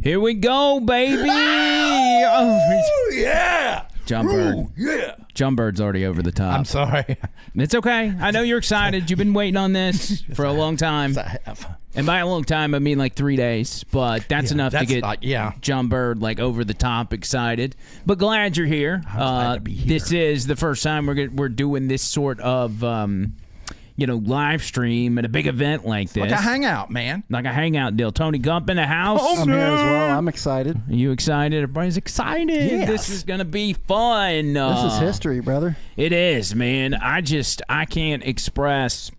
Here we go, baby. Oh, yeah. John Bird. Ooh, yeah. John Bird's already over the top. I'm sorry. It's okay. I know you're excited. You've been waiting on this for a long time. And by a long time, I mean like 3 days. But that's enough to get John Bird like over the top excited. But glad you're here. I'm glad to be here. This is the first time we're doing this sort of live stream at a big event like this. Like a hangout, man. Like a hangout deal. Tony Gump in the house. I'm here as well. I'm excited. Are you excited? Everybody's excited. Yes. This is going to be fun. This is history, brother. It is, man. I can't express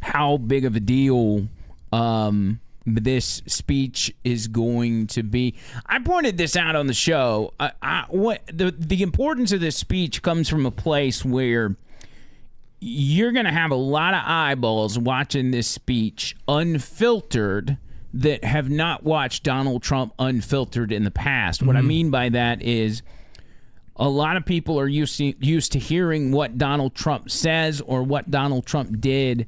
how big of a deal this speech is going to be. I pointed this out on the show. The importance of this speech comes from a place where you're going to have a lot of eyeballs watching this speech unfiltered that have not watched Donald Trump unfiltered in the past. What I mean by that is a lot of people are used to hearing what Donald Trump says or what Donald Trump did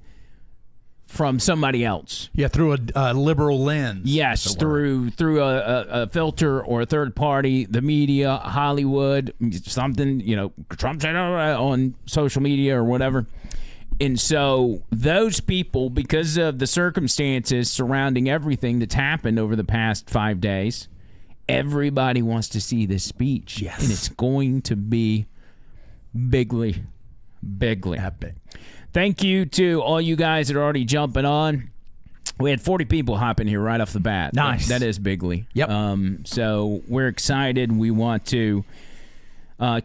from somebody else. Yeah, through a liberal lens. Yes, through a filter or a third party, the media, Hollywood, something, Trump said on social media or whatever. And so those people, because of the circumstances surrounding everything that's happened over the past 5 days, everybody wants to see this speech. Yes. And it's going to be bigly epic. Thank you to all you guys that are already jumping on. We had 40 people hop in here right off the bat. Nice. That is bigly. Yep. So we're excited. We want to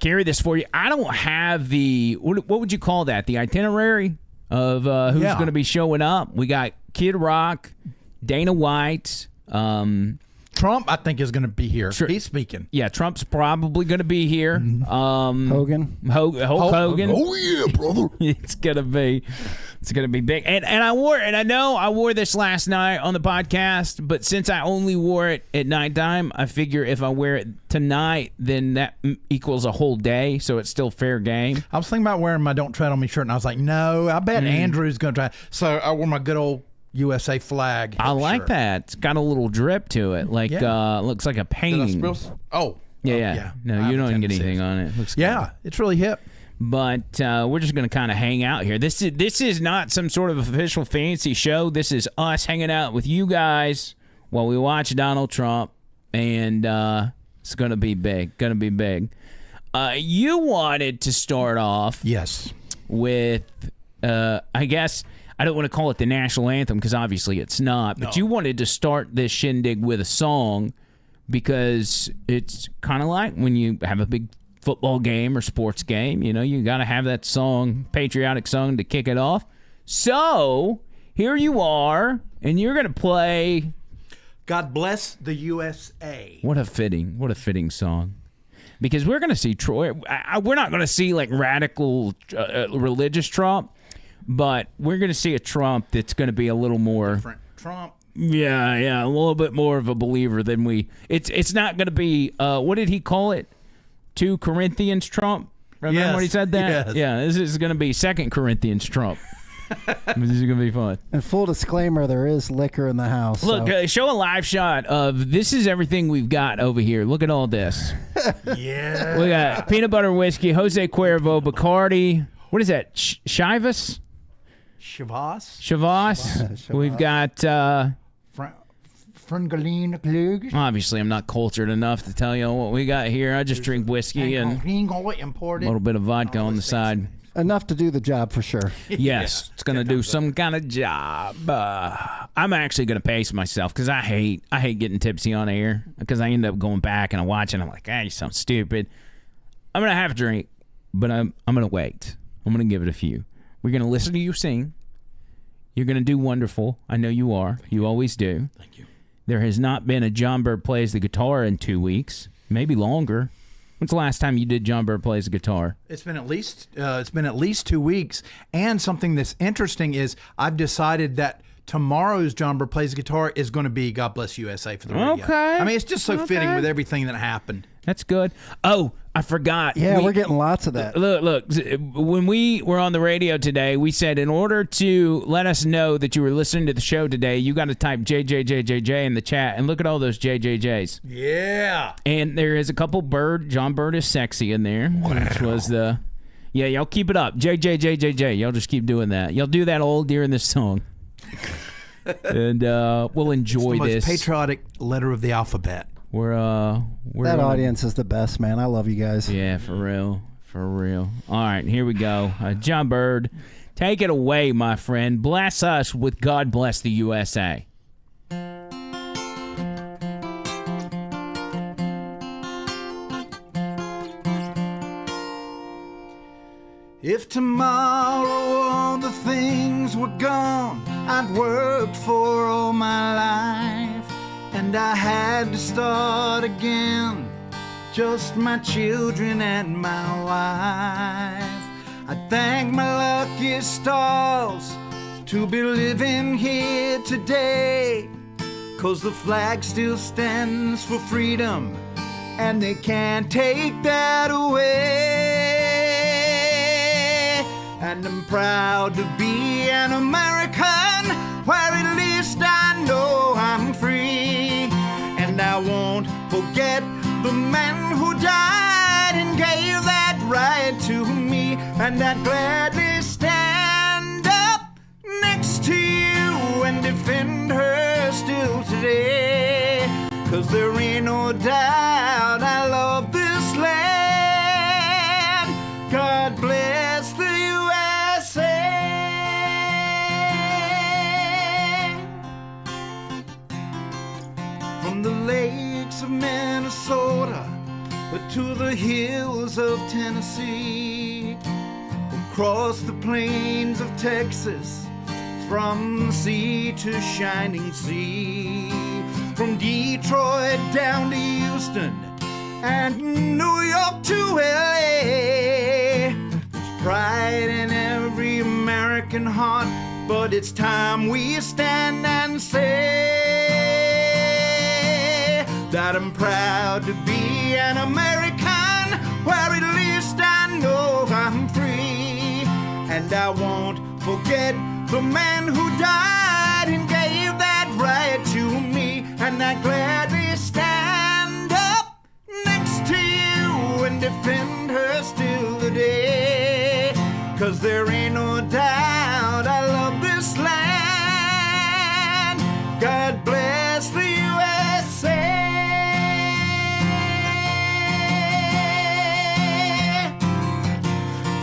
carry this for you. I don't have the, what would you call that? The itinerary of who's going to be showing up. We got Kid Rock, Dana White, Trump, I think, is going to be here. Sure. He's speaking. Yeah, Trump's probably going to be here. Hogan. Hulk Hogan. Oh yeah, brother. It's gonna be big. And I know I wore this last night on the podcast, but since I only wore it at nighttime, I figure if I wear it tonight, then that equals a whole day, so it's still fair game. I was thinking about wearing my "Don't Tread on Me" shirt, and I was like, no, I bet Andrew's going to try. So I wore my good old USA flag. I like shirt. that. It's got a little drip to it, like looks like a painting. Oh. Yeah. No, you don't get anything on it. Looks good. It's really hip. But we're just going to kind of hang out here. This is not some sort of official fancy show. This is us hanging out with you guys while we watch Donald Trump, and it's going to be big. Going to be big. You wanted to start off, yes, with I guess I don't want to call it the national anthem because obviously it's not. But you wanted to start this shindig with a song because it's kind of like when you have a big football game or sports game, you got to have that song, patriotic song, to kick it off. So here you are, and you're going to play God Bless the USA. What a fitting song. Because we're going to see Troy. We're not going to see like radical religious Trump, but we're going to see a Trump that's going to be a little more different Trump. Yeah, a little bit more of a believer than we. It's not going to be. What did he call it? 2 Corinthians Trump. Remember when he said that? Yes. Yeah, this is going to be 2 Corinthians Trump. This is going to be fun. And full disclaimer, there is liquor in the house. Look, show a live shot of this is everything we've got over here. Look at all this. Yeah. We got peanut butter whiskey, Jose Cuervo, Bacardi. What is that? Chivas? Chavas. We've got obviously I'm not cultured enough to tell you what we got here. I just drink whiskey and a little bit of vodka on the side. Enough to do the job for sure. Yes, it's going to do some kind of job. I'm actually going to pace myself because I hate getting tipsy on air because I end up going back and I'm watching. I'm like, you sound stupid. I'm going to have a drink, but I'm going to wait. I'm going to give it a few. We're going to listen to you sing. You're going to do wonderful. I know you are. You always do. Thank you. There has not been a John Bird Plays the Guitar in 2 weeks, maybe longer. When's the last time you did John Bird Plays the Guitar? It's been at least 2 weeks. And something that's interesting is I've decided that tomorrow's John Bird Plays the Guitar is going to be God Bless USA for the radio. Okay. I mean, it's just so fitting with everything that happened. That's good. Oh, I forgot. Yeah, we're getting lots of that. Look. When we were on the radio today, we said in order to let us know that you were listening to the show today, you got to type JJJJJ in the chat and look at all those JJJs. Yeah. And there is a couple John Bird is sexy in there, which was the. Yeah, y'all keep it up. JJJJJ. Y'all just keep doing that. Y'all do that all during this song. And we'll enjoy it's the this. most patriotic letter of the alphabet. We're that audience is the best, man. I love you guys. Yeah, for real. All right, here we go. John Bird, take it away, my friend. Bless us with God Bless the USA. If tomorrow all the things were gone I'd worked for all my life, and I had to start again, just my children and my wife, I thank my lucky stars to be living here today, 'cause the flag still stands for freedom and they can't take that away. And I'm proud to be an American, where at least I know I'm free. And I won't forget the men who died and gave that right to me. And I'd gladly stand up next to you and defend her still today. 'Cause there ain't no doubt I love this land. God bless the USA. From the lakes of Minnesota to the hills of Tennessee, across the plains of Texas, from sea to shining sea, from Detroit down to Houston and New York to LA. There's pride in every American heart, but it's time we stand and say that I'm proud to be an American, where at least I know I'm free. And I won't forget the man who died and gave that right to me. And I gladly stand up next to you and defend her still today. 'Cause there ain't no doubt I love this land. God bless the USA.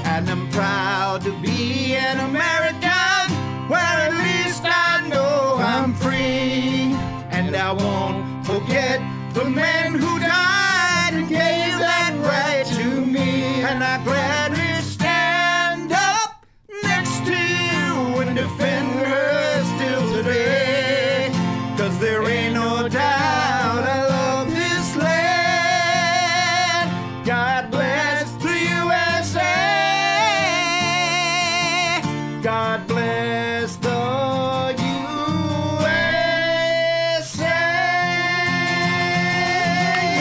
And I'm proud to be an American, where at least I know I'm free. And I won't forget the men who died and gave that right to me. And I gladly stand up next to you and defend her still today. 'Cause there ain't no doubt I love this land. God bless the USA. God bless the USA.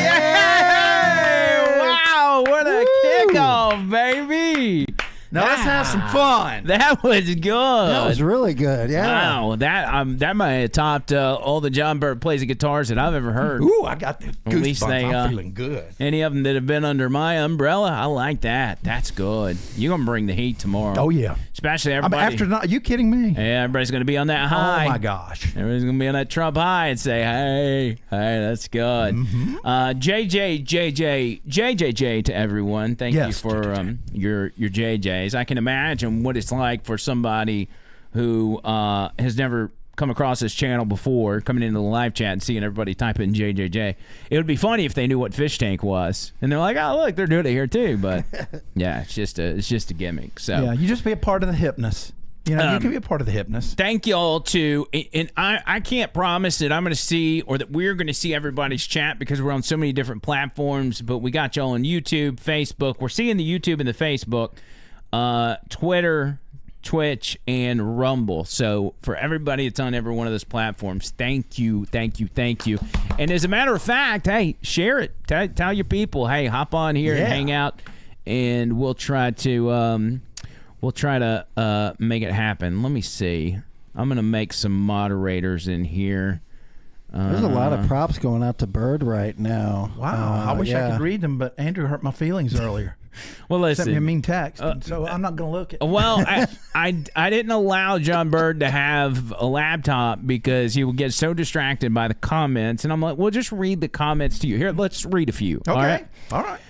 Hey, wow, what a kickoff, baby. Now let's have some fun. That was good. That was really good. Yeah. Wow, that might have topped all the John Bird plays the guitars that I've ever heard. Ooh, I got the At least goosebumps. they, I'm feeling good. Any of them that have been under my umbrella, I like that. That's good. You're going to bring the heat tomorrow. Oh, yeah. Especially I'm everybody. after not. You kidding me? Yeah, everybody's going to be on that high. Oh, my gosh. Everybody's going to be on that Trump high and say, hey, that's good. JJJ to everyone. Thank you Yes, for your JJs. I can imagine what it's like for somebody who has never come across this channel before, coming into the live chat and seeing everybody type in JJJ. It would be funny if they knew what fish tank was, and they're like, "Oh, look, they're doing it here too." But yeah, it's just a gimmick. So Yeah, you just be a part of the hipness. You know, you can be a part of the hipness. thank y'all and I can't promise that I'm going to see or that we're going to see everybody's chat because we're on so many different platforms. But we got y'all on YouTube, Facebook. We're seeing the YouTube and the Facebook, Twitter. Twitch, and Rumble. So for everybody that's on every one of those platforms, thank you. And as a matter of fact, hey, share it. Tell your people, hey, hop on here and hang out, and we'll try to make it happen. Let me see. I'm gonna make some moderators in here. There's a lot of props going out to Bird right now. Wow, I wish I could read them, but Andrew hurt my feelings earlier. Well, listen. Sent me a mean text, so I'm not going to look at it. Well, I didn't allow John Bird to have a laptop because he would get so distracted by the comments, and I'm like, well, just read the comments to you. Here, let's read a few. Okay. All right.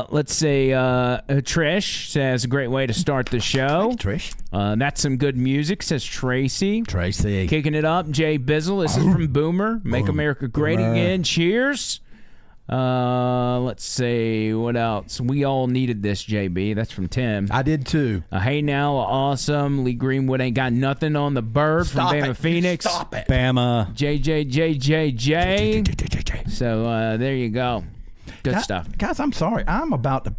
Let's say Trish says a great way to start the show. Thank you, Trish. That's some good music, says Tracy. Kicking it up, Jay Bizzle. This is from Boomer. Make America Great Again. Cheers. Let's see what else. We all needed this, JB. That's from Tim. I did too. Hey now, awesome. Lee Greenwood ain't got nothing on the Bird from Bama Phoenix. Stop it. Bama. JJJJJ. So there you go. Good stuff. Guys, I'm sorry. I'm about to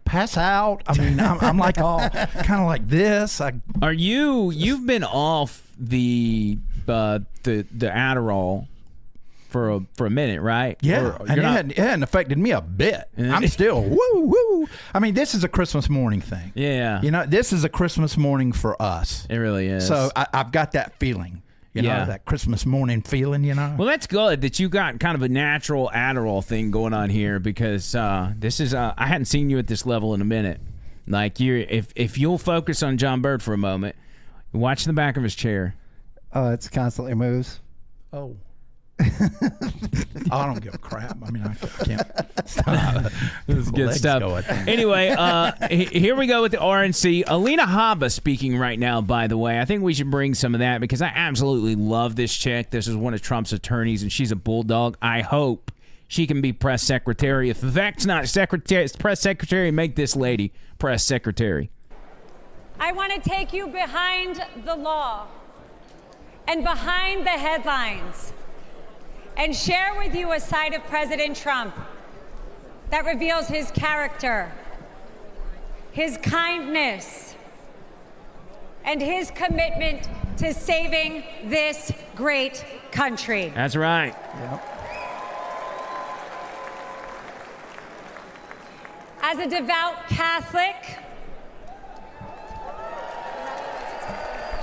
pass out. I mean, I'm like all kind of like this. Are you've been off the Adderall for a minute, right? Yeah, and it hadn't affected me a bit. I'm still woo. I mean, this is a Christmas morning thing. Yeah. This is a Christmas morning for us. It really is. So I've got that feeling. That Christmas morning feeling, Well, that's good that you got kind of a natural Adderall thing going on here because this is I hadn't seen you at this level in a minute. Like if you'll focus on John Bird for a moment, watch the back of his chair. Oh, it's constantly moves. Oh. I don't give a crap. I mean, I can't stop. This is good stuff. Anyway, here we go with the RNC. Alina Haba speaking right now, by the way. I think we should bring some of that because I absolutely love this chick. This is one of Trump's attorneys, and she's a bulldog. I hope she can be press secretary. If Vivek's not press secretary, make this lady press secretary. I want to take you behind the law and behind the headlines and share with you a side of President Trump that reveals his character, his kindness, and his commitment to saving this great country. That's right. Yep. As a devout Catholic,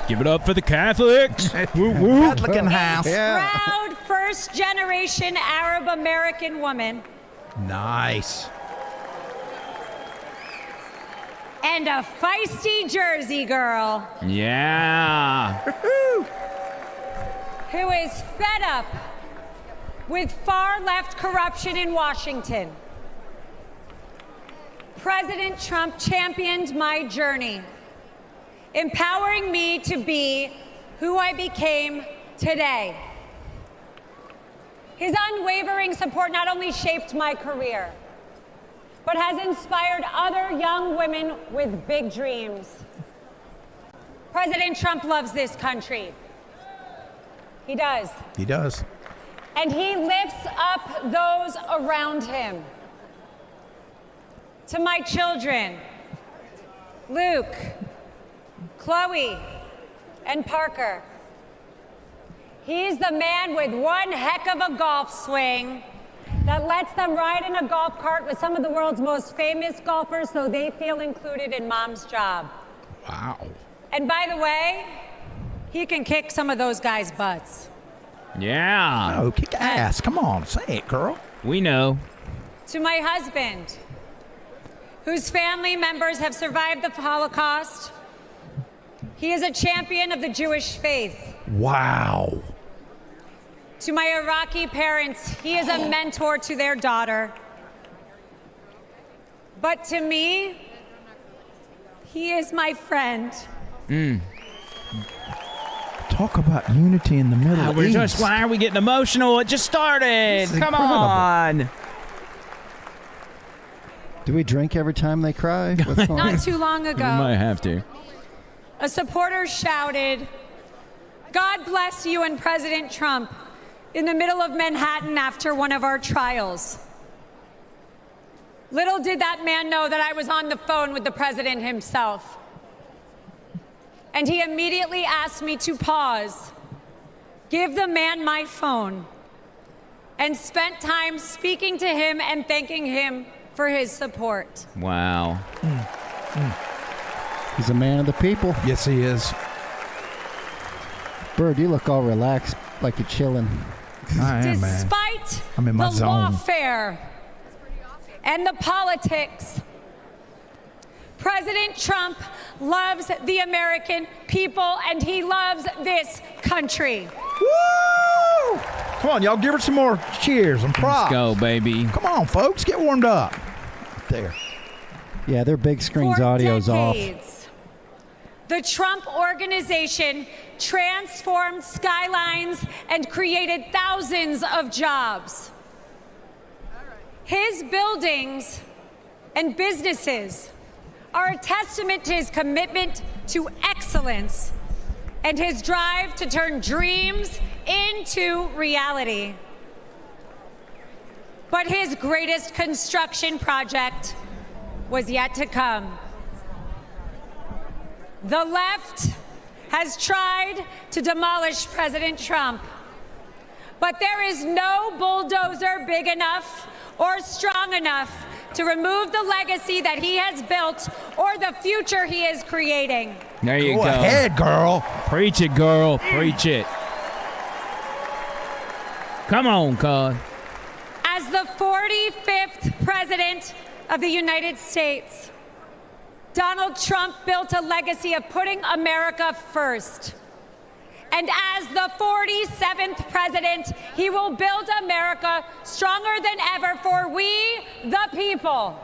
give it up for the Catholics. Woo, woo. Catholic in the house. proud first-generation Arab-American woman, Nice. and a feisty Jersey girl Yeah. who is fed up with far-left corruption in Washington. President Trump championed my journey, empowering me to be who I became today. His unwavering support not only shaped my career, but has inspired other young women with big dreams. President Trump loves this country. He does. He does. And he lifts up those around him. To my children, Luke, Chloe, and Parker. He's the man with one heck of a golf swing that lets them ride in a golf cart with some of the world's most famous golfers so they feel included in mom's job. Wow. And by the way, he can kick some of those guys' butts. Yeah. Oh, kick ass. Come on, say it, girl. We know. To my husband, whose family members have survived the Holocaust, he is a champion of the Jewish faith. Wow. To my Iraqi parents, he is a mentor to their daughter. But to me, he is my friend. Talk about unity in the Middle East. Why are we getting emotional? It just started. Come incredible. on. Do we drink every time they cry? What's going on? Not too long We ago, might have to. a supporter shouted, "God bless you and President Trump," in the middle of Manhattan after one of our trials. Little did that man know that I was on the phone with the president himself. and he immediately asked me to pause, give the man my phone, and spent time speaking to him and thanking him for his support. Wow. He's a man of the people. Yes, he is. Bird, you look all relaxed, like you're chilling. I am, man. Despite I'm in my the zone. lawfare and the politics, President Trump loves the American people, and he loves this country. Woo! Come on, y'all, give her some more cheers and props. Let's go, baby. Come on, folks, get warmed up. There. Yeah, their big screen's For audio's off. decades, the Trump organization transformed skylines and created thousands of jobs. His buildings and businesses are a testament to his commitment to excellence and his drive to turn dreams into reality. But his greatest construction project was yet to come. The left has tried to demolish President Trump, but there is no bulldozer big enough or strong enough to remove the legacy that he has built or the future he is creating. There you go. Go ahead, girl. Preach it, girl. Preach it. Come on, cuz. As the 45th President of the United States, Donald Trump built a legacy of putting America first. And as the 47th President, he will build America stronger than ever for we, the people.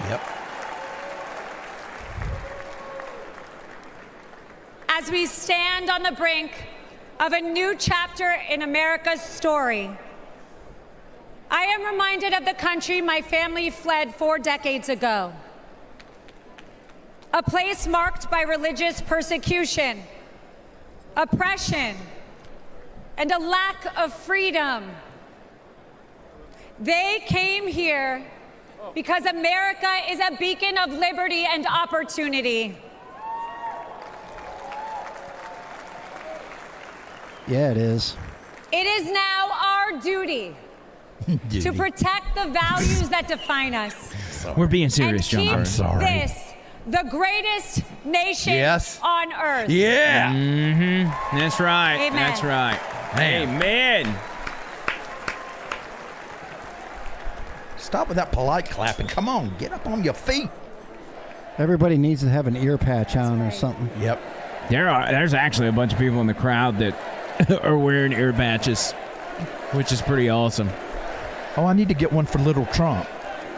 Yep. As we stand on the brink of a new chapter in America's story, I am reminded of the country my family fled 4 decades ago. A place marked by religious persecution, oppression, and a lack of freedom. They came here because America is a beacon of liberty and opportunity. Yeah, it is. It is now our duty to protect the values that define us. We're being And serious, John. keep I'm sorry. this the greatest nation Yes. on earth. Yeah. Mm-hmm. That's right. Amen. That's right. Man. Amen. Stop with that polite clapping. Come on, get up on your feet. Everybody needs to have an ear patch on or something. Yep. There's actually a bunch of people in the crowd that are wearing ear patches, which is pretty awesome. Oh, I need to get one for little Trump.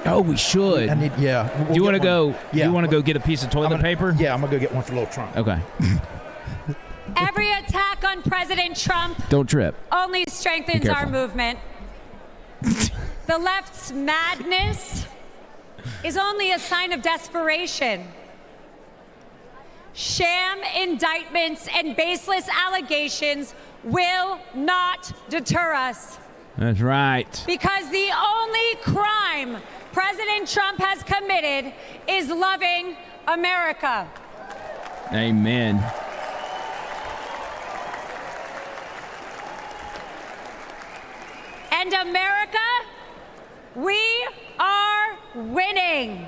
Oh, we should. I need, yeah. Do you want to go? Yeah. You want to go get a piece of toilet paper? Yeah, I'm gonna go get one for little Trump. Okay. Every attack on President Trump Don't trip. only strengthens our careful. movement. The left's madness is only a sign of desperation. Sham indictments and baseless allegations will not deter us. That's right. Because the only crime President Trump has committed is loving America. Amen. And America, we are winning.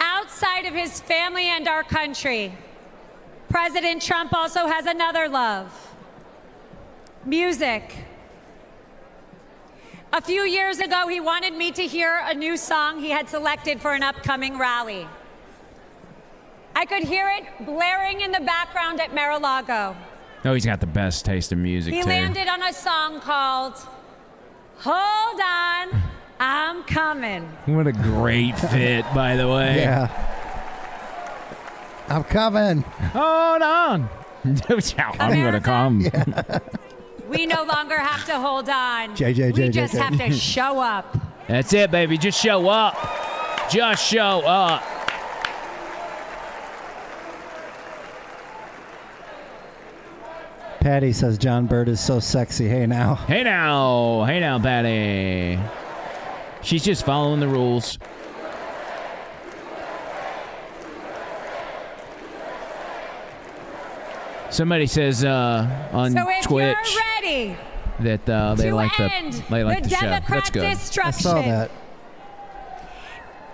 Outside of his family and our country, President Trump also has another love: music. A few years ago, he wanted me to hear a new song he had selected for an upcoming rally. I could hear it blaring in the background at Mar-a-Lago. Oh, he's got the best taste in music, He too. landed on a song called Hold On, I'm Coming. What a great fit, by the way. Yeah. I'm coming. Hold on. I'm going to America? come. We no longer have to hold on. JJ. We just have to show up. That's it, baby. Just show up. Just show up. Patty says John Bird is so sexy. Hey now. Hey now, Patty. She's just following the rules. Somebody says on So if Twitch you're ready that they to like end the the show. That's Democrat good. I destruction, saw that.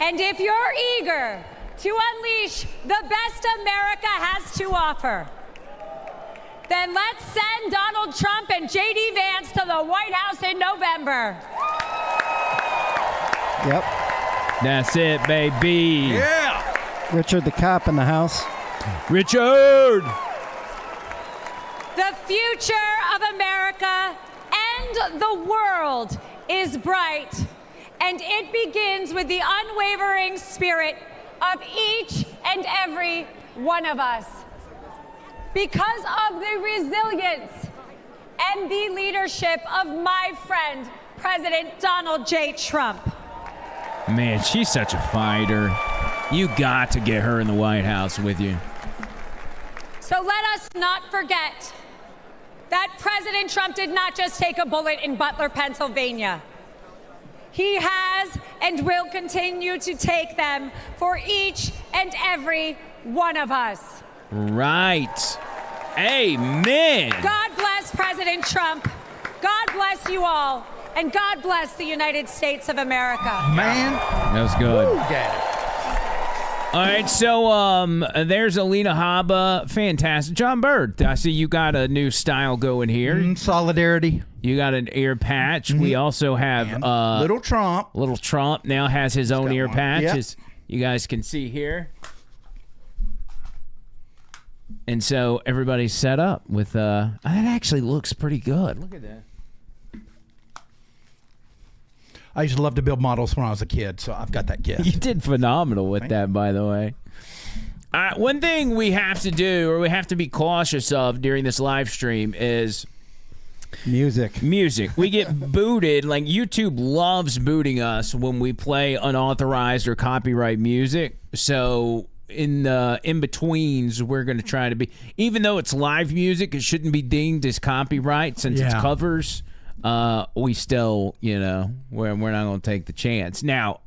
and if you're eager to unleash the best America has to offer, then let's send Donald Trump and J.D. Vance to the White House in November. Yep. That's it, baby. Yeah. Richard the cop in the house. Richard. The future of America and the world is bright, and it begins with the unwavering spirit of each and every one of us. Because of the resilience and the leadership of my friend, President Donald J. Trump. Man, she's such a fighter. You got to get her in the White House with you. So let us not forget that President Trump did not just take a bullet in Butler, Pennsylvania. He has and will continue to take them for each and every one of us. Right. Amen. God bless President Trump. God bless you all. And God bless the United States of America. Man. That was good. Look at it. All right, so there's Alina Haba. Fantastic. John Bird, I see you got a new style going here. Solidarity. You got an ear patch. We also have Little Trump. Little Trump now has his own got ear one. patch, Yep. as you guys can see here. And so everybody's set up with that actually looks pretty good. Look at that. I used to love to build models when I was a kid, so I've got that gift. You did phenomenal with that, by the way. One thing we have to do, or we have to be cautious of during this live stream, is Music. We get booted. Like, YouTube loves booting us when we play unauthorized or copyright music. So in the in-betweens, we're going to try to be, even though it's live music, it shouldn't be dinged as copyright since it's covers. We still, we're not going to take the chance. Now,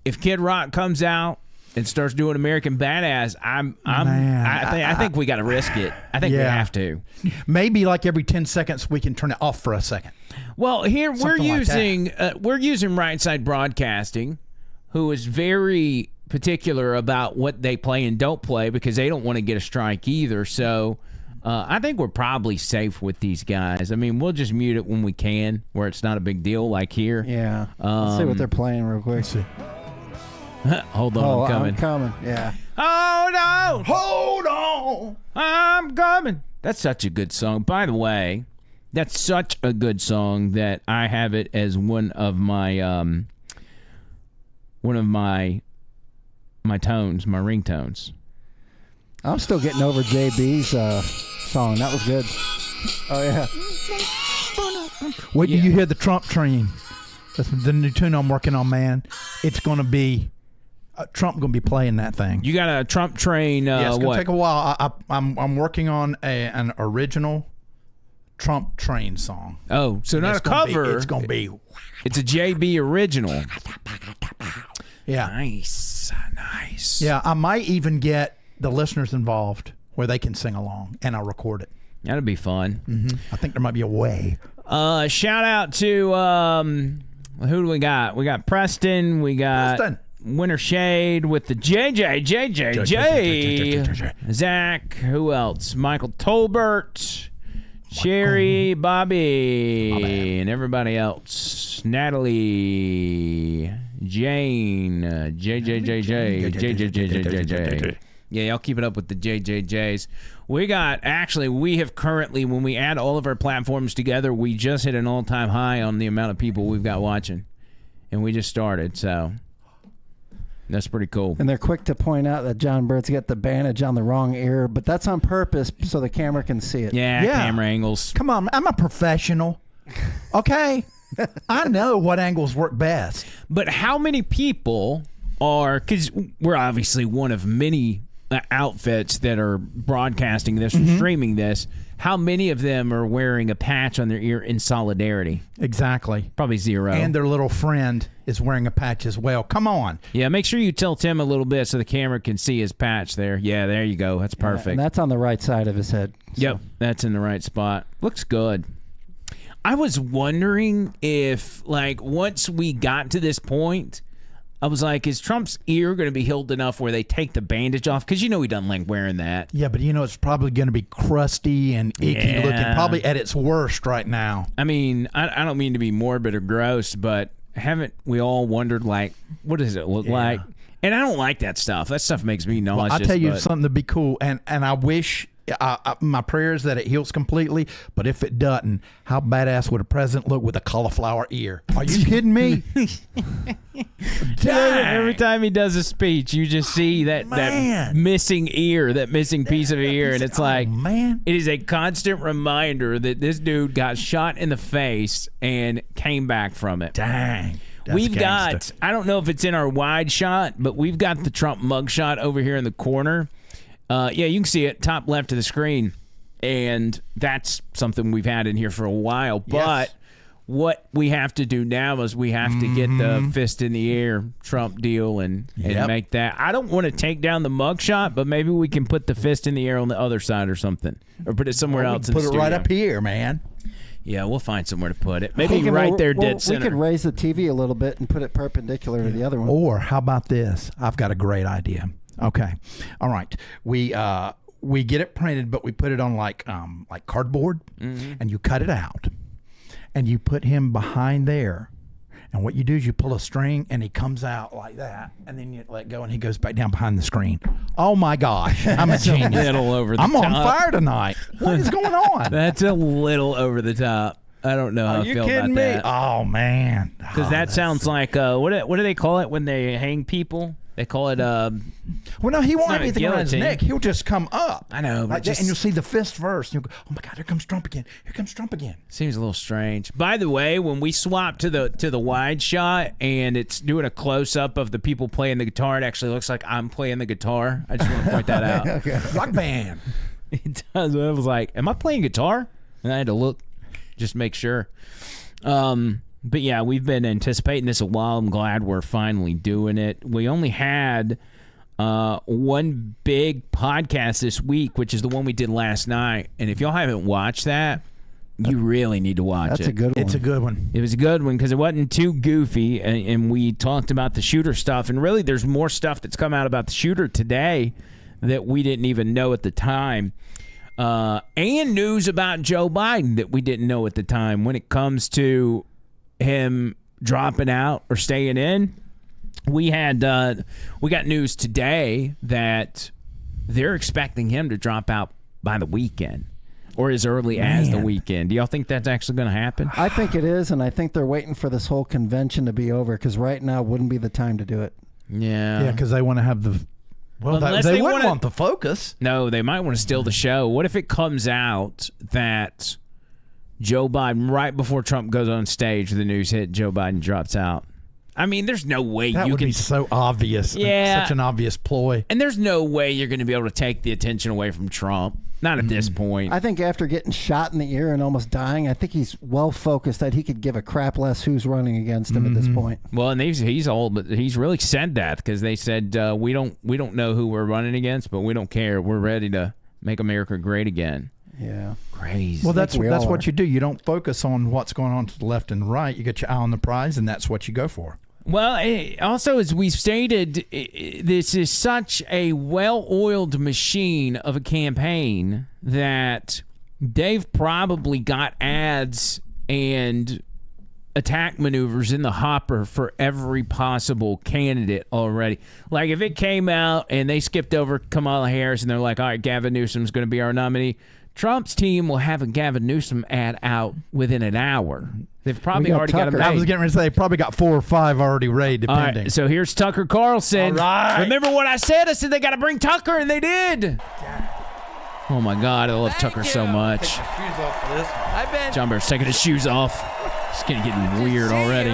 if Kid Rock comes out and starts doing American Badass, I think we got to risk it. I think we have to. Maybe like every 10 seconds we can turn it off for a second. Well, here we're Something using Right Side Broadcasting, who is very particular about what they play and don't play because they don't want to get a strike either. So I think we're probably safe with these guys. I mean, we'll just mute it when we can, where it's not a big deal, like here. Yeah. Let's see what they're playing real quick. Hold on, I'm coming. Yeah. Hold on. I'm coming. That's such a good song. By the way, that's such a good song that I have it as one of my tones, my ringtones. I'm still getting over JB's song. That was good. Oh, yeah. Wait till you hear the Trump train. That's the new tune I'm working on, man. It's going to be Trump going to be playing that thing. You got a Trump train. Yeah, it's going what? to take a while. I'm working on an original Trump train song. Oh, so not a cover. It's going to be. It's a JB original. Yeah. Nice. Yeah, I might even get the listeners involved where they can sing along, and I'll record it. That'd be fun. Mm-hmm. I think there might be a way. Shout out to who do we got? We got Preston. We got Winter Shade with the JJ. Zach. Who else? Michael Tolbert. Sherry, Bobby, and everybody else. Natalie, Jane, JJ. Yeah, y'all keep it up with the JJJs. We have currently, when we add all of our platforms together, we just hit an all-time high on the amount of people we've got watching. And we just started, so that's pretty cool. And they're quick to point out that John Bird's got the bandage on the wrong ear, but that's on purpose so the camera can see it. Yeah. Camera angles. Come on, I'm a professional. Okay? I know what angles work best. But how many people are, because we're obviously one of many outfits that are broadcasting this or streaming this, how many of them are wearing a patch on their ear in solidarity? Exactly. Probably zero. And their little friend is wearing a patch as well. Come on. Yeah, make sure you tilt him a little bit so the camera can see his patch there. Yeah, there you go. That's perfect. And that's on the right side of his head. So. Yep, that's in the right spot. Looks good. I was wondering if, like, once we got to this point, I was like, is Trump's ear going to be healed enough where they take the bandage off? Because you know he doesn't like wearing that. Yeah, but it's probably going to be crusty and icky looking, probably at its worst right now. I mean, I don't mean to be morbid or gross, but haven't we all wondered, like, what does it look like? And I don't like that stuff. That stuff makes me nauseous. Well, I'll tell you something to be cool, and I wish... my prayer is that it heals completely, but if it doesn't, how badass would a president look with a cauliflower ear? Are you kidding me? Every time he does a speech, you just see that missing ear, that missing piece of ear, and it's like, man, it is a constant reminder that this dude got shot in the face and came back from it. Dang. We've got, I don't know if it's in our wide shot, but we've got the Trump mugshot over here in the corner. Yeah, you can see it top left of the screen, and that's something we've had in here for a while. But what we have to do now is we have to get the fist in the air Trump deal and make that. I don't want to take down the mugshot, but maybe we can put the fist in the air on the other side or something, or put it somewhere else. Put it right up here, man. Yeah, we'll find somewhere to put it. Maybe right there, dead center. We could raise the TV a little bit and put it perpendicular to the other one. Or how about this? I've got a great idea. Okay, all right. We get it printed, but we put it on like cardboard, and you cut it out, and you put him behind there. And what you do is you pull a string, and he comes out like that, and then you let go, and he goes back down behind the screen. Oh my gosh, I'm a genius! Little over the I'm top. on fire tonight. What is going on? That's a little over the top. I don't know how I feel about that. Oh man, because that sounds like what do they call it when they hang people? They call it well, no, he won't have anything around his guillotine. neck. He'll just come up. I know, but like that, and you'll see the fist first. And you'll go, oh my God, here comes Trump again. Here comes Trump again. Seems a little strange. By the way, when we swap to the wide shot and it's doing a close up of the people playing the guitar, it actually looks like I'm playing the guitar. I just want to point that out. Okay. Rock band. It does. I was like, am I playing guitar? And I had to look, just make sure. But yeah, we've been anticipating this a while. I'm glad we're finally doing it. We only had one big podcast this week, which is the one we did last night. And if y'all haven't watched that, you really need to watch it. That's a good one. It's a good one. It was a good one because it wasn't too goofy, and we talked about the shooter stuff. And really, there's more stuff that's come out about the shooter today that we didn't even know at the time. And news about Joe Biden that we didn't know at the time when it comes to him dropping out or staying in. We got news today that they're expecting him to drop out by the weekend or as early as the weekend. Do y'all think that's actually going to happen? I think it is, and I think they're waiting for this whole convention to be over because right now wouldn't be the time to do it. Yeah, because they want to have the. Well, they wouldn't want the focus. No, they might want to steal the show. What if it comes out that Joe Biden, right before Trump goes on stage, the news hit, Joe Biden drops out? I mean, there's no way that you would can. be so obvious. Yeah. Such an obvious ploy. And there's no way you're going to be able to take the attention away from Trump. Not at this point. I think after getting shot in the ear and almost dying, I think he's well focused that he could give a crap less who's running against him at this point. Well, and he's old, but he's really said that because they said we don't know who we're running against, but we don't care. We're ready to make America great again. Yeah. Crazy. Well, that's what you do. You don't focus on what's going on to the left and the right. You get your eye on the prize, and that's what you go for. Well, also, as we've stated, this is such a well-oiled machine of a campaign that they've probably got ads and attack maneuvers in the hopper for every possible candidate already. Like, if it came out and they skipped over Kamala Harris and they're like, all right, Gavin Newsom's going to be our nominee, Trump's team will have a Gavin Newsom ad out within an hour. They've probably already got him made. I was getting ready to say they probably got 4 or 5 already ready, depending. All right, so here's Tucker Carlson. All right. Remember what I said? I said they got to bring Tucker, and they did. Oh, my God. I love Tucker so much. Take your shoes off for this one. I've been John Bear's taking his shoes off. It's getting weird already.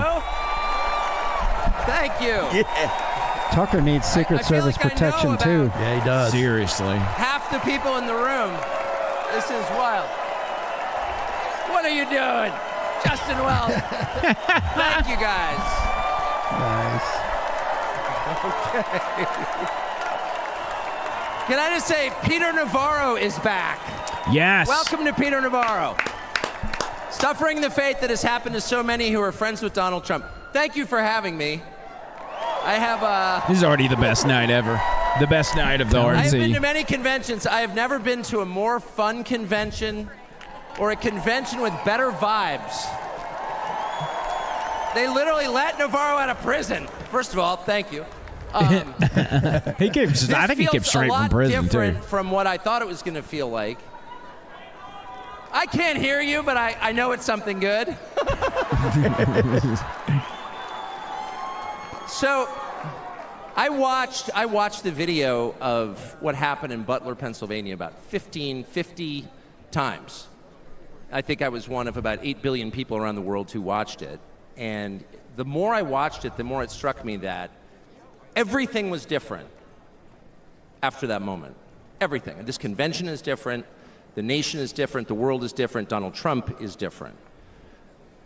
Thank you. Yeah. Tucker needs Secret Service like protection, too. Yeah, he does. Seriously. Half the people in the room. This is wild. What are you doing? Justin Wells. Thank you, guys. Nice. Okay. Can I just say, Peter Navarro is back. Yes. Welcome to Peter Navarro. Suffering the fate that has happened to so many who are friends with Donald Trump. Thank you for having me. I have This is already the best night ever. The best night of the RNC. I have been to many conventions. I have never been to a more fun convention or a convention with better vibes. They literally let Navarro out of prison. First of all, thank you. I think he came straight from prison, a lot different too. from what I thought it was going to feel like. I can't hear you, but I know it's something good. So, I watched the video of what happened in Butler, Pennsylvania about 50 times. I think I was one of about 8 billion people around the world who watched it. And the more I watched it, the more it struck me that everything was different after that moment. Everything. And this convention is different. The nation is different. The world is different. Donald Trump is different.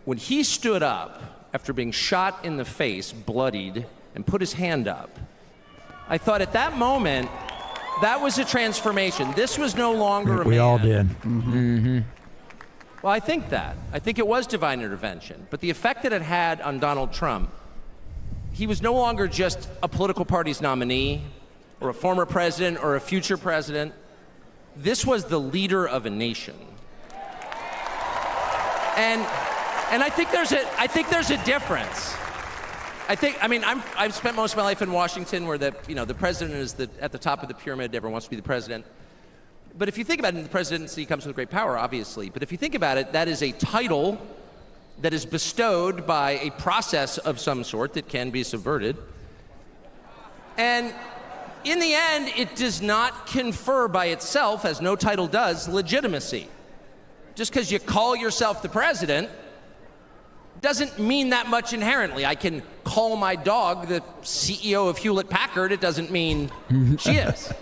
When he stood up after being shot in the face, bloodied, and put his hand up, I thought at that moment, that was a transformation. This was no longer a man. We all did. Mm-hmm. Well, I think that. I think it was divine intervention. But the effect that it had on Donald Trump, he was no longer just a political party's nominee or a former president or a future president. This was the leader of a nation. And I think there's a difference. I've spent most of my life in Washington where the president is at the top of the pyramid, everyone wants to be the president. But if you think about it, the presidency comes with great power, obviously. But if you think about it, that is a title that is bestowed by a process of some sort that can be subverted. And in the end, it does not confer by itself, as no title does, legitimacy. Just because you call yourself the president doesn't mean that much inherently. I can call my dog the CEO of Hewlett-Packard. It doesn't mean she is.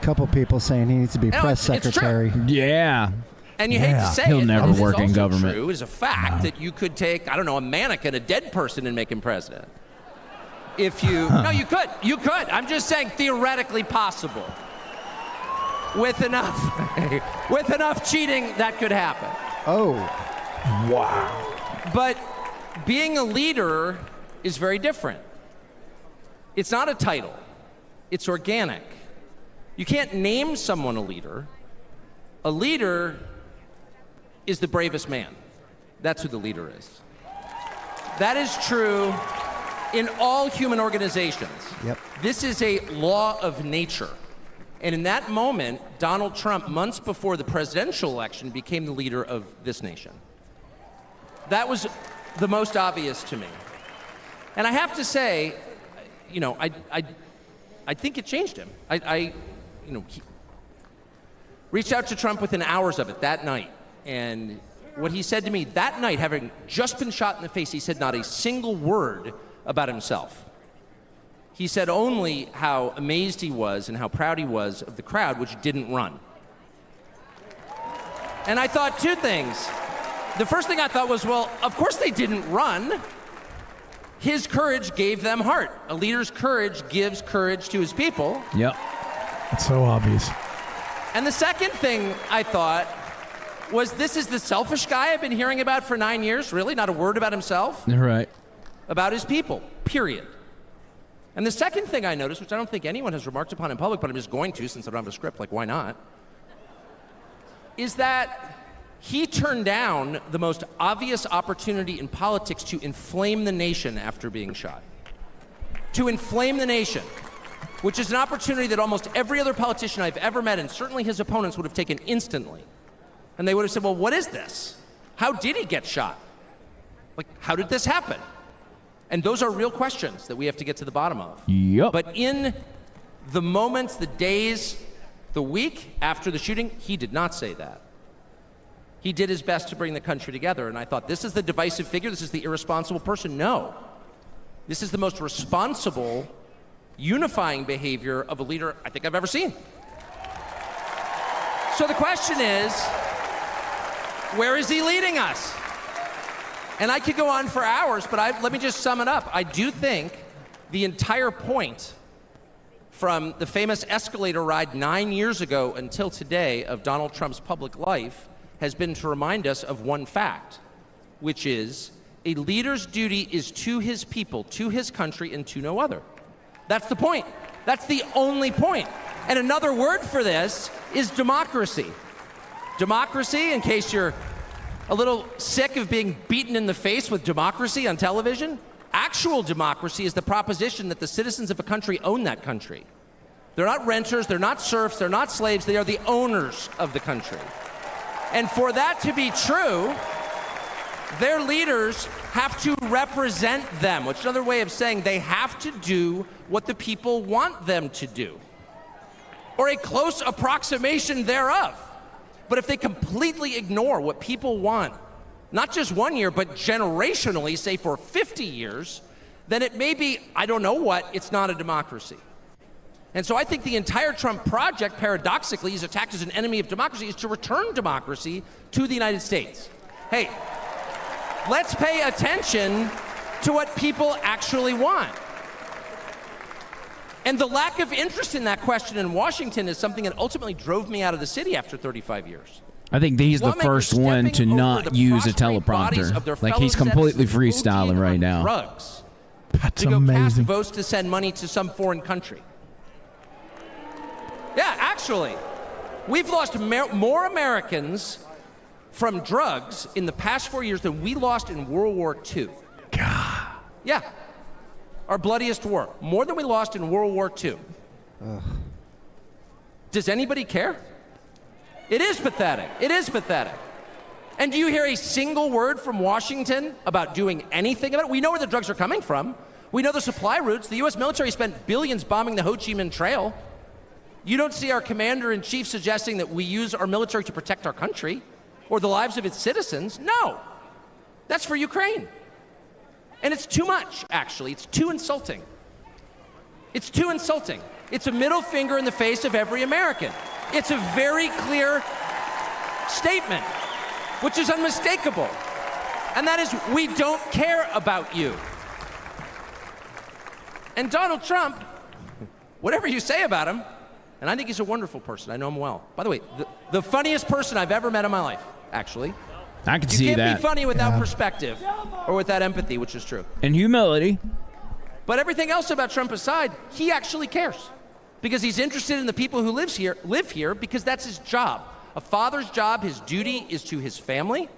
Couple people saying he needs to be press secretary. Yeah. And you hate to say he'll it, never but work it's in also government. true. It is a fact that you could take, I don't know, a mannequin, a dead person, and make him president. If you, no, you could. I'm just saying theoretically possible. With enough cheating, that could happen. Oh. Wow. But being a leader is very different. It's not a title. It's organic. You can't name someone a leader. A leader is the bravest man. That's who the leader is. That is true in all human organizations. Yep. This is a law of nature. And in that moment, Donald Trump, months before the presidential election, became the leader of this nation. That was the most obvious to me. And I have to say, I think it changed him. He reached out to Trump within hours of it that night. And what he said to me that night, having just been shot in the face, he said not a single word about himself. He said only how amazed he was and how proud he was of the crowd, which didn't run. And I thought two things. The first thing I thought was, well, of course they didn't run. His courage gave them heart. A leader's courage gives courage to his people. Yep. It's so obvious. And the second thing I thought was, this is the selfish guy I've been hearing about for 9 years, really? Not a word about himself? Right. About his people, period. And the second thing I noticed, which I don't think anyone has remarked upon in public, but I'm just going to since I don't have a script, like why not, is that he turned down the most obvious opportunity in politics to inflame the nation after being shot. To inflame the nation, which is an opportunity that almost every other politician I've ever met, and certainly his opponents, would have taken instantly. And they would have said, well, what is this? How did he get shot? Like, how did this happen? And those are real questions that we have to get to the bottom of. Yep. But in the moments, the days, the week after the shooting, he did not say that. He did his best to bring the country together, and I thought, this is the divisive figure, this is the irresponsible person. No. This is the most responsible, unifying behavior of a leader I think I've ever seen. So the question is, where is he leading us? And I could go on for hours, but let me just sum it up. I do think the entire point from the famous escalator ride 9 years ago until today of Donald Trump's public life has been to remind us of one fact, which is a leader's duty is to his people, to his country, and to no other. That's the point. That's the only point. And another word for this is democracy. Democracy, in case you're a little sick of being beaten in the face with democracy on television, actual democracy is the proposition that the citizens of a country own that country. They're not renters, they're not serfs, they're not slaves, they are the owners of the country. And for that to be true, their leaders have to represent them, which is another way of saying they have to do what the people want them to do, or a close approximation thereof. But if they completely ignore what people want, not just 1 year, but generationally, say for 50 years, then it may be, I don't know what, it's not a democracy. And so I think the entire Trump project, paradoxically, he's attacked as an enemy of democracy, is to return democracy to the United States. Hey, let's pay attention to what people actually want. And the lack of interest in that question in Washington is something that ultimately drove me out of the city after 35 years. I think he's the first one to not use a teleprompter. Like, he's completely freestyling right now. Drugs. That's to go cast amazing. votes to send money to some foreign country. Yeah, actually, we've lost more Americans from drugs in the past 4 years than we lost in World War II. God. Yeah. Our bloodiest war. More than we lost in World War II. Does anybody care? It is pathetic. It is pathetic. And do you hear a single word from Washington about doing anything about it? We know where the drugs are coming from. We know the supply routes. The U.S. military spent billions bombing the Ho Chi Minh Trail. You don't see our commander-in-chief suggesting that we use our military to protect our country or the lives of its citizens. No. That's for Ukraine. And it's too much, actually. It's too insulting. It's too insulting. It's a middle finger in the face of every American. It's a very clear statement, which is unmistakable. And that is, we don't care about you. And Donald Trump, whatever you say about him, and I think he's a wonderful person. I know him well. By the way, the funniest person I've ever met in my life, actually. I can see that. You can't be funny without perspective or without empathy, which is true. And humility. But everything else about Trump aside, he actually cares because he's interested in the people who live here because that's his job. A father's job, his duty is to his family.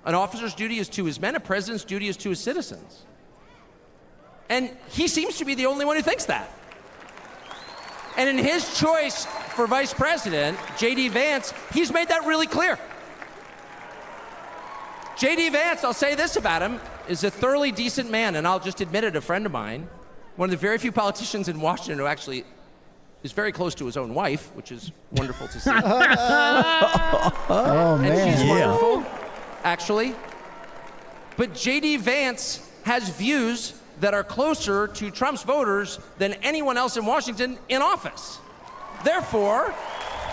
An officer's duty is to his men. A president's duty is to his citizens. And he seems to be the only one who thinks that. And in his choice for vice president, J.D. Vance, he's made that really clear. J.D. Vance, I'll say this about him, is a thoroughly decent man, and I'll just admit it, a friend of mine, one of the very few politicians in Washington who actually is very close to his own wife, which is wonderful to see. Oh, man. And she's wonderful, actually. But J.D. Vance has views that are closer to Trump's voters than anyone else in Washington in office. Therefore,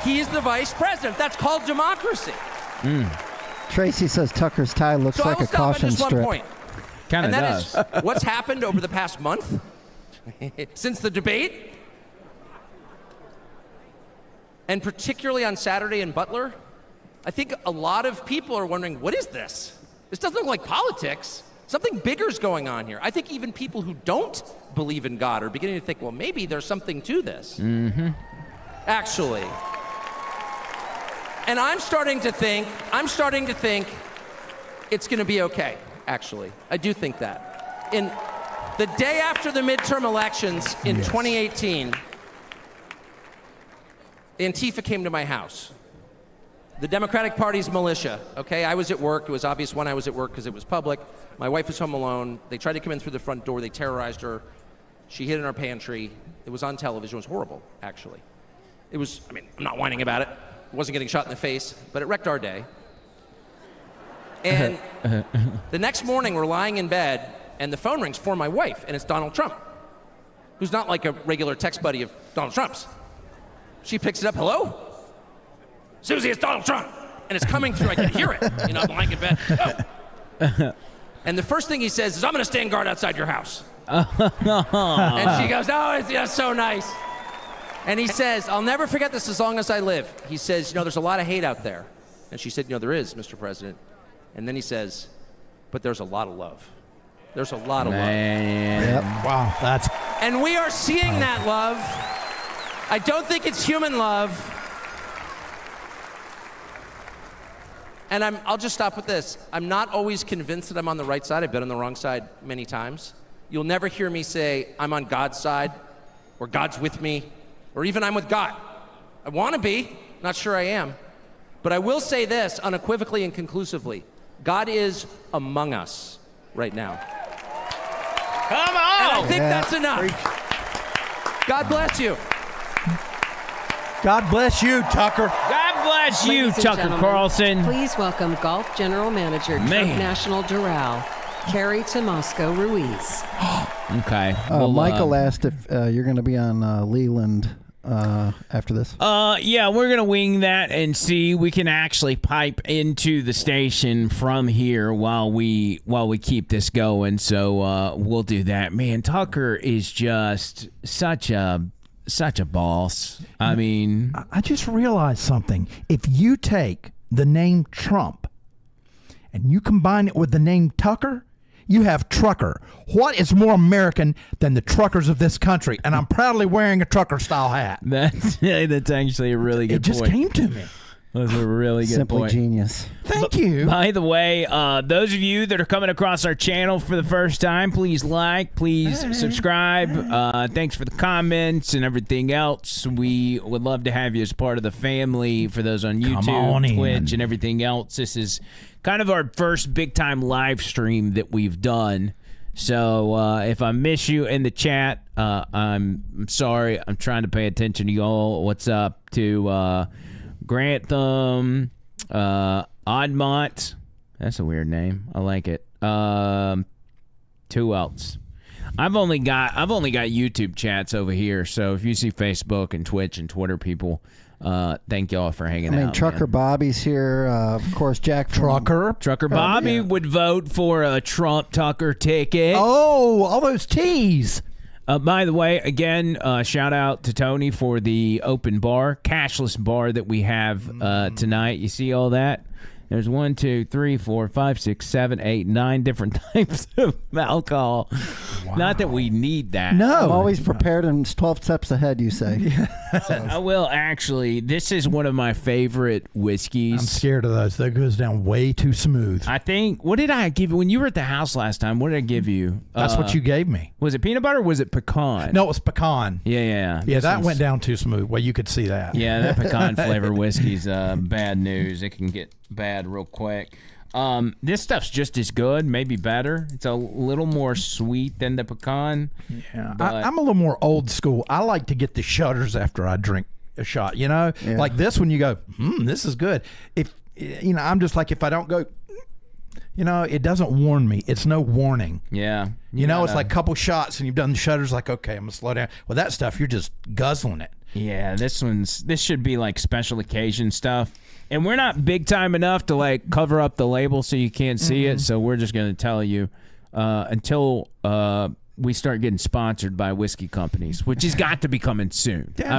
he's the vice president. That's called democracy. Tracy says Tucker's tie looks So like I will a stop at caution just one strip. point. Kind of And that does. is what's happened over the past month since the debate, and particularly on Saturday in Butler. I think a lot of people are wondering, what is this? This doesn't look like politics. Something bigger is going on here. I think even people who don't believe in God are beginning to think, well, maybe there's something to this. Actually. And I'm starting to think it's going to be okay, actually. I do think that. In the day after the midterm elections in 2018, Antifa came to my house. The Democratic Party's militia, okay? I was at work. It was obvious when I was at work because it was public. My wife was home alone. They tried to come in through the front door. They terrorized her. She hid in our pantry. It was on television. It was horrible, actually. It was, I mean, I'm not whining about it. It wasn't getting shot in the face, but it wrecked our day. And the next morning, we're lying in bed, and the phone rings for my wife, and it's Donald Trump, who's not like a regular text buddy of Donald Trump's. She picks it up, hello? Susie, it's Donald Trump. And it's coming through. I can hear it. You know, I'm lying in bed. Oh. And the first thing he says is, I'm going to stand guard outside your house. And she goes, oh, it's so nice. And he says, I'll never forget this as long as I live. He says, you know, there's a lot of hate out there. And she said, you know, there is, Mr. President. And then he says, but there's a lot of love. There's a lot of love. Yep. Wow, that's And we are seeing that love. I don't think it's human love. And I'll just stop with this. I'm not always convinced that I'm on the right side. I've been on the wrong side many times. You'll never hear me say, I'm on God's side, or God's with me, or even I'm with God. I want to be, not sure I am. But I will say this unequivocally and conclusively. God is among us right now. Come And on! I think that's enough. God bless you. God bless you, Tucker. God bless you, Ladies and Tucker gentlemen, Carlson. Please welcome Golf General Manager, Trump National Doral, Carrie Tomasco Ruiz. Okay. Michael asked if you're going to be on Leland after this. Yeah, we're gonna wing that and see. We can actually pipe into the station from here while we keep this going. So we'll do that. Man, Tucker is just such a boss. I mean, I just realized something. If you take the name Trump and you combine it with the name Tucker, you have trucker. What is more American than the truckers of this country? And I'm proudly wearing a trucker-style hat. that's actually a really good It just point. came to me. That's a really good Simply point. genius. Thank you. By the way, those of you that are coming across our channel for the first time, please subscribe. Thanks for the comments and everything else. We would love to have you as part of the family. For those on Come YouTube, on in. Twitch, and everything else, this is kind of our first big-time live stream that we've done. So if I miss you in the chat, I'm sorry. I'm trying to pay attention to y'all. What's up to Grantham, Oddmont. That's a weird name. I like it. Who else? I've only got YouTube chats over here. So if you see Facebook and Twitch and Twitter people, thank y'all for hanging out. Trucker man. Bobby's here. Of course, Jack from- Trucker Bobby would vote for a Trump Tucker ticket. Oh, all those T's. By the way, again, shout out to Tony for the open bar, cashless bar that we have tonight. You see all that? There's 1, 2, 3, 4, 5, 6, 7, 8, 9 different types of alcohol. Wow. Not that we need that. No. I'm always prepared and 12 steps ahead, you say. I will actually. This is one of my favorite whiskeys. I'm scared of those. That goes down way too smooth. I think. What did I give you when you were at the house last time? What did I give you? That's what you gave me. Was it peanut butter or was it pecan? No, it was pecan. Yeah. Yeah, that went down too smooth. Well, you could see that. Yeah, that pecan flavor whiskey's bad news. It can get bad real quick. This stuff's just as good, maybe better. It's a little more sweet than the pecan. Yeah, but I'm a little more old school. I like to get the shudders after I drink a shot. You know, like this one, you go, this is good. If I'm just like, if I don't go, it doesn't warn me. It's no warning. Yeah, It's like a couple shots and you've done the shudders. Like, okay, I'm gonna slow down. Well, that stuff, you're just guzzling it. Yeah, this should be like special occasion stuff. And we're not big time enough to like cover up the label so you can't see it. So we're just going to tell you until we start getting sponsored by whiskey companies, which has got to be coming soon. Yeah.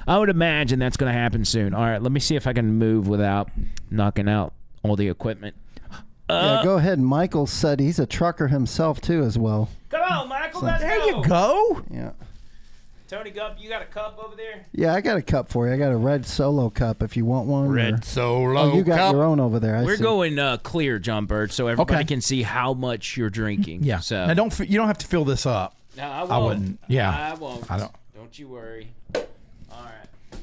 I would imagine that's going to happen soon. All right, let me see if I can move without knocking out all the equipment. Yeah, go ahead. Michael said he's a trucker himself too, as well. Come on, Michael. Let's There go. you go. Yeah. Tony Gup, you got a cup over there? Yeah, I got a cup for you. I got a red Solo cup if you want one. Red Solo. Oh, you got cup. your own over there. We're see. going clear, John Bird, so everybody Okay. can see how much you're drinking. Yeah. So Now you don't have to fill this up. No, I won't. I wouldn't. Yeah. I won't. I don't. Don't you worry. All right.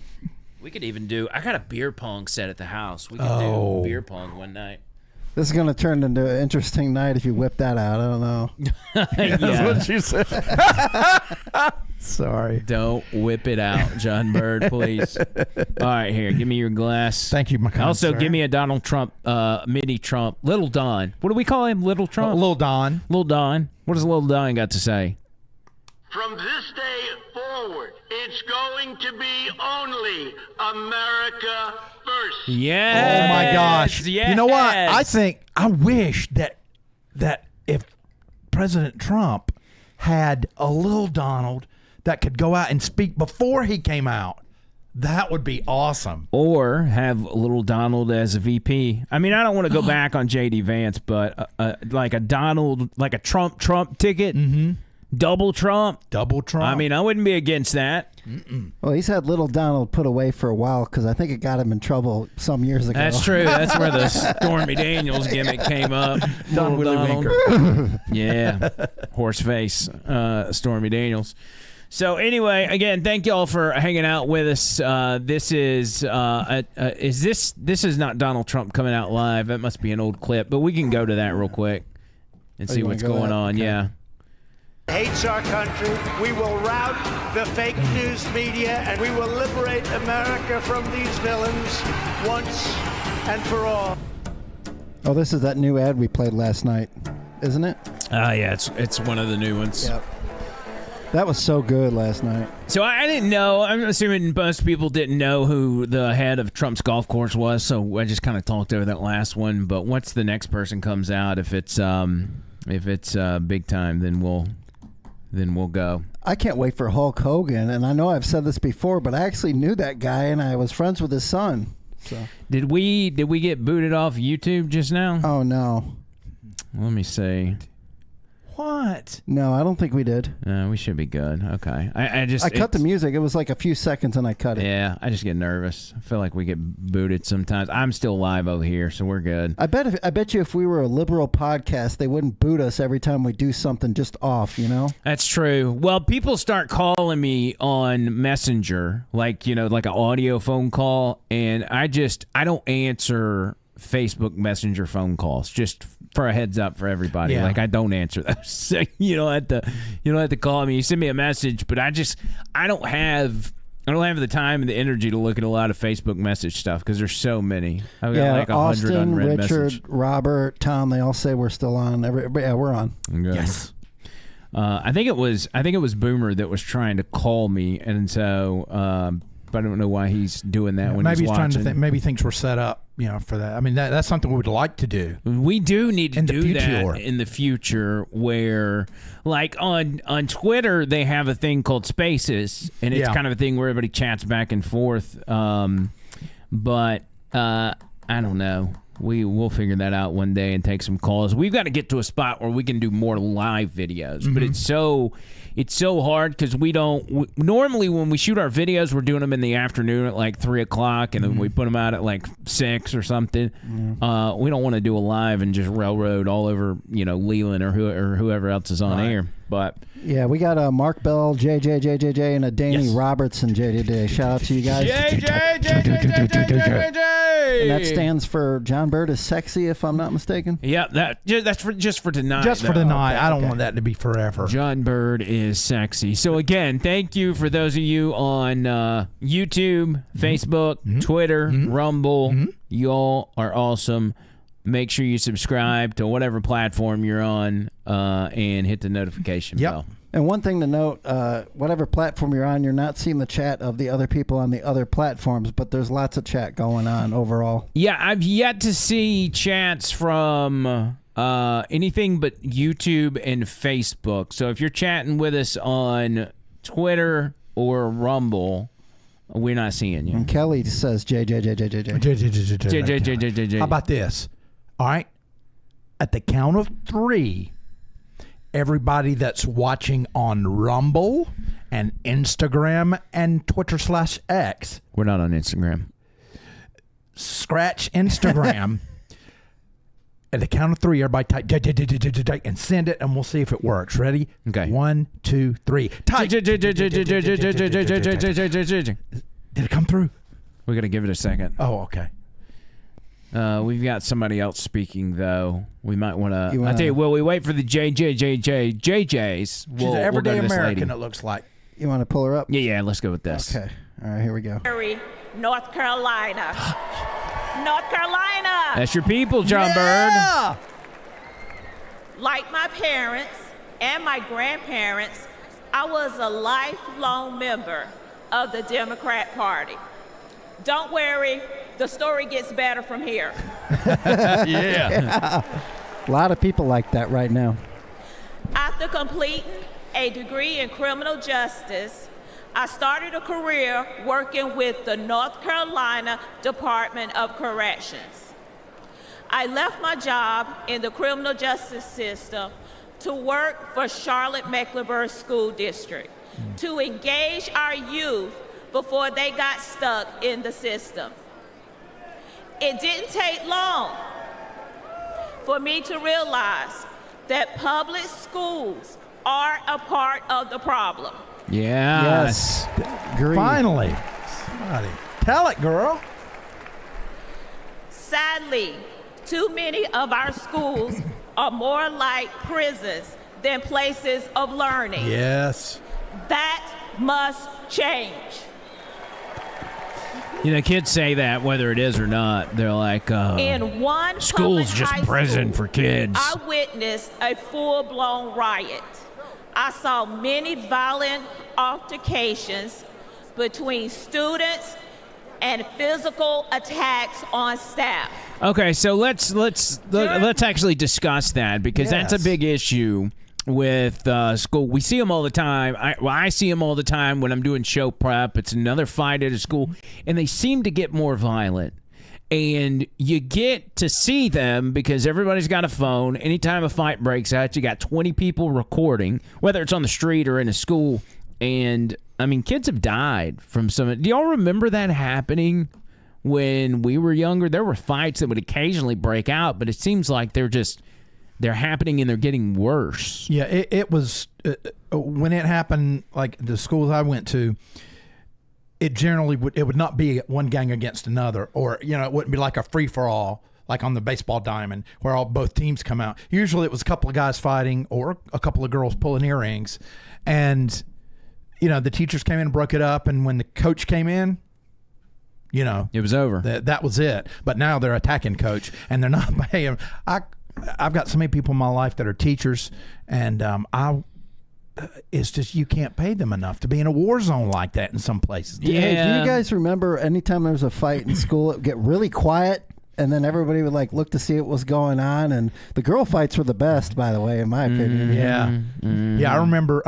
We could even do. I got a beer pong set at the house. We could do beer pong one night. This is going to turn into an interesting night if you whip that out. I don't know. That's what you said. Sorry. Don't whip it out, John Bird, please. All right, here. Give me your glass. Thank you, my kind Also, sir. give me a Donald Trump, mini Trump, Little Don. What do we call him? Little Trump? Little Don. Little Don. What does Little Don got to say? From this day forward, it's going to be only America first. Yeah. Oh my gosh. Yes. You know what? I wish that if President Trump had a little Donald that could go out and speak before he came out, that would be awesome. Or have little Donald as a VP. I mean, I don't want to go back on J.D. Vance, but like a Donald, like a Trump ticket. Mm-hmm. Double Trump. I mean, I wouldn't be against that. Well, he's had little Donald put away for a while because I think it got him in trouble some years ago. That's true. That's where the Stormy Daniels gimmick came up. Don Willie Donald. Winker. Yeah. Horse face. Stormy Daniels. So anyway, again, thank y'all for hanging out with us. This is not Donald Trump coming out live. That must be an old clip, but we can go to that real quick and see what's going on. Okay. Yeah. Hates our country. We will rout the fake news media, and we will liberate America from these villains once and for all. Oh, this is that new ad we played last night, isn't it? Yeah, it's one of the new ones. Yep. That was so good last night. So I didn't know. I'm assuming most people didn't know who the head of Trump's golf course was, so I just kind of talked over that last one. But once the next person comes out, if it's big time, then we'll go. I can't wait for Hulk Hogan, and I know I've said this before, but I actually knew that guy, and I was friends with his son. So did we get booted off YouTube just now? Oh no. Let me see. What? No, I don't think we did. We should be good. Okay. I cut the music. It was like a few seconds, and I cut it. Yeah, I just get nervous. I feel like we get booted sometimes. I'm still live over here, so we're good. I bet you if we were a liberal podcast, they wouldn't boot us every time we do something just off, you know? That's true. Well, people start calling me on Messenger, like an audio phone call, and I don't answer Facebook Messenger phone calls, just for a heads up for everybody. Yeah. Like, I don't answer those. So you don't have to call me. You send me a message, but I don't have the time and the energy to look at a lot of Facebook message stuff because there's so many. I've got like 100 Austin, unread Richard, message. Robert, Tom, they all say we're still on. Yeah, we're on. Good. Yes. I think it was Boomer that was trying to call me, and so but I don't know why he's doing that when maybe he's watching. trying to think. Maybe things were set up, for that. I mean, that's something we would like to do. We do need to do that in the future, where, like on Twitter, they have a thing called Spaces, and it's kind of a thing where everybody chats back and forth. But I don't know. We'll figure that out one day and take some calls. We've got to get to a spot where we can do more live videos, but it's so hard because normally when we shoot our videos, we're doing them in the afternoon at like 3:00, and then we put them out at like 6 or something. We don't want to do a live and just railroad all over, Leland or whoever else is on air. But yeah, we got a Mark Bell, JJ, and a Danny Robertson, JJ. Shout out to you guys. JJ. And that stands for John Bird is sexy, if I'm not mistaken. Yeah, that's just for tonight. Just for tonight. Okay, I don't want that to be forever. John Bird is sexy. So again, thank you for those of you on YouTube, Facebook, Twitter, Rumble. Y'all are awesome. Make sure you subscribe to whatever platform you're on and hit the notification bell. And one thing to note, whatever platform you're on, you're not seeing the chat of the other people on the other platforms, but there's lots of chat going on overall. Yeah, I've yet to see chats from anything but YouTube and Facebook. So if you're chatting with us on Twitter or Rumble, we're not seeing you. And Kelly says JJ. How about this? All right. At the count of 3, everybody that's watching on Rumble and Instagram and Twitter/X. We're not on Instagram. Scratch Instagram. At the count of 3, everybody type and send it, and we'll see if it works. Ready? Okay. 1, 2, 3. Type. Did it come through? We got to give it a second. Oh, okay. We've got somebody else speaking, though. We might want to. I tell you, will we wait for the JJs? She's an everyday American, it looks like. You want to pull her up? Yeah, let's go with this. Okay. All right, here we go. North Carolina. North Carolina. That's your people, John Bird. Like my parents and my grandparents, I was a lifelong member of the Democrat Party. Don't worry, the story gets better from here. A lot of people like that right now. After completing a degree in criminal justice, I started a career working with the North Carolina Department of Corrections. I left my job in the criminal justice system to work for Charlotte-Mecklenburg School District to engage our youth before they got stuck in the system. It didn't take long for me to realize that public schools are a part of the problem. Yes. Agreed. Finally. Somebody tell it, girl. Sadly, too many of our schools are more like prisons than places of learning. Yes. That must change. You know, kids say that whether it is or not. They're like, In one school's public just high prison school, for kids. I witnessed a full-blown riot. I saw many violent altercations between students and physical attacks on staff. Okay, so let's actually discuss that, because that's a Yes. big issue with school. We see them all the time. I see them all the time when I'm doing show prep. It's another fight at a school, and they seem to get more violent. And you get to see them because everybody's got a phone. Anytime a fight breaks out, you got 20 people recording, whether it's on the street or in a school. And, I mean, kids have died from some. Do y'all remember that happening when we were younger? There were fights that would occasionally break out, but it seems like they're happening and they're getting worse. Yeah, it was when it happened. Like the schools I went to, it generally would not be one gang against another, or it wouldn't be like a free for all like on the baseball diamond where both teams come out. Usually it was a couple of guys fighting or a couple of girls pulling earrings, and the teachers came in and broke it up, and when the coach came in, it was over. That was it. But now they're attacking coach, and they're not paying. I've got so many people in my life that are teachers, and it's just you can't pay them enough to be in a war zone like that in some places. Yeah. Hey, do you guys remember anytime there was a fight in school, it would get really quiet, and then everybody would look to see what was going on? And the girl fights were the best, by the way, in my opinion. Yeah. Mm-hmm. Yeah, I remember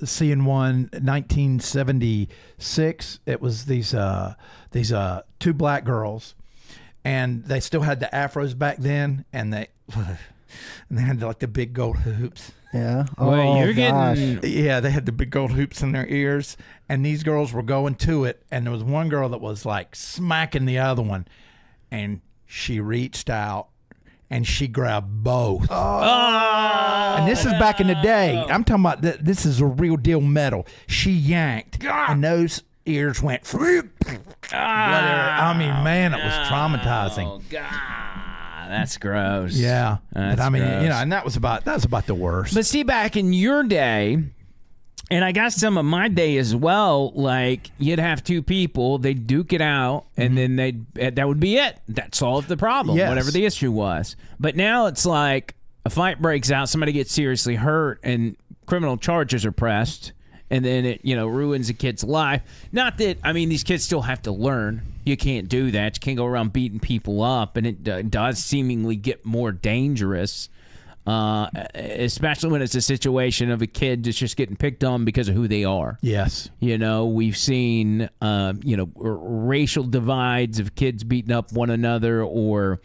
seeing one 1976. It was these two black girls, and they still had the afros back then, and they had the big gold hoops. Yeah. Well, you're gosh. getting. Yeah, they had the big gold hoops in their ears, and these girls were going to it, and there was one girl that was smacking the other one, and she reached out and she grabbed both. And this is back in the day. I'm talking about this is a real deal metal. She yanked, and those ears went. I mean, man, it was traumatizing. Oh God, that's gross. Yeah, That's but I mean, gross. and that was about the worst. But see, back in your day, and I got some of my day as well, you'd have two people, they'd duke it out, and then that would be it. That solved the problem, Yes. whatever the issue was. But now it's like a fight breaks out, somebody gets seriously hurt, and criminal charges are pressed, and then it ruins a kid's life. Not that, I mean, these kids still have to learn. You can't do that. You can't go around beating people up, and it does seemingly get more dangerous. Especially when it's a situation of a kid that's just getting picked on because of who they are. Yes. We've seen, racial divides of kids beating up one another, or,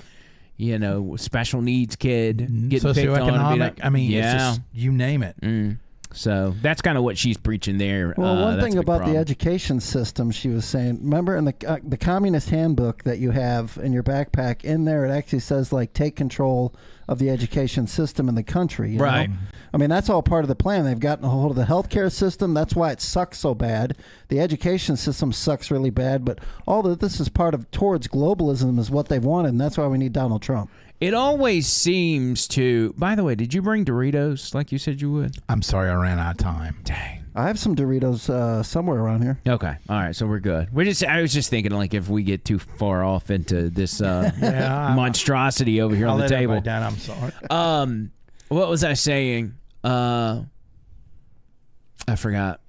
special needs kid getting picked on. Socioeconomic. I mean, yeah. it's just, you name it. So that's kind of what she's preaching there. Well, one That's thing a big about problem. the education system, she was saying, remember in the communist handbook that you have in your backpack, in there it actually says take control of the education system in the country. You Right. know? I mean, that's all part of the plan. They've gotten a hold of the healthcare system. That's why it sucks so bad. The education system sucks really bad, but all of this is towards globalism is what they've wanted, and that's why we need Donald Trump. It always seems to. By the way, did you bring Doritos like you said you would? I'm sorry, I ran out of time. Dang. I have some Doritos somewhere around here. Okay. All right. So we're good. I was just thinking, if we get too far off into this monstrosity over here I'll on the let table. everybody down. I'm sorry. What was I saying? I forgot.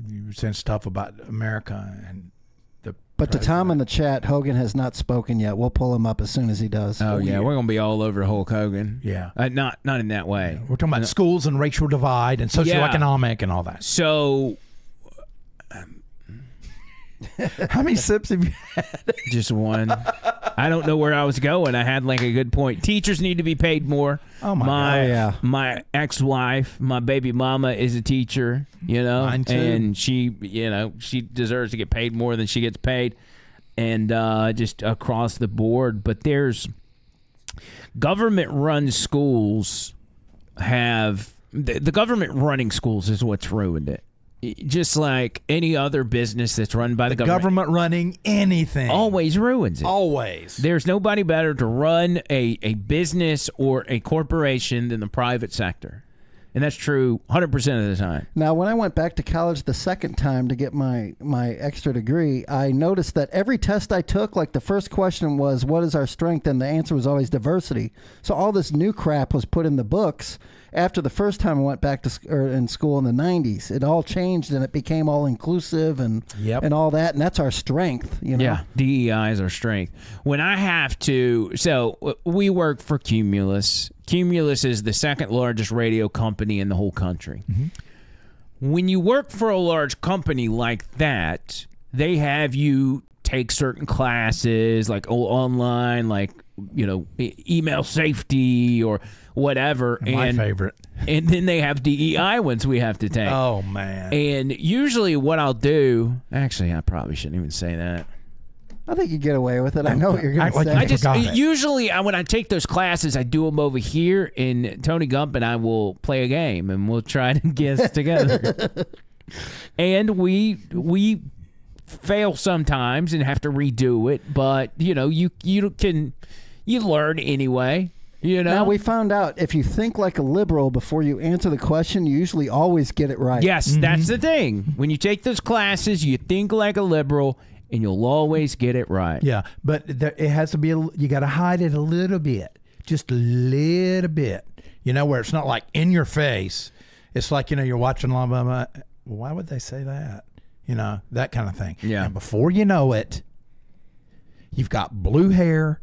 You were saying stuff about America and the. But to Tom in the chat, Hogan has not spoken yet. We'll pull him up as soon as he does. Oh yeah, we're gonna be all over Hulk Hogan. Yeah, not in that way. We're talking about schools and racial divide and socioeconomic and all that. So, how many sips have you had? Just one. I don't know where I was going. I had like a good point. Teachers need to be paid more. Oh my God. Yeah. My ex-wife, my baby mama, is a teacher. Mine too. And she deserves to get paid more than she gets paid, and just across the board. But there's government-run schools have the government running schools is what's ruined it. Just like any other business that's run by the government running anything always ruins it. Always. There's nobody better to run a business or a corporation than the private sector. And that's true 100% of the time. Now, when I went back to college the second time to get my extra degree, I noticed that every test I took, like the first question was, what is our strength? And the answer was always diversity. So all this new crap was put in the books. After the first time I went back to in school in the 90s, it all changed and it became all inclusive and all that. And that's our strength, you know? Yeah, DEI is our strength. When I have to, so we work for Cumulus. Cumulus is the second largest radio company in the whole country. Mm-hmm. When you work for a large company like that, they have you take certain classes like online, like, email safety or whatever. My favorite. And then they have DEI ones we have to take. Oh, man. And usually what I'll do, actually, I probably shouldn't even say that. I think you get away with it. I know what you're going to say. Usually when I take those classes, I do them over here, and Tony Gump and I will play a game, and we'll try to guess together. And we fail sometimes and have to redo it, but you learn anyway. Now we found out if you think like a liberal before you answer the question, you usually always get it right. Yes, that's the thing. When you take those classes, you think like a liberal, and you'll always get it right. Yeah, but it has to be. You got to hide it a little bit, just a little bit. Where it's not like in your face. It's like you're watching blah blah blah. Why would they say that? That kind of thing. Yeah. And before you know it, you've got blue hair.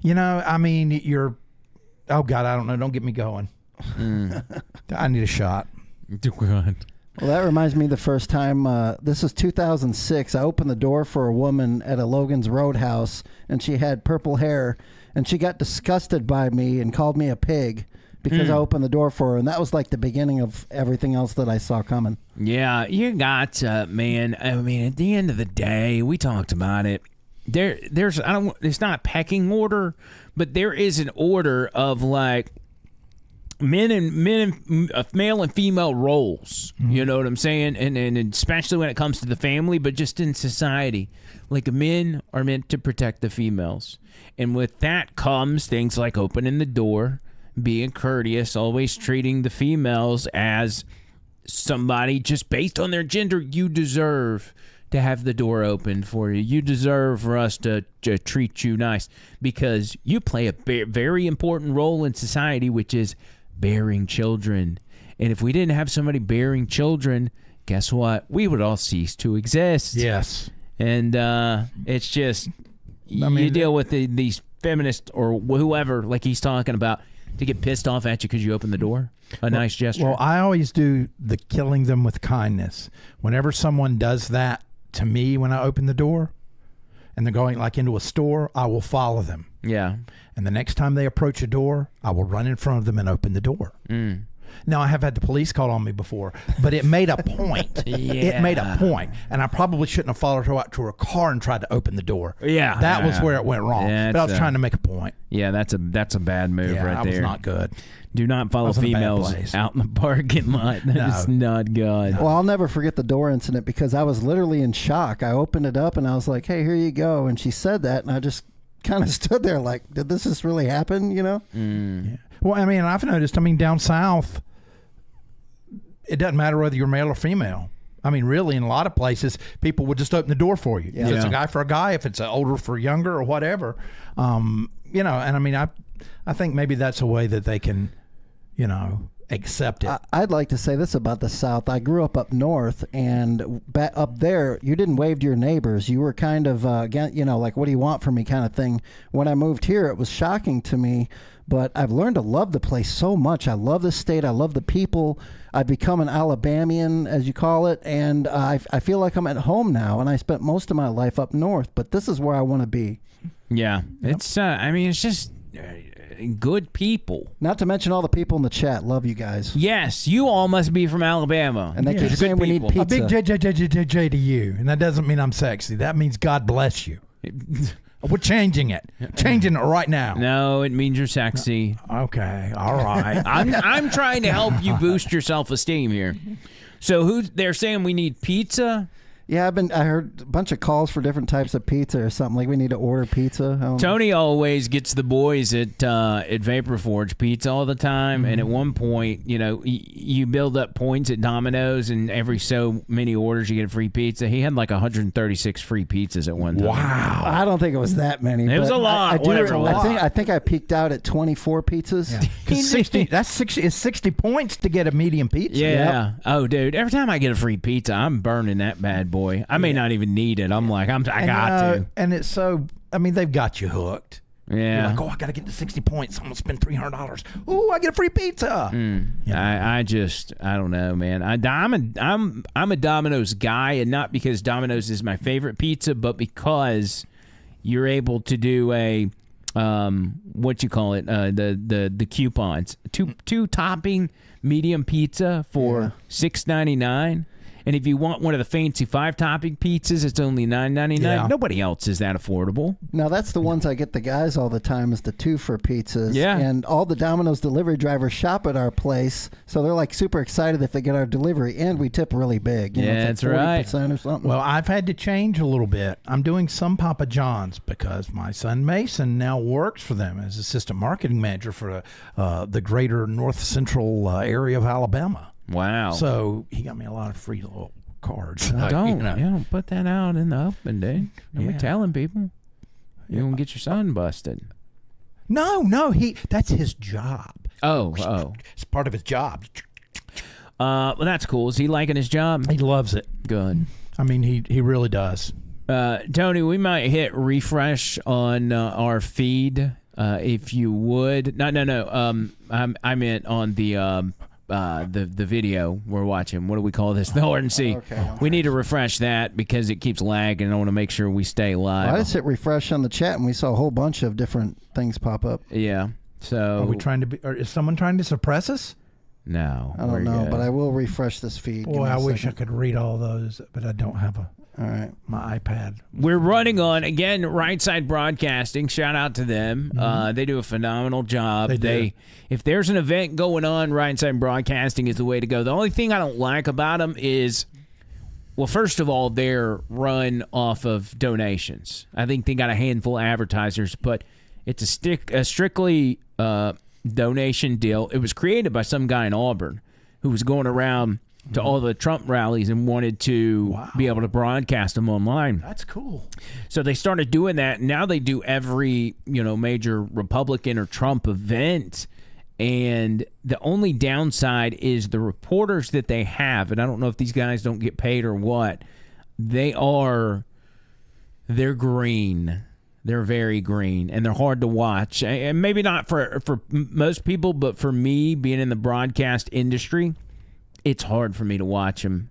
You're, oh God, I don't know. Don't get me going. I need a shot. Well, that reminds me of the first time, this is 2006. I opened the door for a woman at a Logan's Roadhouse, and she had purple hair, and she got disgusted by me and called me a pig because I opened the door for her, and that was like the beginning of everything else that I saw coming. Yeah, you got, man, at the end of the day, we talked about it. There's it's not a pecking order, but there is an order of like male and female roles. Mm-hmm. You know what I'm saying? And especially when it comes to the family, but just in society, like men are meant to protect the females, and with that comes things like opening the door, being courteous, always treating the females as somebody just based on their gender. You deserve to have the door open for you. You deserve for us to treat you nice because you play a very important role in society, which is bearing children. And if we didn't have somebody bearing children, guess what? We would all cease to exist. Yes. And it's just, you deal with these feminists or whoever, like he's talking about, to get pissed off at you because you open the door. Nice gesture. Well, I always do the killing them with kindness. Whenever someone does that to me when I open the door and they're going like into a store, I will follow them. Yeah. And the next time they approach a door, I will run in front of them and open the door. Now, I have had the police call on me before, but it made a point. It made a point. And I probably shouldn't have followed her out to her car and tried to open the door. Yeah. That was where it went wrong. But I was trying to make a point. Yeah, that's a bad move right there. That was not good. Do not follow females out in the parking lot. That is not good. Well, I'll never forget the door incident because I was literally in shock. I opened it up and I was like, hey, here you go. And she said that, and I just kind of stood there like, did this just really happen, Yeah. Well, I've noticed, down south, it doesn't matter whether you're male or female. Really, in a lot of places, people would just open the door for you. Yeah. If it's a guy for a guy, if it's an older for younger or whatever. And I think maybe that's a way that they can, accept it. I'd like to say this about the South. I grew up north, and up there, you didn't wave to your neighbors. You were kind of, like, what do you want from me kind of thing. When I moved here, it was shocking to me, but I've learned to love the place so much. I love the state. I love the people. I've become an Alabamian, as you call it, and I feel like I'm at home now, and I spent most of my life up north, but this is where I want to be. Yeah. It's, it's just good people. Not to mention all the people in the chat. Love you guys. Yes, you all must be from Alabama. And they keep saying we need pizza. A big JJJJJ to you, and that doesn't mean I'm sexy. That means God bless you. We're changing it. Changing it right now. No, it means you're sexy. Okay, all right. I'm trying to help you boost your self-esteem here. So they're saying we need pizza? Yeah, I heard a bunch of calls for different types of pizza or something. Like we need to order pizza. Tony always gets the boys at Vapor Forge pizza all the time. And at one point, you build up points at Domino's, and every so many orders you get a free pizza. He had like 136 free pizzas at one time. Wow. I don't think it was that many. It was a lot. I think I peaked out at 24 pizzas. Yeah. That's 60 points to get a medium pizza. Yeah. Yep. Oh, dude. Every time I get a free pizza, I'm burning that bad boy. I may not even need it. I'm like, I got to. And it's so, they've got you hooked. Yeah. You're like, I got to get to 60 points. I'm going to spend $300. Oh, I get a free pizza. I don't know, man. I'm a Domino's guy, and not because Domino's is my favorite pizza, but because you're able to do a, the coupons. Two topping medium pizza for $6.99. And if you want one of the fancy 5-topping pizzas, it's only $9.99. Yeah. Nobody else is that affordable. Now, that's the ones I get the guys all the time is the 2 for pizzas. Yeah. And all the Domino's delivery drivers shop at our place, so they're like super excited if they get our delivery, and we tip really big. That's like 40% right. or something. Well, I've had to change a little bit. I'm doing some Papa John's because my son Mason now works for them as assistant marketing manager for the greater north central area of Alabama. Wow. So he got me a lot of free little cards. Don't put that out in the open, dude. We're telling people. You're going to get your son busted. No, that's his job. Oh. It's part of his job. Well, that's cool. Is he liking his job? He loves it. Good. He really does. Tony, we might hit refresh on our feed if you would. No. I meant on the video we're watching. What do we call this? The RNC. Okay. We need to refresh that because it keeps lagging. I want to make sure we stay live. Well, I just hit refresh on the chat, and we saw a whole bunch of different things pop up. Yeah. So are we trying to be? Or is someone trying to suppress us? No. I don't know, but I will refresh this feed. Boy, I wish I could read all those, but I don't have all right, my iPad. We're running on, again, Right Side Broadcasting. Shout out to them. Mm-hmm. They do a phenomenal job. They do. If there's an event going on, Right Side Broadcasting is the way to go. The only thing I don't like about them is, well, first of all, they're run off of donations. I think they got a handful of advertisers, but it's a strictly donation deal. It was created by some guy in Auburn who was going around to all the Trump rallies and wanted to be able to broadcast them online. That's cool. So they started doing that. Now they do every, major Republican or Trump event. And the only downside is the reporters that they have, and I don't know if these guys don't get paid or what, they're green. They're very green, and they're hard to watch. And maybe not for most people, but for me, being in the broadcast industry, it's hard for me to watch them.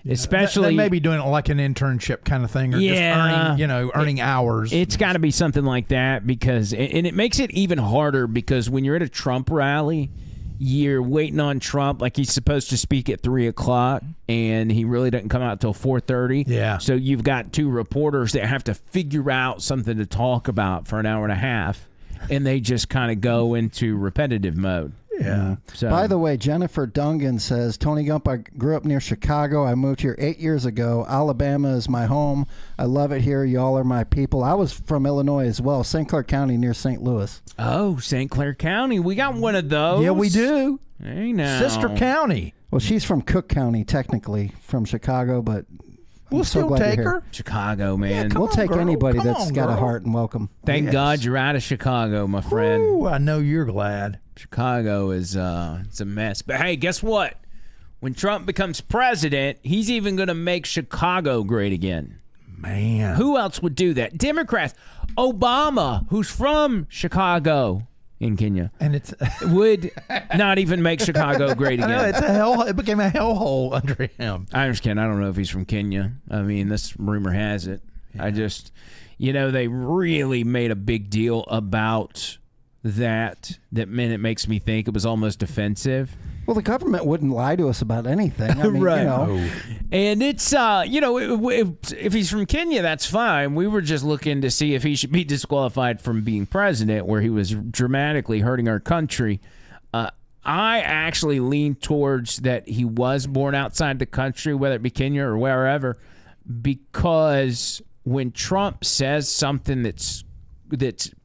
Especially they may be doing it like an internship kind of thing, or just earning hours. It's got to be something like that because it makes it even harder because when you're at a Trump rally, you're waiting on Trump, like he's supposed to speak at 3:00, and he really doesn't come out till 4:30. Yeah. So you've got two reporters that have to figure out something to talk about for an hour and a half, and they just kind of go into repetitive mode. Yeah. So, by the way, Jennifer Dungan says, Tony Gump, I grew up near Chicago. I moved here 8 years ago. Alabama is my home. I love it here. Y'all are my people. I was from Illinois as well, St. Clair County near St. Louis. Oh, St. Clair County. We got one of those. Yeah, we do. Hey, now. Sister county. Well, she's from Cook County, technically, from Chicago, but We'll so still glad you're take here. her. Chicago, man. come We'll on, take girl. anybody Come that's on, got a girl. heart and welcome. Thank Yes. God you're out of Chicago, my friend. Ooh, I know you're glad. Chicago is it's a mess. But hey, guess what? When Trump becomes president, he's even going to make Chicago great again. Man. Who else would do that? Democrats. Obama, who's from Chicago in Kenya, And it's would not even make Chicago great I know, again. it's a hell. It became a hellhole under him. I understand. I don't know if he's from Kenya. I mean, this rumor has it. I just, they really made a big deal about that. That it makes me think it was almost offensive. Well, the government wouldn't lie to us about anything. I mean, Right. you know. And it's, if he's from Kenya, that's fine. We were just looking to see if he should be disqualified from being president, where he was dramatically hurting our country. I actually lean towards that he was born outside the country, whether it be Kenya or wherever, because when Trump says something that's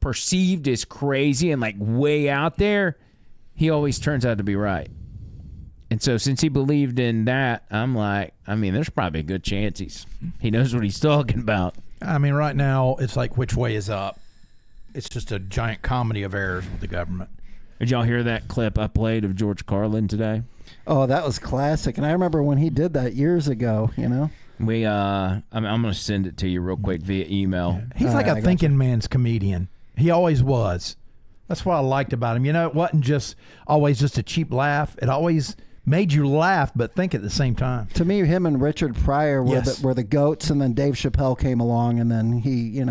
perceived as crazy and like way out there, he always turns out to be right. And so since he believed in that, I'm like, there's probably a good chance he knows what he's talking about. I mean, right now, it's like which way is up. It's just a giant comedy of errors with the government. Did y'all hear that clip I played of George Carlin today? Oh, that was classic. And I remember when he did that years ago, We, I'm going to send it to you real quick via email. He's like a thinking man's comedian. He always was. That's what I liked about him. It wasn't just always just a cheap laugh. It always made you laugh, but think at the same time. To me, him and Richard Pryor were, Yes. were the goats, and then Dave Chappelle came along, and then he,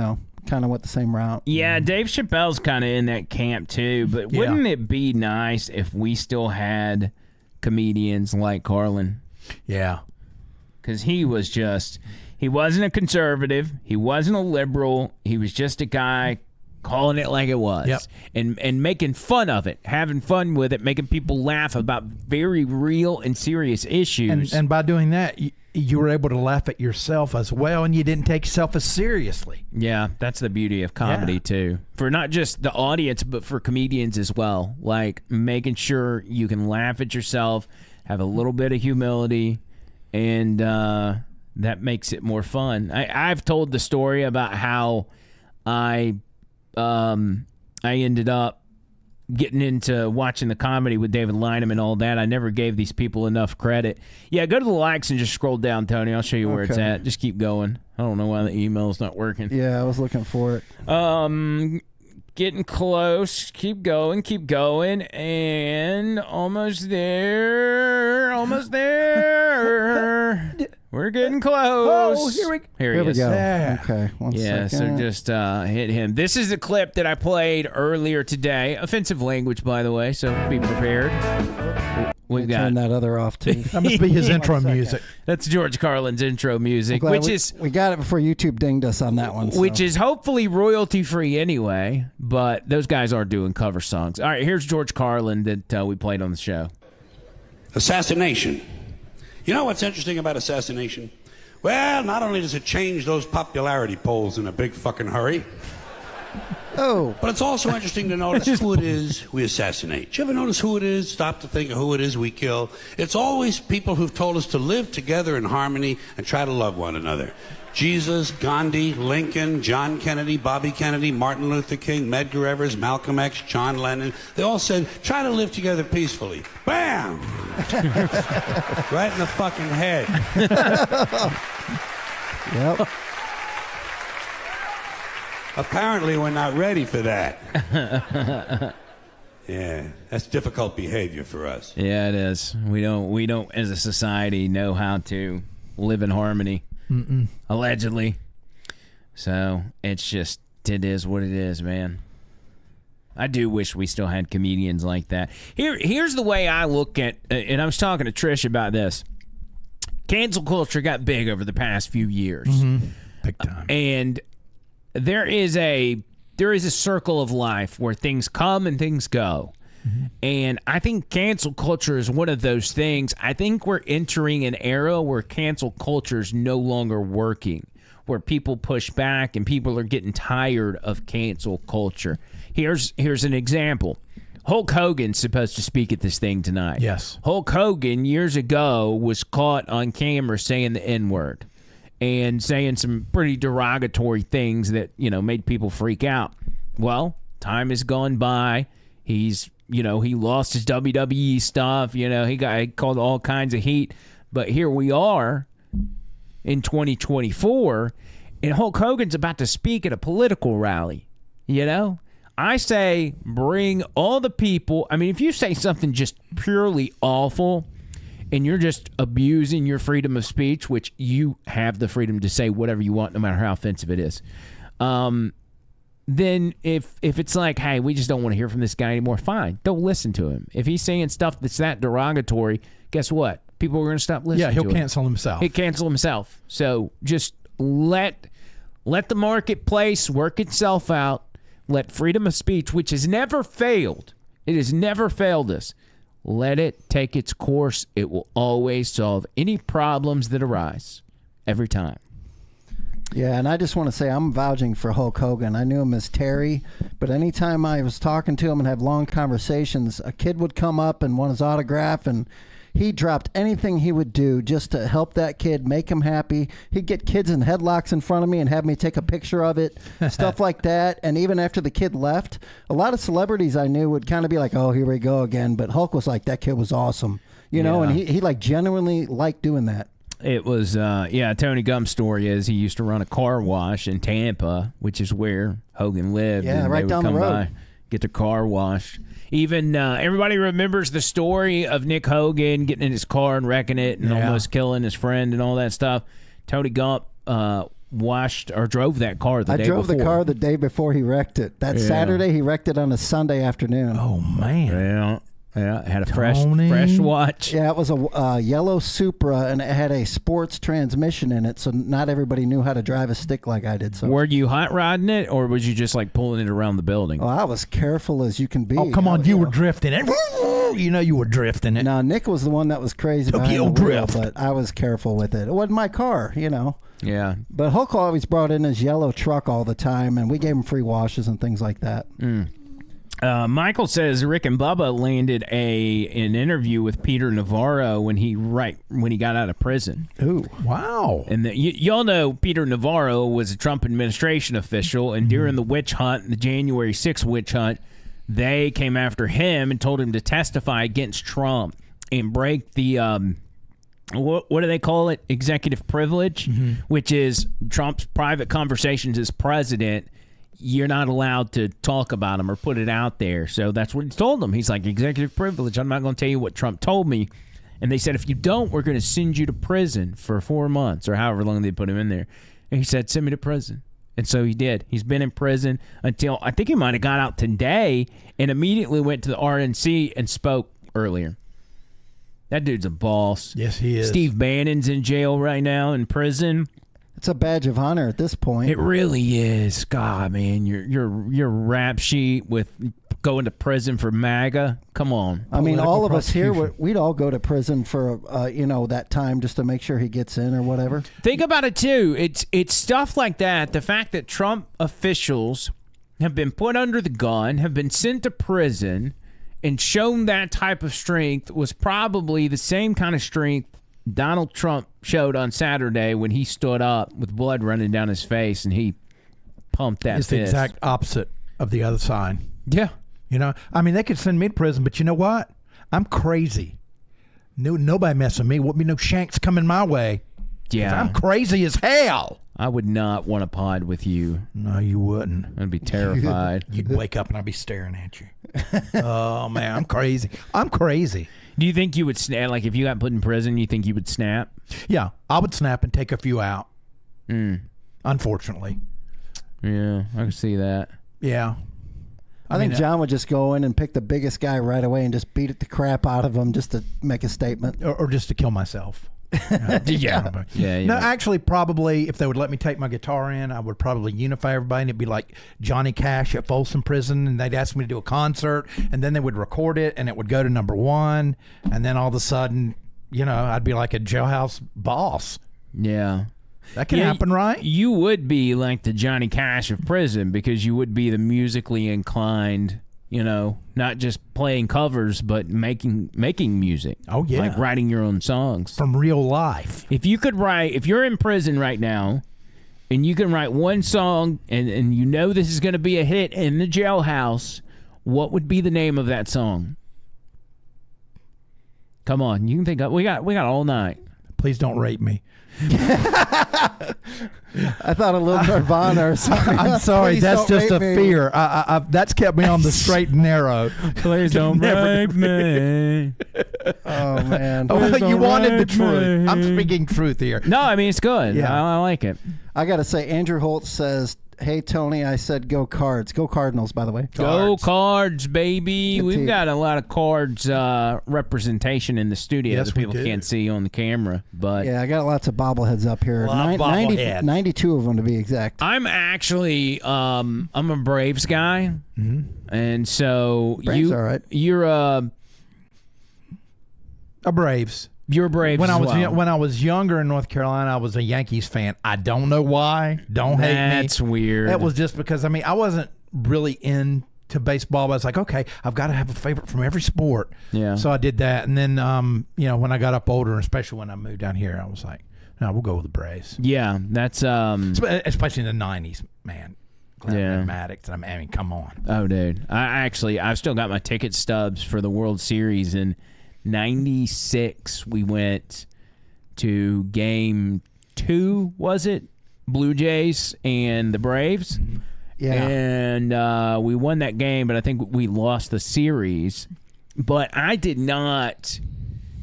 kind of went the same route. Yeah, Dave Chappelle's kind of in that camp too, but wouldn't it be nice if we still had comedians like Carlin? Yeah. Because he wasn't a conservative, he wasn't a liberal, he was just a guy calling it like it was. Yep. And making fun of it, having fun with it, making people laugh about very real and serious issues. And by doing that, you were able to laugh at yourself as well, and you didn't take yourself as seriously. Yeah, that's the beauty of comedy too. For not just the audience, but for comedians as well. Like making sure you can laugh at yourself, have a little bit of humility, and that makes it more fun. I've told the story about how I ended up getting into watching the comedy with David Lineham and all that. I never gave these people enough credit. Yeah, go to the likes and just scroll down, Tony. I'll show you where it's Okay. at. Just keep going. I don't know why the email's not working. Yeah, I was looking for it. Getting close. Keep going, and almost there. We're getting close. Oh, here he we is. go. Yeah. Okay, one Yeah, second. so just hit him. This is the clip that I played earlier today. Offensive language, by the way, so be prepared. We've got Turn that other off, too. That must be his intro music. that's George Carlin's intro music, Glad which we got it before YouTube dinged us on that one. which is hopefully royalty free anyway. But those guys are doing cover songs. All right, here's George Carlin that we played on the show. Assassination. You know what's interesting about assassination? Well, not only does it change those popularity polls in a big fucking hurry, but it's also interesting to notice who it is we assassinate. Do you ever notice who it is? Stop to think of who it is we kill. It's always people who've told us to live together in harmony and try to love one another. Jesus, Gandhi, Lincoln, John Kennedy, Bobby Kennedy, Martin Luther King, Medgar Evers, Malcolm X, John Lennon. They all said, try to live together peacefully. Bam! Right in the fucking head. Yep. Apparently, we're not ready for that. Yeah, that's difficult behavior for us. Yeah, it is. We don't as a society know how to live in harmony. Allegedly. So it is what it is, man. I do wish we still had comedians like that. Here's the way I look at, and I was talking to Trish about this. Cancel culture got big over the past few years. Big time. And there is a circle of life where things come and things go. And I think cancel culture is one of those things. I think we're entering an era where cancel culture is no longer working, where people push back and people are getting tired of cancel culture. Here's an example. Hulk Hogan's supposed to speak at this thing tonight. Yes. Hulk Hogan years ago was caught on camera saying the N-word. and saying some pretty derogatory things that, made people freak out. Well, time has gone by. He's, he lost his WWE stuff. He got called all kinds of heat. But here we are in 2024, and Hulk Hogan's about to speak at a political rally. I say bring all the people. I mean, if you say something just purely awful and you're just abusing your freedom of speech, which you have the freedom to say whatever you want, no matter how offensive it is, then if it's like, hey, we just don't want to hear from this guy anymore, fine. Don't listen to him. If he's saying stuff that's that derogatory, guess what? People are going to stop listening to him. Yeah, he'll cancel himself. He'll cancel himself. So just let the marketplace work itself out. Let freedom of speech, which has never failed, it has never failed us, let it take its course. It will always solve any problems that arise every time. Yeah, and I just want to say I'm vouching for Hulk Hogan. I knew him as Terry, but anytime I was talking to him and have long conversations, a kid would come up and want his autograph, and he dropped anything he would do just to help that kid, make him happy. He'd get kids in headlocks in front of me and have me take a picture of it, stuff like that. And even after the kid left, a lot of celebrities I knew would kind of be like, oh, here we go again. But Hulk was like, that kid was awesome, and he like genuinely liked doing that. It was, Tony Gumm's story is he used to run a car wash in Tampa, which is where Hogan lived. Yeah, right down the road. Get their car washed. Even everybody remembers the story of Nick Hogan getting in his car and wrecking it and almost killing his friend and all that stuff. Tony Gump washed or drove that car the day before. I drove the car the day before he wrecked it. That Saturday, he wrecked it on a Sunday afternoon. Oh, man. Yeah, it had a fresh watch. Yeah, it was a yellow Supra, and it had a sports transmission in it, so not everybody knew how to drive a stick like I did. So, were you hot rodding it, or was you just like pulling it around the building? Oh, I was careful as you can be. Oh, come on, you were drifting it. You were drifting it. No, Nick was the one that was crazy Tokyo drift, but I was careful with it. It wasn't my car, Yeah. But Hulk always brought in his yellow truck all the time, and we gave him free washes and things like that. Michael says Rick and Bubba landed an interview with Peter Navarro when he got out of prison. Ooh, wow! And y'all know Peter Navarro was a Trump administration official, and during the witch hunt, the January 6th witch hunt, they came after him and told him to testify against Trump and break the what do they call it? Executive privilege, which is Trump's private conversations as president. You're not allowed to talk about them or put it out there. So that's what he told them. He's like, executive privilege. I'm not going to tell you what Trump told me. And they said, if you don't, we're going to send you to prison for 4 months or however long they put him in there. And he said, send me to prison. And so he did. He's been in prison until I think he might have got out today and immediately went to the RNC and spoke earlier. That dude's a boss. Yes, he is. Steve Bannon's in jail right now in prison. It's a badge of honor at this point. It really is. God, man, your rap sheet with going to prison for MAGA. Come on. I mean, all of us here, we'd all go to prison for that time just to make sure he gets in or whatever. Think about it too. It's stuff like that. The fact that Trump officials have been put under the gun, have been sent to prison, and shown that type of strength was probably the same kind of strength Donald Trump showed on Saturday when he stood up with blood running down his face and he pumped that fist. It's the exact opposite of the other side. Yeah. I mean, they could send me to prison, but you know what? I'm crazy. Nobody mess with me. Won't be no shanks coming my way. Yeah. I'm crazy as hell. I would not want to pod with you. No, you wouldn't. I'd be terrified. You'd wake up and I'd be staring at you. Oh, man, I'm crazy. I'm crazy. Do you think you would snap? Like, if you got put in prison, you think you would snap? Yeah, I would snap and take a few out. Unfortunately. Yeah, I can see that. Yeah. I think John would just go in and pick the biggest guy right away and just beat the crap out of him just to make a statement. Or just to kill myself. Yeah. No, actually, probably if they would let me take my guitar in, I would probably unify everybody, and it'd be like Johnny Cash at Folsom Prison, and they'd ask me to do a concert, and then they would record it, and it would go to #1, and then all of a sudden, I'd be like a jailhouse boss. Yeah. That can happen, right? You would be like the Johnny Cash of prison because you would be the musically inclined, You know, not just playing covers, but making music. Oh, yeah. Like writing your own songs. From real life. If you're in prison right now, and you can write one song, and you know this is going to be a hit in the jailhouse, what would be the name of that song? Come on, you can think of, we got all night. Please don't rape me. I thought a little Nirvana or something. I'm sorry, Please that's don't just a rape me. fear. That's kept me on the straight and narrow. Please don't rape me. Oh, man. You wanted the rape truth. me. I'm speaking truth here. No, I mean, it's good. Yeah. I like it. I got to say, Andrew Holt says, hey, Tony, I said go Cards. Go Cardinals, by the way. Go Cards, baby. Good We've team. got a lot of Cards representation in the studio Yes, that we people do. can't see on the camera. But Yeah, I got lots of bobbleheads up here. Lot of bobbleheads. 92 of them, to be exact. I'm actually I'm a Braves guy. Mm-hmm. And so Braves are all right. you're A Braves. You're Braves When as when well. I was younger in North Carolina, I was a Yankees fan. I don't know why. Don't hate me. That's weird. That was just because I wasn't really into baseball. But I was like, okay, I've got to have a favorite from every sport. Yeah. So I did that, and then when I got up older, and especially when I moved down here, I was like, no, we'll go with the Braves. Yeah, that's Especially in the '90s, man. Yeah. Maddox. I mean, come on. Oh, dude. I've still got my ticket stubs for the World Series. In '96, we went to Game 2, was it? Blue Jays and the Braves. Yeah. And we won that game, but I think we lost the series. But I did not,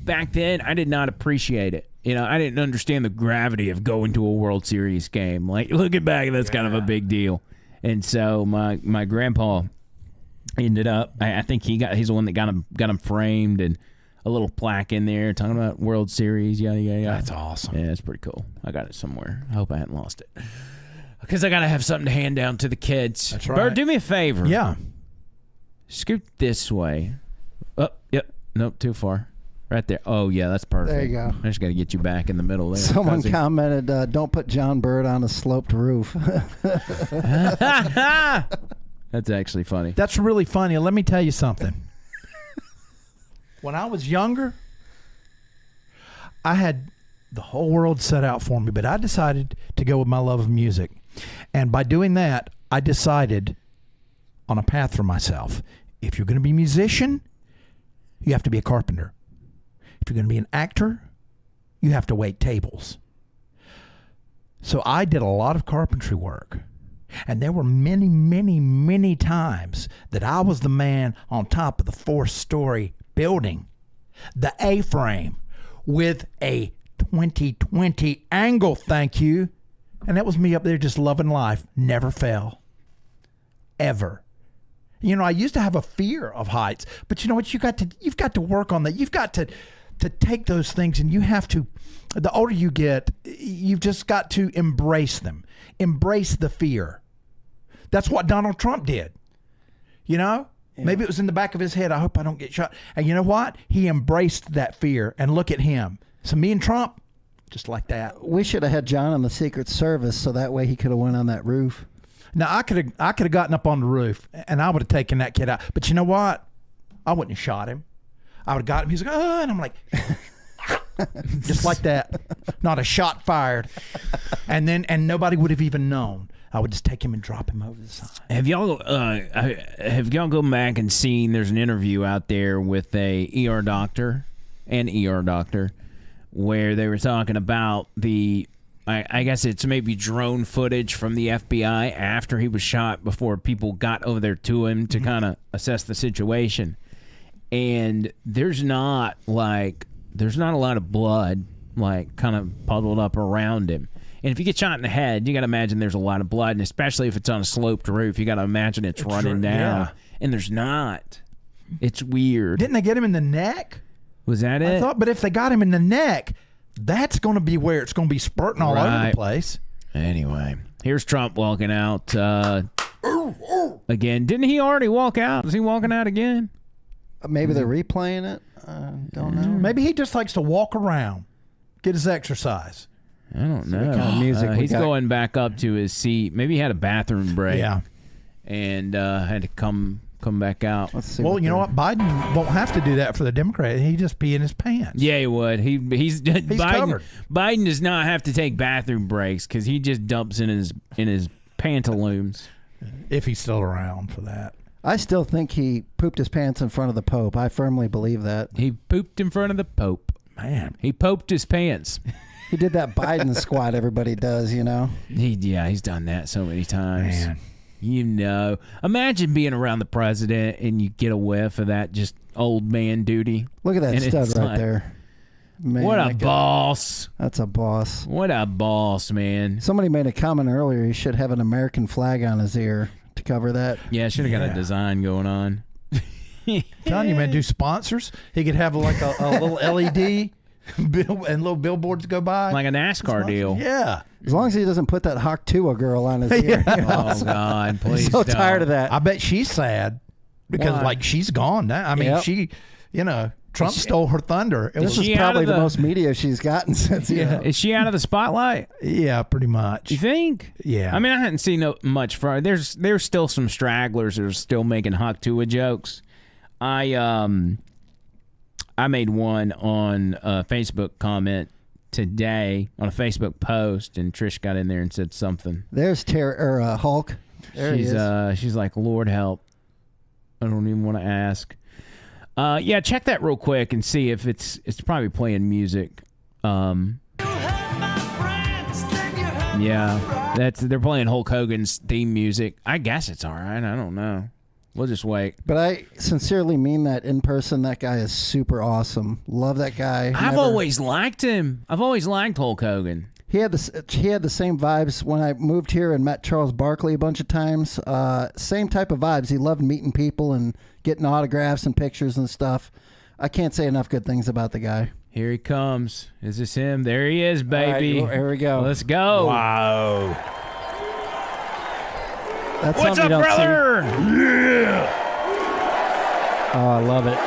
back then, I did not appreciate it. You know, I didn't understand the gravity of going to a World Series game. Like, looking back, that's kind of a big deal. And so my grandpa ended up, I think he's the one that got him framed, and a little plaque in there talking about World Series, yada, yada, yada. That's awesome. Yeah, it's pretty cool. I got it somewhere. I hope I hadn't lost it. Because I got to have something to hand down to the kids. That's right. Bird, do me a favor. Yeah. Scoot this way. Oh, yep. Nope, too far. Right there. Oh, yeah, that's perfect. There you go. I just got to get you back in the middle there. Someone cousin. commented, don't put John Bird on a sloped roof. That's actually funny. That's really funny. Let me tell you something. When I was younger, I had the whole world set out for me, but I decided to go with my love of music. And by doing that, I decided on a path for myself. If you're going to be a musician, you have to be a carpenter. If you're going to be an actor, you have to wait tables. So I did a lot of carpentry work. And there were many, many, many times that I was the man on top of the 4-story building, the A-frame, with a 20/20 angle, thank you. And that was me up there just loving life. Never fell. Ever. You know, I used to have a fear of heights, but you know what? You've got to work on that. You've got to take those things, and you have to, the older you get, you've just got to embrace them. Embrace the fear. That's what Donald Trump did. You know? Yeah. Maybe it was in the back of his head, I hope I don't get shot. And you know what? He embraced that fear, and look at him. So me and Trump, just like that. We should have had John on the Secret Service, so that way he could have went on that roof. Now, I could have gotten up on the roof, and I would have taken that kid out. But you know what? I wouldn't have shot him. I would have got him. He's like, oh, and I'm like, just like that. Not a shot fired. And nobody would have even known. I would just take him and drop him over the side. Have y'all gone back and seen, there's an interview out there with an ER doctor, where they were talking about I guess it's maybe drone footage from the FBI after he was shot, before people got over there to him to kind of assess the situation. And there's not a lot of blood kind of puddled up around him. And if you get shot in the head, you got to imagine there's a lot of blood, and especially if it's on a sloped roof, you got to imagine it's running down. Yeah. And there's not. It's weird. Didn't they get him in the neck? Was that it? I thought, but if they got him in the neck, that's going to be where it's going to be spurting all over the place. Anyway, here's Trump walking out again. Didn't he already walk out? Is he walking out again? Maybe they're replaying it. Don't know. Maybe he just likes to walk around, get his exercise. I don't know. what kind of music we he's got? going back up to his seat. Maybe he had a bathroom break. Yeah. And had to come come back out. Let's see. Well, you know what? Biden won't have to do that for the Democrat. He just pee in his pants. Yeah, he would. He's covered. Biden does not have to take bathroom breaks because he just dumps in his pantaloons. If he's still around for that. I still think he pooped his pants in front of the Pope. I firmly believe that. He pooped in front of the Pope. Man. He poped his pants. He did that Biden squat everybody does, you know? He's done that so many times. Man. You know. Imagine being around the president and you get a whiff of that just old man duty. Look at that And stud it's right like, there. Man, what a boss. That's a boss. What a boss, man. Somebody made a comment earlier. He should have an American flag on his ear to cover that. Yeah, should have got a design going on. Telling you, man, do sponsors. He could have like a little LED and little billboards go by. Like a NASCAR deal. Yeah. As long as he doesn't put that Hawk Tuah girl on his ear. You know? Oh, God, please I'm so don't. tired of that. I bet she's sad because, Why? like, she's gone now. I mean, Yep. she, you know, Trump stole her thunder. It This was, is probably the most media she's gotten since, you know. Is she out of the spotlight? yeah, pretty much. You think? Yeah. I mean, I hadn't seen much for her. There's still some stragglers that are still making Hawk Tuah jokes. I made one on a Facebook comment today on a Facebook post, and Trish got in there and said something. There's Hulk. There he is. She's like, Lord help. I don't even want to ask. Yeah, check that real quick and see if it's probably playing music. Yeah, they're playing Hulk Hogan's theme music. I guess it's all right. I don't know. We'll just wait. But I sincerely mean that in person. That guy is super awesome. Love that guy. I've always liked him. I've always liked Hulk Hogan. He had the same vibes when I moved here and met Charles Barkley a bunch of times. Same type of vibes. He loved meeting people and getting autographs and pictures and stuff. I can't say enough good things about the guy. Here he comes. Is this him? There he is, baby. All right, here we go. Let's go. Wow. That's What's up, brother? Yeah. Oh, I love it.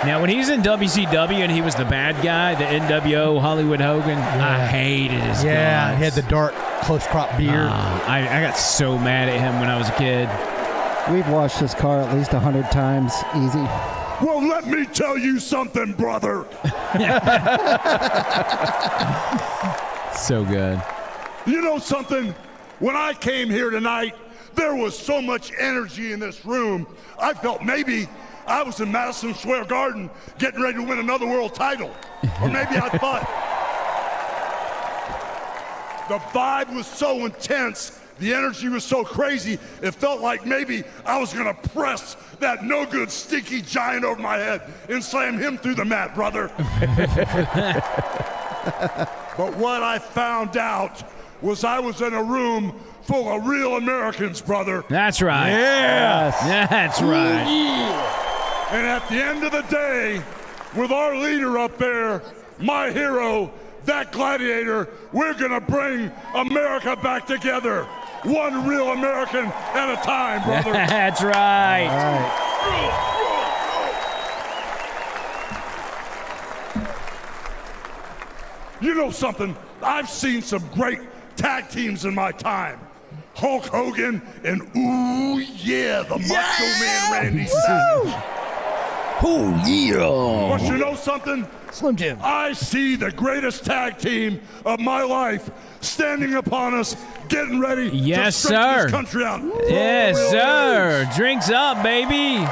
Now, when he's in WCW and he was the bad guy, the NWO Hollywood Hogan, I hated his Yeah, guts. he had the dark, close crop beard. I got so mad at him when I was a kid. We've washed his car at least 100 times, easy. Well, let me tell you something, brother. So good. You know something? When I came here tonight, there was so much energy in this room. I felt maybe I was in Madison Square Garden getting ready to win another world title. Or maybe I thought. The vibe was so intense. The energy was so crazy, it felt like maybe I was gonna press that no good stinky giant over my head and slam him through the mat, brother. But what I found out was I was in a room full of real Americans, brother. That's right. Yes. That's right. And at the end of the day, with our leader up there, my hero, that gladiator, we're gonna bring America back together. One real American at a time, brother. That's right. All right. You know something? I've seen some great tag teams in my time. Hulk Hogan and ooh yeah, the Macho Man Randy Savage. Oh yeah. But you know something? Slim Jim. I see the greatest tag team of my life standing upon us, getting ready Yes, to straighten sir. this country out. Yes, Real sir. nerds. Drinks up, baby.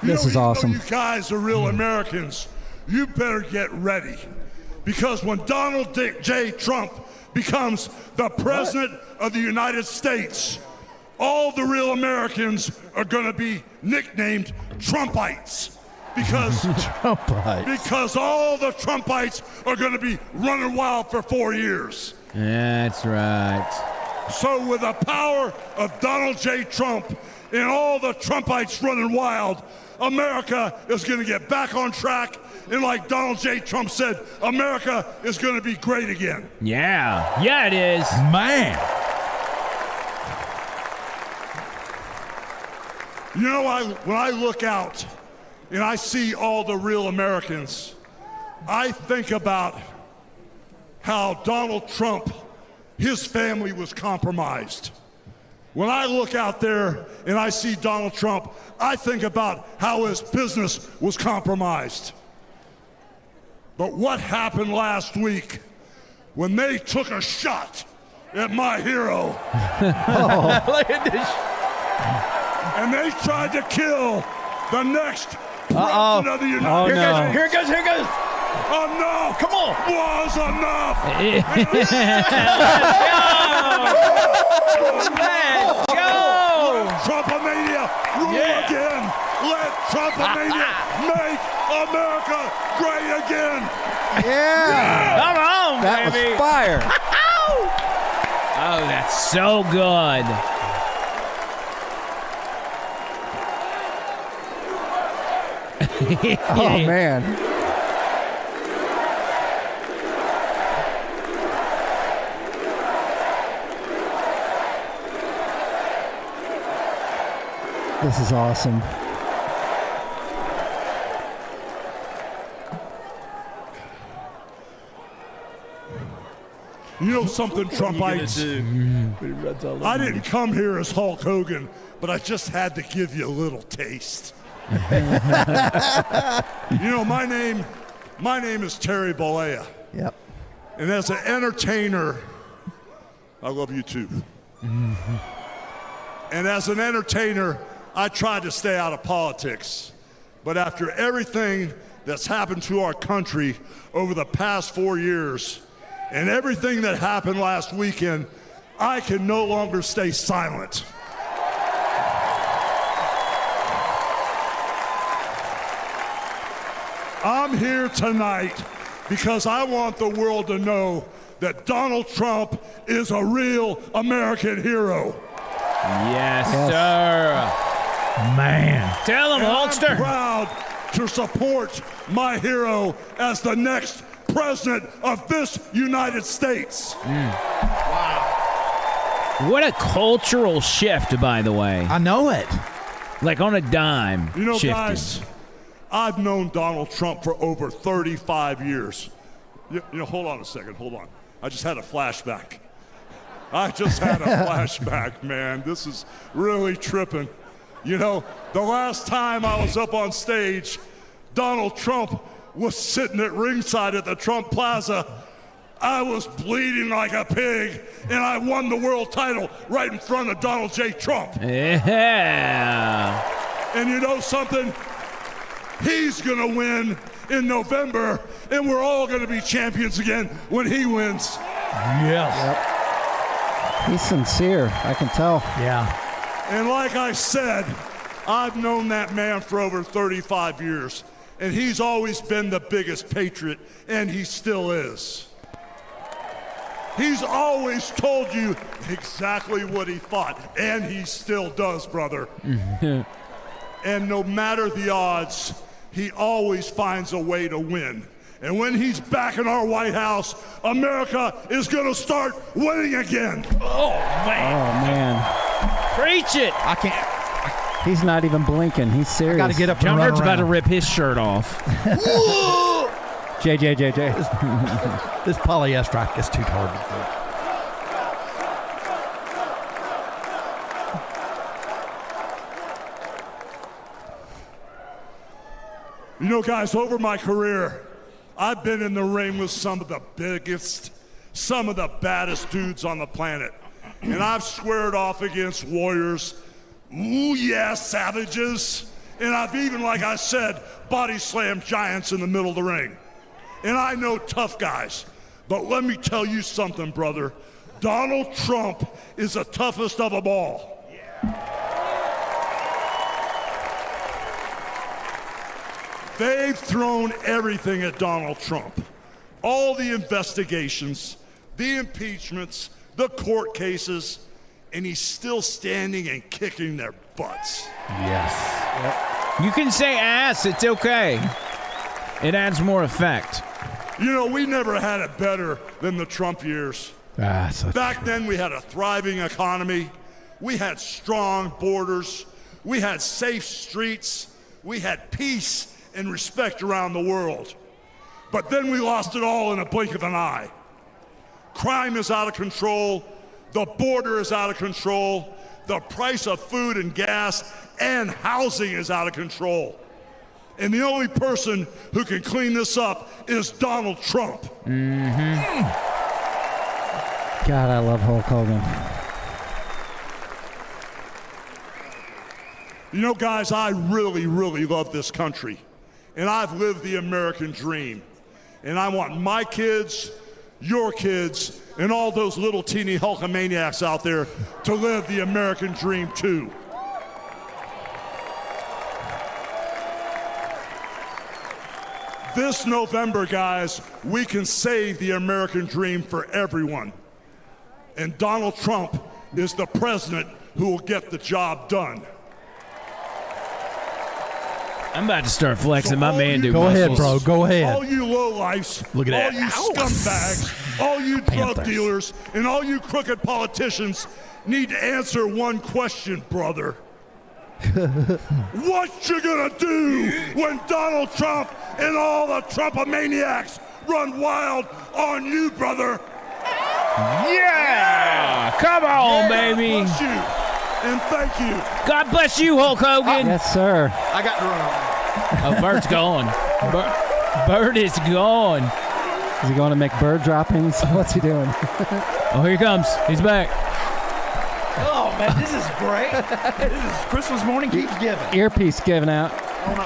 This is awesome. You guys are real Americans. You better get ready. Because when Donald J. Trump becomes the president of the United States, all the real Americans are going to be nicknamed Trumpites. Because all the Trumpites are going to be running wild for 4 years. That's right. So with the power of Donald J. Trump and all the Trumpites running wild, America is going to get back on track. And like Donald J. Trump said, America is going to be great again. Yeah. Yeah, it is. Man. You know, when I look out and I see all the real Americans, I think about how Donald Trump, his family was compromised. When I look out there and I see Donald Trump, I think about how his business was compromised. But what happened last week when they took a shot at my hero? Look at this. And they tried to kill the next president of the United States. Here it goes. Enough! Come on! Was enough! Let's go! Let Trumpomania rule again! Let Trumpomania make America great again! Yeah. Come on, That baby! was fire. Oh, that's so good. Oh, man. This is awesome. You know something, Trumpites? I didn't come here as Hulk Hogan, but I just had to give you a little taste. You know, my name is Terry Bollea. Yep. And as an entertainer, I love you too. And as an entertainer, I tried to stay out of politics. But after everything that's happened to our country over the past 4 years, and everything that happened last weekend, I can no longer stay silent. I'm here tonight because I want the world to know that Donald Trump is a real American hero. Yes, sir. Man. Tell him, Hulkster. I'm proud to support my hero as the next president of this United States. What a cultural shift, by the way. I know it. Like on a dime. You know, shifted. guys, I've known Donald Trump for over 35 years. You know, hold on a second, hold on. I just had a flashback. Man. This is really tripping. You know, the last time I was up on stage, Donald Trump was sitting at ringside at the Trump Plaza. I was bleeding like a pig, and I won the world title right in front of Donald J. Trump. Yeah. And you know something? He's gonna win in November, and we're all gonna be champions again when he wins. Yes. Yep. He's sincere. I can tell. Yeah. And like I said, I've known that man for over 35 years, and he's always been the biggest patriot, and he still is. He's always told you exactly what he thought, and he still does, brother. And no matter the odds, he always finds a way to win. And when he's back in our White House, America is going to start winning again. Oh, man. Oh, man. Preach it. I can't. He's not even blinking. He's serious. Got to get up and John run Bird's about to around. rip his shirt off. JJ. This polyester is too hard. You know, guys, over my career, I've been in the ring with some of the biggest, some of the baddest dudes on the planet. And I've squared off against warriors, ooh yeah, savages. And I've even, like I said, body slammed giants in the middle of the ring. And I know tough guys. But let me tell you something, brother. Donald Trump is the toughest of them all. They've thrown everything at Donald Trump. All the investigations, the impeachments, the court cases, and he's still standing and kicking their butts. Yes. You can say ass. It's okay. It adds more effect. You know, we never had it better than the Trump years. Back then, we had a thriving economy. We had strong borders. We had safe streets. We had peace and respect around the world. But then we lost it all in a blink of an eye. Crime is out of control. The border is out of control. The price of food and gas and housing is out of control. And the only person who can clean this up is Donald Trump. God, I love Hulk Hogan. You know, guys, I really, really love this country. And I've lived the American dream. And I want my kids, your kids, and all those little teeny Hulkamaniacs out there to live the American dream too. This November, guys, we can save the American dream for everyone. And Donald Trump is the president who will get the job done. I'm about to start flexing my man-do Go muscles. ahead, bro. Go ahead. All you lowlifes, Look at all that. you scumbags, all you drug Panthers. dealers, and all you crooked politicians need to answer one question, brother. What you gonna do when Donald Trump and all the Trumpomaniacs run wild on you, brother? Yeah! Come on, baby. Bless you, and thank you. God bless you, Hulk Hogan. Yes, sir. I got to run. Oh, Bert's gone. Bert is gone. Is he going to make bird droppings? What's he doing? Oh, here he comes. He's back. Oh, man, this is great. This is Christmas morning keeps giving. Earpiece given out.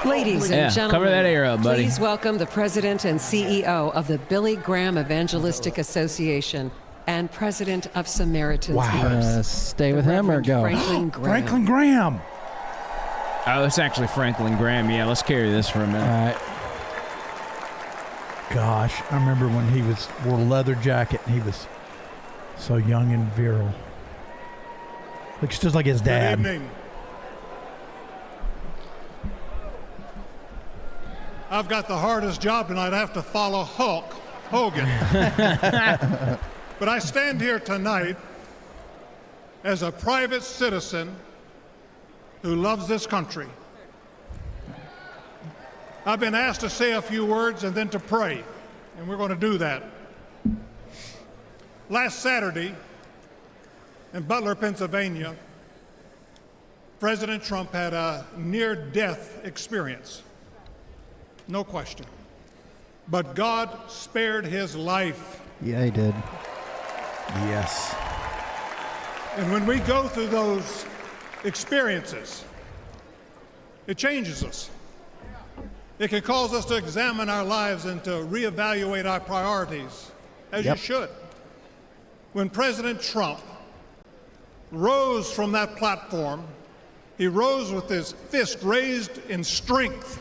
Ladies Yeah, and gentlemen, cover that ear up, buddy. please welcome the President and CEO of the Billy Graham Evangelistic Association and President of Samaritan's Purse. Stay with him or go? Franklin Graham. Franklin Graham. Oh, it's actually Franklin Graham. Yeah, let's carry this for a minute. All right. Gosh, I remember when he wore a leather jacket and he was so young and virile. Looks just like his dad. Good evening. I've got the hardest job tonight. I have to follow Hulk Hogan. But I stand here tonight as a private citizen who loves this country. I've been asked to say a few words and then to pray, and we're going to do that. Last Saturday in Butler, Pennsylvania, President Trump had a near-death experience. No question. But God spared his life. Yeah, he did. Yes. And when we go through those experiences, it changes us. It can cause us to examine our lives and to reevaluate our priorities, as you should. When President Trump rose from that platform, he rose with his fist raised in strength,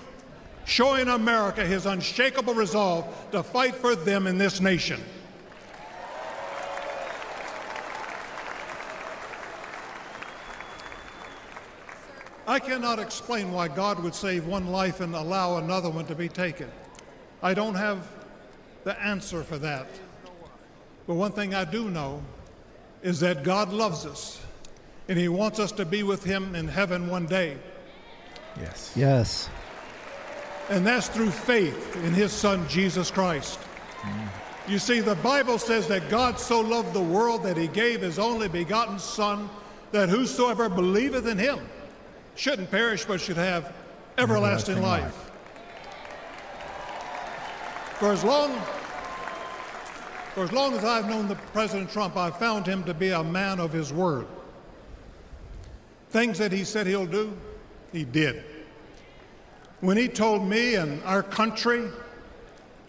showing America his unshakable resolve to fight for them in this nation. I cannot explain why God would save one life and allow another one to be taken. I don't have the answer for that. But one thing I do know is that God loves us, and he wants us to be with him in heaven one day. Yes. Yes. And that's through faith in his son, Jesus Christ. You see, the Bible says that God so loved the world that he gave his only begotten Son, that whosoever believeth in him shouldn't perish but should have everlasting life. For as long as I've known President Trump, I've found him to be a man of his word. Things that he said he'll do, he did. When he told me and our country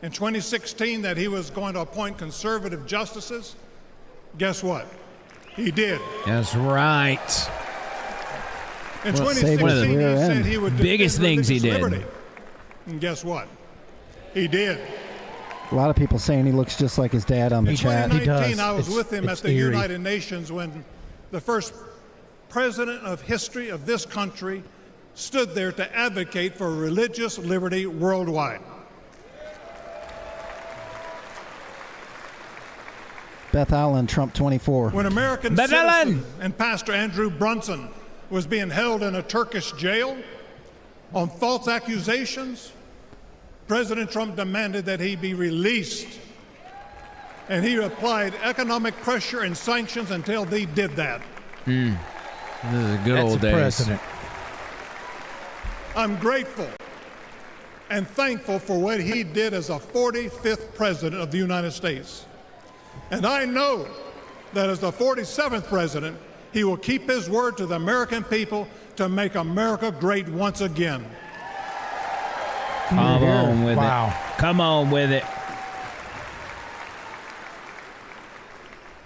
in 2016 that he was going to appoint conservative justices, guess what? He did. That's right. In Well, 2016, one of the he rear said end. he would Biggest defend things he religious did. liberty. And guess what? He did. A lot of people saying he looks just like his dad on the In chat. 2019, I was with him at It's the eerie. United Nations when the first president of history of this country stood there to advocate for religious liberty worldwide. Beth Allen, Trump 24. When American Beth citizen Allen. and Pastor Andrew Brunson was being held in a Turkish jail on false accusations, President Trump demanded that he be released. And he applied economic pressure and sanctions until they did that. This is the good old days. President. I'm grateful and thankful for what he did as a 45th president of the United States. And I know that as the 47th president, he will keep his word to the American people to make America great once again. Come on with Wow. it. Come on with it.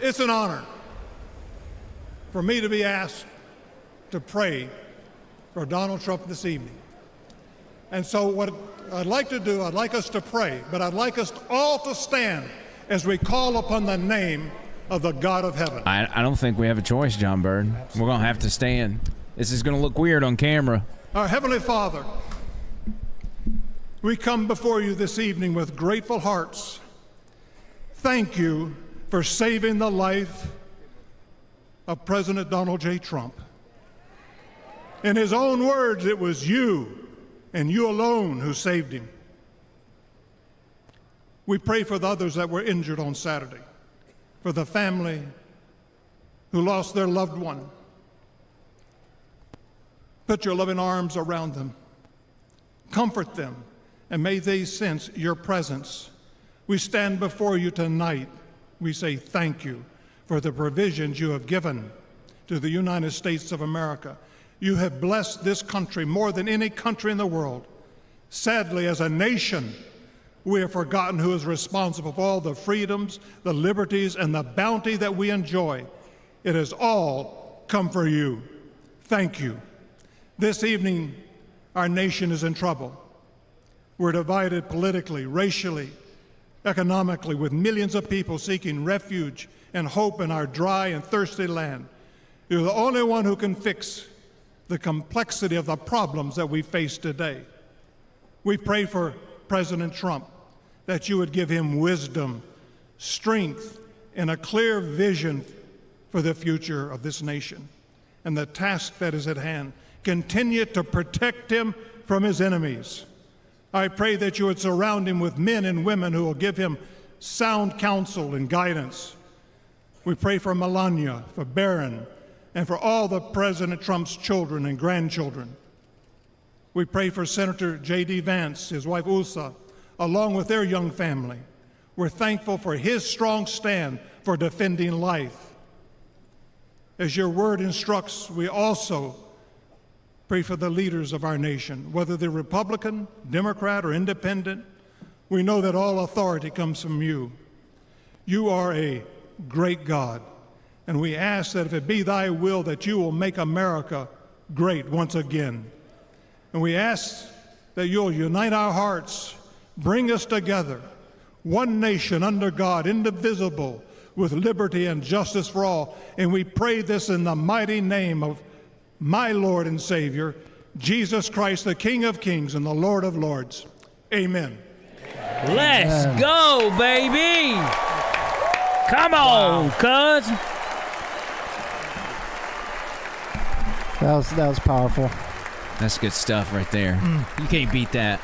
It's an honor for me to be asked to pray for Donald Trump this evening. And so what I'd like to do, I'd like us to pray, but I'd like us all to stand as we call upon the name of the God of heaven. I don't think we have a choice, John Bird. We're going to have to stand. This is going to look weird on camera. Our Heavenly Father, we come before you this evening with grateful hearts. Thank you for saving the life of President Donald J. Trump. In his own words, it was you and you alone who saved him. We pray for the others that were injured on Saturday, for the family who lost their loved one. Put your loving arms around them. Comfort them, and may they sense your presence. We stand before you tonight. We say thank you for the provisions you have given to the United States of America. You have blessed this country more than any country in the world. Sadly, as a nation, we have forgotten who is responsible for all the freedoms, the liberties, and the bounty that we enjoy. It has all come for you. Thank you. This evening, our nation is in trouble. We're divided politically, racially, economically, with millions of people seeking refuge and hope in our dry and thirsty land. You're the only one who can fix the complexity of the problems that we face today. We pray for President Trump, that you would give him wisdom, strength, and a clear vision for the future of this nation and the task that is at hand. Continue to protect him from his enemies. I pray that you would surround him with men and women who will give him sound counsel and guidance. We pray for Melania, for Barron, and for all the President Trump's children and grandchildren. We pray for Senator J.D. Vance, his wife Ulsa, along with their young family. We're thankful for his strong stand for defending life. As your word instructs, we also pray for the leaders of our nation, whether they're Republican, Democrat, or Independent. We know that all authority comes from you. You are a great God, and we ask that if it be thy will that you will make America great once again. And we ask that you'll unite our hearts, bring us together, one nation under God, indivisible, with liberty and justice for all. And we pray this in the mighty name of my Lord and Savior, Jesus Christ, the King of Kings and the Lord of Lords. Amen. Let's go, baby. Come on, cuz. That was powerful. That's good stuff right there. You can't beat that.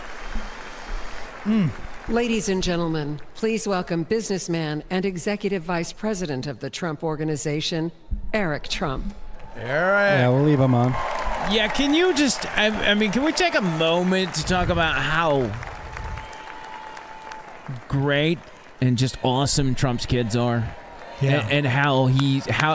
Ladies and gentlemen, please welcome businessman and executive vice president of the Trump Organization, Eric Trump. Yeah, we'll leave him on. Yeah, can you just, I mean, can we take a moment to talk about how great and just awesome Trump's kids are? Yeah. And how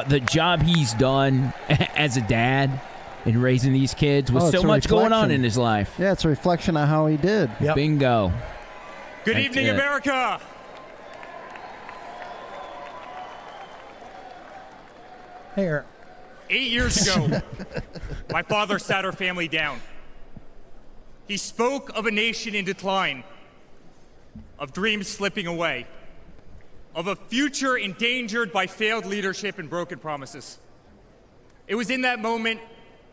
the job he's done as a dad in raising these kids with so much going on in his life. Yeah, it's a reflection of how he did. Yep. Bingo. Good That's evening, it. America. Here. 8 years ago, my father sat our family down. He spoke of a nation in decline, of dreams slipping away, of a future endangered by failed leadership and broken promises. It was in that moment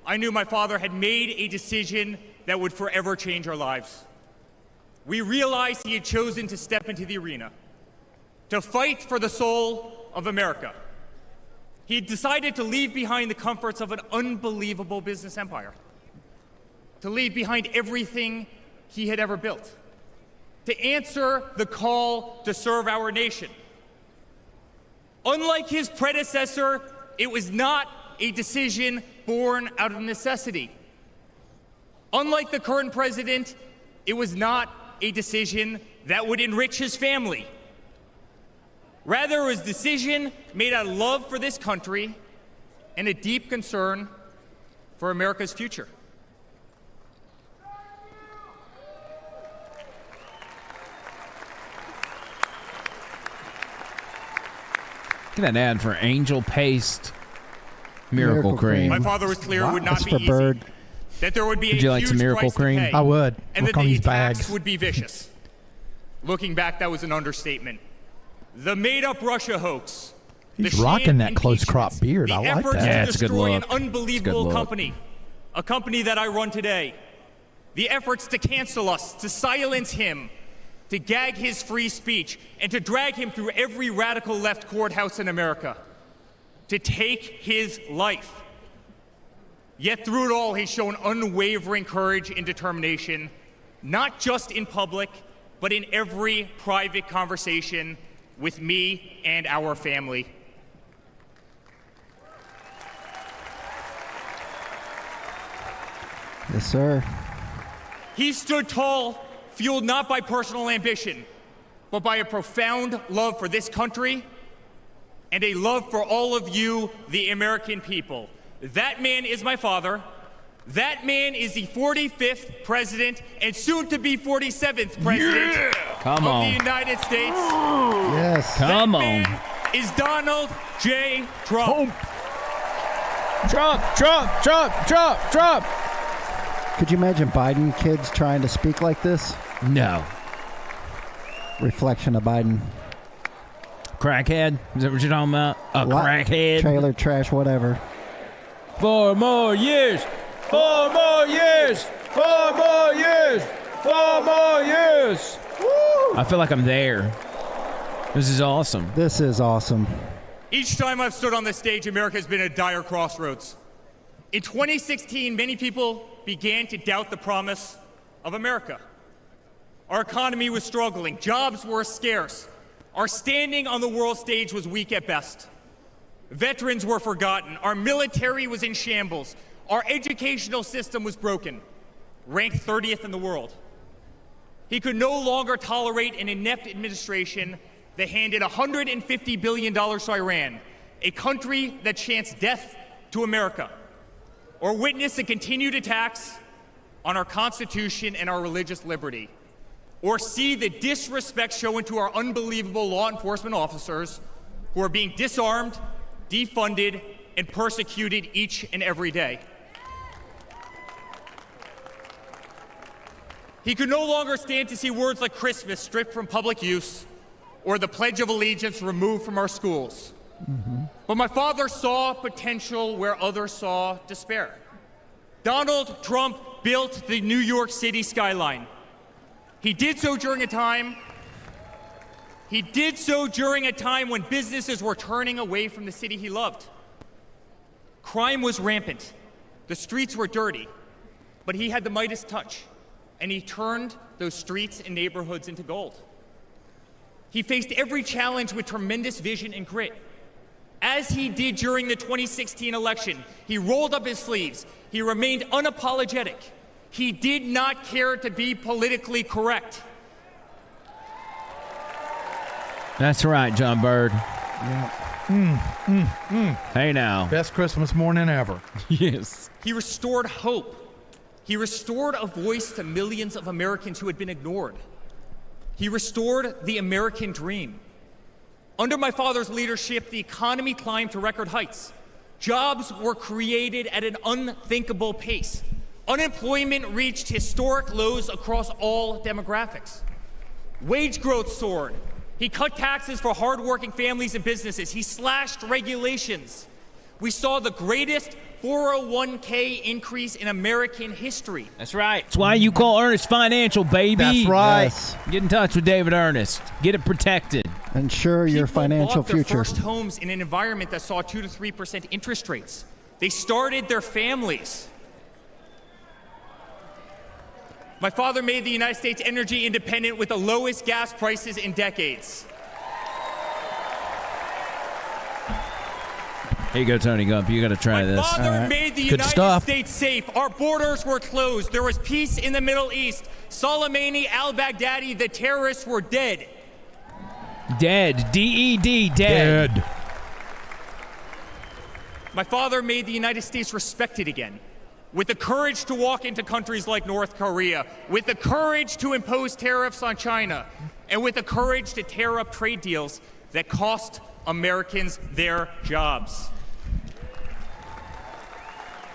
I knew my father had made a decision that would forever change our lives. We realized he had chosen to step into the arena, to fight for the soul of America. He had decided to leave behind the comforts of an unbelievable business empire, to leave behind everything he had ever built, to answer the call to serve our nation. Unlike his predecessor, it was not a decision born out of necessity. Unlike the current president, it was not a decision that would enrich his family. Rather, it was a decision made out of love for this country and a deep concern for America's future. Look at that ad for Angel Paste Miracle Cream. My father was clear it would not That's be for easy. Bird. That there would be Would you a like huge some Miracle price to Cream? pay, I would. and Look that on the these attacks bags. would be vicious. Looking back, that was an understatement. The made-up Russia hoax. He's the rocking sham that close crop impeachments, beard. The I like efforts that. Yeah, to it's a good destroy an look. It's a good unbelievable look. company, a company that I run today. The efforts to cancel us, to silence him, to gag his free speech, and to drag him through every radical left courthouse in America, to take his life. Yet through it all, he's shown unwavering courage and determination, not just in public, but in every private conversation with me and our family. Yes, sir. He stood tall, fueled not by personal ambition, but by a profound love for this country and a love for all of you, the American people. That man is my father. That man is the 45th president and soon to be 47th president Come of on. the United States. Yes. Come That on. man is Donald J. Trump. Trump, Trump, Trump, Trump, Trump. Could you imagine Biden kids trying to speak like this? No. Reflection of Biden. Crackhead? Is that what you're talking about? A crackhead? Trailer trash, whatever. 4 more years. 4 more years. 4 more years. 4 more years. Woo! I feel like I'm there. This is awesome. This is awesome. Each time I've stood on this stage, America has been at a dire crossroads. In 2016, many people began to doubt the promise of America. Our economy was struggling. Jobs were scarce. Our standing on the world stage was weak at best. Veterans were forgotten. Our military was in shambles. Our educational system was broken, ranked 30th in the world. He could no longer tolerate an inept administration that handed $150 billion to Iran, a country that chants death to America, or witness the continued attacks on our Constitution and our religious liberty, or see the disrespect shown to our unbelievable law enforcement officers who are being disarmed, defunded, and persecuted each and every day. He could no longer stand to see words like Christmas stripped from public use or the Pledge of Allegiance removed from our schools. But my father saw potential where others saw despair. Donald Trump built the New York City skyline. He did so during a time when businesses were turning away from the city he loved. Crime was rampant. The streets were dirty. But he had the Midas touch, and he turned those streets and neighborhoods into gold. He faced every challenge with tremendous vision and grit. As he did during the 2016 election, he rolled up his sleeves. He remained unapologetic. He did not care to be politically correct. That's right, John Bird. Yeah. Hey now. Best Christmas morning ever. Yes. He restored hope. He restored a voice to millions of Americans who had been ignored. He restored the American dream. Under my father's leadership, the economy climbed to record heights. Jobs were created at an unthinkable pace. Unemployment reached historic lows across all demographics. Wage growth soared. He cut taxes for hardworking families and businesses. He slashed regulations. We saw the greatest 401k increase in American history. That's right. That's why you call Ernest Financial, baby. That's right. Yes. Get in touch with David Ernest. Get it protected. Ensure your People financial bought their future. first homes in an environment that saw 2 to 3% interest rates. They started their families. My father made the United States energy independent with the lowest gas prices in decades. Here you go, Tony Gump. You got to try this. My father made the United States safe. Our borders were closed. There was peace in the Middle East. Soleimani, al-Baghdadi, the terrorists were dead. Dead. D-E-D. Dead. My father made the United States respected again, with the courage to walk into countries like North Korea, with the courage to impose tariffs on China, and with the courage to tear up trade deals that cost Americans their jobs.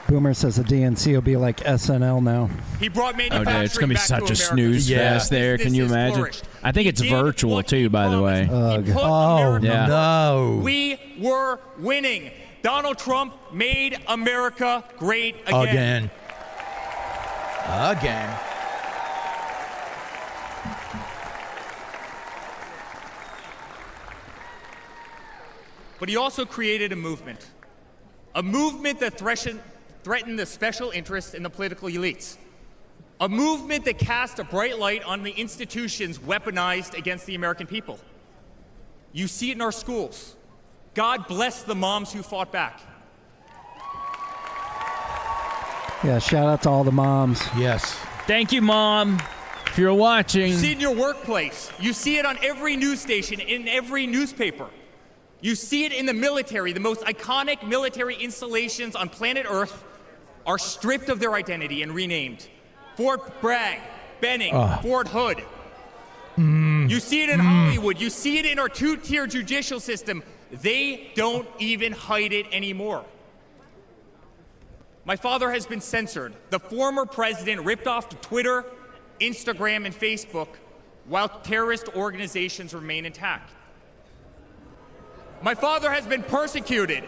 Boomer says the DNC will be like SNL now. He brought manufacturing dude, it's gonna be back such to a America. snooze fest there. Can you imagine? Flourished. I think it's virtual too, by the way. Oh, no. We were winning. Donald Trump made America great again. Again. But he also created a movement that threatened the special interests in the political elites, a movement that cast a bright light on the institutions weaponized against the American people. You see it in our schools. God bless the moms who fought back. Yeah, shout out to all the moms. Yes. Thank you, Mom, if you're watching. You see it in your workplace. You see it on every news station, in every newspaper. You see it in the military. The most iconic military installations on planet Earth are stripped of their identity and renamed. Fort Bragg, Benning, Fort Hood. You see it in Hollywood. You see it in our two-tier judicial system. They don't even hide it anymore. My father has been censored. The former president ripped off Twitter, Instagram, and Facebook while terrorist organizations remain intact. My father has been persecuted,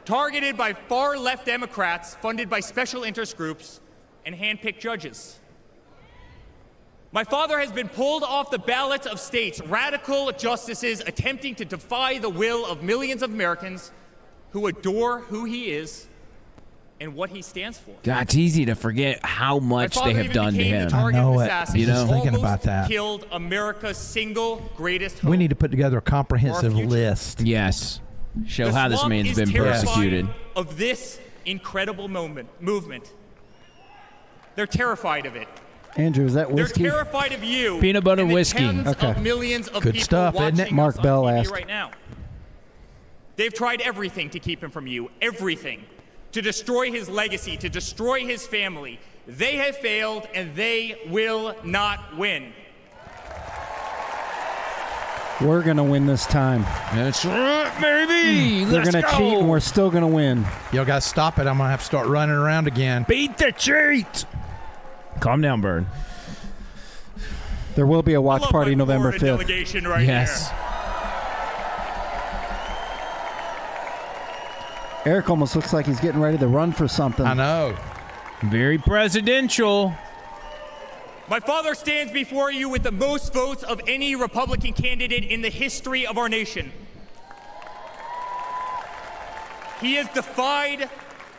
targeted by far-left Democrats, funded by special interest groups, and hand-picked judges. My father has been pulled off the ballots of states, radical justices attempting to defy the will of millions of Americans who adore who he is and what he stands for. God, it's easy to forget how much they have done to him. I know it. You know, thinking about that. Killed America's single greatest hope. We need to put together a comprehensive list. Yes. Show The how this slump man's is been terrified persecuted. Of this incredible movement. They're terrified of it. Andrew, is that whiskey? They're terrified of you. Peanut butter and the whiskey. Tens Okay. of millions of Good people stuff, isn't watching it? Mark us Bell on TV asked. right now. They've tried everything to keep him from you. Everything. To destroy his legacy, to destroy his family. They have failed, and they will not win. We're going to win this time. That's right, baby. They're Let's going to go. cheat, and we're still going to win. Y'all got to stop it. I'm going to have to start running around again. Beat the cheat. Calm down, Bird. There will be a watch I love party my November Florida 5th. delegation right Yes. here. Eric almost looks like he's getting ready to run for something. I know. Very presidential. My father stands before you with the most votes of any Republican candidate in the history of our nation. He has defied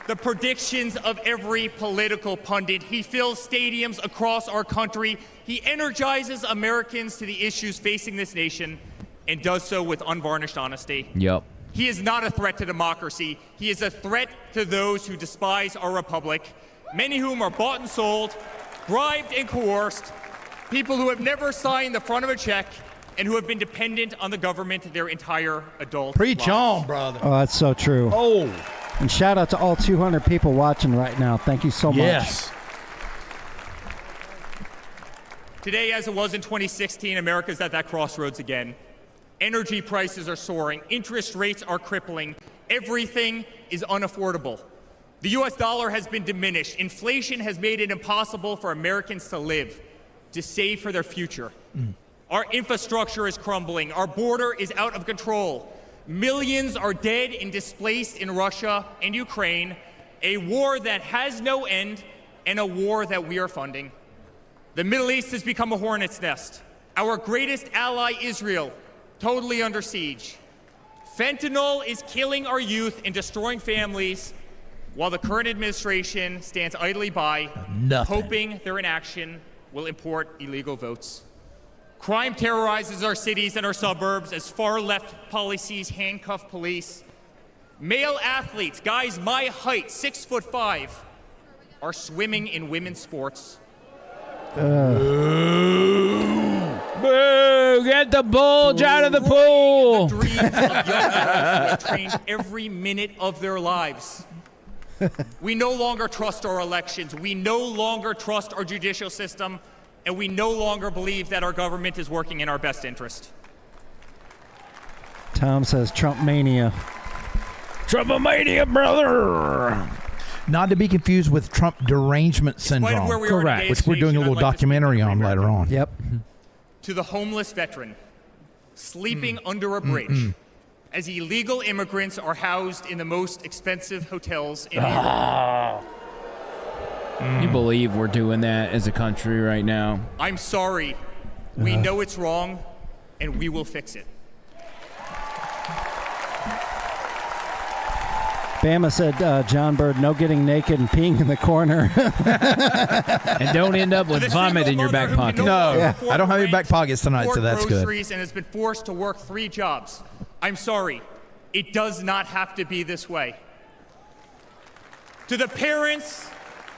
the predictions of every political pundit. He fills stadiums across our country. He energizes Americans to the issues facing this nation and does so with unvarnished honesty. Yep. He is not a threat to democracy. He is a threat to those who despise our republic, many whom are bought and sold, bribed and coerced, people who have never signed the front of a check and who have been dependent on the government their entire adult Preach lives. on, brother. Oh, that's so true. Oh. And shout out to all 200 people watching right now. Thank you so much. Yes. Today, as it was in 2016, America's at that crossroads again. Energy prices are soaring. Interest rates are crippling. Everything is unaffordable. The U.S. dollar has been diminished. Inflation has made it impossible for Americans to live, to save for their future. Our infrastructure is crumbling. Our border is out of control. Millions are dead and displaced in Russia and Ukraine, a war that has no end and a war that we are funding. The Middle East has become a hornet's nest. Our greatest ally, Israel, totally under siege. Fentanyl is killing our youth and destroying families, while the current administration stands idly by, Nothing. hoping their inaction will import illegal votes. Crime terrorizes our cities and our suburbs as far-left policies handcuff police. Male athletes, guys my height, 6'5", are swimming in women's sports. Boo! Get the bulge out of the pool! The dreams of young girls who have trained every minute of their lives. We no longer trust our elections. We no longer trust our judicial system. And we no longer believe that our government is working in our best interest. Tom says Trump mania. Trump-a-mania, brother! Not to be confused with Trump derangement syndrome. Where we are today which as a we're doing a nation, little I'd like to speak documentary to the on later on. Yep. To the homeless veteran sleeping under a bridge as illegal immigrants are housed in the most expensive hotels in Europe. You believe we're doing that as a country right now? I'm sorry. We know it's wrong, and we will fix it. Bama said, John Bird, no getting naked and peeing in the corner. And don't end up with vomit in your back pocket. No, I don't have any back pockets tonight, so that's good. Groceries and has been forced to work 3 jobs. I'm sorry. It does not have to be this way. To the parents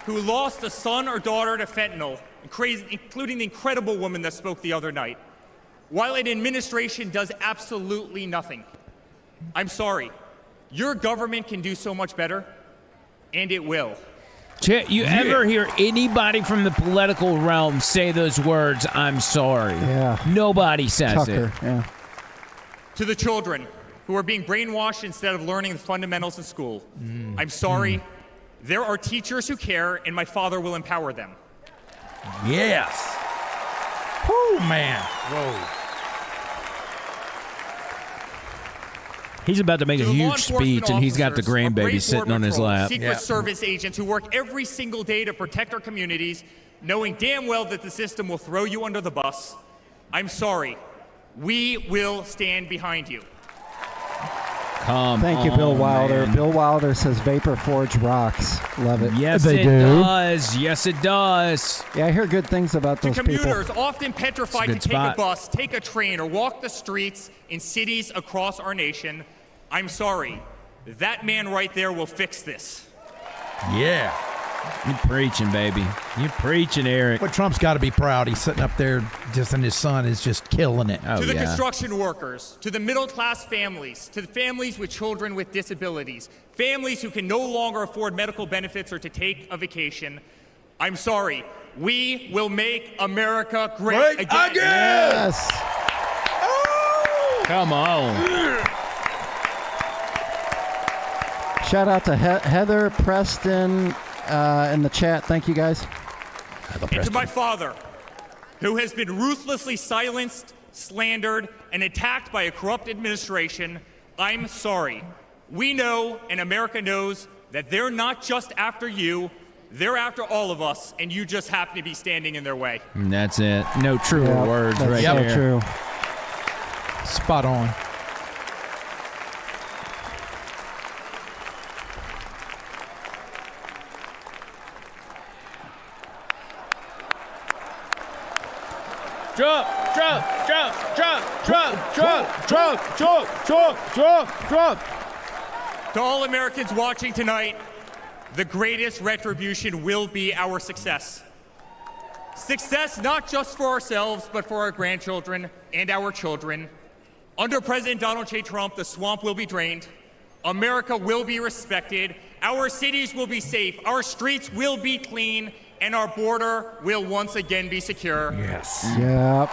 who lost a son or daughter to fentanyl, including the incredible woman that spoke the other night, while an administration does absolutely nothing, I'm sorry. Your government can do so much better, and it will. You ever hear anybody from the political realm say those words, I'm sorry? Yeah. Nobody says Tucker, it. yeah. To the children who are being brainwashed instead of learning the fundamentals in school, I'm sorry. There are teachers who care, and my father will empower them. Yes. Whoo, man. Whoa. He's about to make a To the law huge enforcement speech, and he's got the officers, grandbaby our brave sitting Border on his Patrol, lap. Secret Service agents who work every single day to protect our communities, knowing damn well that the system will throw you under the bus. I'm sorry. We will stand behind you. Thank you, Bill Wilder. Bill Wilder says Vapor Forge rocks. Love it. Yes, it does. Yes, it does. Yeah, I hear good things about those people. Commuters often petrified to good take spot. a bus, take a train, or walk the streets in cities across our nation. I'm sorry. That man right there will fix this. Yeah. You preaching, baby. You preaching, Eric. But Trump's got to be proud. He's sitting up there just, and his son is just killing it. Oh, To the yeah. construction workers, to the middle-class families, to the families with children with disabilities, families who can no longer afford medical benefits or to take a vacation, I'm sorry. We will make America great again. Yes. Come on. Shout out to Heather Preston in the chat. Thank you, guys. And to my father, who has been ruthlessly silenced, slandered, and attacked by a corrupt administration, I'm sorry. We know, and America knows, that they're not just after you, they're after all of us, and you just happen to be standing in their way. And that's it. No truer words That's right so there. true. Spot on. Trump, Trump, Trump, Trump, Trump, Trump, Trump, Trump, Trump, Trump, Trump. To all Americans watching tonight, the greatest retribution will be our success. Success not just for ourselves, but for our grandchildren and our children. Under President Donald J. Trump, the swamp will be drained. America will be respected. Our cities will be safe. Our streets will be clean. And our border will once again be secure. Yes. Yep.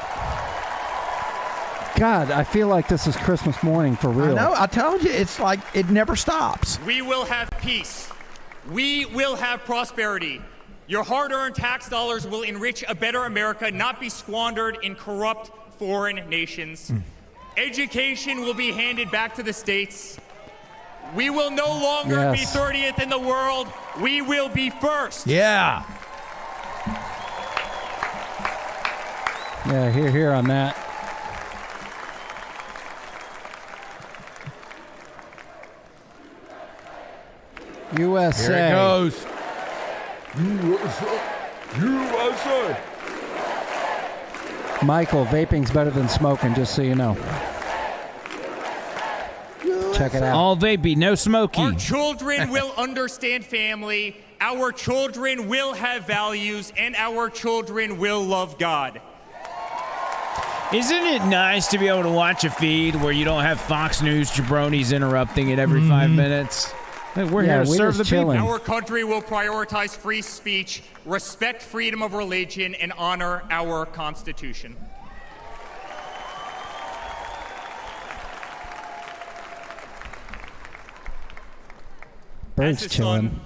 God, I feel like this is Christmas morning for real. I know. I told you, it's like it never stops. We will have peace. We will have prosperity. Your hard-earned tax dollars will enrich a better America, not be squandered in corrupt foreign nations. Education will be handed back to the states. We will no longer be 30th in the world. We will be first. Yeah. Yeah, here on that. USA. Here it goes. USA. USA. Michael, vaping's better than smoking, just so you know. Check it out. All vapey, no smoky. Our children will understand family. Our children will have values, and our children will love God. Isn't it nice to be able to watch a feed where you don't have Fox News jabronis interrupting it every 5 minutes? We're here to serve the people. Our country will prioritize free speech, respect freedom of religion, and honor our Constitution. Bird's As his chilling. son,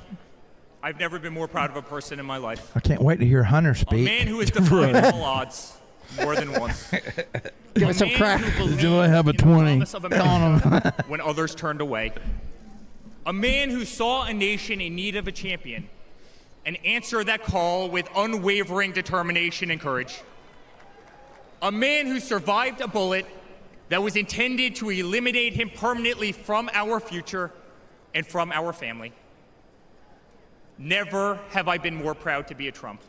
I've never been more proud of a person in my life. I can't wait to hear Hunter A speak. man who has defied all odds more than once. Give us some crack. Do I have a 20? When others turned away. A man who saw a nation in need of a champion and answered that call with unwavering determination and courage. A man who survived a bullet that was intended to eliminate him permanently from our future and from our family. Never have I been more proud to be a Trump.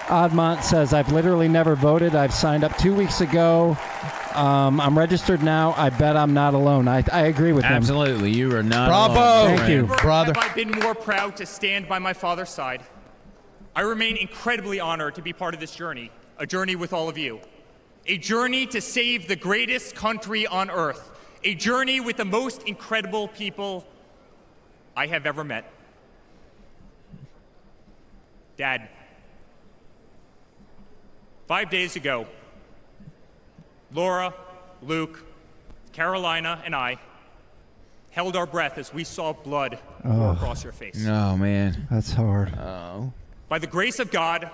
Oddmont says, I've literally never voted. I've signed up 2 weeks ago. I'm registered now. I bet I'm not alone. I agree with him. Absolutely. You are not Bravo. alone. Thank you, Never brother. have I been more proud to stand by my father's side. I remain incredibly honored to be part of this journey, a journey with all of you. A journey to save the greatest country on earth. A journey with the most incredible people I have ever met. Dad, 5 days ago, Laura, Luke, Carolina, and I held our breath as we saw blood pour across your face. Oh, man. That's hard. Oh. By the grace of God,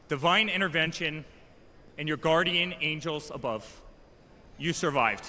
divine intervention, and your guardian angels above, you survived.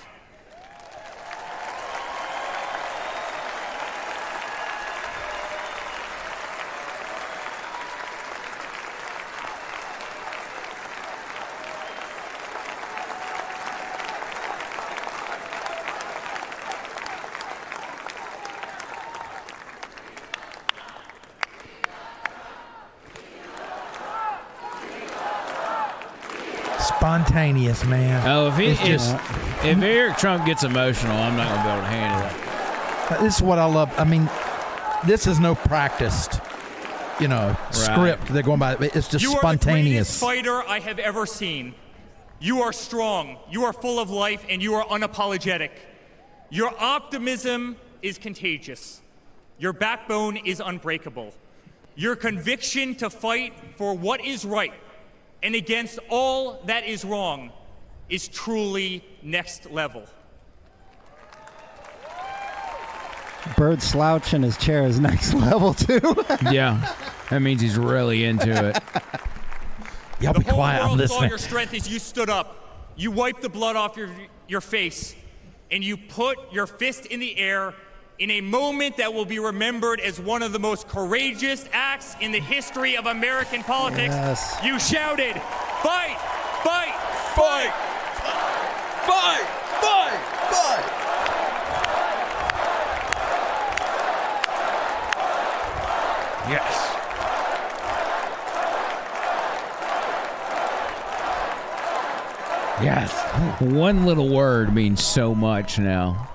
Spontaneous, man. Oh, if Eric Trump gets emotional, I'm not going to be able to handle it. This is what I love. I mean, this is no practiced, script they're going by. It's just You spontaneous. are the greatest fighter I have ever seen. You are strong, you are full of life, and you are unapologetic. Your optimism is contagious. Your backbone is unbreakable. Your conviction to fight for what is right and against all that is wrong is truly next level. Bird slouch in his chair is next level, too. Yeah. That means he's really into it. Y'all be quiet. I'm The whole world saw listening. your strength as you stood up. You wiped the blood off your face, and you put your fist in the air in a moment that will be remembered as one of the most courageous acts in the history of American politics. Yes. You shouted, "Fight! Fight! Fight! Fight! Fight! Fight! Yes. Yes. One little word means so much now.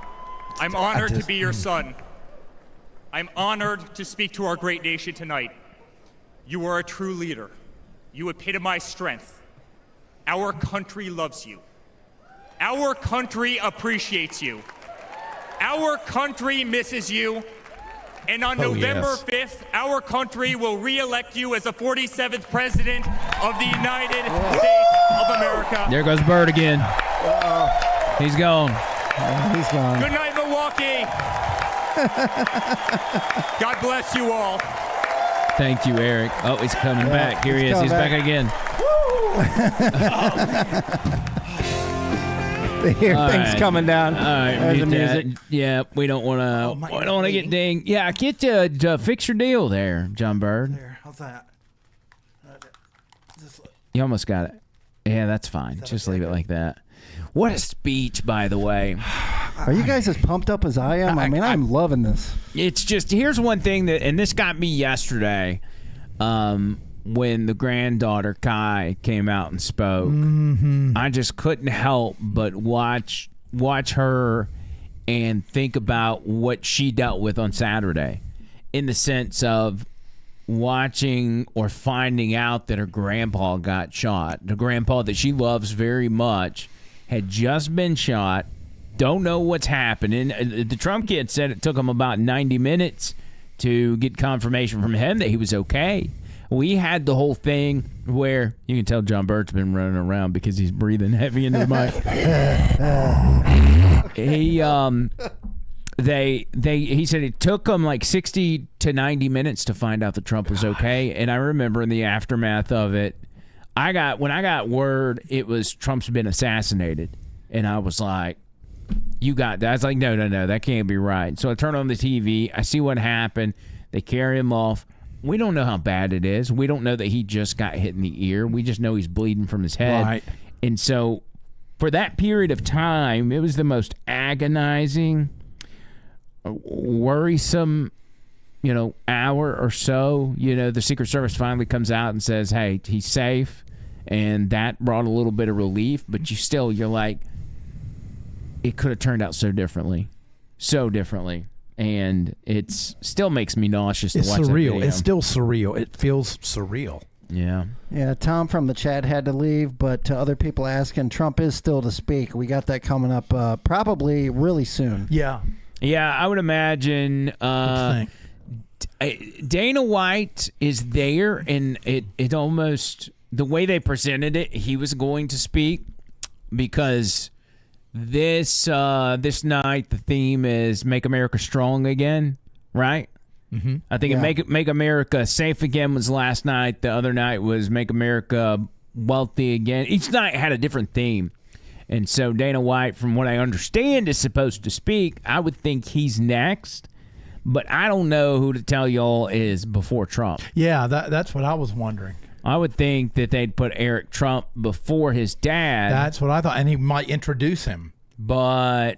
I'm honored to be your son. I'm honored to speak to our great nation tonight. You are a true leader. You epitomize strength. Our country loves you. Our country appreciates you. Our country misses you. And on November 5th, our country will re-elect you as the 47th President of the United States of America. There goes Bird again. He's gone. He's gone. Good night, Milwaukee. God bless you all. Thank you, Eric. Oh, he's coming back. Here he is. He's back again. Here, All things right. coming down. All right, There's the mute that. music. Yeah, we don't want to. We don't want to get dinged. Yeah, get to fix your deal there, John Bird. There, how's that? You almost got it. Yeah, that's fine. Just leave it like that. What a speech, by the way. Are you guys as pumped up as I am? I mean, I'm loving this. It's just, here's one thing that, and this got me yesterday. when the granddaughter Kai came out and spoke. I just couldn't help but watch her and think about what she dealt with on Saturday, in the sense of watching or finding out that her grandpa got shot. The grandpa that she loves very much had just been shot. Don't know what's happening. The Trump kid said it took him about 90 minutes to get confirmation from him that he was okay. We had the whole thing where you can tell John Burt's been running around because he's breathing heavy into the mic. He said it took him like 60 to 90 minutes to find out that Trump was okay. And I remember in the aftermath of it, when I got word it was Trump's been assassinated, and I was like, you got that? I was like, no, that can't be right. So I turn on the TV, I see what happened. They carry him off. We don't know how bad it is. We don't know that he just got hit in the ear. We just know he's bleeding from his head. Right. And so for that period of time, it was the most agonizing, worrisome, hour or so. The Secret Service finally comes out and says, hey, he's safe. And that brought a little bit of relief. But you're like, it could have turned out so differently. And it still makes me nauseous to watch that video. It's still surreal. It feels surreal. Yeah. Yeah, Tom from the chat had to leave, but to other people asking, Trump is still to speak. We got that coming up probably really soon. Yeah. Yeah, I would imagine Dana White is there, and it almost, the way they presented it, he was going to speak, because this night the theme is Make America Strong Again, right? Mm-hmm. I think Make America Safe Again was last night. The other night was Make America Wealthy Again. Each night had a different theme. And so Dana White, from what I understand, is supposed to speak. I would think he's next, but I don't know who to tell y'all is before Trump. Yeah, that's what I was wondering. I would think that they'd put Eric Trump before his dad. That's what I thought, and he might introduce him. But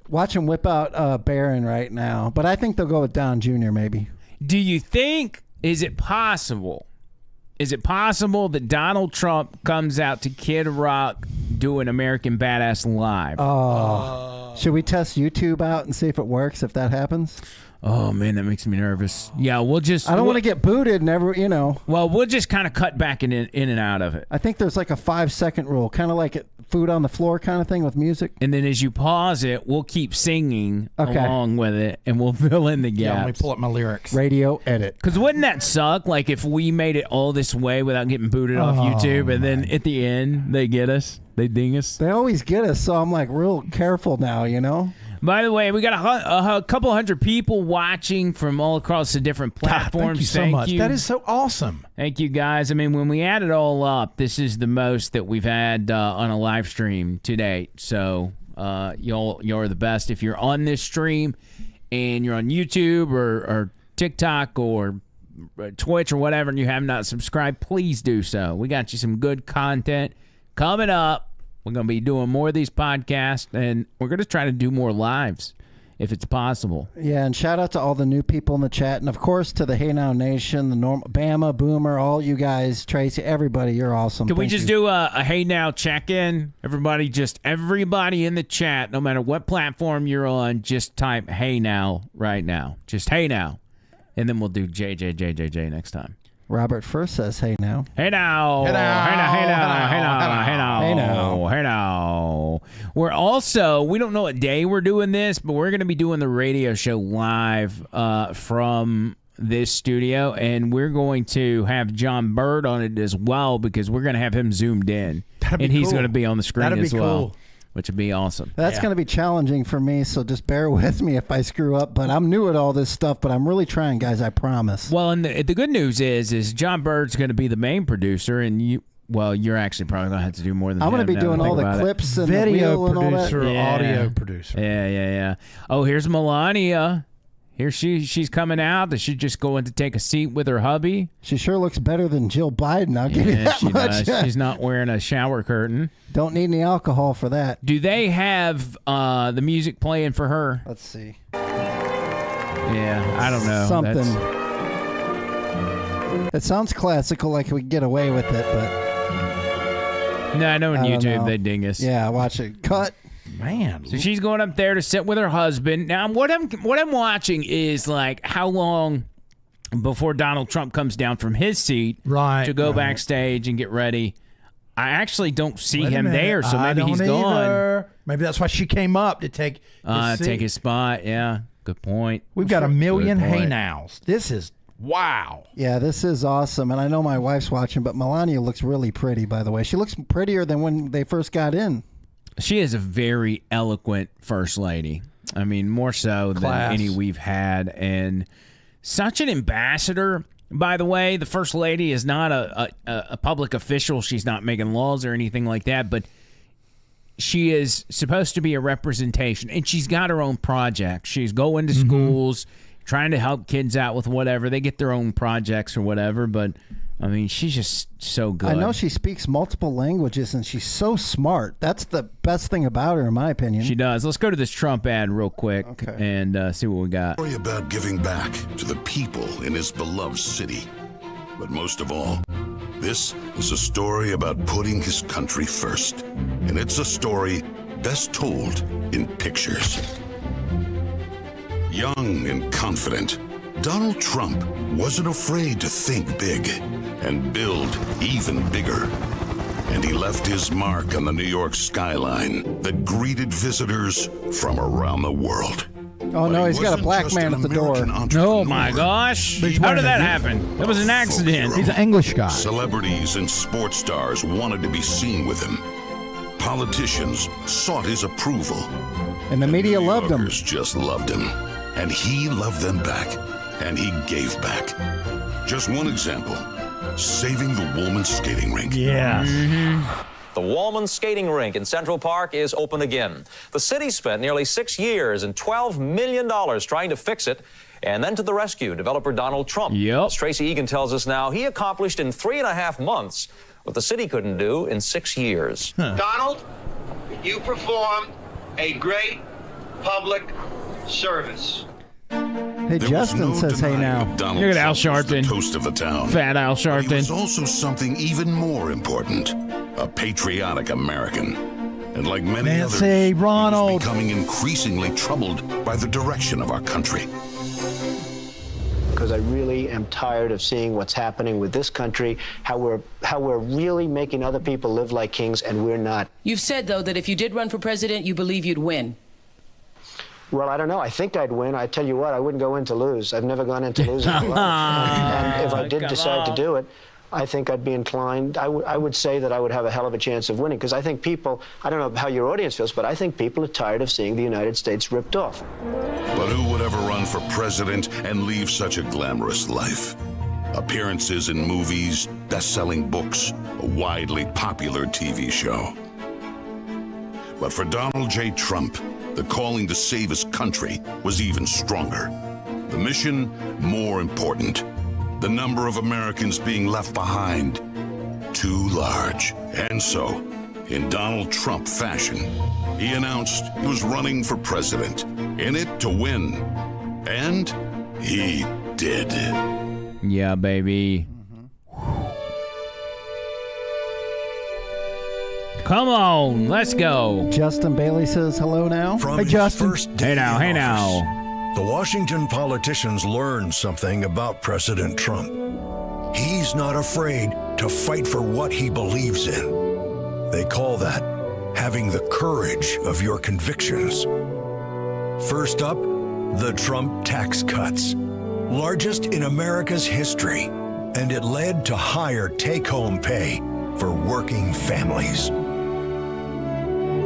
watch him whip out Barron right now. But I think they'll go with Don Jr. maybe. Do you think, is it possible that Donald Trump comes out to Kid Rock doing American Badass Live? Should we test YouTube out and see if it works, if that happens? Oh, man, that makes me nervous. Yeah, we'll just... I don't want to get booted, Well, we'll just kind of cut back in and out of it. I think there's like a 5-second rule, kind of like food on the floor kind of thing with music. And then as you pause it, we'll keep singing along with it, and we'll fill in the gaps. Yeah, let me pull up my lyrics. Radio edit. Because wouldn't that suck, like, if we made it all this way without getting booted off YouTube, and then at the end, they get us? They ding us? They always get us, so I'm like real careful now, By the way, we got a couple hundred people watching from all across the different platforms. Thank you so much. That is so awesome. Thank you, guys. I mean, when we add it all up, this is the most that we've had on a live stream to date. So you're the best. If you're on this stream and you're on YouTube or TikTok or Twitch or whatever, and you have not subscribed, please do so. We got you some good content coming up. We're going to be doing more of these podcasts, and we're going to try to do more lives if it's possible. Yeah, and shout out to all the new people in the chat, and of course to the Hey Now Nation, the Bama, Boomer, all you guys, Tracy, everybody, you're awesome. Can we just do a Hey Now check-in? Everybody in the chat, no matter what platform you're on, just type Hey Now right now. Just Hey Now. And then we'll do JJJJJ next time. Robert first says, hey now. Hey now. Hey now. Hey now. Hey now. Hey now. Hey now. Hey now. Hey now. We're also, we don't know what day we're doing this, but we're going to be doing the radio show live from this studio, and we're going to have John Bird on it as well, because we're going to have him zoomed in. And he's going to be on the screen as well. Which would be awesome. That's going to be challenging for me, so just bear with me if I screw up. But I'm new at all this stuff, but I'm really trying, guys, I promise. Well, and the good news is John Bird's going to be the main producer, and you're actually probably going to have to do more than that. I'm going to be doing all the clips and the wheel and all that. Audio producer. Yeah. Oh, here's Melania. Here she's coming out. Is she just going to take a seat with her hubby? She sure looks better than Jill Biden. I'll give you that much. Does. She's not wearing a shower curtain. Don't need any alcohol for that. Do they have the music playing for her? Let's see. Yeah, I don't know. Something. It sounds classical, like we could get away with it, but No, I know on I don't YouTube know. they ding us. Yeah, watch it. Cut. Man. So she's going up there to sit with her husband. Now, what I'm watching is like how long before Donald Trump comes down from his seat to go backstage and get ready. I actually don't see him there, so maybe he's gone. Maybe that's why she came up to take his spot. Yeah, good point. We've got 1 million Good point. hey nows. This is wow. Yeah, this is awesome. And I know my wife's watching, but Melania looks really pretty, by the way. She looks prettier than when they first got in. She is a very eloquent first lady. I mean, more so Class. than any we've had. And such an ambassador. By the way, the first lady is not a public official. She's not making laws or anything like that. But she is supposed to be a representation. And she's got her own project. She's going to schools, trying to help kids out with whatever. They get their own projects or whatever. But, I mean, she's just so good. I know she speaks multiple languages, and she's so smart. That's the best thing about her, in my opinion. She does. Let's go to this Trump ad real quick and see what we got. Story about giving back to the people in his beloved city. But most of all, this is a story about putting his country first. And it's a story best told in pictures. Young and confident, Donald Trump wasn't afraid to think big and build even bigger. And he left his mark on the New York skyline that greeted visitors from around the world. Oh, no, he's got a black man at the door. Oh, my gosh. How did that happen? That was an accident. He's an English guy. Celebrities and sports stars wanted to be seen with him. Politicians sought his approval. And the media loved him. Just loved him. And he loved them back. And he gave back. Just one example. Saving the Woolman skating rink. Yeah. The Woolman skating rink in Central Park is open again. The city spent nearly 6 years and $12 million trying to fix it. And then to the rescue, developer Donald Trump. As Tracy Egan tells us now, he accomplished in 3.5 months what the city couldn't do in 6 years. Donald, you performed a great public service. Hey, Justin says, hey now. Donald Look at Al Trump was the Sharpton. toast of the town. Fat Al But he Sharpton. was also something even more important. A patriotic American. And like many Nancy, others, he Ronald. was becoming increasingly troubled by the direction of our country. Because I really am tired of seeing what's happening with this country, how we're really making other people live like kings and we're not. You've said, though, that if you did run for president, you believe you'd win. Well, I don't know. I think I'd win. I tell you what, I wouldn't go in to lose. I've never gone in to lose in my life. And if I did decide to do it, I think I'd be inclined. I would say that I would have a hell of a chance of winning because I think people, I don't know how your audience feels, but I think people are tired of seeing the United States ripped off. But who would ever run for president and leave such a glamorous life? Appearances in movies, best-selling books, a widely popular TV show. But for Donald J. Trump, the calling to save his country was even stronger. The mission, more important. The number of Americans being left behind, too large. And so, in Donald Trump fashion, he announced he was running for president, in it to win. And he did. Yeah, baby. Come on, let's go. Justin Bailey says hello now. From hey, his Justin. first day Hey now, in hey now. office, the Washington politicians learned something about President Trump. He's not afraid to fight for what he believes in. They call that having the courage of your convictions. First up, the Trump tax cuts, largest in America's history, and it led to higher take-home pay for working families.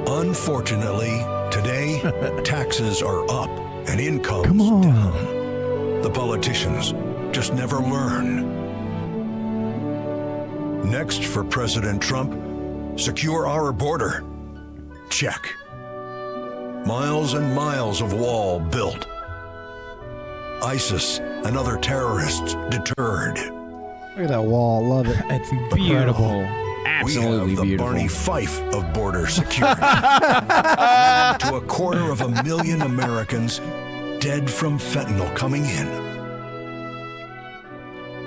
Unfortunately, today, taxes are up and incomes down. The politicians just never learn. Next for President Trump, secure our border. Check. Miles and miles of wall built. ISIS and other terrorists deterred. Look at that wall. Love it. It's beautiful. Absolutely we have the beautiful. Barney Fife of border security. To 250,000 Americans dead from fentanyl coming in.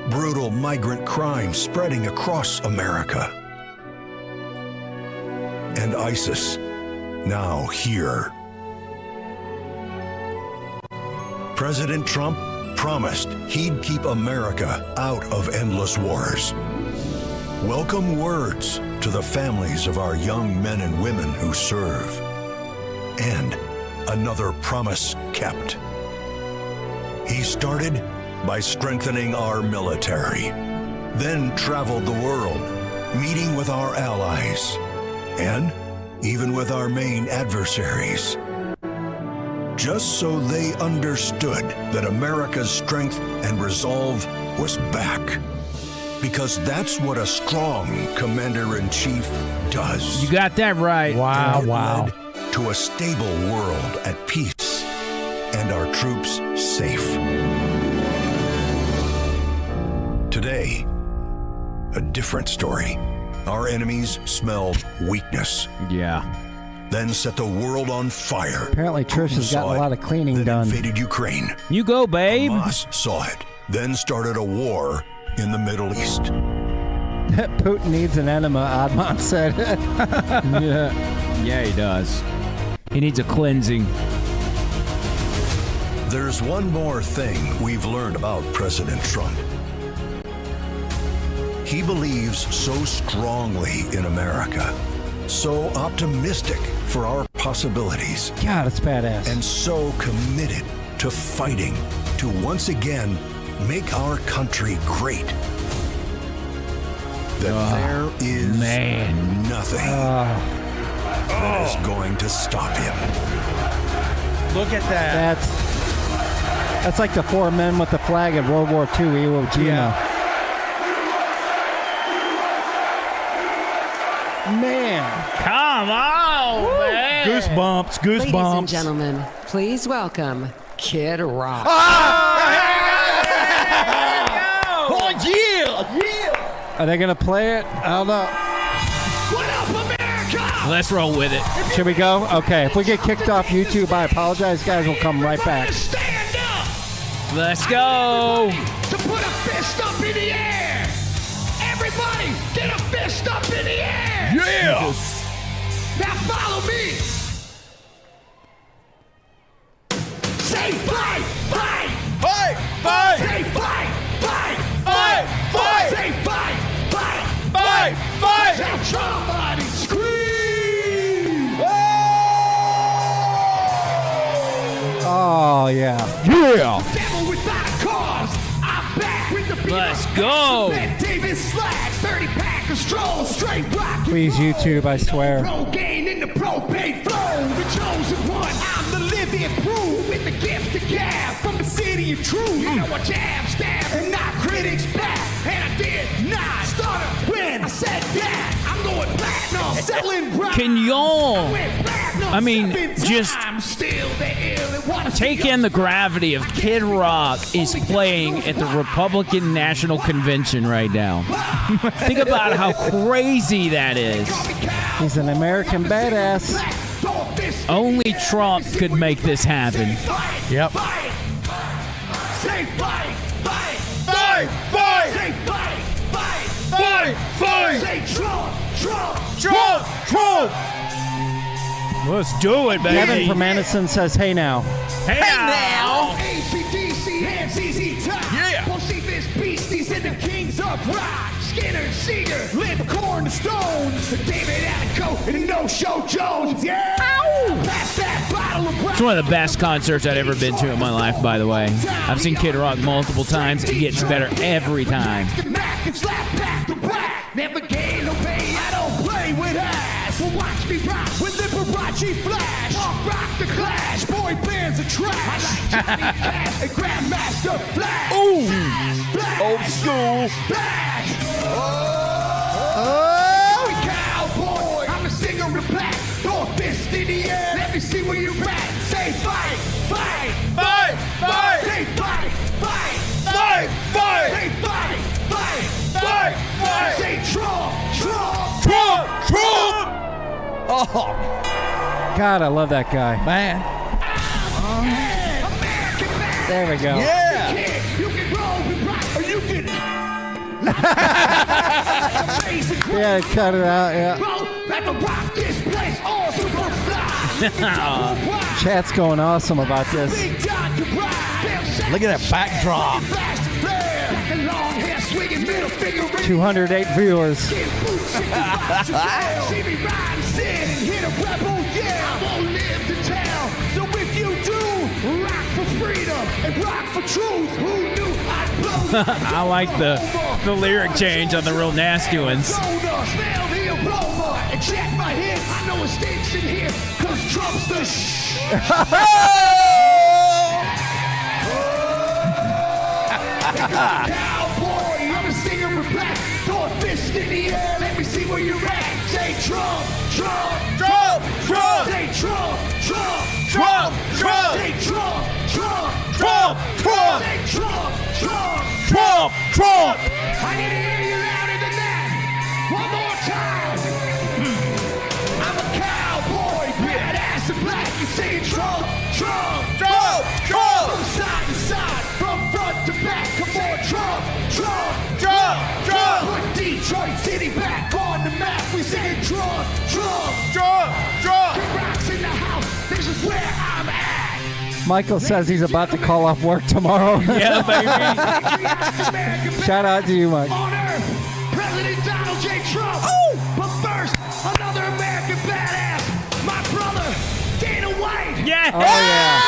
brutal migrant crime spreading across America. And ISIS, now here. President Trump promised he'd keep America out of endless wars. Welcome words to the families of our young men and women who serve. And another promise kept. He started by strengthening our military, then traveled the world, meeting with our allies, and even with our main adversaries. Just so they understood that America's strength and resolve was back. Because that's what a strong commander-in-chief does. You got that right. Wow, And it wow. led to a stable world at peace and our troops safe. Today, a different story. Our enemies smelled weakness. Yeah. Then set the world on fire. Apparently Trish has gotten a lot of cleaning done. Invaded Ukraine. You go, babe. Hamas saw it. Then started a war in the Middle East. Putin needs an enema, Admon said. Yeah, he does. He needs a cleansing. There's one more thing we've learned about President Trump. He believes so strongly in America, so optimistic for our possibilities. God, it's badass. And so committed to fighting to once again make our country great. That there is nothing that is going to stop him. Look at that. That's like the 4 men with the flag in World War II, Iwo Jima. Yeah. Man. Come on, man. Goosebumps. Ladies and gentlemen, please welcome Kid Rock. Oh, yeah. Are they going to play it? I don't know. What up, America? Let's roll with it. Should we go? Okay. If we get kicked off YouTube, I apologize, guys. We'll come right back. Stand up! Let's go. To put a fist up in the air! Everybody, get a fist up in the air! Yeah! Now follow me! Say fight! Fight! Fight! Fight! Say fight! Fight! Fight! Fight! Say fight! Fight! Fight! Fight! Now somebody scream! Oh, yeah. Yeah! Devil without a cause! I'm back with the beat. Let's go. Ben Davis slacks, 30-pack of stroll, straight rock. Please, YouTube, I swear. Rogaine in the propane flow, the chosen one. I'm the living proof with the gift to gab from the city of truth. You know I jab, stab, and knock critics back. And I did not start a win. I said that I'm going platinum, selling bright. Can y'all, I mean, just still the ill and wanna take in the gravity of Kid Rock is playing at the Republican National Convention right now. Think about how crazy that is. He's an American badass. Only Trump could make this happen. Yep. Say fight! Fight! Fight! Fight! Say fight! Fight! Fight! Fight! Say Trump! Trump! Trump! Trump! Let's do it, baby. Kevin from Anderson says, hey now. Hey now. ACDC and ZZ Top. Yeah. Poseidon's beasties and the kings of rock. Skinner, Seeger, Lip, Corn, the Stones. David Attenco and the No-Show Jones. Yeah. Pass that bottle of It's one of the best concerts I've ever been to in my life, by the way. I've seen Kid Rock multiple times. It gets better every time. Never gain no pain. I don't play with ass. Well, watch me rock with Liberace flash. Rock the clash. Boy bands are trash. I like Johnny Cash and Grandmaster Flash. Ooh. Flash. Old school. Flash. Oh, cowboy. I'm a singer of the black. Throw a fist in the air. Let me see where you're at. Say fight. Fight. Fight! Fight! Say fight. Fight. Fight! Fight! Say fight. Fight. Fight! Fight! Say Trump. Trump. Trump! Trump! Oh, God, I love that guy. man. There we go. Yeah! You can roll with rock or you can Yeah, cut it out. Yeah. Chat's going awesome about this. Look at that backdrop. 208 viewers. I like the lyric change on the real nasty ones. Check my hit. I know it stinks in here because Trump's the cowboy. I'm a singer with black. Throw a fist in the air. Let me see where you're at. Say Trump, Trump, Trump, Trump. Say Trump, Trump, Trump, Trump. Say Trump, Trump, Trump, Trump. Say Trump, Trump, Trump, Trump. I need to hear you louder than that. One more time. Badass and black, you say Trump, Trump, Trump, Trump. From side to side, from front to back, come on, Trump, Trump, Trump, Trump. Put Detroit City back on the map. We sing Trump, Trump, Trump, Trump. Big rocks in the house. This is where I'm at. Michael says he's about to call off work tomorrow. Yeah, baby. Shout out to you, Mike. On Earth, President Donald J. Trump. Oh! But first, another American badass. My brother, Dana White. Yeah. Oh, yeah.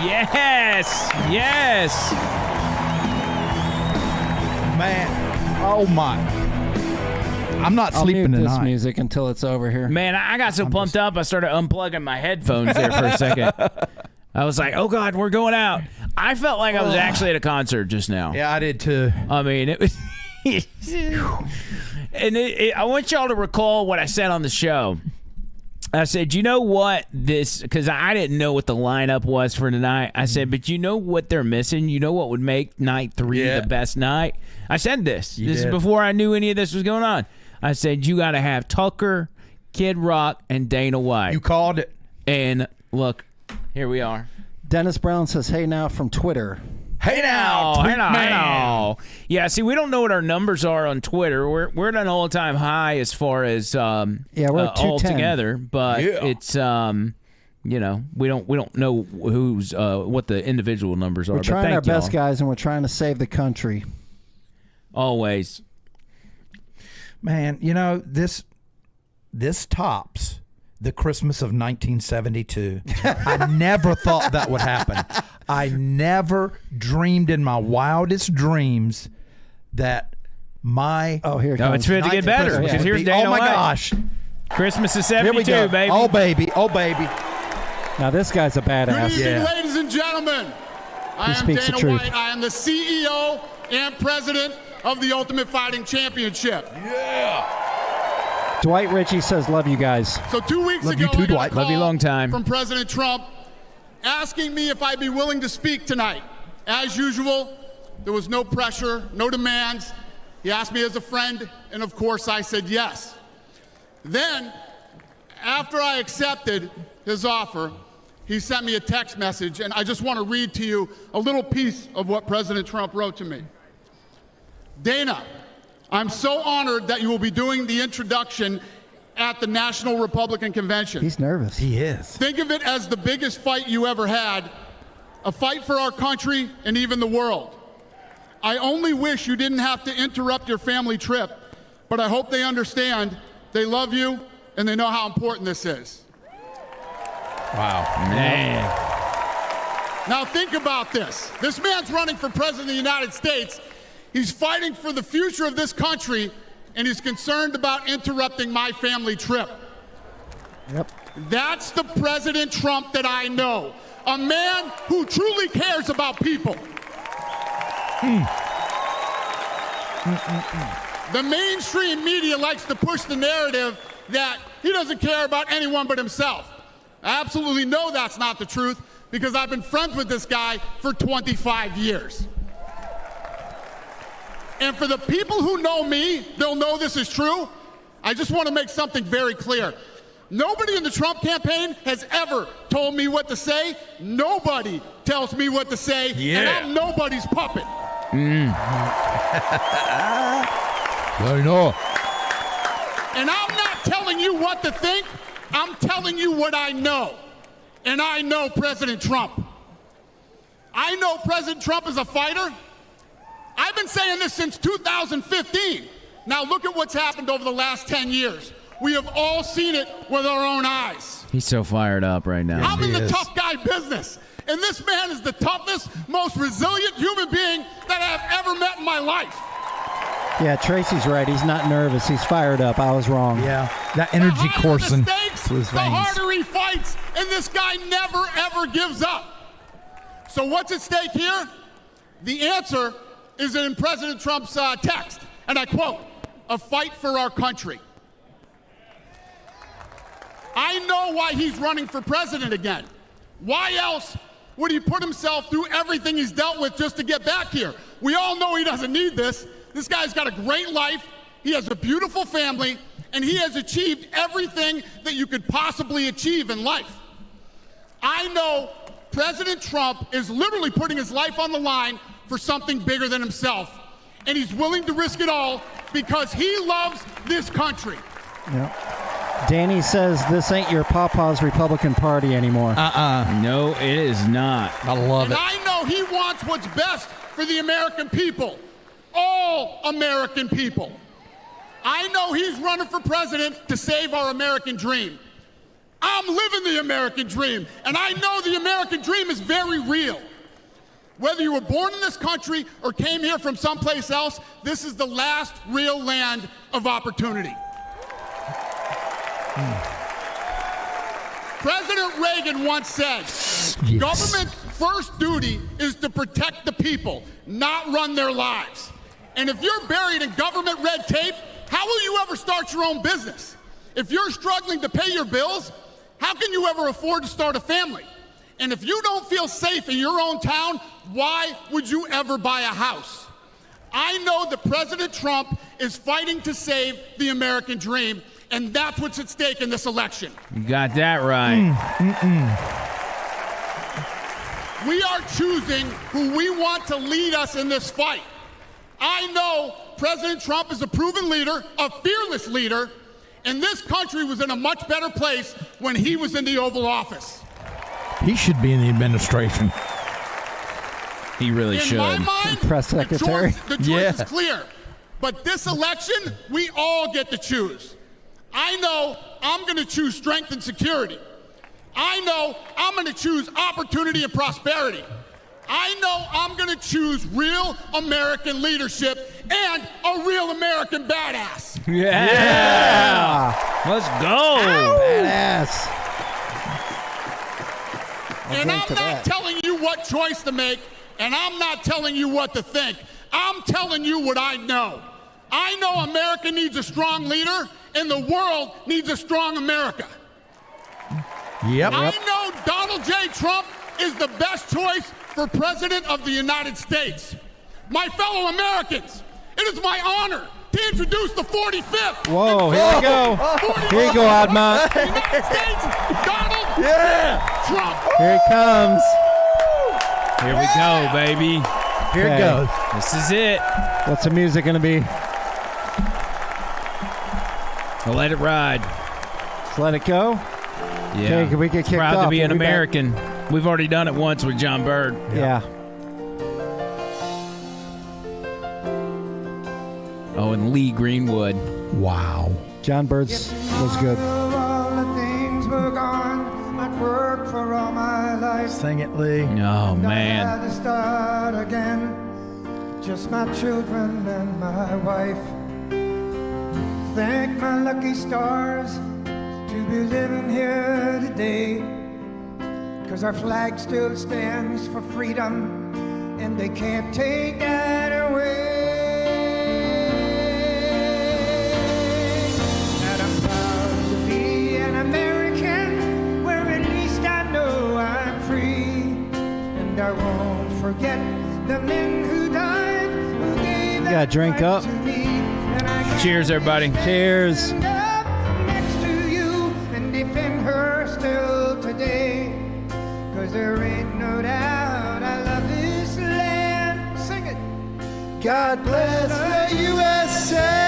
Yes. Yes. Man. Oh, my. I'm not I'll sleeping mute tonight. this music until it's over here. Man, I got so pumped up, I started unplugging my headphones there for a second. I was like, oh, God, we're going out. I felt like I was actually at a concert just now. Yeah, I did too. I mean, it was... And I want y'all to recall what I said on the show. I said, you know what this, because I didn't know what the lineup was for tonight. I said, but you know what they're missing? You know what would make night 3 the best night? I said this. This is before I knew any of this was going on. I said, you got to have Tucker, Kid Rock, and Dana White. You called it. And look, here we are. Dennis Brown says, hey now from Twitter. Hey now, tweet hey now, man. hey now. Yeah, see, we don't know what our numbers are on Twitter. We're at an all-time high as far as we're at 210 all together, but it's you know, we don't know who's what the individual numbers are. We're but trying thank our best, y'all. guys, and we're trying to save the country. Always. Man, you know, this tops the Christmas of 1972. I never thought that would happen. I never dreamed in my wildest dreams that my here it comes. It's fit to get better because here's Dana oh my White. gosh, Christmas is here we 72, go, baby. Oh baby, oh baby. Now this guy's a badass. Good evening, ladies and gentlemen. I am speaks the Dana truth. White. I am the CEO and president of the Ultimate Fighting Championship. Dwight Ritchie says, love you guys. So 2 weeks Love ago, you too, I got Dwight. a Love you call long time. from President Trump asking me if I'd be willing to speak tonight. As usual, there was no pressure, no demands. He asked me as a friend, and of course I said yes. Then, after I accepted his offer, he sent me a text message, and I just want to read to you a little piece of what President Trump wrote to me. Dana, I'm so honored that you will be doing the introduction at the National Republican Convention. He's nervous. He is. Think of it as the biggest fight you ever had, a fight for our country and even the world. I only wish you didn't have to interrupt your family trip, but I hope they understand they love you and they know how important this is. Wow, Man. Now think about this. This man's running for president of the United States. He's fighting for the future of this country, and he's concerned about interrupting my family trip. Yep. That's the President Trump that I know. A man who truly cares about people. The mainstream media likes to push the narrative that he doesn't care about anyone but himself. I absolutely know that's not the truth because I've been friends with this guy for 25 years. And for the people who know me, they'll know this is true. I just want to make something very clear. Nobody in the Trump campaign has ever told me what to say. Nobody tells me what to say, and I'm nobody's puppet. I know. And I'm not telling you what to think. I'm telling you what I know. And I know President Trump. I know President Trump is a fighter. I've been saying this since 2015. Now look at what's happened over the last 10 years. We have all seen it with our own eyes. He's so fired up right now. I'm in the tough guy business. And this man is the toughest, most resilient human being that I've ever met in my life. Yeah, Tracy's right. He's not nervous. He's fired up. I was wrong. Yeah, that energy coursing through his veins. The harder he fights, and this guy never, ever gives up. So what's at stake here? The answer is in President Trump's text, and I quote, "A fight for our country." I know why he's running for president again. Why else would he put himself through everything he's dealt with just to get back here? We all know he doesn't need this. This guy's got a great life, he has a beautiful family, and he has achieved everything that you could possibly achieve in life. I know President Trump is literally putting his life on the line for something bigger than himself, and he's willing to risk it all because he loves this country. Yeah. Danny says this ain't your Papa's Republican Party anymore. No, it is not. I love it. I know he wants what's best for the American people. All American people. I know he's running for president to save our American dream. I'm living the American dream, and I know the American dream is very real. Whether you were born in this country or came here from someplace else, this is the last real land of opportunity. President Reagan once said, government's first duty is to protect the people, not run their lives. And if you're buried in government red tape, how will you ever start your own business? If you're struggling to pay your bills, how can you ever afford to start a family? And if you don't feel safe in your own town, why would you ever buy a house? I know that President Trump is fighting to save the American dream, and that's what's at stake in this election. You got that right. We are choosing who we want to lead us in this fight. I know President Trump is a proven leader, a fearless leader, and this country was in a much better place when he was in the Oval Office. He should be in the administration. He really should. In my mind, press secretary. The choice is clear. But this election, we all get to choose. I know I'm going to choose strength and security. I know I'm going to choose opportunity and prosperity. I know I'm going to choose real American leadership and a real American badass. Yeah. Let's go. Badass. And I'm not telling you what choice to make, and I'm not telling you what to think. I'm telling you what I know. I know America needs a strong leader, and the world needs a strong America. Yep. I know Donald J. Trump is the best choice for President of the United States. My fellow Americans, it is my honor to introduce the 45th. Whoa, here we go. Here you go, Oddmont. United States, Donald Trump. Here it comes. Here we go, baby. Here it goes. This is it. What's the music going to be? We'll let it ride. Let's let it go. Yeah. Okay, we get kicked Proud off. to be an We'll back. American. We've already done it once with John Bird. Yeah. Oh, and Lee Greenwood. Wow. John Bird's was good. All the things were gone. I'd worked for all my life. Sing it, Lee. Oh, I man. had to start again. Just my children and my wife. Thank my lucky stars to be living here today. 'Cause our flag still stands for freedom, and they can't take that away. And I'm proud to be an American, where at least I know I'm free. And I won't forget the men who died, who gave You gotta drink up. to me. And I Cheers, everybody. Cheers. next to you, and if God bless the USA.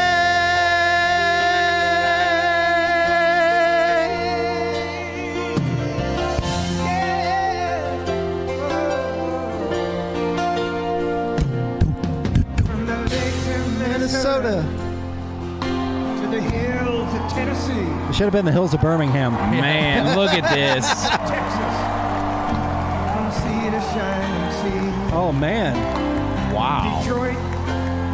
Minnesota to the hills of Tennessee. It should have been the hills of Birmingham. Man, look at this. Texas, from sea to shining sea. Oh, man. Wow. Detroit,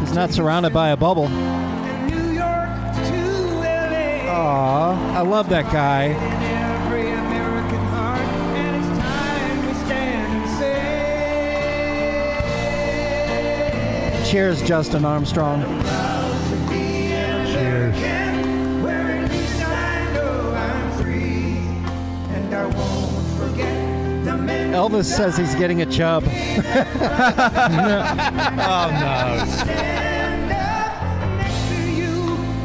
He's not surrounded by a bubble. and New York to LA. Aw, I love that guy. In every American heart, and it's time we stand and say, Cheers, Justin Armstrong. Cheers. Where at least I know I'm free, and I won't forget the men. Elvis says he's getting a chub. Oh, no.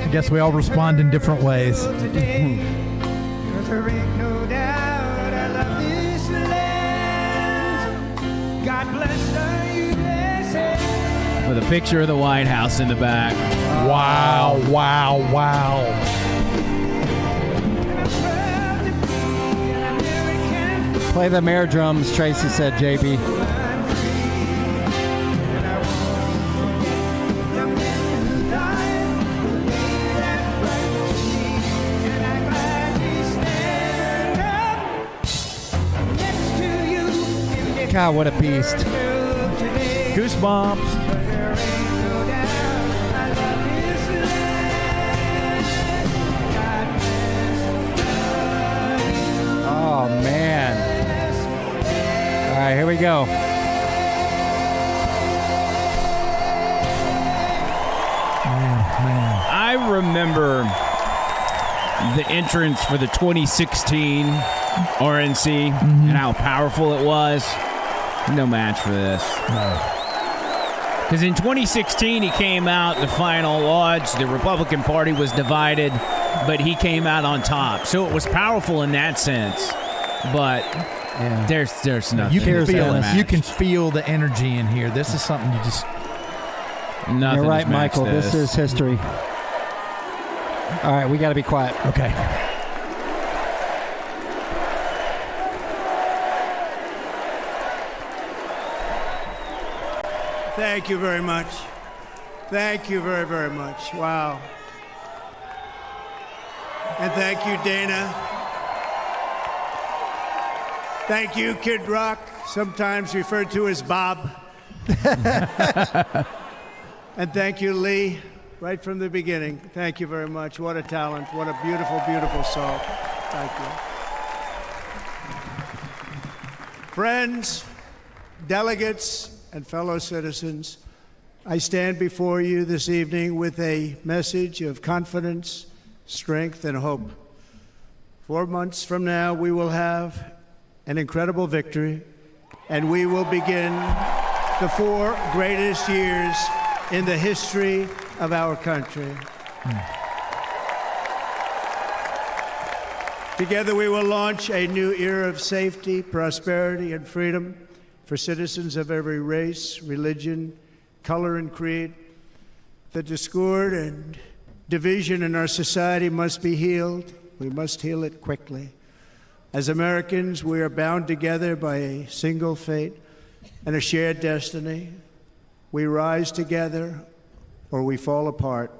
I guess we all respond in different ways. Today, 'cause there ain't no doubt I love this land. God bless the USA. With a picture of the White House in the back. Wow, wow, wow. Play the mare drums, Tracy said, JB. God, what a beast. Goosebumps. Oh, man. All right, here we go. I remember the entrance for the 2016 RNC and how powerful it was. No match for this. Because in 2016, he came out the final odds. The Republican Party was divided, but he came out on top. So it was powerful in that sense. But there's nothing. You can feel it. matched. You can feel the energy in here. This is something you just. Nothing You're right, has matched Michael. This is history. All right, we got to be quiet. Okay. Thank you very much. Thank you very, very much. Wow. And thank you, Dana. Thank you, Kid Rock, sometimes referred to as Bob. And thank you, Lee, right from the beginning. Thank you very much. What a talent. What a beautiful, beautiful song. Thank you. Friends, delegates, and fellow citizens, I stand before you this evening with a message of confidence, strength, and hope. 4 months from now, we will have an incredible victory, and we will begin the 4 greatest years in the history of our country. Together, we will launch a new era of safety, prosperity, and freedom for citizens of every race, religion, color, and creed. The discord and division in our society must be healed. We must heal it quickly. As Americans, we are bound together by a single fate and a shared destiny. We rise together or we fall apart.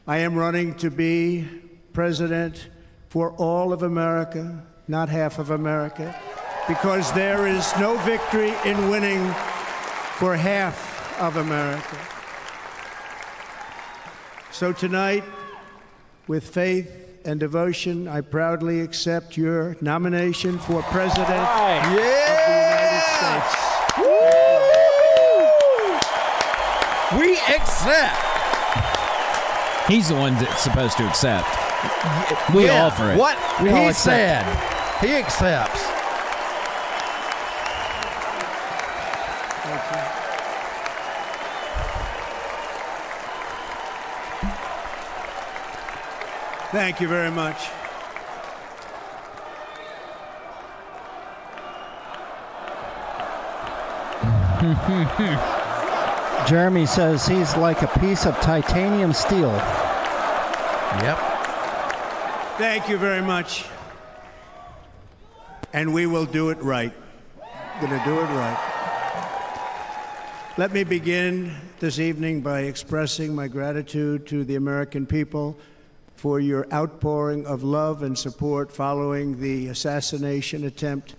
I am running to be president for all of America, not half of America, because there is no victory in winning for half of America. So tonight, with faith and devotion, I proudly accept your nomination for President of the United States. We accept. He's the one that's supposed to accept. We offer it. What We all he accept. said, he accepts. Thank you very much. Jeremy says he's like a piece of titanium steel. Yep. Thank you very much. And we will do it right. Gonna do it right. Let me begin this evening by expressing my gratitude to the American people for your outpouring of love and support following the assassination attempt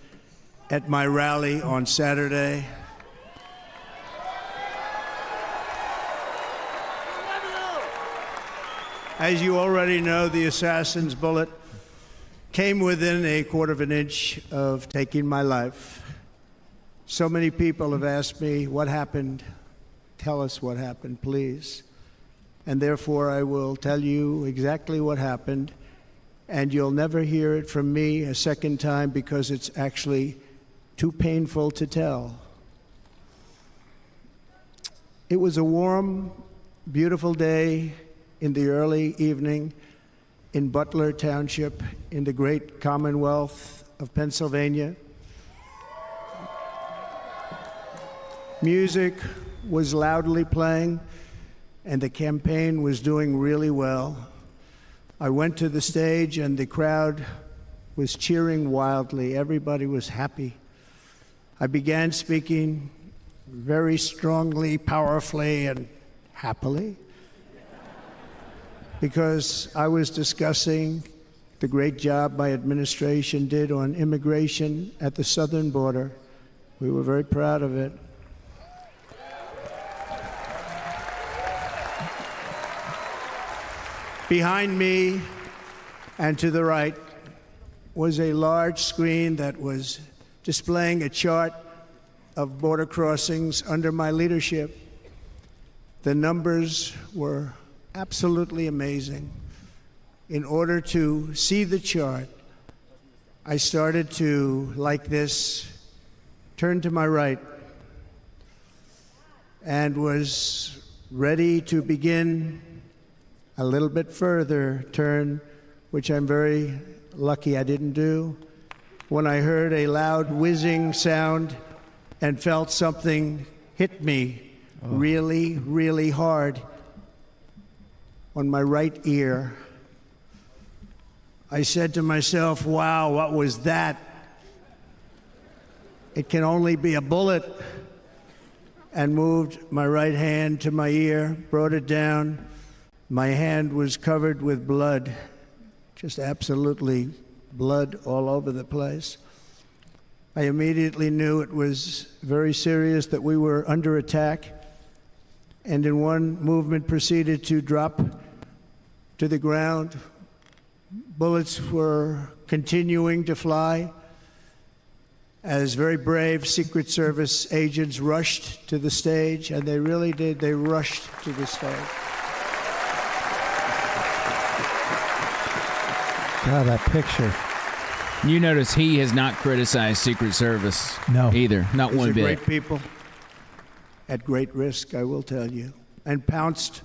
at my rally on Saturday. As you already know, the assassin's bullet came within a quarter of an inch of taking my life. So many people have asked me, what happened? Tell us what happened, please. And therefore, I will tell you exactly what happened, and you'll never hear it from me a second time because it's actually too painful to tell. It was a warm, beautiful day in the early evening in Butler Township in the great Commonwealth of Pennsylvania. Music was loudly playing, and the campaign was doing really well. I went to the stage, and the crowd was cheering wildly. Everybody was happy. I began speaking very strongly, powerfully, and happily, because I was discussing the great job my administration did on immigration at the southern border. We were very proud of it. Behind me and to the right was a large screen that was displaying a chart of border crossings under my leadership. The numbers were absolutely amazing. In order to see the chart, I started to, like this, turn to my right and was ready to begin a little bit further turn, which I'm very lucky I didn't do, when I heard a loud whizzing sound and felt something hit me really, really hard on my right ear. I said to myself, wow, what was that? It can only be a bullet. And moved my right hand to my ear, brought it down. My hand was covered with blood, just absolutely blood all over the place. I immediately knew it was very serious, that we were under attack, and in one movement proceeded to drop to the ground. Bullets were continuing to fly as very brave Secret Service agents rushed to the stage, and they really did. They rushed to the stage. God, that picture. You notice he has not criticized Secret Service either. Not one bit. These are great people at great risk, I will tell you, and pounced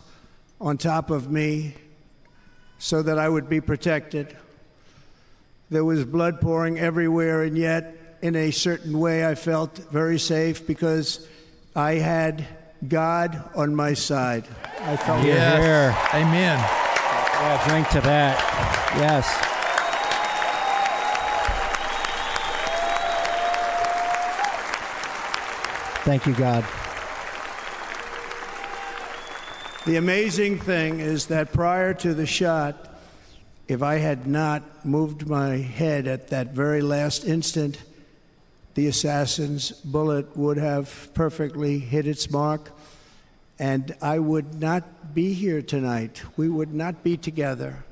on top of me so that I would be protected. There was blood pouring everywhere, and yet, in a certain way, I felt very safe because I had God on my side. I felt Yes. Amen. Yeah, drink to that. Yes. Thank you, God. The amazing thing is that prior to the shot, if I had not moved my head at that very last instant, the assassin's bullet would have perfectly hit its mark, and I would not be here tonight. We would not be together.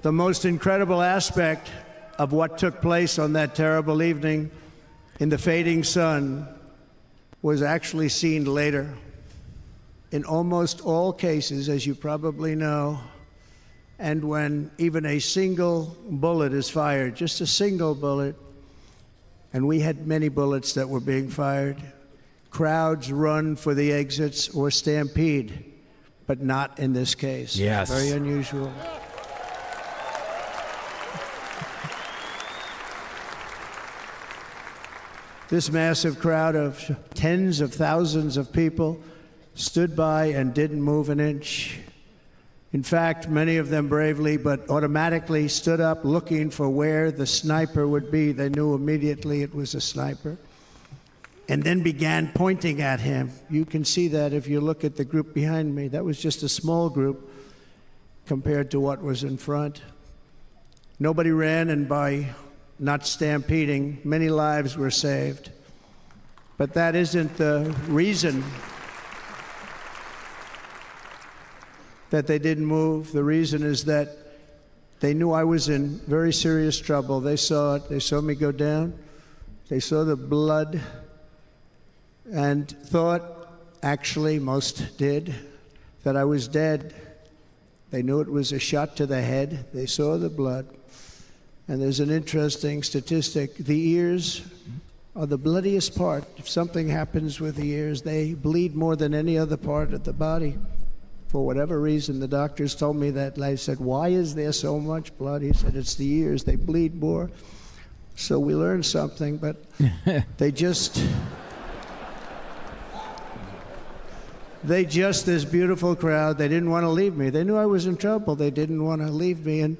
The most incredible aspect of what took place on that terrible evening in the fading sun was actually seen later. In almost all cases, as you probably know, and when even a single bullet is fired, just a single bullet, and we had many bullets that were being fired, crowds run for the exits or stampede, but not in this case. Yes. Very unusual. This massive crowd of tens of thousands of people stood by and didn't move an inch. In fact, many of them bravely but automatically stood up looking for where the sniper would be. They knew immediately it was a sniper. And then began pointing at him. You can see that if you look at the group behind me. That was just a small group compared to what was in front. Nobody ran, and by not stampeding, many lives were saved. But that isn't the reason that they didn't move. The reason is that they knew I was in very serious trouble. They saw it. They saw me go down. They saw the blood and thought, actually most did, that I was dead. They knew it was a shot to the head. They saw the blood. And there's an interesting statistic. The ears are the bloodiest part. If something happens with the ears, they bleed more than any other part of the body. For whatever reason, the doctors told me that. I said, why is there so much blood? He said, it's the ears. They bleed more. So we learned something, but this beautiful crowd, they didn't want to leave me. They knew I was in trouble. They didn't want to leave me. And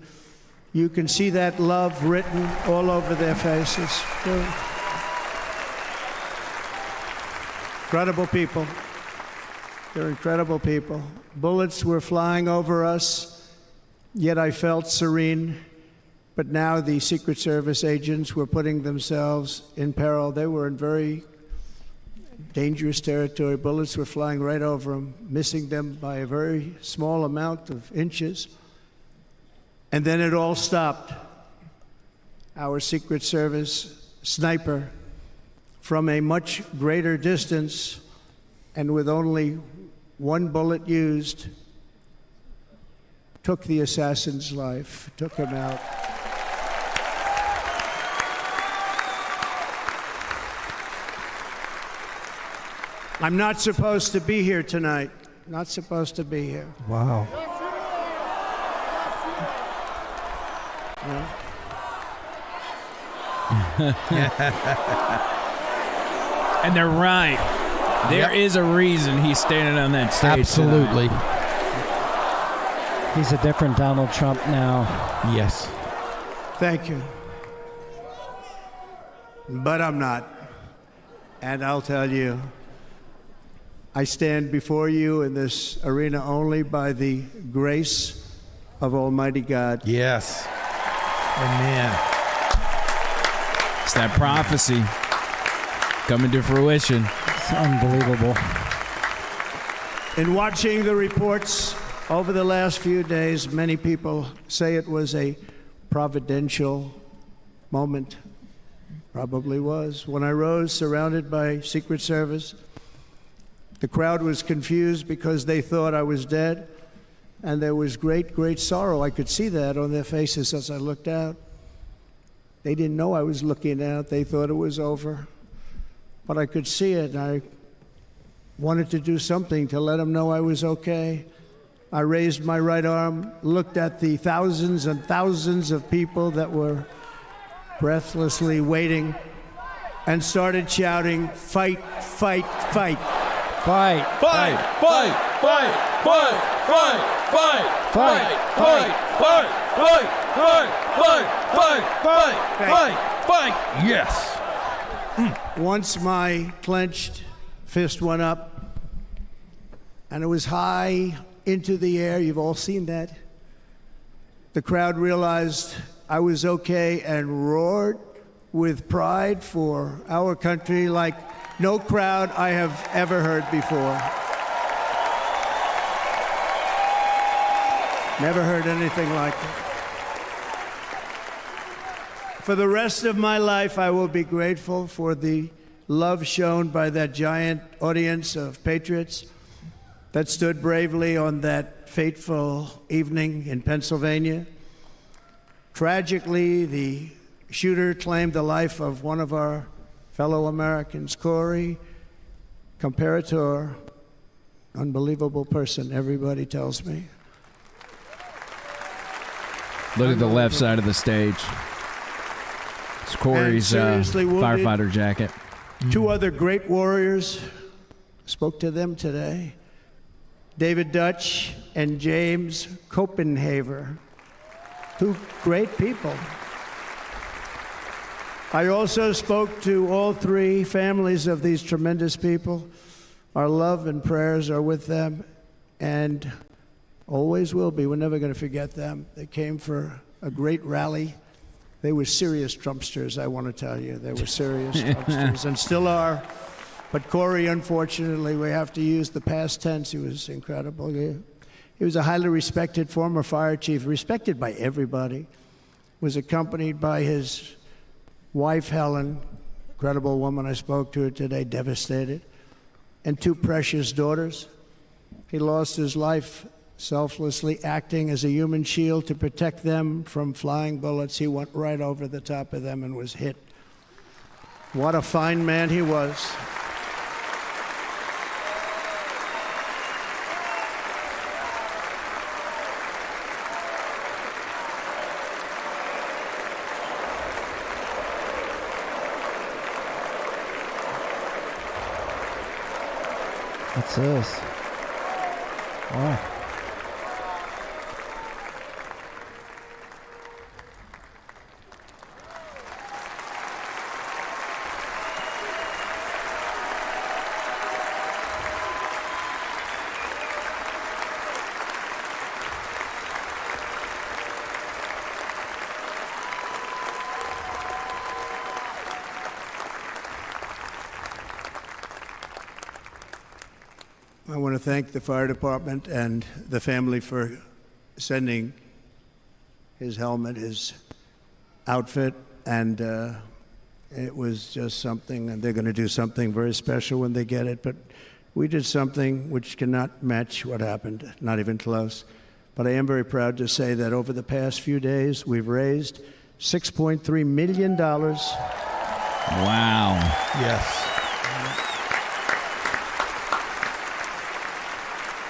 you can see that love written all over their faces. They're incredible people. They're incredible people. Bullets were flying over us, yet I felt serene. But now the Secret Service agents were putting themselves in peril. They were in very dangerous territory. Bullets were flying right over them, missing them by a very small amount of inches. And then it all stopped. Our Secret Service sniper, from a much greater distance and with only one bullet used, took the assassin's life, took him out. I'm not supposed to be here tonight. Not supposed to be here. Wow. And they're right. There is a reason he's standing on that stage. Absolutely. He's a different Donald Trump now. Yes. Thank you. But I'm not. And I'll tell you, I stand before you in this arena only by the grace of Almighty God. Yes. Amen. It's that prophecy coming to fruition. It's unbelievable. In watching the reports over the last few days, many people say it was a providential moment. Probably was. When I rose surrounded by Secret Service, the crowd was confused because they thought I was dead, and there was great, great sorrow. I could see that on their faces as I looked out. They didn't know I was looking out. They thought it was over. But I could see it, and I wanted to do something to let them know I was okay. I raised my right arm, looked at the thousands and thousands of people that were breathlessly waiting, and started shouting, "Fight, fight, fight. Fight, fight, fight, fight, fight, fight, fight, fight, fight, fight, fight, fight, fight, fight, fight, fight. Yes. Once my clenched fist went up, and it was high into the air. You've all seen that. The crowd realized I was okay and roared with pride for our country like no crowd I have ever heard before. Never heard anything like it. For the rest of my life, I will be grateful for the love shown by that giant audience of patriots that stood bravely on that fateful evening in Pennsylvania. Tragically, the shooter claimed the life of one of our fellow Americans, Corey Comparator. Unbelievable person, everybody tells me. Look at the left side of the stage. It's Corey's firefighter jacket. Two other great warriors, spoke to them today. David Dutch and James Copenhaver. Two great people. I also spoke to all three families of these tremendous people. Our love and prayers are with them, and always will be. We're never going to forget them. They came for a great rally. They were serious Trumpsters, I want to tell you. They were serious Trumpsters, and still are. But Corey, unfortunately, we have to use the past tense. He was incredible. He was a highly respected former fire chief, respected by everybody. Was accompanied by his wife, Helen, incredible woman. I spoke to her today, devastated, and two precious daughters. He lost his life selflessly acting as a human shield to protect them from flying bullets. He went right over the top of them and was hit. What a fine man he was. What's this? Wow. I want to thank the fire department and the family for sending his helmet, his outfit, and it was just something, and they're going to do something very special when they get it. But we did something which cannot match what happened, not even close. But I am very proud to say that over the past few days, we've raised $6.3 million. Wow. Yes.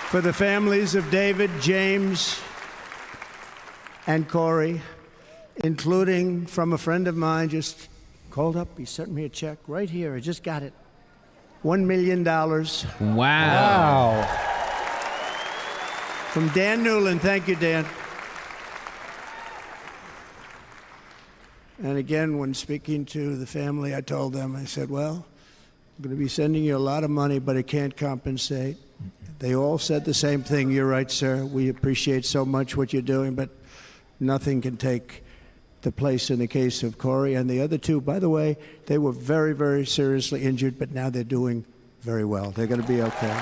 For the families of David, James, and Corey, including from a friend of mine, just called up. He sent me a check right here. I just got it. $1 million. Wow. From Dan Newland. Thank you, Dan. And again, when speaking to the family, I told them, I said, well, I'm going to be sending you a lot of money, but it can't compensate. They all said the same thing. You're right, sir. We appreciate so much what you're doing, but nothing can take the place in the case of Corey and the other two. By the way, they were very, very seriously injured, but now they're doing very well. They're going to be okay.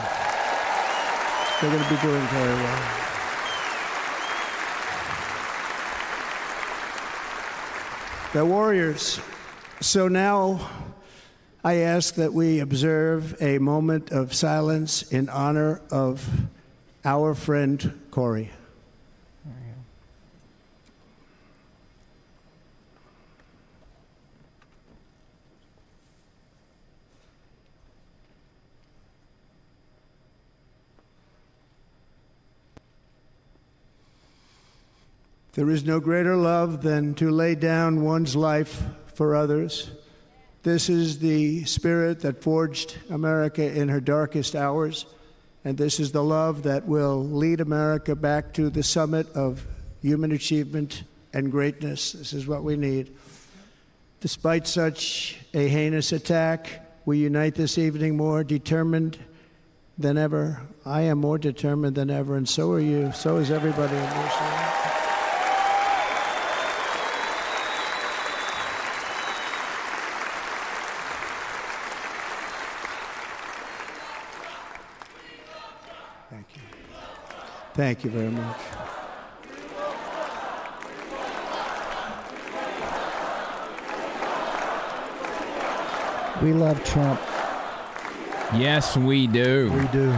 They're going to be doing very well. They're warriors. So now I ask that we observe a moment of silence in honor of our friend Corey. There is no greater love than to lay down one's life for others. This is the spirit that forged America in her darkest hours, and this is the love that will lead America back to the summit of human achievement and greatness. This is what we need. Despite such a heinous attack, we unite this evening more determined than ever. I am more determined than ever, and so are you. So is everybody in this room. Thank you very much. We love Trump. Yes, we do. We do.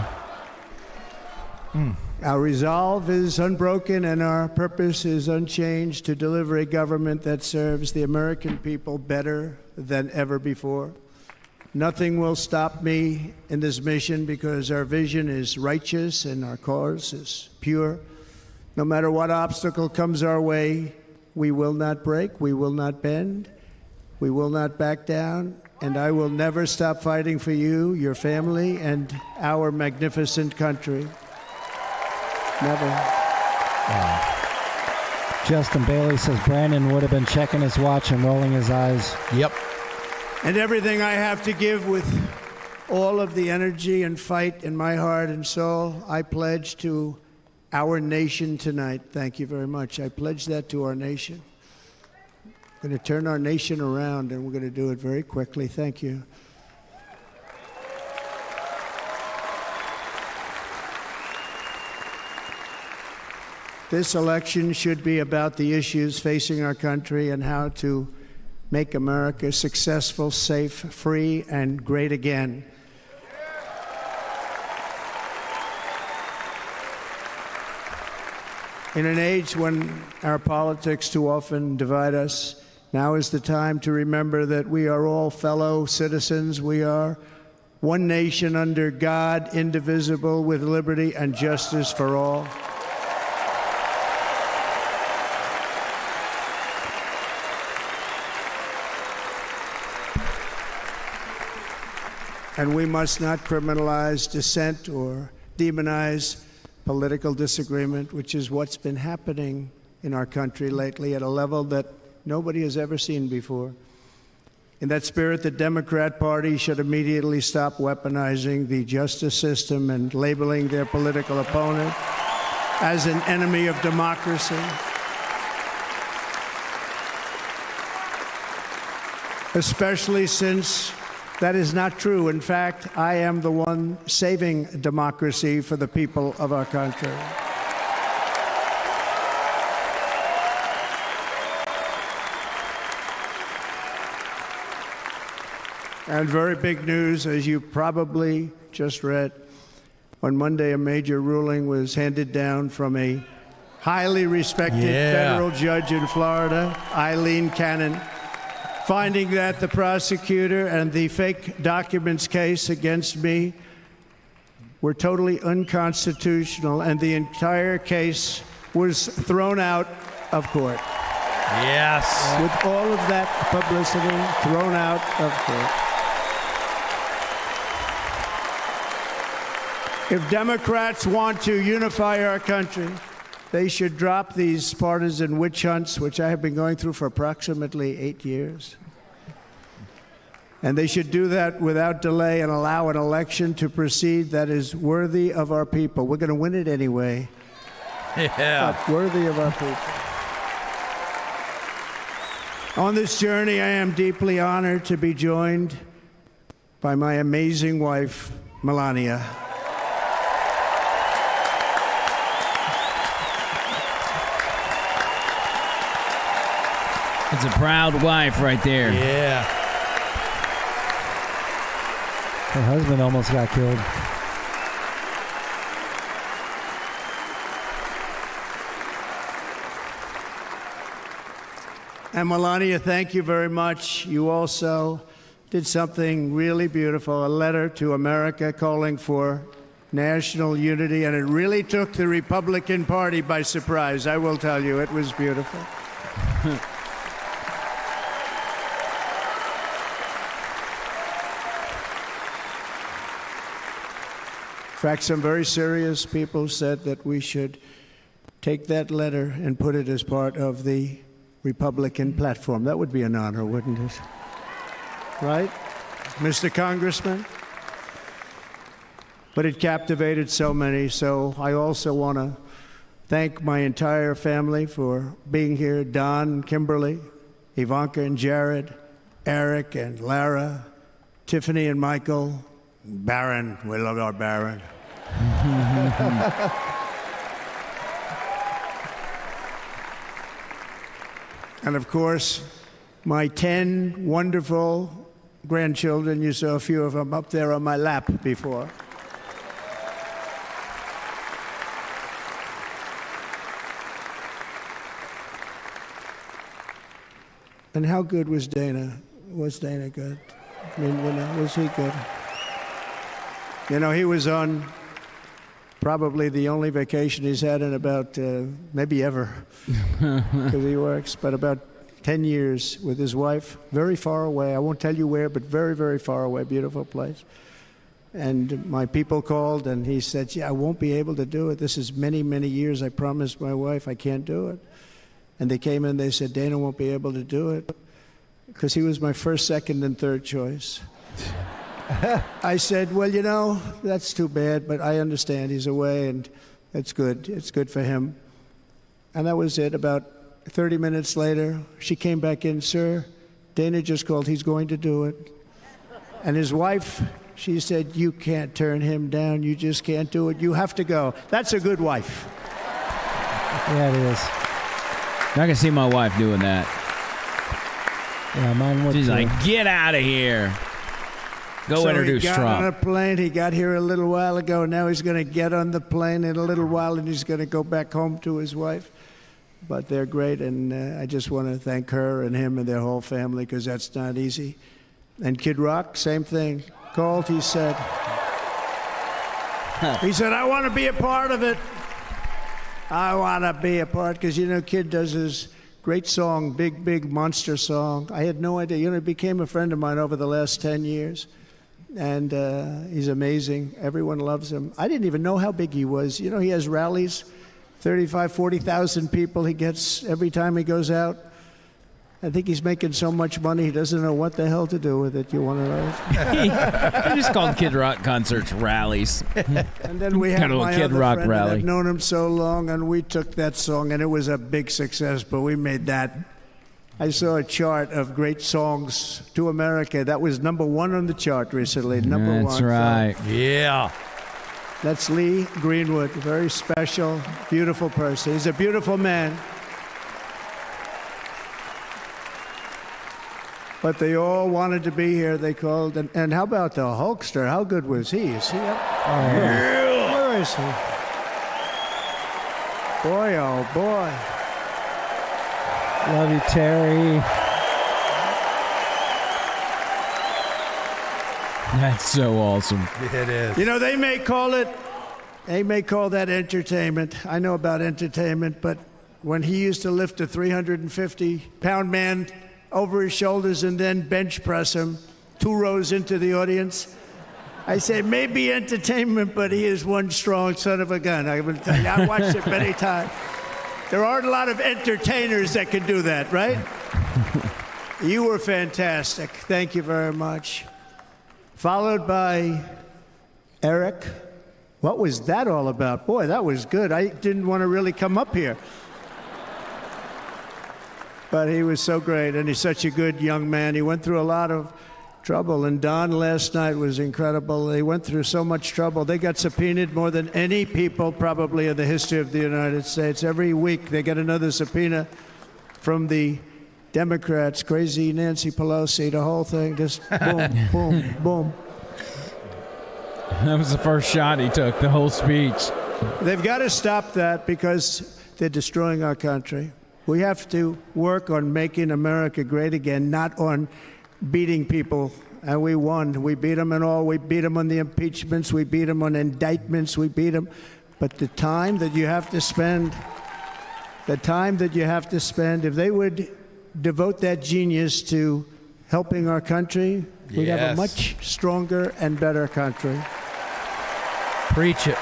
Our resolve is unbroken and our purpose is unchanged to deliver a government that serves the American people better than ever before. Nothing will stop me in this mission because our vision is righteous and our cause is pure. No matter what obstacle comes our way, we will not break, we will not bend, we will not back down, and I will never stop fighting for you, your family, and our magnificent country. Never. Justin Bailey says Brandon would have been checking his watch and rolling his eyes. Yep. And everything I have to give with all of the energy and fight in my heart and soul, I pledge to our nation tonight. Thank you very much. I pledge that to our nation. We're going to turn our nation around, and we're going to do it very quickly. Thank you. This election should be about the issues facing our country and how to make America successful, safe, free, and great again. In an age when our politics too often divide us, now is the time to remember that we are all fellow citizens. We are one nation under God, indivisible, with liberty and justice for all. And we must not criminalize dissent or demonize political disagreement, which is what's been happening in our country lately at a level that nobody has ever seen before. In that spirit, the Democrat Party should immediately stop weaponizing the justice system and labeling their political opponent as an enemy of democracy. Especially since that is not true. In fact, I am the one saving democracy for the people of our country. And very big news, as you probably just read, on Monday a major ruling was handed down from a highly respected federal judge in Florida, Eileen Cannon, finding that the prosecutor and the fake documents case against me were totally unconstitutional, and the entire case was thrown out of court. Yes. With all of that publicity, thrown out of court. If Democrats want to unify our country, they should drop these partisan witch hunts, which I have been going through for approximately 8 years. And they should do that without delay and allow an election to proceed that is worthy of our people. We're going to win it anyway. Yeah. But worthy of our people. On this journey, I am deeply honored to be joined by my amazing wife, Melania. It's a proud wife right there. Yeah. Her husband almost got killed. And Melania, thank you very much. You also did something really beautiful, a letter to America calling for national unity, and it really took the Republican Party by surprise. I will tell you, it was beautiful. In fact, some very serious people said that we should take that letter and put it as part of the Republican platform. That would be an honor, wouldn't it? Right, Mr. Congressman? But it captivated so many, so I also want to thank my entire family for being here. Don, Kimberly, Ivanka and Jared, Eric and Lara, Tiffany and Michael, Barron. We love our Barron. And of course, my 10 wonderful grandchildren. You saw a few of them up there on my lap before. And how good was Dana? Was Dana good? I mean, was he good? You know, he was on probably the only vacation he's had in about, maybe ever, because he works, but about 10 years with his wife, very far away. I won't tell you where, but very, very far away, beautiful place. And my people called, and he said, I won't be able to do it. This is many, many years. I promised my wife I can't do it. And they came in, they said, Dana won't be able to do it because he was my first, second, and third choice. I said, well, that's too bad, but I understand he's away, and it's good. It's good for him. And that was it. About 30 minutes later, she came back in, sir, Dana just called. He's going to do it. And his wife, she said, you can't turn him down. You just can't do it. You have to go. That's a good wife. Yeah, it is. I can see my wife doing that. Yeah, mine would. She's too. like, get out of here. Go introduce he got Trump. on a plane. He got here a little while ago. Now he's going to get on the plane in a little while, and he's going to go back home to his wife. But they're great, and I just want to thank her and him and their whole family, because that's not easy. And Kid Rock, same thing. Called, he said, I want to be a part of it. I want to be a part, because, Kid does his great song, Big, Big Monster song. I had no idea. He became a friend of mine over the last 10 years. And he's amazing. Everyone loves him. I didn't even know how big he was. He has rallies, 35, 40,000 people he gets every time he goes out. I think he's making so much money he doesn't know what the hell to do with it. You want to know? He just called Kid Rock concerts rallies. And then we had Kind of a my Kid other Rock friend, rally. and I've known him so long, and we took that song, and it was a big success, but we made that. I saw a chart of great songs to America. That was number one on the chart recently. Number one. That's right. Yeah. That's Lee Greenwood, very special, beautiful person. He's a beautiful man. But they all wanted to be here. They called. And how about the Hulkster? How good was he? Is he up? Yeah. Where is he? Boy, oh boy. Love you, Terry. That's so awesome. It is. They may call that entertainment. I know about entertainment, but when he used to lift a 350-pound man over his shoulders and then bench press him 2 rows into the audience, I say maybe entertainment, but he is one strong son of a gun. I will tell you, I watched it many times. There aren't a lot of entertainers that can do that, right? You were fantastic. Thank you very much. Followed by Eric. What was that all about? Boy, that was good. I didn't want to really come up here. But he was so great, and he's such a good young man. He went through a lot of trouble, and Don last night was incredible. They went through so much trouble. They got subpoenaed more than any people probably in the history of the United States. Every week they get another subpoena from the Democrats, crazy Nancy Pelosi, the whole thing, just boom, boom, boom. That was the first shot he took, the whole speech. They've got to stop that because they're destroying our country. We have to work on making America great again, not on beating people. And we won. We beat them and all. We beat them on the impeachments. We beat them on indictments. We beat them. But the time that you have to spend, if they would devote that genius to helping our country, we'd have a much stronger and better country. Preach it.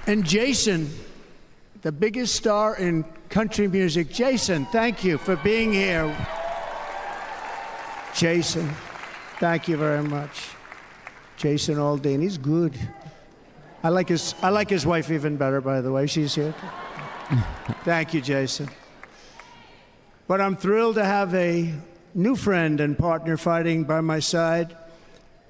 And Jason, the biggest star in country music. Jason, thank you for being here. Jason, thank you very much. Jason Aldean, he's good. I like his wife even better, by the way. She's here. Thank you, Jason. But I'm thrilled to have a new friend and partner fighting by my side.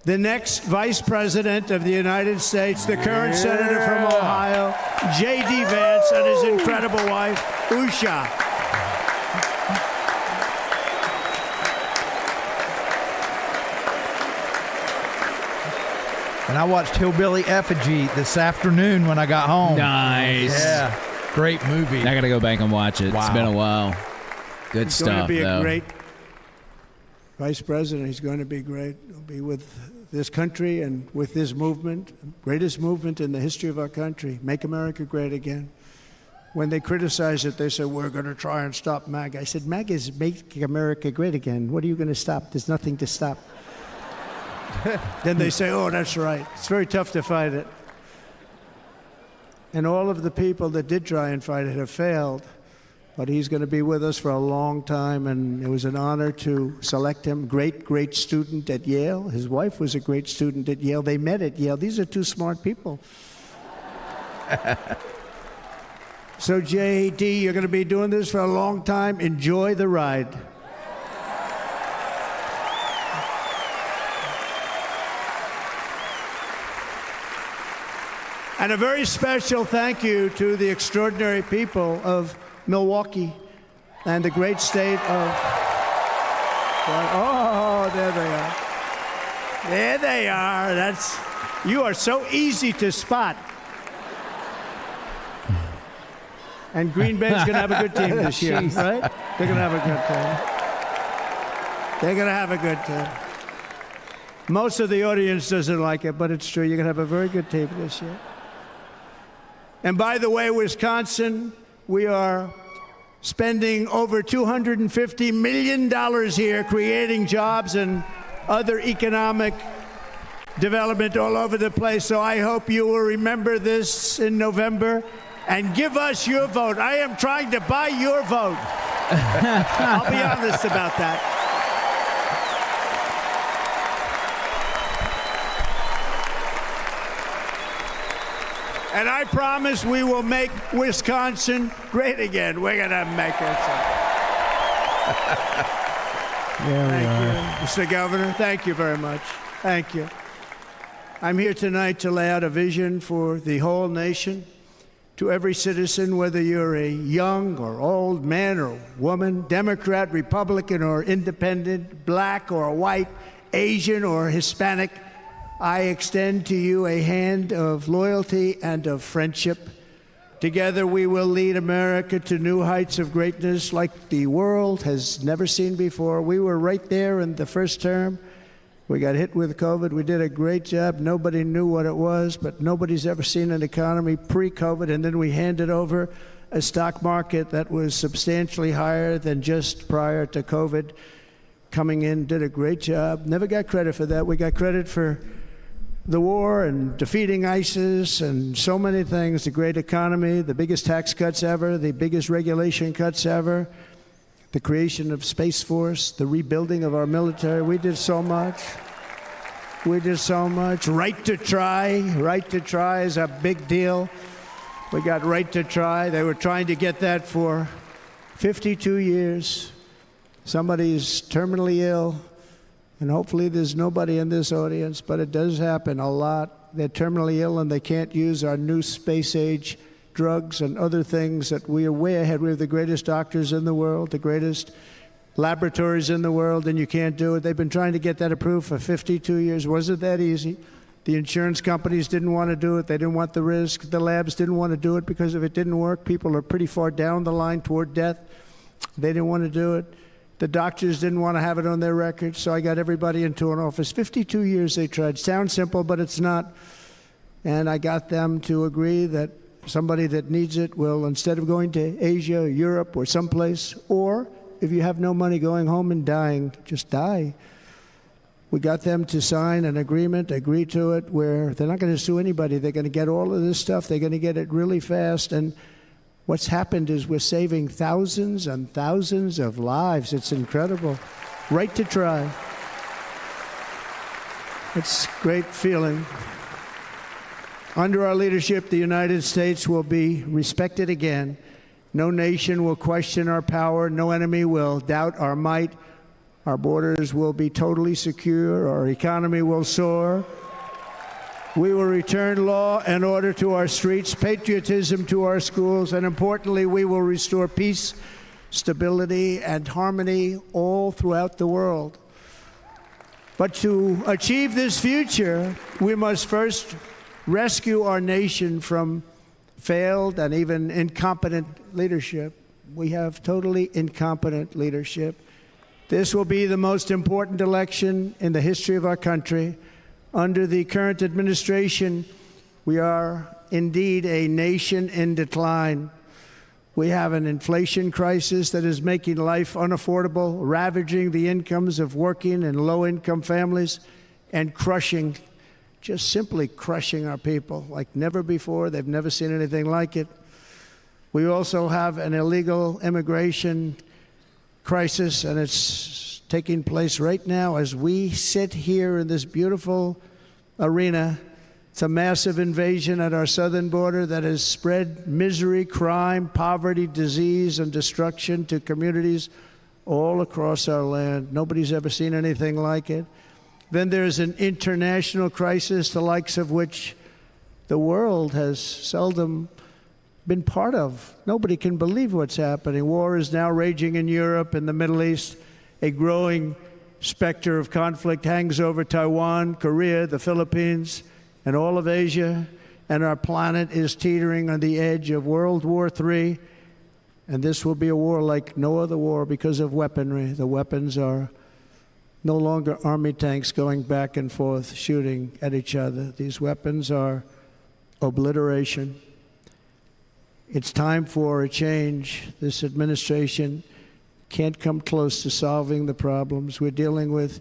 The next Vice President of the United States, the current Senator from Ohio, J.D. Vance, and his incredible wife, Usha. And I watched Hillbilly Effigy this afternoon when I got home. Nice. Yeah. Great movie. I got to go back and watch it. Wow. It's been a while. Good He's stuff, going to be though. a great Vice President. He's going to be great. He'll be with this country and with this movement, greatest movement in the history of our country. Make America great again. when they criticize it, they say, we're going to try and stop MAGA. I said, MAGA is making America great again. What are you going to stop? There's nothing to stop. Then they say, oh, that's right. It's very tough to fight it. And all of the people that did try and fight it have failed. But he's going to be with us for a long time, and it was an honor to select him. Great student at Yale. His wife was a great student at Yale. They met at Yale. These are two smart people. So, JD, you're going to be doing this for a long time. Enjoy the ride. And a very special thank you to the extraordinary people of Milwaukee and the great state of... Oh, there they are. There they are. You are so easy to spot. And Green Bay's going to have a good team this year, right? They're going to have a good team. They're going to have a good team. Most of the audience doesn't like it, but it's true. You're going to have a very good team this year. And by the way, Wisconsin, we are spending over $250 million here creating jobs and other economic development all over the place. So I hope you will remember this in November and give us your vote. I am trying to buy your vote. I'll be honest about that. And I promise we will make Wisconsin great again. We're going to make it. Thank you, Mr. Governor. Thank you very much. Thank you. I'm here tonight to lay out a vision for the whole nation. To every citizen, whether you're a young or old man or woman, Democrat, Republican, or independent, black or white, Asian or Hispanic, I extend to you a hand of loyalty and of friendship. Together we will lead America to new heights of greatness like the world has never seen before. We were right there in the first term. We got hit with COVID. We did a great job. Nobody knew what it was, but nobody's ever seen an economy pre-COVID. And then we handed over a stock market that was substantially higher than just prior to COVID. Coming in, did a great job. Never got credit for that. We got credit for the war and defeating ISIS and so many things. The great economy, the biggest tax cuts ever, the biggest regulation cuts ever. The creation of Space Force, the rebuilding of our military. We did so much. We did so much. Right to try. Right to try is a big deal. We got right to try. They were trying to get that for 52 years. Somebody's terminally ill, and hopefully there's nobody in this audience, but it does happen a lot. They're terminally ill and they can't use our new space age drugs and other things that we are way ahead. We have the greatest doctors in the world, the greatest laboratories in the world, and you can't do it. They've been trying to get that approved for 52 years. Wasn't that easy? The insurance companies didn't want to do it. They didn't want the risk. The labs didn't want to do it because if it didn't work, people are pretty far down the line toward death. They didn't want to do it. The doctors didn't want to have it on their records, so I got everybody into an office. 52 years they tried. Sounds simple, but it's not. And I got them to agree that somebody that needs it will, instead of going to Asia, Europe, or someplace, or if you have no money, going home and dying, just die. We got them to sign an agreement, agree to it, where they're not going to sue anybody. They're going to get all of this stuff. They're going to get it really fast. And what's happened is we're saving thousands and thousands of lives. It's incredible. Right to try. It's a great feeling. Under our leadership, the United States will be respected again. No nation will question our power. No enemy will doubt our might. Our borders will be totally secure. Our economy will soar. We will return law and order to our streets, patriotism to our schools, and importantly, we will restore peace, stability, and harmony all throughout the world. But to achieve this future, we must first rescue our nation from failed and even incompetent leadership. We have totally incompetent leadership. This will be the most important election in the history of our country. Under the current administration, we are indeed a nation in decline. We have an inflation crisis that is making life unaffordable, ravaging the incomes of working and low-income families, and crushing, just simply crushing our people like never before. They've never seen anything like it. We also have an illegal immigration crisis, and it's taking place right now as we sit here in this beautiful arena. It's a massive invasion at our southern border that has spread misery, crime, poverty, disease, and destruction to communities all across our land. Nobody's ever seen anything like it. Then there's an international crisis, the likes of which the world has seldom been part of. Nobody can believe what's happening. War is now raging in Europe and the Middle East. A growing specter of conflict hangs over Taiwan, Korea, the Philippines, and all of Asia. And our planet is teetering on the edge of World War III. And this will be a war like no other war because of weaponry. The weapons are no longer army tanks going back and forth shooting at each other. These weapons are obliteration. It's time for a change. This administration can't come close to solving the problems. We're dealing with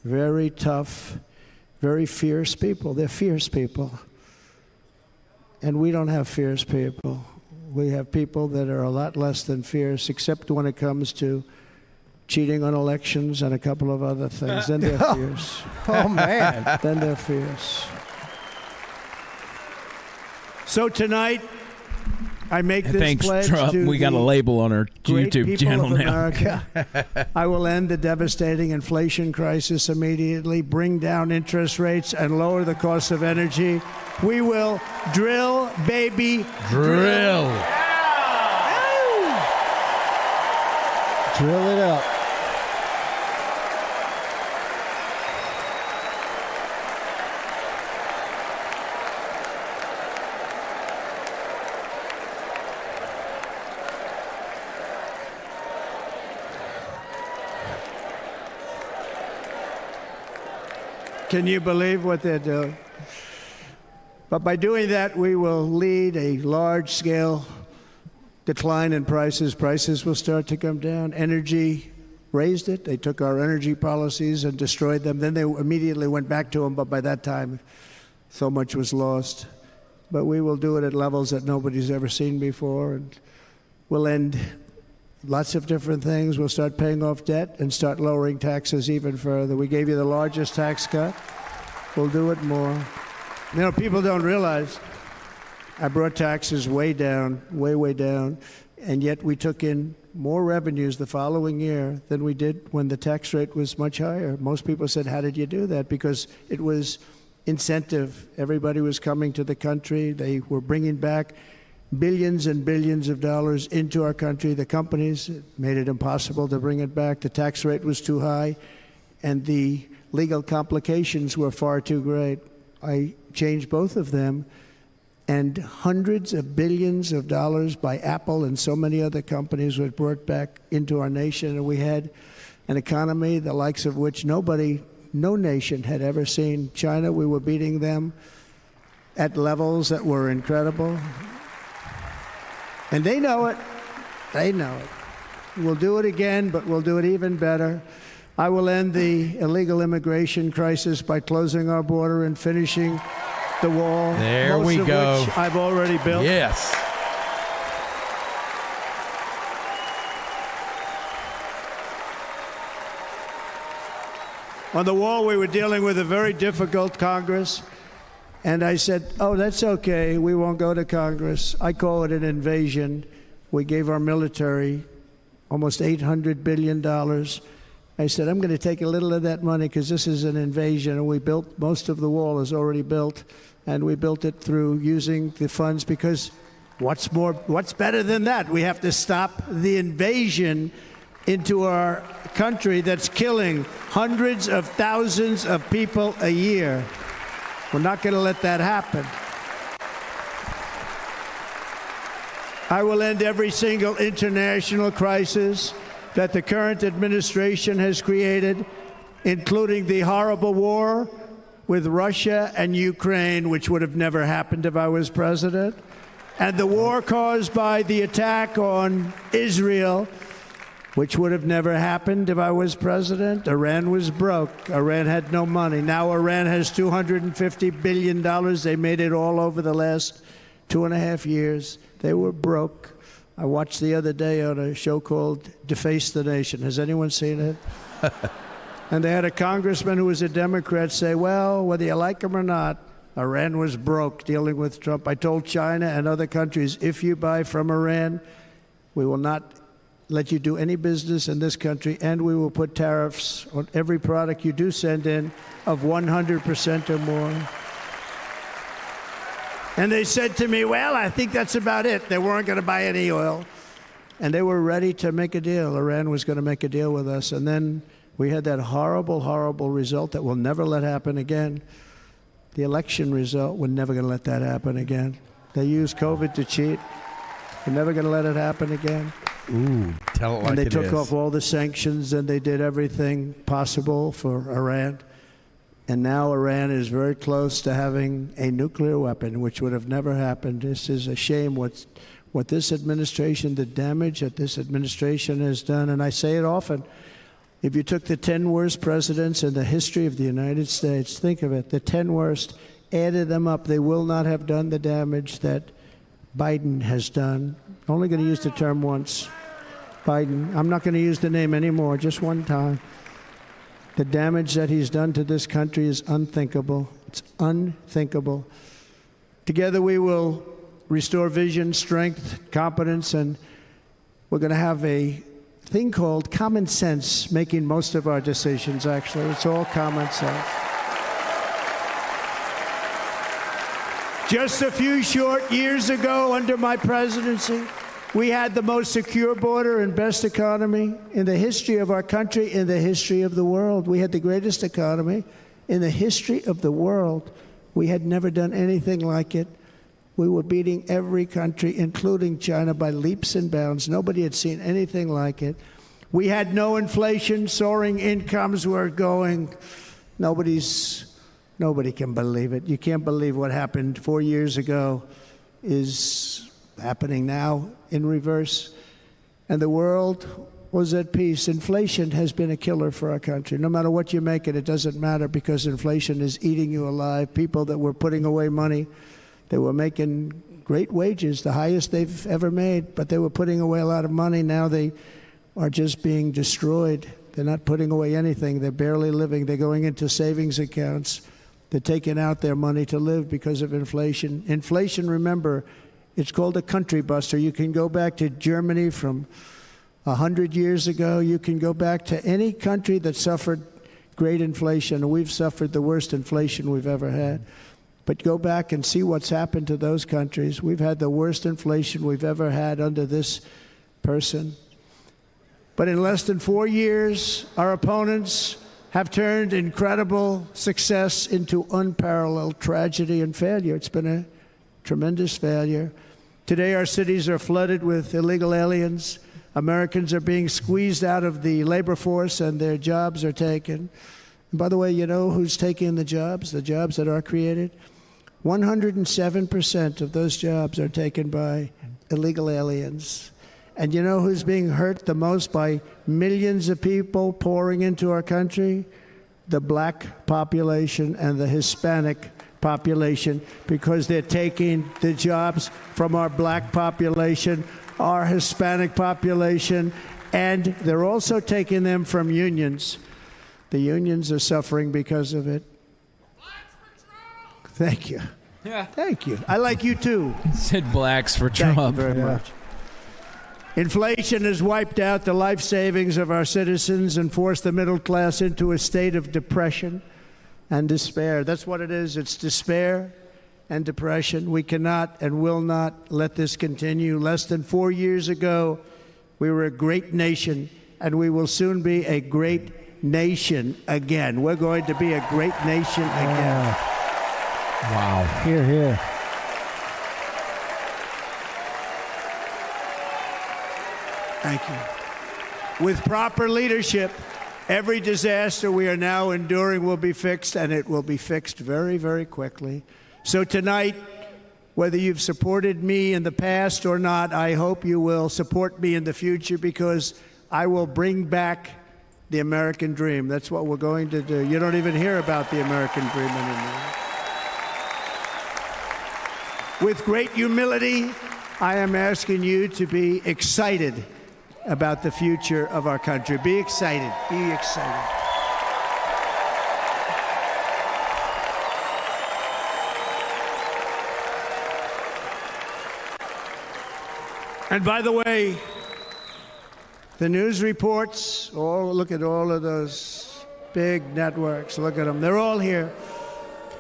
very tough, very fierce people. They're fierce people. And we don't have fierce people. We have people that are a lot less than fierce, except when it comes to cheating on elections and a couple of other things. Then they're fierce. Oh, man. Then they're fierce. So tonight, I make this Thanks, pledge Trump. to We got a label on our great YouTube people channel of now. America. I will end the devastating inflation crisis immediately, bring down interest rates, and lower the cost of energy. We will drill, baby, Drill. Drill it up. Can you believe what they're doing? But by doing that, we will lead a large-scale decline in prices. Prices will start to come down. Energy raised it. They took our energy policies and destroyed them. Then they immediately went back to them, but by that time, so much was lost. But we will do it at levels that nobody's ever seen before, and we'll end lots of different things. We'll start paying off debt and start lowering taxes even further. We gave you the largest tax cut. We'll do it more. You know, people don't realize I brought taxes way down, way down, and yet we took in more revenues the following year than we did when the tax rate was much higher. Most people said, how did you do that? Because it was incentive. Everybody was coming to the country. They were bringing back billions and billions of dollars into our country. The companies made it impossible to bring it back. The tax rate was too high, and the legal complications were far too great. I changed both of them, and hundreds of billions of dollars by Apple and so many other companies were brought back into our nation, and we had an economy the likes of which no nation had ever seen. China, we were beating them at levels that were incredible. And they know it. They know it. We'll do it again, but we'll do it even better. I will end the illegal immigration crisis by closing our border and finishing the wall. There we go. Which I've already built. Yes. On the wall, we were dealing with a very difficult Congress. And I said, oh, that's okay. We won't go to Congress. I call it an invasion. We gave our military almost $800 billion. I said, I'm going to take a little of that money because this is an invasion. And we built, most of the wall is already built. And we built it through using the funds because what's better than that? We have to stop the invasion into our country that's killing hundreds of thousands of people a year. We're not going to let that happen. I will end every single international crisis that the current administration has created, including the horrible war with Russia and Ukraine, which would have never happened if I was president. And the war caused by the attack on Israel, which would have never happened if I was president. Iran was broke. Iran had no money. Now Iran has $250 billion. They made it all over the last 2.5 years. They were broke. I watched the other day on a show called Deface the Nation. Has anyone seen it? And they had a congressman who was a Democrat say, well, whether you like him or not, Iran was broke dealing with Trump. I told China and other countries, if you buy from Iran, we will not let you do any business in this country, and we will put tariffs on every product you do send in of 100% or more. And they said to me, well, I think that's about it. They weren't going to buy any oil. And they were ready to make a deal. Iran was going to make a deal with us. And then we had that horrible, horrible result that we'll never let happen again. The election result, we're never going to let that happen again. They used COVID to cheat. We're never going to let it happen again. Ooh, tell it like it is. And they took off all the sanctions, and they did everything possible for Iran. And now Iran is very close to having a nuclear weapon, which would have never happened. This is a shame what this administration, the damage that this administration has done. And I say it often. If you took the 10 worst presidents in the history of the United States, think of it, the 10 worst, added them up, they will not have done the damage that Biden has done. Only going to use the term once. Biden. I'm not going to use the name anymore, just one time. The damage that he's done to this country is unthinkable. It's unthinkable. Together we will restore vision, strength, competence, and we're going to have a thing called common sense making most of our decisions, actually. It's all common sense. Just a few short years ago, under my presidency, we had the most secure border and best economy in the history of our country, in the history of the world. We had the greatest economy in the history of the world. We had never done anything like it. We were beating every country, including China, by leaps and bounds. Nobody had seen anything like it. We had no inflation. Soaring incomes were going. Nobody can believe it. You can't believe what happened 4 years ago is happening now in reverse. And the world was at peace. Inflation has been a killer for our country. No matter what you make it doesn't matter, because inflation is eating you alive. People that were putting away money, they were making great wages, the highest they've ever made, but they were putting away a lot of money. Now they are just being destroyed. They're not putting away anything. They're barely living. They're going into savings accounts. They're taking out their money to live because of inflation. Inflation, remember, it's called a country buster. You can go back to Germany from 100 years ago. You can go back to any country that suffered great inflation. We've suffered the worst inflation we've ever had. But go back and see what's happened to those countries. We've had the worst inflation we've ever had under this person. But in less than 4 years, our opponents have turned incredible success into unparalleled tragedy and failure. It's been a tremendous failure. Today, our cities are flooded with illegal aliens. Americans are being squeezed out of the labor force, and their jobs are taken. And by the way, you know who's taking the jobs that are created? 107% of those jobs are taken by illegal aliens. And you know who's being hurt the most by millions of people pouring into our country? The black population and the Hispanic population, because they're taking the jobs from our black population, our Hispanic population, and they're also taking them from unions. The unions are suffering because of it. Thank you. Yeah. Thank you. I like you too. Said blacks for Trump. Thank you very much. Inflation has wiped out the life savings of our citizens and forced the middle class into a state of depression and despair. That's what it is. It's despair and depression. We cannot and will not let this continue. Less than 4 years ago, we were a great nation, and we will soon be a great nation again. We're going to be a great nation again. Wow. Hear, hear. Thank you. With proper leadership, every disaster we are now enduring will be fixed, and it will be fixed very, very quickly. So tonight, Whether you've supported me in the past or not, I hope you will support me in the future, because I will bring back the American dream. That's what we're going to do. You don't even hear about the American dream anymore. With great humility, I am asking you to be excited about the future of our country. Be excited. Be excited. And by the way, the news reports, look at all of those big networks. Look at them. They're all here.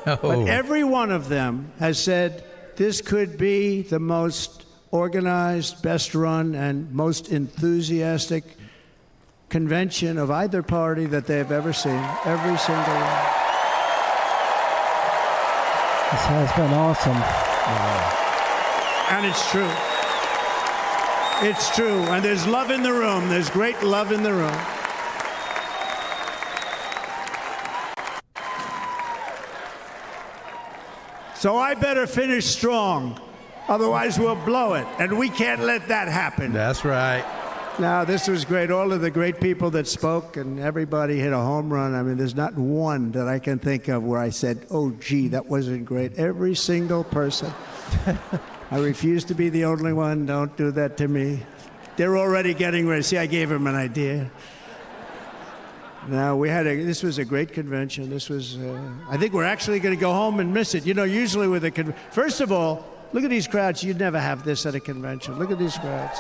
Oh. But every one of them has said this could be the most organized, best run, and most enthusiastic convention of either party that they've ever seen. Every single one. This has been awesome. And it's true. It's true. And there's love in the room. There's great love in the room. So I better finish strong. Otherwise, we'll blow it. And we can't let that happen. That's right. Now, this was great. All of the great people that spoke, and everybody hit a home run. I mean, there's not one that I can think of where I said, oh, gee, that wasn't great. Every single person. I refuse to be the only one. Don't do that to me. They're already getting ready. See, I gave them an idea. Now, this was a great convention. This was, I think we're actually going to go home and miss it. You know, usually with a first of all, look at these crowds. You'd never have this at a convention. Look at these crowds.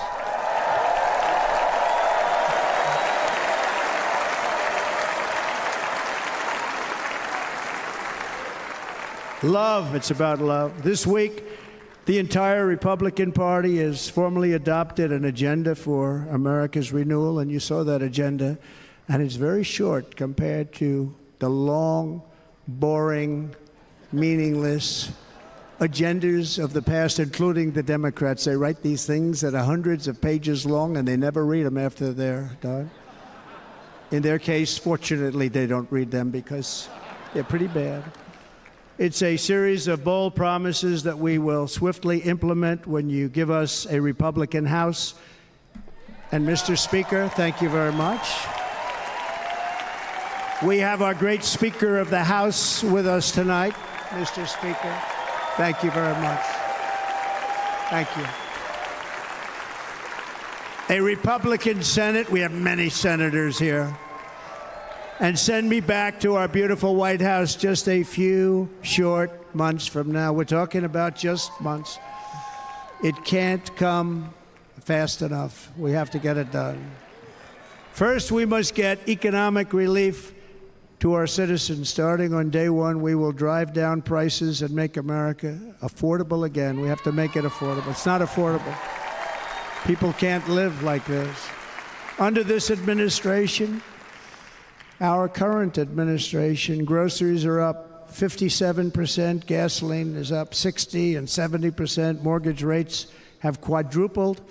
Love. It's about love. This week, the entire Republican Party has formally adopted an agenda for America's renewal, and you saw that agenda, and it's very short compared to the long, boring, meaningless agendas of the past, including the Democrats. They write these things that are hundreds of pages long, and they never read them after they're done. In their case, fortunately, they don't read them because they're pretty bad. It's a series of bold promises that we will swiftly implement when you give us a Republican House. And Mr. Speaker, thank you very much. We have our great Speaker of the House with us tonight. Mr. Speaker, thank you very much. Thank you. A Republican Senate, we have many senators here. And send me back to our beautiful White House just a few short months from now. We're talking about just months. It can't come fast enough. We have to get it done. First, we must get economic relief to our citizens. Starting on day one, we will drive down prices and make America affordable again. We have to make it affordable. It's not affordable. People can't live like this. Under this administration, our current administration, groceries are up 57%, gasoline is up 60% and 70%, mortgage rates have quadrupled.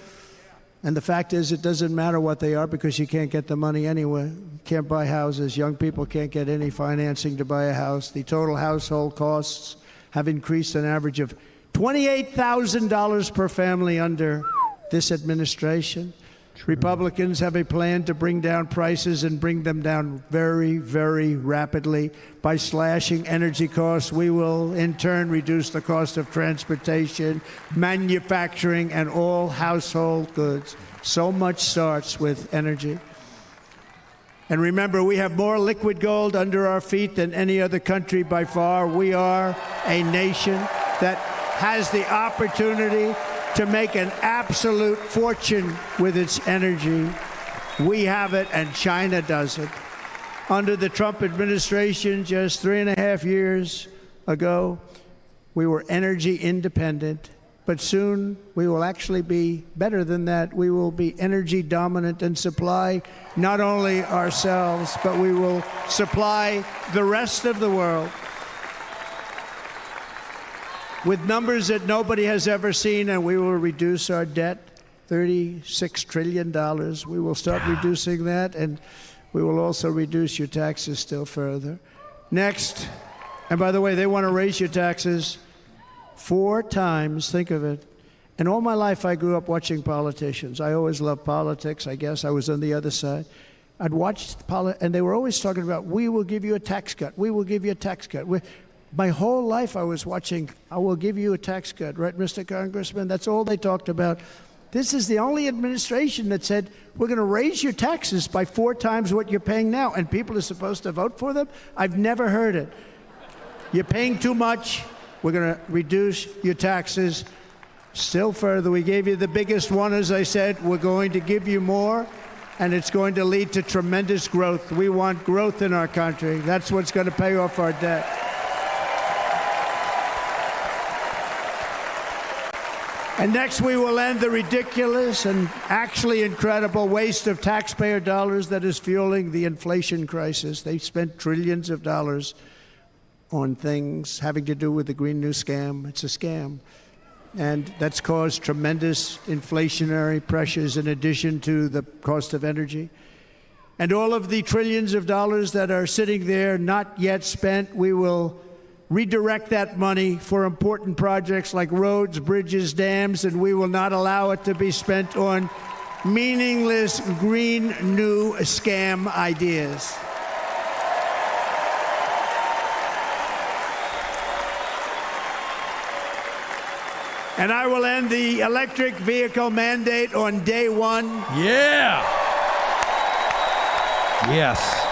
And the fact is, it doesn't matter what they are because you can't get the money anyway. You can't buy houses. Young people can't get any financing to buy a house. The total household costs have increased an average of $28,000 per family under this administration. Republicans have a plan to bring down prices and bring them down very, very rapidly. By slashing energy costs, we will in turn reduce the cost of transportation, manufacturing, and all household goods. So much starts with energy. And remember, we have more liquid gold under our feet than any other country by far. We are a nation that has the opportunity to make an absolute fortune with its energy. We have it, and China doesn't. Under the Trump administration, just 3.5 years ago, we were energy independent, but soon we will actually be better than that. We will be energy dominant and supply not only ourselves, but we will supply the rest of the world with numbers that nobody has ever seen, and we will reduce our debt, $36 trillion. We will start reducing that, and we will also reduce your taxes still further. Next, and by the way, they want to raise your taxes 4 times, think of it. And all my life I grew up watching politicians. I always loved politics, I guess. I was on the other side. I'd watch and they were always talking about, we will give you a tax cut. We will give you a tax cut. My whole life I was watching, I will give you a tax cut, right, Mr. Congressman? That's all they talked about. This is the only administration that said, we're going to raise your taxes by 4 times what you're paying now, and people are supposed to vote for them? I've never heard it. You're paying too much. We're going to reduce your taxes still further. We gave you the biggest one, as I said. We're going to give you more, and it's going to lead to tremendous growth. We want growth in our country. That's what's going to pay off our debt. And next, we will end the ridiculous and actually incredible waste of taxpayer dollars that is fueling the inflation crisis. They've spent trillions of dollars on things having to do with the Green New Scam. It's a scam. And that's caused tremendous inflationary pressures in addition to the cost of energy. And all of the trillions of dollars that are sitting there not yet spent, we will redirect that money for important projects like roads, bridges, dams, and we will not allow it to be spent on meaningless Green New Scam ideas. And I will end the electric vehicle mandate on day 1. Yeah. Yes.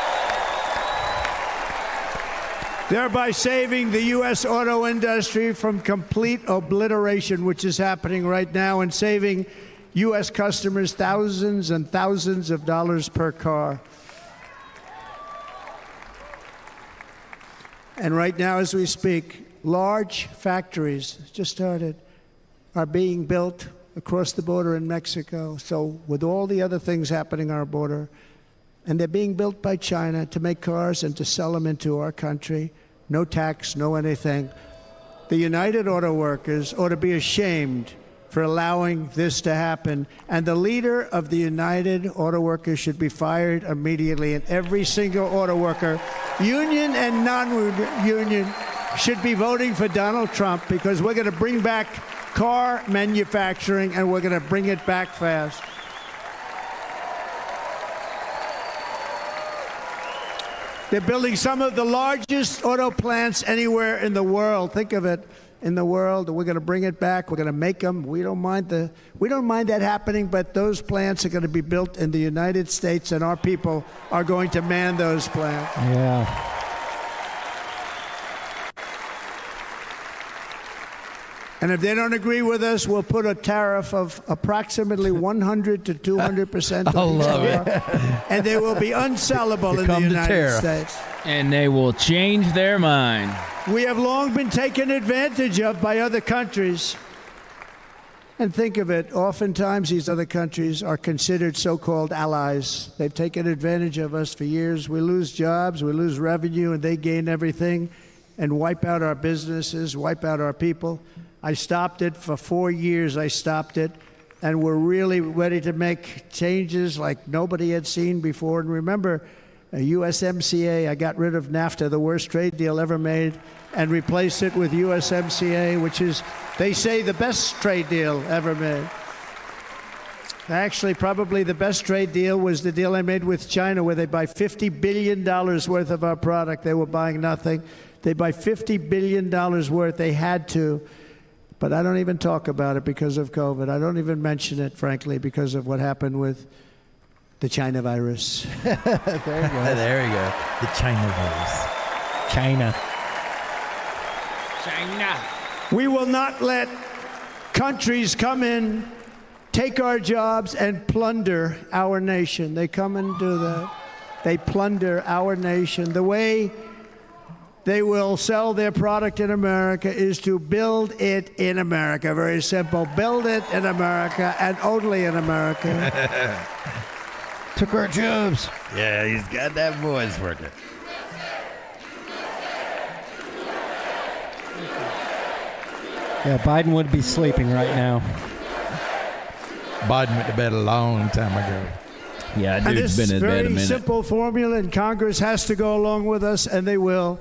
Thereby saving the U.S. auto industry from complete obliteration, which is happening right now, and saving U.S. customers thousands and thousands of dollars per car. And right now, as we speak, large factories just started are being built across the border in Mexico. So with all the other things happening on our border, and they're being built by China to make cars and to sell them into our country. No tax, no anything. The United Auto Workers ought to be ashamed for allowing this to happen. And the leader of the United Auto Workers should be fired immediately. And every single auto worker, union and non-union, should be voting for Donald Trump, because we're going to bring back car manufacturing, and we're going to bring it back fast. They're building some of the largest auto plants anywhere in the world. Think of it, in the world. We're going to bring it back. We're going to make them. We don't mind that happening, but those plants are going to be built in the United States, and our people are going to man those plants. Yeah. And if they don't agree with us, we'll put a tariff of approximately 100 to 200%. I love it. And they will be unsellable in the United States. And they will change their mind. We have long been taken advantage of by other countries. And think of it, oftentimes these other countries are considered so-called allies. They've taken advantage of us for years. We lose jobs, we lose revenue, and they gain everything and wipe out our businesses, wipe out our people. I stopped it for 4 years. I stopped it, and we're really ready to make changes like nobody had seen before. And remember, USMCA, I got rid of NAFTA, the worst trade deal ever made, and replaced it with USMCA, which is, they say, the best trade deal ever made. Actually, probably the best trade deal was the deal I made with China, where they buy $50 billion worth of our product. They were buying nothing. They buy $50 billion worth. They had to. But I don't even talk about it because of COVID. I don't even mention it, frankly, because of what happened with the China virus. There you go. There you go. The China virus. China. We will not let countries come in, take our jobs, and plunder our nation. They come and do that. They plunder our nation. The way they will sell their product in America is to build it in America. Very simple. Build it in America and only in America. Took our jobs. Yeah, he's got that voice working. Yeah, Biden would be sleeping right now. Biden went to bed a long time ago. Yeah, And dude's this been in bed a very minute. simple formula, and Congress has to go along with us, and they will.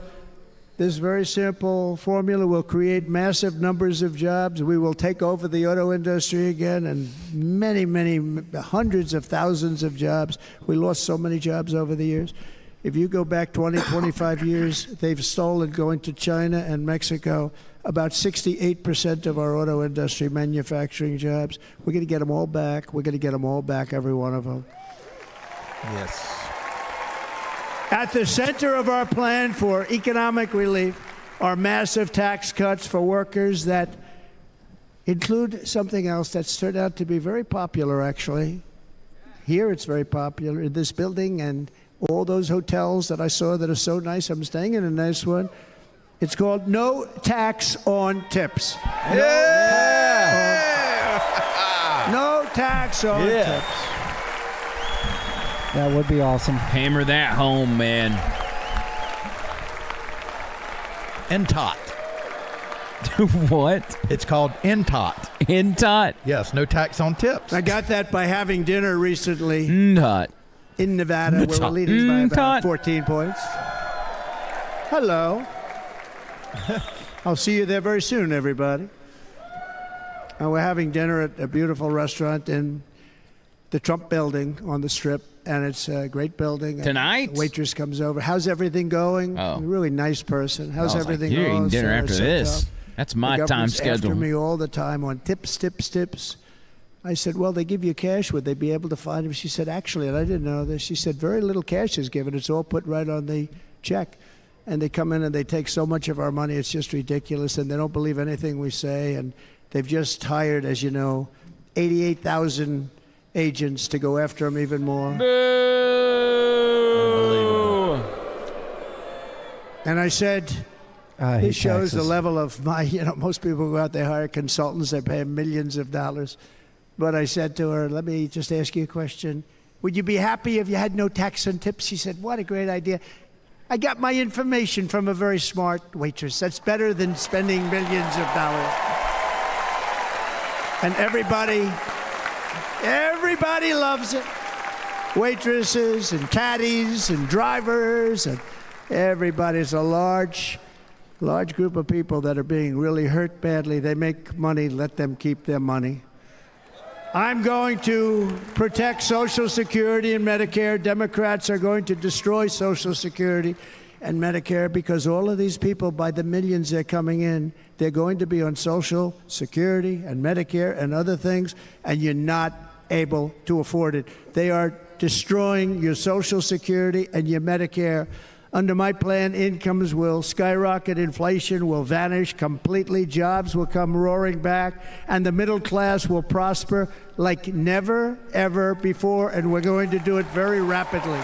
This very simple formula will create massive numbers of jobs. We will take over the auto industry again and many, hundreds of thousands of jobs. We lost so many jobs over the years. If you go back 20, 25 years, they've stolen, going to China and Mexico, about 68% of our auto industry manufacturing jobs. We're going to get them all back. We're going to get them all back, every one of them. Yes. At the center of our plan for economic relief are massive tax cuts for workers that include something else that's turned out to be very popular, actually. Here it's very popular in this building and all those hotels that I saw that are so nice. I'm staying in a nice one. It's called no tax on tips. No tax on tips. That would be awesome. Hammer that home, man. NTOT. What? It's called NTOT. NTOT? Yes, no tax on tips. I got that by having dinner recently. NTOT. In Nevada, where we're leading by about 14 points. Hello. I'll see you there very soon, everybody. And we're having dinner at a beautiful restaurant in the Trump building on the Strip, and it's a great building. Tonight? The waitress comes over. How's everything going? Oh. A really nice person. How's everything You're going? eating dinner after this. Tough. That's my The time government's schedule. after me all the time on tips. I said, well, they give you cash. Would they be able to find him? She said, actually, and I didn't know this, she said, very little cash is given. It's all put right on the check. And they come in and they take so much of our money, it's just ridiculous. And they don't believe anything we say. And they've just hired, as you know, 88,000 agents to go after him even more. Boo! And I said, this shows the level of my, most people go out, they hire consultants, they pay them millions of dollars. But I said to her, let me just ask you a question. Would you be happy if you had no tax on tips? She said, what a great idea. I got my information from a very smart waitress. That's better than spending millions of dollars. And everybody loves it. Waitresses and caddies and drivers and everybody's a large group of people that are being really hurt badly. They make money, let them keep their money. I'm going to protect Social Security and Medicare. Democrats are going to destroy Social Security and Medicare because all of these people, by the millions they're coming in, they're going to be on Social Security and Medicare and other things, and you're not able to afford it. They are destroying your Social Security and your Medicare. Under my plan, incomes will skyrocket, inflation will vanish completely, jobs will come roaring back, and the middle class will prosper like never, ever before, and we're going to do it very rapidly.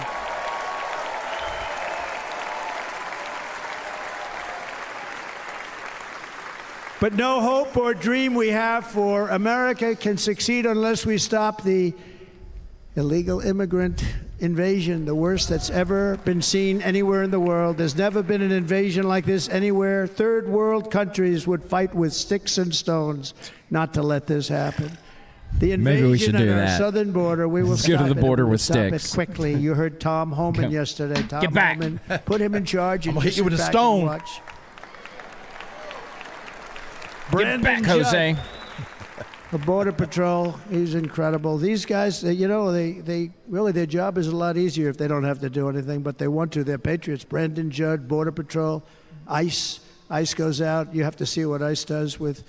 But no hope or dream we have for America can succeed unless we stop the illegal immigrant invasion, the worst that's ever been seen anywhere in the world. There's never been an invasion like this anywhere. Third world countries would fight with sticks and stones not to let this happen. The invasion at our southern border, we will Let's go to the border with stop sticks. it quickly. You heard Tom Homan yesterday. Tom Get back. Homan, put him in charge. And I'm gonna hit you with a sit back stone. and watch. Get back, Jose. The Border Patrol, he's incredible. These guys, they really, their job is a lot easier if they don't have to do anything, but they want to. They're patriots. Brandon Judd, Border Patrol, ICE. ICE goes out. You have to see what ICE does with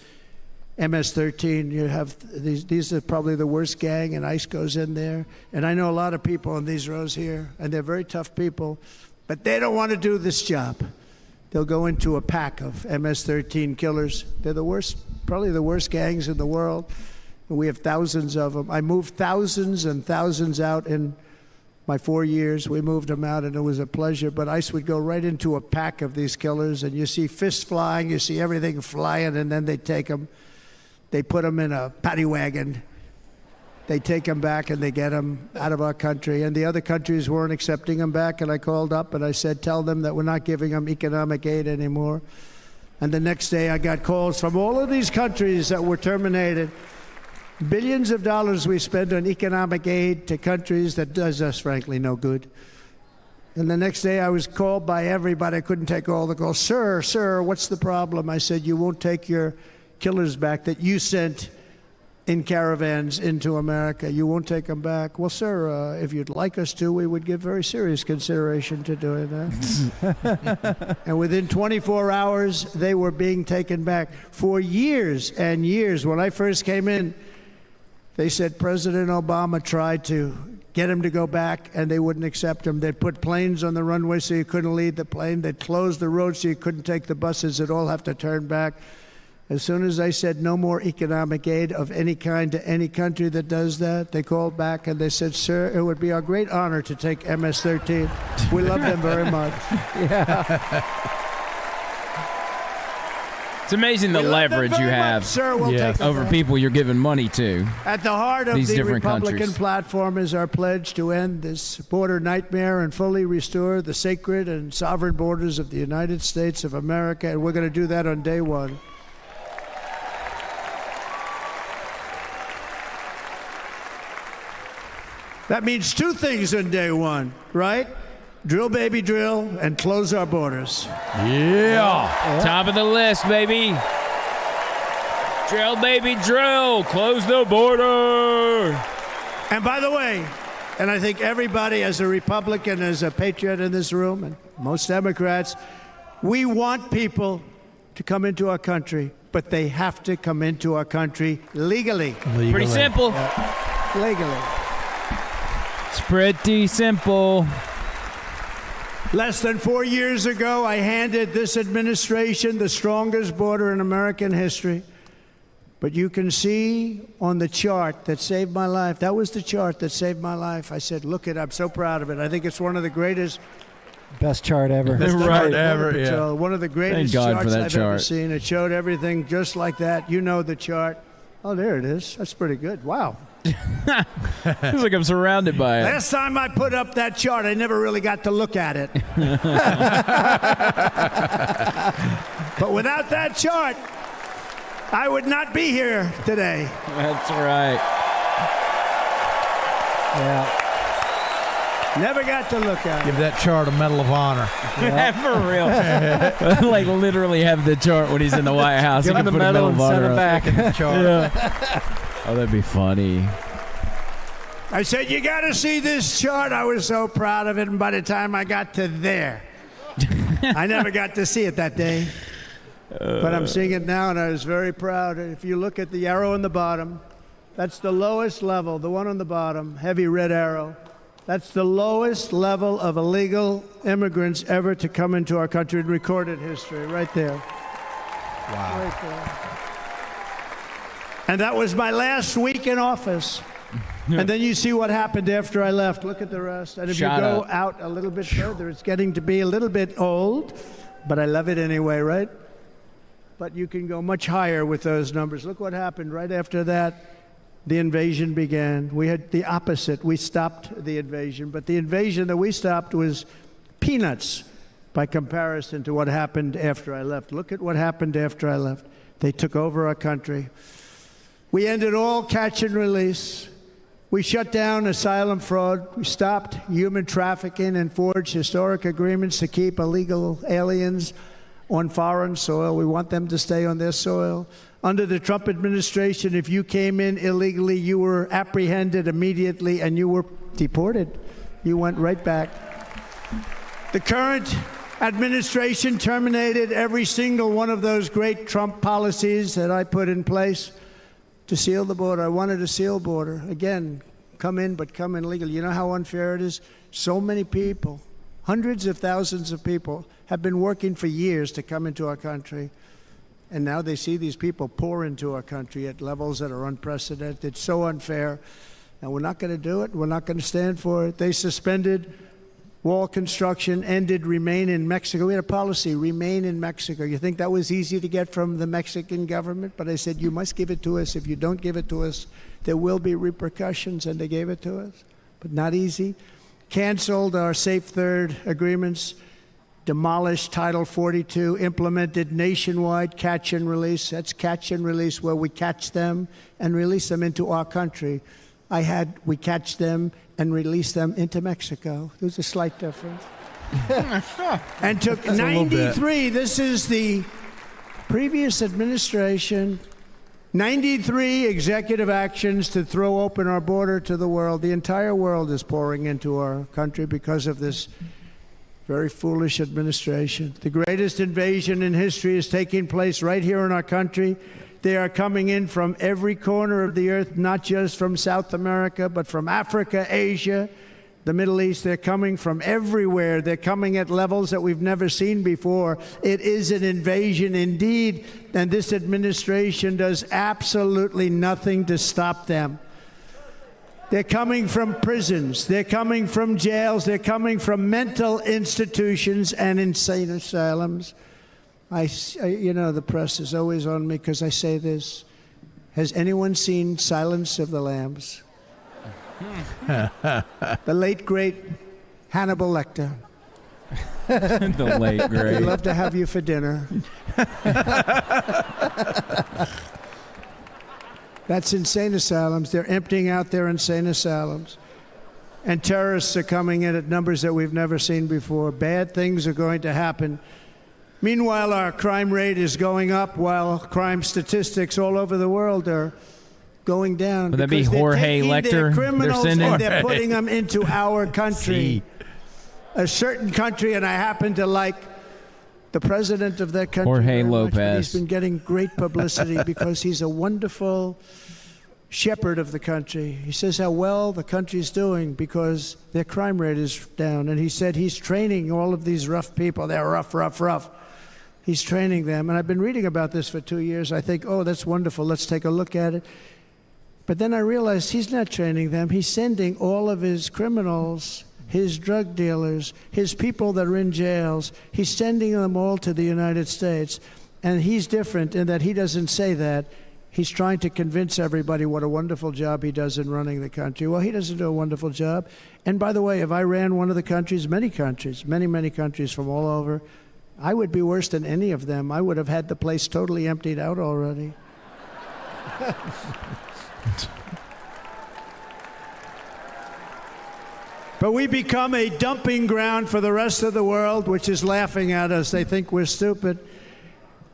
MS-13. You have these are probably the worst gang, and ICE goes in there. And I know a lot of people in these rows here, and they're very tough people, but they don't want to do this job. They'll go into a pack of MS-13 killers. They're the worst, probably the worst gangs in the world. And we have thousands of them. I moved thousands and thousands out in my 4 years. We moved them out, and it was a pleasure. But ICE would go right into a pack of these killers, and you see fists flying, you see everything flying, and then they take them. They put them in a paddy wagon. They take them back and they get them out of our country. And the other countries weren't accepting them back. And I called up and I said, tell them that we're not giving them economic aid anymore. And the next day I got calls from all of these countries that were terminated. Billions of dollars we spend on economic aid to countries that does us, frankly, no good. And the next day I was called by everybody. I couldn't take all the calls. Sir, what's the problem? I said, you won't take your killers back that you sent in caravans into America. You won't take them back. Well, sir, if you'd like us to, we would give very serious consideration to doing that. And within 24 hours, they were being taken back. For years and years, when I first came in, they said President Obama tried to get him to go back, and they wouldn't accept him. They'd put planes on the runway so you couldn't leave the plane. They'd close the road so you couldn't take the buses. They'd all have to turn back. As soon as I said no more economic aid of any kind to any country that does that, they called back and they said, sir, it would be our great honor to take MS-13. We love them very much. Yeah. It's amazing the leverage you have over people you're giving money to. At the heart of these the different Republican countries. platform is our pledge to end this border nightmare and fully restore the sacred and sovereign borders of the United States of America, and we're going to do that on day one. That means two things on day one, right? Drill, baby, drill, and close our borders. Yeah. Top of the list, baby. Drill, baby, drill. Close the border. And by the way, and I think everybody as a Republican, as a patriot in this room, and most Democrats, we want people to come into our country, but they have to come into our country legally. Pretty simple. Legally. It's pretty simple. Less than 4 years ago, I handed this administration the strongest border in American history. But you can see on the chart that saved my life, that was the chart that saved my life. I said, look it, I'm so proud of it. I think it's one of the greatest. Best chart ever. Best Right, chart ever, Patrol. One of the greatest Thank God charts for that I've ever chart. seen. It showed everything just like that. You know the chart. Oh, there it is. That's pretty good. Wow. Feels like I'm surrounded by it. Last time I put up that chart, I never really got to look at it. But without that chart, I would not be here today. That's right. Yeah. Never got to look at Give it. that chart a Medal of Honor. For real. Like literally have the chart when he's in the White House. Give He him can the put a medal Medal and of send Honor him up. back in the chart. Yeah. Oh, that'd be funny. I said, you got to see this chart. I was so proud of it. And by the time I got to there, I never got to see it that day. But I'm seeing it now, and I was very proud. If you look at the arrow on the bottom, that's the lowest level, the one on the bottom, heavy red arrow. That's the lowest level of illegal immigrants ever to come into our country in recorded history, right there. Wow. Right there. And that was my last week in office. And then you see what happened after I left. Look at the rest. And if Shut you go up. out a little bit further, it's getting to be a little bit old, but I love it anyway, right? But you can go much higher with those numbers. Look what happened right after that. The invasion began. We had the opposite. We stopped the invasion, but the invasion that we stopped was peanuts by comparison to what happened after I left. Look at what happened after I left. They took over our country. We ended all catch and release. We shut down asylum fraud. We stopped human trafficking and forged historic agreements to keep illegal aliens on foreign soil. We want them to stay on their soil. Under the Trump administration, if you came in illegally, you were apprehended immediately and you were deported. You went right back. The current administration terminated every single one of those great Trump policies that I put in place to seal the border. I wanted a sealed border. Again, come in, but come in legally. You know how unfair it is? So many people, hundreds of thousands of people, have been working for years to come into our country. And now they see these people pour into our country at levels that are unprecedented. It's so unfair. And we're not going to do it. We're not going to stand for it. They suspended wall construction, ended remain in Mexico. We had a policy, remain in Mexico. You think that was easy to get from the Mexican government? But I said, you must give it to us. If you don't give it to us, there will be repercussions. And they gave it to us. But not easy. Canceled our Safe Third agreements. Demolished Title 42, implemented nationwide catch and release. That's catch and release where we catch them and release them into our country. We catch them and release them into Mexico. There's a slight difference. and took 93. This is the previous administration. 93 executive actions to throw open our border to the world. The entire world is pouring into our country because of this very foolish administration. The greatest invasion in history is taking place right here in our country. They are coming in from every corner of the earth, not just from South America, but from Africa, Asia, the Middle East. They're coming from everywhere. They're coming at levels that we've never seen before. It is an invasion indeed, and this administration does absolutely nothing to stop them. They're coming from prisons. They're coming from jails. They're coming from mental institutions and insane asylums. You know, the press is always on me because I say this. Has anyone seen Silence of the Lambs? The late, great Hannibal Lecter. The late, great. We'd love to have you for dinner. That's insane asylums. They're emptying out their insane asylums. And terrorists are coming in at numbers that we've never seen before. Bad things are going to happen. Meanwhile, our crime rate is going up while crime statistics all over the world are going down. Would that be Jorge Lecter? Their criminals and they're putting them into our country. A certain country, and I happen to like the president of that country. Jorge Lopez. Lopez. He's been getting great publicity because he's a wonderful shepherd of the country. He says how well the country's doing because their crime rate is down. And he said he's training all of these rough people. They're rough. He's training them. And I've been reading about this for 2 years. I think, oh, that's wonderful. Let's take a look at it. But then I realized he's not training them. He's sending all of his criminals, his drug dealers, his people that are in jails, he's sending them all to the United States. And he's different in that he doesn't say that. He's trying to convince everybody what a wonderful job he does in running the country. Well, he doesn't do a wonderful job. And by the way, if I ran one of the countries, many countries from all over, I would be worse than any of them. I would have had the place totally emptied out already. But we become a dumping ground for the rest of the world, which is laughing at us. They think we're stupid.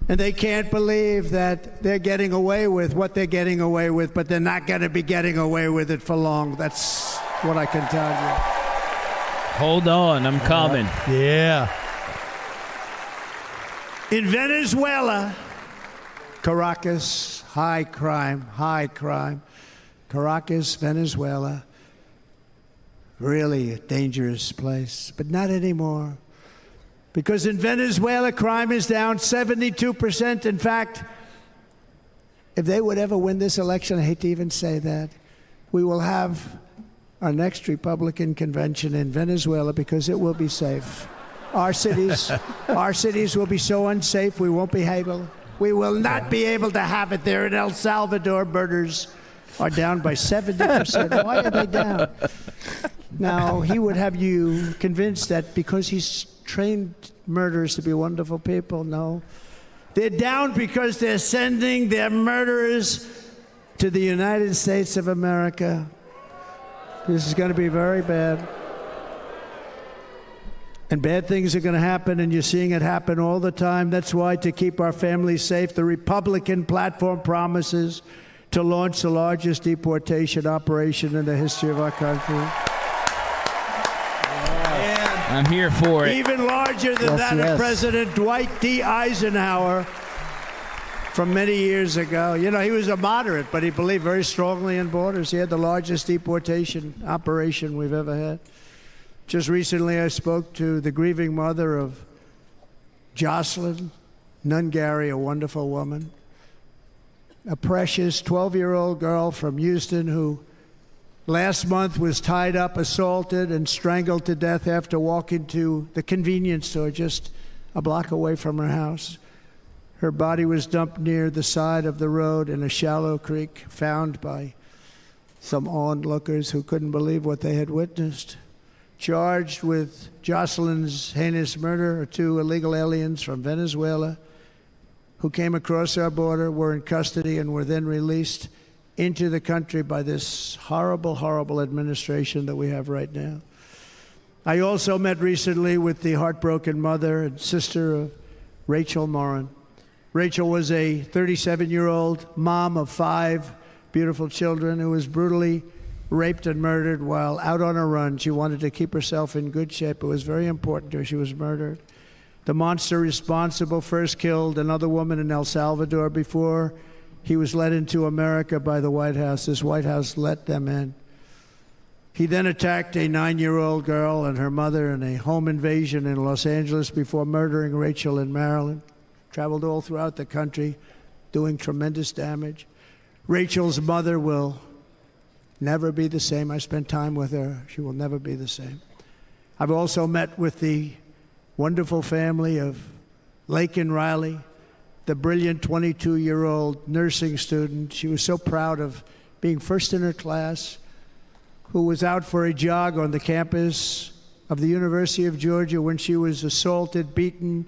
And they can't believe that they're getting away with what they're getting away with, but they're not going to be getting away with it for long. That's what I can tell you. Hold on, I'm coming. Yeah. In Venezuela, Caracas, high crime. Caracas, Venezuela, really a dangerous place, but not anymore. Because in Venezuela, crime is down 72%. In fact, if they would ever win this election, I hate to even say that, we will have our next Republican convention in Venezuela because it will be safe. Our cities will be so unsafe, we won't be able. We will not be able to have it there. In El Salvador, murders are down by 70%. Why are they down? Now, he would have you convinced that because he's trained murderers to be wonderful people. No. They're down because they're sending their murderers to the United States of America. This is going to be very bad. And bad things are going to happen, and you're seeing it happen all the time. That's why, to keep our families safe, the Republican platform promises to launch the largest deportation operation in the history of our country. I'm here for it. Even larger than that of President Dwight D. Eisenhower from many years ago. You know, he was a moderate, but he believed very strongly in borders. He had the largest deportation operation we've ever had. Just recently, I spoke to the grieving mother of Jocelyn Nungary, a wonderful woman, a precious 12-year-old girl from Houston who last month was tied up, assaulted, and strangled to death after walking to the convenience store just a block away from her house. Her body was dumped near the side of the road in a shallow creek, found by some onlookers who couldn't believe what they had witnessed. Charged with Jocelyn's heinous murder are 2 illegal aliens from Venezuela who came across our border, were in custody, and were then released into the country by this horrible, horrible administration that we have right now. I also met recently with the heartbroken mother and sister of Rachel Morin. Rachel was a 37-year-old mom of 5 beautiful children who was brutally raped and murdered while out on a run. She wanted to keep herself in good shape. It was very important to her. She was murdered. The monster responsible first killed another woman in El Salvador before he was led into America by the White House. This White House let them in. He then attacked a 9-year-old girl and her mother in a home invasion in Los Angeles before murdering Rachel in Maryland. Traveled all throughout the country, doing tremendous damage. Rachel's mother will never be the same. I spent time with her. She will never be the same. I've also met with the wonderful family of Laken Riley, the brilliant 22-year-old nursing student. She was so proud of being first in her class, who was out for a jog on the campus of the University of Georgia when she was assaulted, beaten,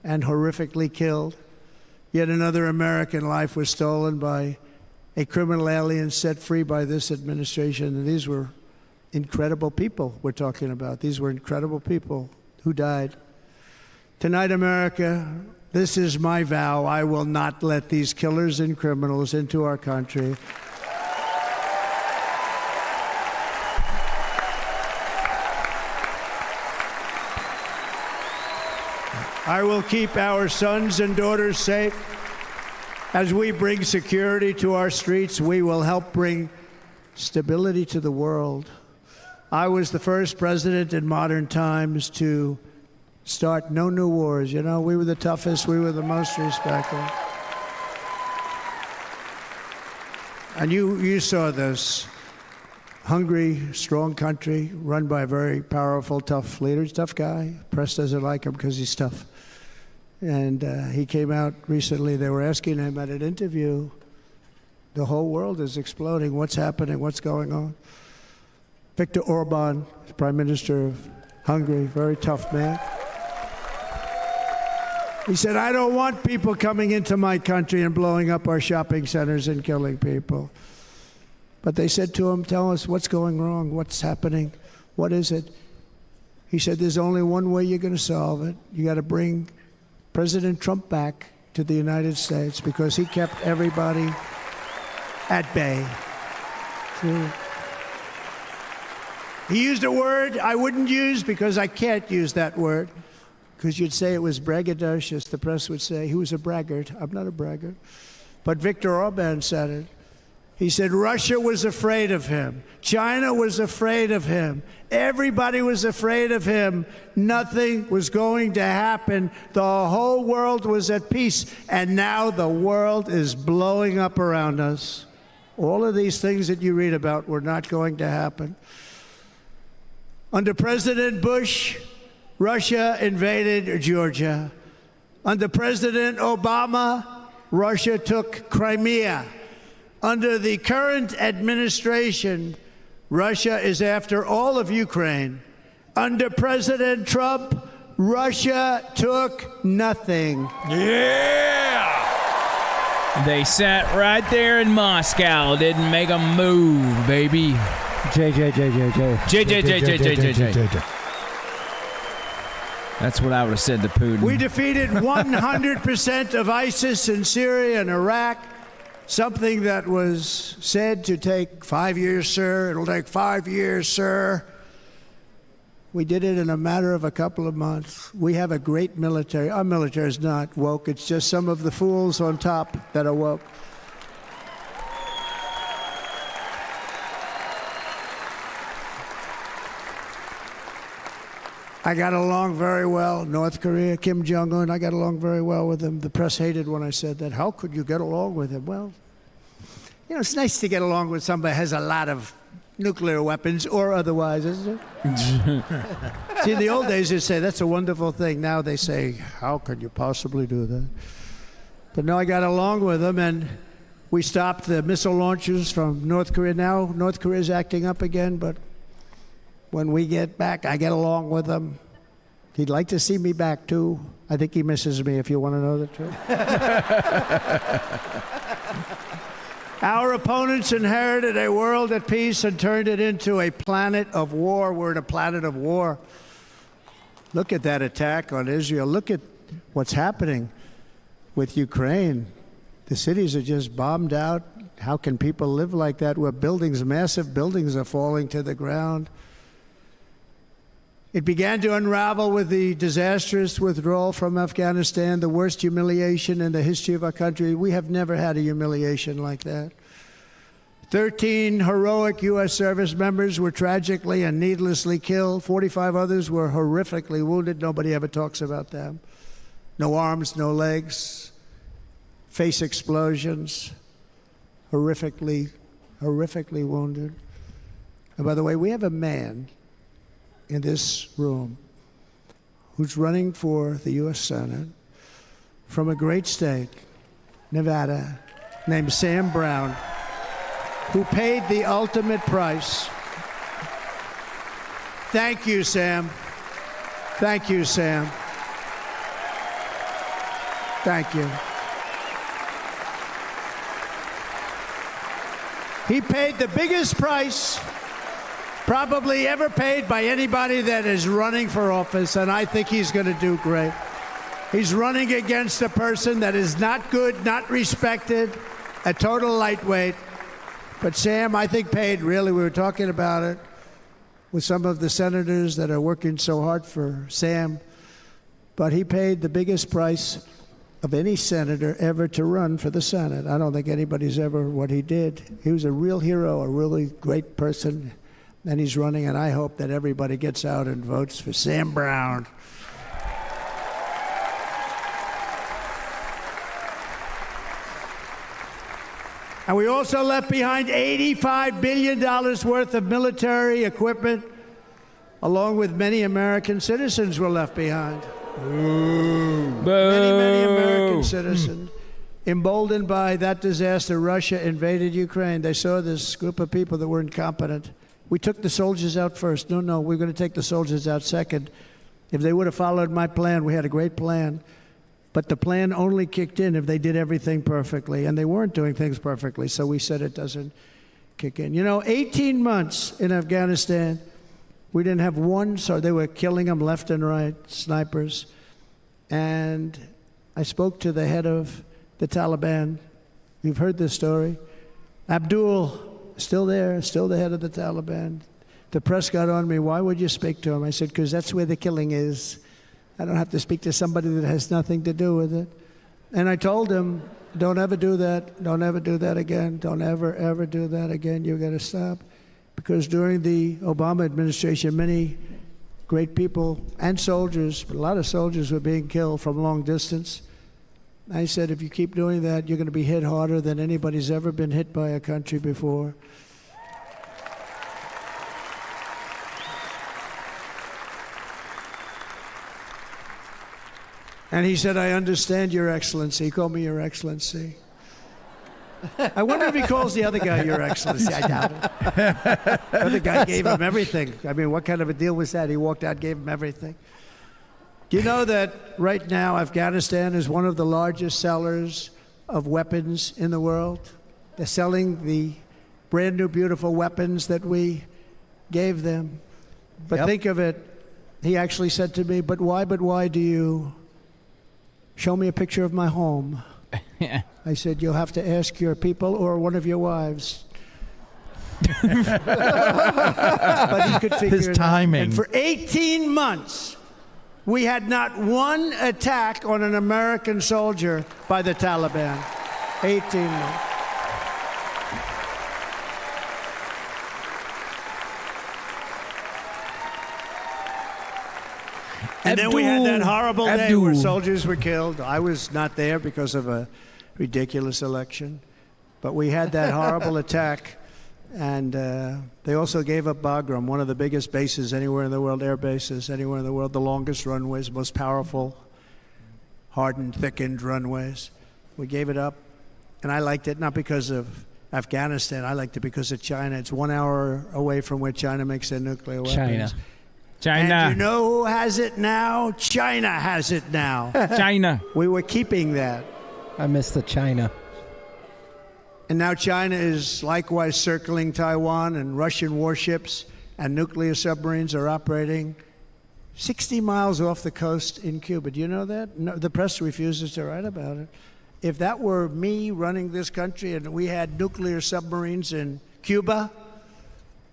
and horrifically killed. Yet another American life was stolen by a criminal alien set free by this administration. And these were incredible people we're talking about. These were incredible people who died. Tonight, America, this is my vow. I will not let these killers and criminals into our country. I will keep our sons and daughters safe. As we bring security to our streets, we will help bring stability to the world. I was the first president in modern times to start no new wars. You know, we were the toughest, we were the most respected. And you saw this. Hungry, strong country, run by a very powerful, tough leader. He's a tough guy. Press doesn't like him because he's tough. And he came out recently. They were asking him at an interview, the whole world is exploding. What's happening? What's going on? Viktor Orban, Prime Minister of Hungary, very tough man. He said, I don't want people coming into my country and blowing up our shopping centers and killing people. But they said to him, tell us what's going wrong, what's happening, what is it? He said, there's only one way you're going to solve it. You got to bring President Trump back to the United States because he kept everybody at bay. He used a word I wouldn't use because I can't use that word, because you'd say it was braggadocious. The press would say he was a braggart. I'm not a braggart. But Viktor Orban said it. He said Russia was afraid of him. China was afraid of him. Everybody was afraid of him. Nothing was going to happen. The whole world was at peace. And now the world is blowing up around us. All of these things that you read about were not going to happen. Under President Bush, Russia invaded Georgia. Under President Obama, Russia took Crimea. Under the current administration, Russia is after all of Ukraine. Under President Trump, Russia took nothing. Yeah! They sat right there in Moscow, didn't make a move, baby. JJ. That's what I would have said to Putin. We defeated 100% of ISIS in Syria and Iraq. Something that was said to take 5 years, sir. It'll take 5 years, sir. We did it in a matter of a couple of months. We have a great military. Our military is not woke. It's just some of the fools on top that are woke. I got along very well. North Korea, Kim Jong-un, I got along very well with him. The press hated when I said that. How could you get along with him? Well, you know, it's nice to get along with somebody who has a lot of nuclear weapons or otherwise, isn't it? See, in the old days, they'd say, that's a wonderful thing. Now they say, how could you possibly do that? But no, I got along with him, and we stopped the missile launches from North Korea. Now North Korea is acting up again, but when we get back, I get along with him. He'd like to see me back, too. I think he misses me, if you want to know the truth. Our opponents inherited a world at peace and turned it into a planet of war. We're in a planet of war. Look at that attack on Israel. Look at what's happening with Ukraine. The cities are just bombed out. How can people live like that where buildings, massive buildings, are falling to the ground? It began to unravel with the disastrous withdrawal from Afghanistan, the worst humiliation in the history of our country. We have never had a humiliation like that. 13 heroic U.S. service members were tragically and needlessly killed. 45 others were horrifically wounded. Nobody ever talks about them. No arms, no legs, face explosions, horrifically wounded. And by the way, we have a man in this room who's running for the U.S. Senate from a great state, Nevada, named Sam Brown, who paid the ultimate price. Thank you, Sam. Thank you, Sam. Thank you. He paid the biggest price probably ever paid by anybody that is running for office, and I think he's going to do great. He's running against a person that is not good, not respected, a total lightweight. But Sam, I think, paid, really, we were talking about it with some of the senators that are working so hard for Sam, but he paid the biggest price of any senator ever to run for the Senate. I don't think anybody's ever what he did. He was a real hero, a really great person. And he's running, and I hope that everybody gets out and votes for Sam Brown. And we also left behind $85 billion worth of military equipment, along with many American citizens were left behind. Many American citizens. Emboldened by that disaster, Russia invaded Ukraine. They saw this group of people that were incompetent. We took the soldiers out first. No, we're going to take the soldiers out second. If they would have followed my plan, we had a great plan. But the plan only kicked in if they did everything perfectly. And they weren't doing things perfectly, so we said it doesn't kick in. 18 months in Afghanistan, we didn't have one, so they were killing them left and right, snipers. And I spoke to the head of the Taliban. You've heard this story. Abdul, still there, still the head of the Taliban. The press got on me. Why would you speak to him? I said, because that's where the killing is. I don't have to speak to somebody that has nothing to do with it. And I told him, don't ever do that. Don't ever do that again. Don't ever do that again. You've got to stop. Because during the Obama administration, many great people and soldiers, but a lot of soldiers were being killed from long distance. I said, if you keep doing that, you're going to be hit harder than anybody's ever been hit by a country before. And he said, I understand, Your Excellency. He called me Your Excellency. I wonder if he calls the other guy Your Excellency. I doubt it. The other guy gave him everything. I mean, what kind of a deal was that? He walked out, gave him everything. Do you know that right now Afghanistan is one of the largest sellers of weapons in the world? They're selling the brand new, beautiful weapons that we gave them. But think of it, he actually said to me, but why do you show me a picture of my home? I said, you'll have to ask your people or one of your wives. But he could figure His it timing. out. And for 18 months, we had not one attack on an American soldier by the Taliban. 18 months. And then we had that horrible day where soldiers were killed. I was not there because of a ridiculous election. But we had that horrible attack. And they also gave up Bagram, one of the biggest bases anywhere in the world, air bases anywhere in the world, the longest runways, most powerful, hardened, thickened runways. We gave it up. And I liked it not because of Afghanistan. I liked it because of China. It's 1 hour away from where China makes their nuclear weapons. China. And you know who has it now? China has it now. China. We were keeping that. I miss the China. And now China is likewise circling Taiwan, and Russian warships and nuclear submarines are operating 60 miles off the coast in Cuba. Do you know that? No, the press refuses to write about it. If that were me running this country and we had nuclear submarines in Cuba,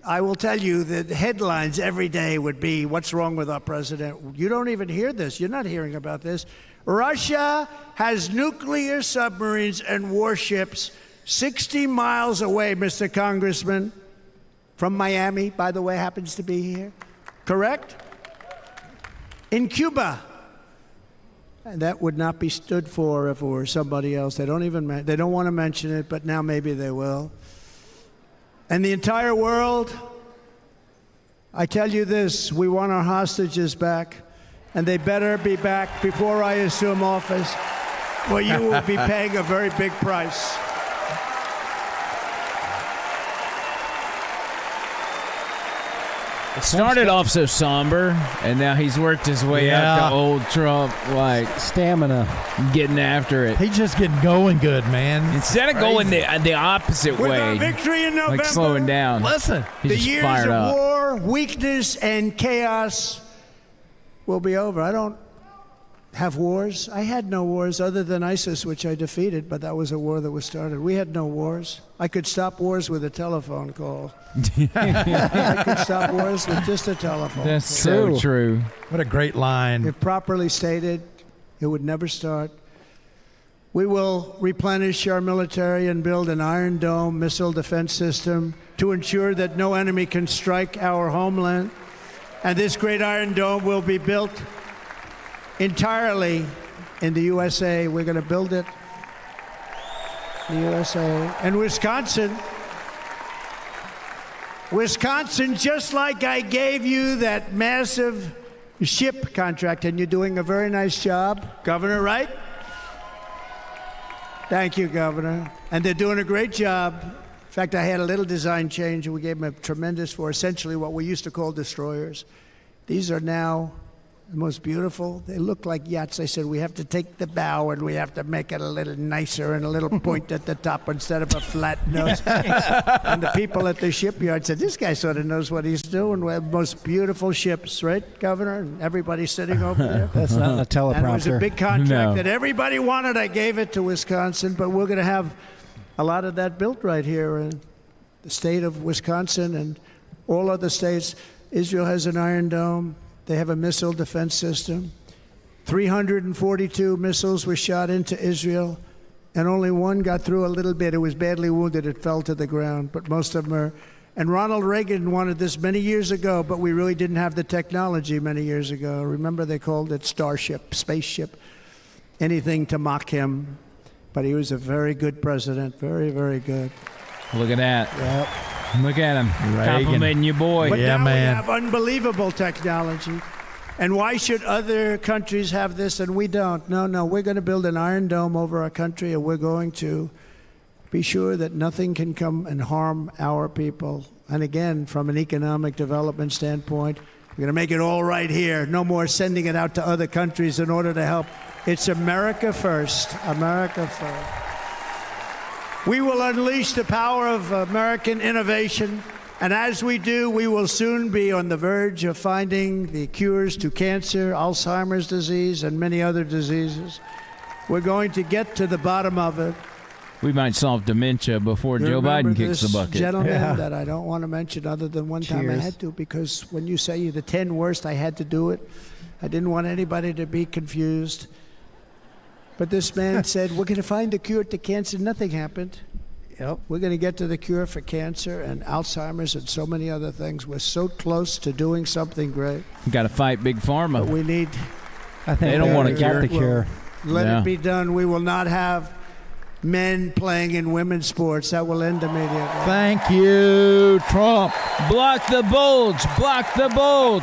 I will tell you that the headlines every day would be, what's wrong with our president? You don't even hear this. You're not hearing about this. Russia has nuclear submarines and warships 60 miles away, Mr. Congressman, from Miami, by the way, happens to be here. Correct? In Cuba. And that would not be stood for if it were somebody else. They don't want to mention it, but now maybe they will. And the entire world, I tell you this, we want our hostages back, and they better be back before I assume office, or you will be paying a very big price. It started off so somber, and now he's worked his way up to old Trump, like stamina, getting after it. He's just getting going good, man. Instead of going the opposite With way, our victory in November, like slowing down. Listen, he's the just years fired of up. war, weakness, and chaos will be over. I don't have wars. I had no wars other than ISIS, which I defeated, but that was a war that was started. We had no wars. I could stop wars with a telephone call. I could stop wars with just a telephone call. That's so true. What a great line. If properly stated, it would never start. We will replenish our military and build an Iron Dome missile defense system to ensure that no enemy can strike our homeland. And this great Iron Dome will be built entirely in the USA. We're going to build it in the USA. And Wisconsin, just like I gave you that massive ship contract, and you're doing a very nice job, Governor, right? Thank you, Governor. And they're doing a great job. In fact, I had a little design change, and we gave them a tremendous for essentially what we used to call destroyers. These are now the most beautiful. They look like yachts. I said, we have to take the bow and we have to make it a little nicer and a little point at the top instead of a flat nose. And the people at the shipyard said, this guy sort of knows what he's doing. We have the most beautiful ships, right, Governor? And everybody's sitting over there. That's not a teleprompter. And it was a big contract that everybody wanted. I gave it to Wisconsin, but we're going to have a lot of that built right here in the state of Wisconsin and all other states. Israel has an Iron Dome. They have a missile defense system. 342 missiles were shot into Israel, and only one got through a little bit. It was badly wounded. It fell to the ground, but most of them are. And Ronald Reagan wanted this many years ago, but we really didn't have the technology many years ago. Remember, they called it Starship, spaceship, anything to mock him. But he was a very good president, very, very good. Look at that. Yep. Look at him. Reagan. Complimenting your boy. But now man. we have unbelievable technology. And why should other countries have this and we don't? No, we're going to build an Iron Dome over our country, and we're going to be sure that nothing can come and harm our people. And again, from an economic development standpoint, we're going to make it all right here. No more sending it out to other countries in order to help. It's America first. America first. We will unleash the power of American innovation, and as we do, we will soon be on the verge of finding the cures to cancer, Alzheimer's disease, and many other diseases. We're going to get to the bottom of it. We might solve dementia before Joe Biden kicks the bucket. Gentleman that I don't want to mention other than one time I had to, because when you say the 10 worst, I had to do it. I didn't want anybody to be confused. But this man said, we're going to find a cure to cancer. Nothing happened. Yep. We're going to get to the cure for cancer and Alzheimer's and so many other things. We're so close to doing something great. You got to fight Big Pharma. But we need... I think they don't want to cure the cure. Let it be done. We will not have men playing in women's sports. That will end immediately. Thank you, Trump. Block the bulge. Block the bulge.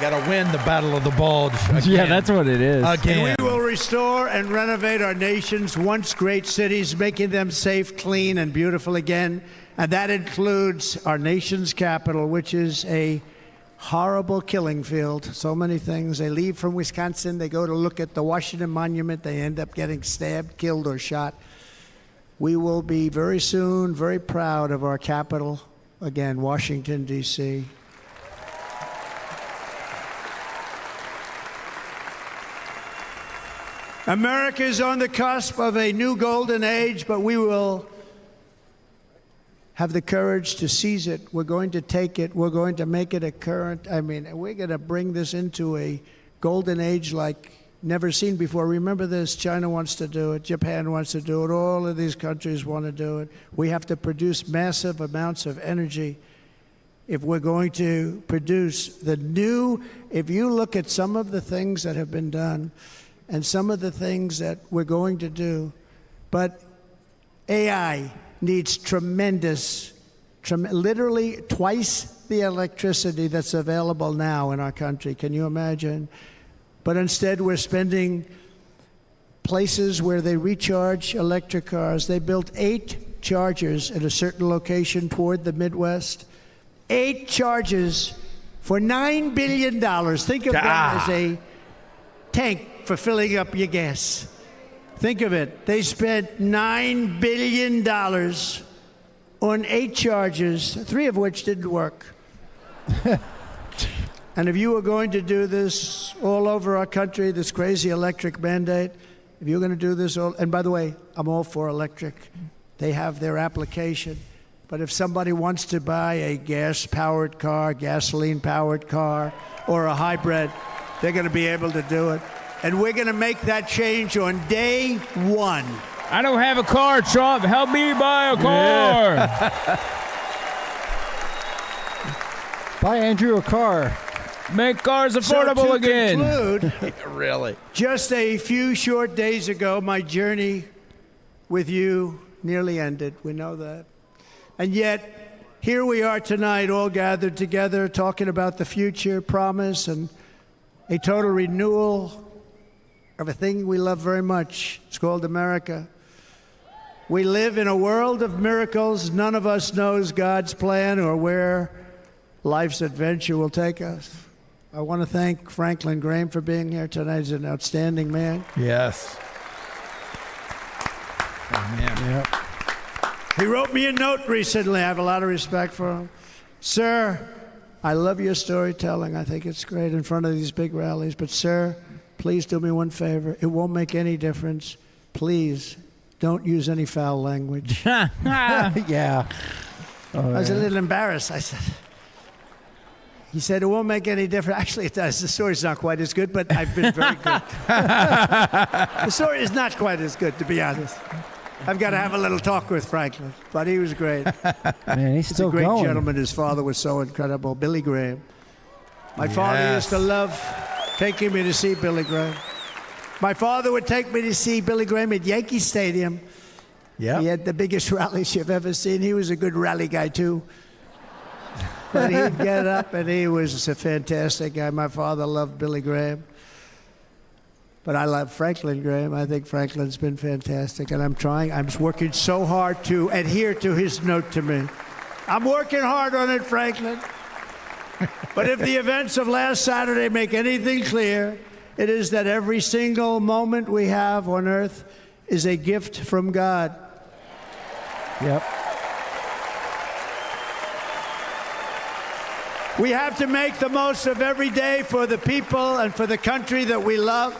Got to win the battle of the bulge again. Yeah, that's what it is. Again. And we will restore and renovate our nation's once great cities, making them safe, clean, and beautiful again. And that includes our nation's capital, which is a horrible killing field. So many things. They leave from Wisconsin, they go to look at the Washington Monument, they end up getting stabbed, killed, or shot. We will be very soon very proud of our capital, again, Washington, D.C. America is on the cusp of a new golden age, but we will have the courage to seize it. We're going to take it. We're going to make it a current. We're going to bring this into a golden age like never seen before. Remember this, China wants to do it. Japan wants to do it. All of these countries want to do it. We have to produce massive amounts of energy if we're going to produce the new. If you look at some of the things that have been done and some of the things that we're going to do, but AI needs literally twice the electricity that's available now in our country. Can you imagine? But instead, we're spending places where they recharge electric cars. They built 8 chargers at a certain location toward the Midwest. 8 chargers for $9 billion. Think of that as a tank for filling up your gas. Think of it. They spent $9 billion on 8 chargers, 3 of which didn't work. And if you were going to do this all over our country, this crazy electric mandate, if you're going to do this all, and by the way, I'm all for electric. They have their application. But if somebody wants to buy a gas-powered car, gasoline-powered car, or a hybrid, they're going to be able to do it. And we're going to make that change on day 1. I don't have a car, Trump. Help me buy a car. Yeah. Buy Andrew a car. Make cars affordable again. Conclude, really? Just a few short days ago, my journey with you nearly ended. We know that. And yet, here we are tonight, all gathered together, talking about the future, promise, and a total renewal of a thing we love very much. It's called America. We live in a world of miracles. None of us knows God's plan or where life's adventure will take us. I want to thank Franklin Graham for being here tonight. He's an outstanding man. Yes. Amen. Yep. He wrote me a note recently. I have a lot of respect for him. Sir, I love your storytelling. I think it's great in front of these big rallies. But, sir, please do me one favor. It won't make any difference. Please don't use any foul language. Yeah. I was a little embarrassed. I said, he said, it won't make any difference. Actually, it does. The story's not quite as good, but I've been very good. The story is not quite as good, to be honest. I've got to have a little talk with Franklin, but he was great. Man, he's still a great going. gentleman. His father was so incredible, Billy Graham. My father used to love taking me to see Billy Graham. My father would take me to see Billy Graham at Yankee Stadium. Yeah. He had the biggest rallies you've ever seen. He was a good rally guy, too. But he'd get up, and he was a fantastic guy. My father loved Billy Graham. But I love Franklin Graham. I think Franklin's been fantastic, and I'm working so hard to adhere to his note to me. I'm working hard on it, Franklin. But if the events of last Saturday make anything clear, it is that every single moment we have on earth is a gift from God. Yep. We have to make the most of every day for the people and for the country that we love.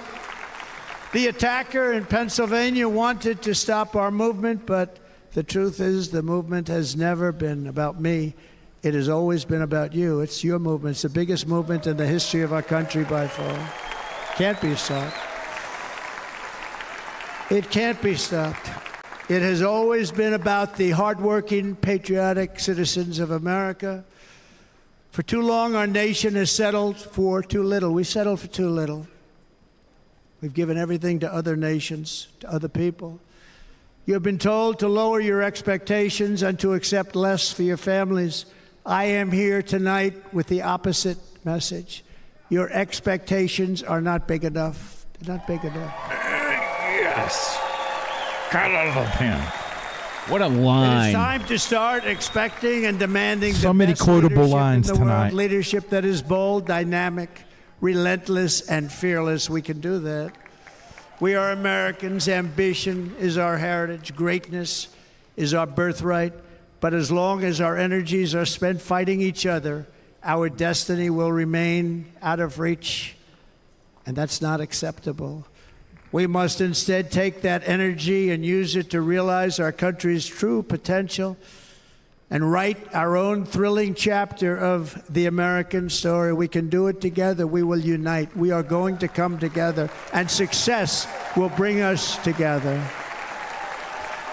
The attacker in Pennsylvania wanted to stop our movement, but the truth is the movement has never been about me. It has always been about you. It's your movement. It's the biggest movement in the history of our country by far. Can't be stopped. It can't be stopped. It has always been about the hardworking, patriotic citizens of America. For too long, our nation has settled for too little. We settled for too little. We've given everything to other nations, to other people. You've been told to lower your expectations and to accept less for your families. I am here tonight with the opposite message. Your expectations are not big enough. They're not big enough. Yes. God love him. What a It is line. time to start expecting and demanding So the many best quotable leadership lines in the world. tonight. Leadership that is bold, dynamic, relentless, and fearless. We can do that. We are Americans. Ambition is our heritage. Greatness is our birthright. But as long as our energies are spent fighting each other, our destiny will remain out of reach, and that's not acceptable. We must instead take that energy and use it to realize our country's true potential and write our own thrilling chapter of the American story. We can do it together. We will unite. We are going to come together, and success will bring us together.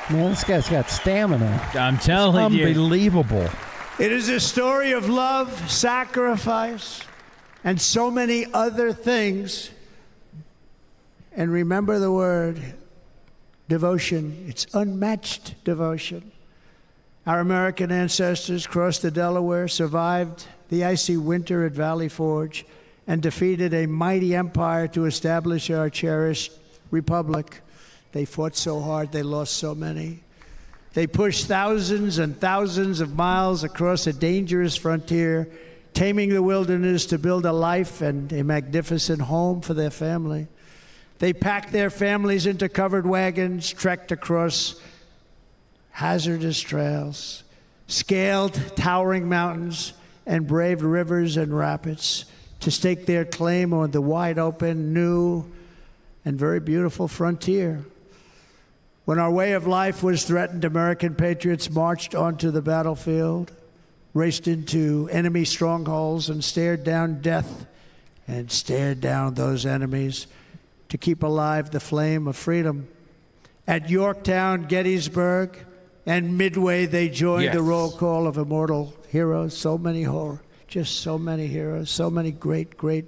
Man, this guy's got stamina. I'm telling you. Unbelievable. It is a story of love, sacrifice, and so many other things. And remember the word devotion. It's unmatched devotion. Our American ancestors crossed the Delaware, survived the icy winter at Valley Forge, and defeated a mighty empire to establish our cherished republic. They fought so hard, they lost so many. They pushed thousands and thousands of miles across a dangerous frontier, taming the wilderness to build a life and a magnificent home for their family. They packed their families into covered wagons, trekked across hazardous trails, scaled towering mountains, and braved rivers and rapids to stake their claim on the wide open, new, and very beautiful frontier. When our way of life was threatened, American patriots marched onto the battlefield, raced into enemy strongholds, and stared down death and stared down those enemies to keep alive the flame of freedom. At Yorktown, Gettysburg, and Midway, they joined the roll call of immortal heroes. So many just so many heroes, so many great, great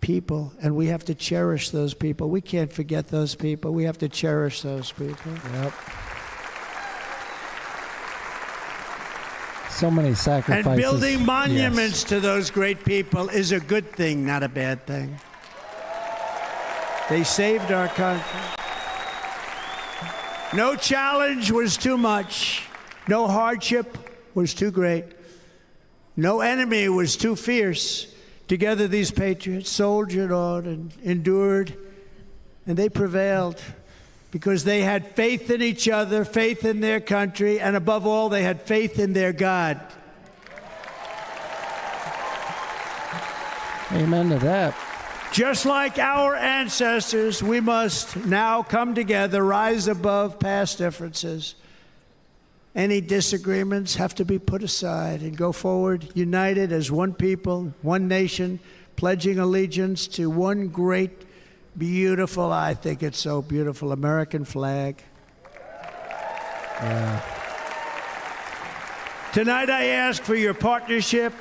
people. And we have to cherish those people. We can't forget those people. We have to cherish those people. Yep. So many sacrifices. And building monuments to those great people is a good thing, not a bad thing. They saved our country. No challenge was too much. No hardship was too great. No enemy was too fierce. Together, these patriots soldiered on and endured, and they prevailed because they had faith in each other, faith in their country, and above all, they had faith in their God. Amen to that. Just like our ancestors, we must now come together, rise above past differences. Any disagreements have to be put aside and go forward united as one people, one nation, pledging allegiance to one great, beautiful, I think it's so beautiful, American flag. Yeah. Tonight I ask for your partnership,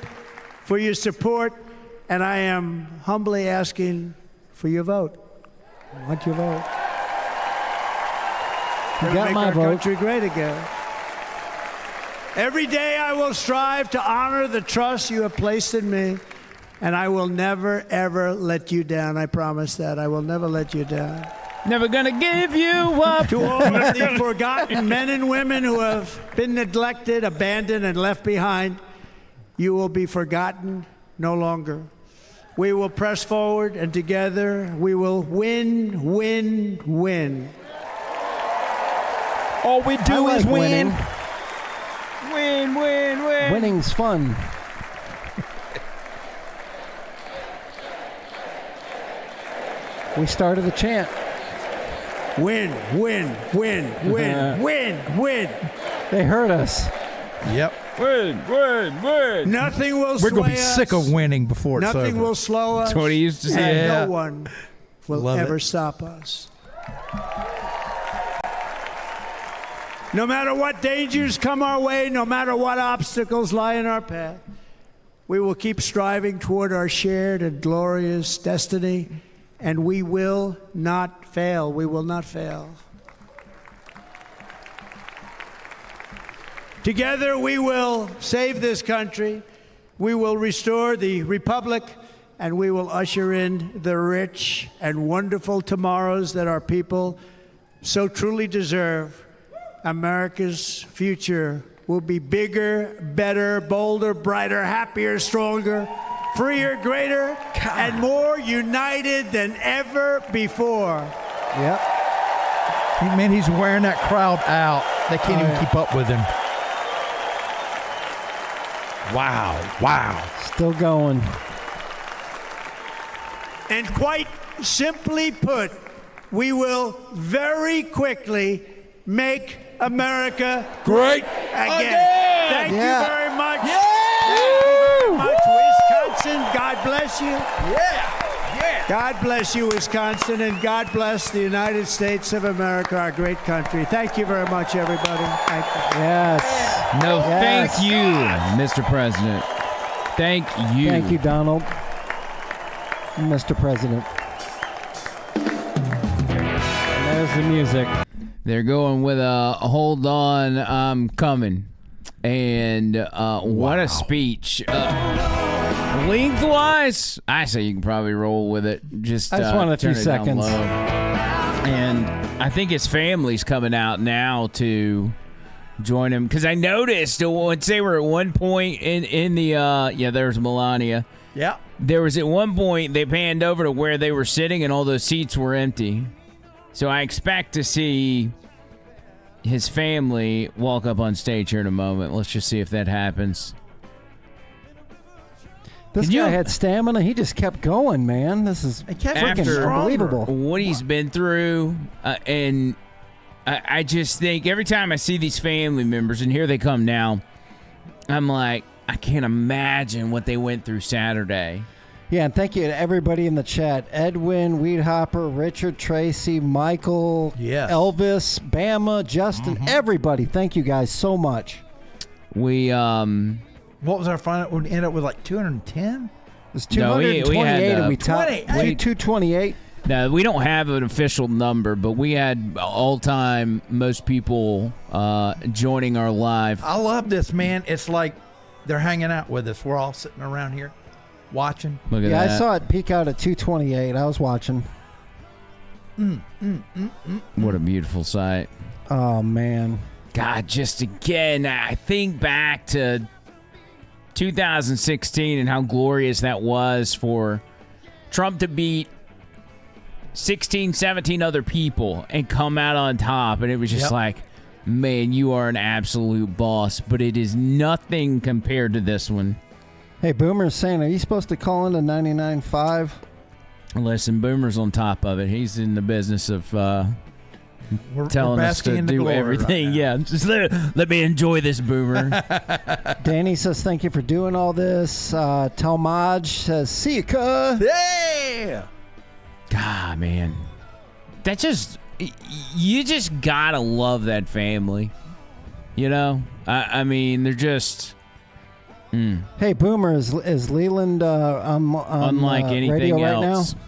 for your support, and I am humbly asking for your vote. I want your vote. You got make my our vote. country great again. Every day I will strive to honor the trust you have placed in me, and I will never, ever let you down. I promise that. I will never let you down. Never gonna give you up. To all of the forgotten men and women who have been neglected, abandoned, and left behind, you will be forgotten no longer. We will press forward, and together we will win, win, win. All we do is win. winning. Win, win, win. Winning's fun. We started the chant. Win, win, win, win, win, win. They heard us. Yep. Win, win, win. Nothing will We're sway going to be us. sick of winning before it's Nothing over. will slow us. That's what he used to say. And Yeah. no one will Love ever it. stop us. No matter what dangers come our way, no matter what obstacles lie in our path, we will keep striving toward our shared and glorious destiny, and we will not fail. We will not fail. Together, we will save this country, we will restore the republic, and we will usher in the rich and wonderful tomorrows that our people so truly deserve. America's future will be bigger, better, bolder, brighter, happier, stronger, freer, greater, and more united than ever before. Yep. Man, he's wearing that crowd out. They can't even keep up with him. Wow. Still going. And quite simply put, we will very quickly make America great again. Thank you very much. Thank you very much, Wisconsin. God bless you. God bless you, Wisconsin, and God bless the United States of America, our great country. Thank you very much, everybody. Thank you. Yes. No, thank you, Mr. President. Thank you. Thank you, Donald. Mr. President. And there's the music. They're going with a hold on, I'm coming. And what a speech. Lengthwise, I say you can probably roll with it. I just want a few seconds. And I think his family's coming out now to join him. Because I noticed once they were at one point in the, there's Melania. Yeah. There was at one point they panned over to where they were sitting and all those seats were empty. So I expect to see his family walk up on stage here in a moment. Let's just see if that happens. This guy had stamina. He just kept going, man. This is freaking unbelievable. What he's been through, and I just think every time I see these family members, and here they come now, I'm like, I can't imagine what they went through Saturday. Yeah, and thank you to everybody in the chat. Edwin, Weedhopper, Richard, Tracy, Michael, Elvis, Bama, Justin, everybody. Thank you guys so much. We, what was our final? We ended up with like 210? It was 228 and we topped 228. No, we don't have an official number, but we had all-time most people joining our live. I love this, man. It's like they're hanging out with us. We're all sitting around here watching. Look at that. I saw it peak out at 228. I was watching. What a beautiful sight. Oh, man. God, just again, I think back to 2016 and how glorious that was for Trump to beat 16, 17 other people and come out on top. And it was just like, man, you are an absolute boss. But it is nothing compared to this one. Hey, Boomer's saying, are you supposed to call into 99.5? Listen, Boomer's on top of it. He's in the business of telling us to do everything. Right just let me enjoy this, Boomer. Danny says, thank you for doing all this. Talmaj says, see you, cuh. Yeah. God, man. That you just gotta love that family. You know? I mean, they're just... Hey, Boomer, is Leland unlike anything radio else? Right now?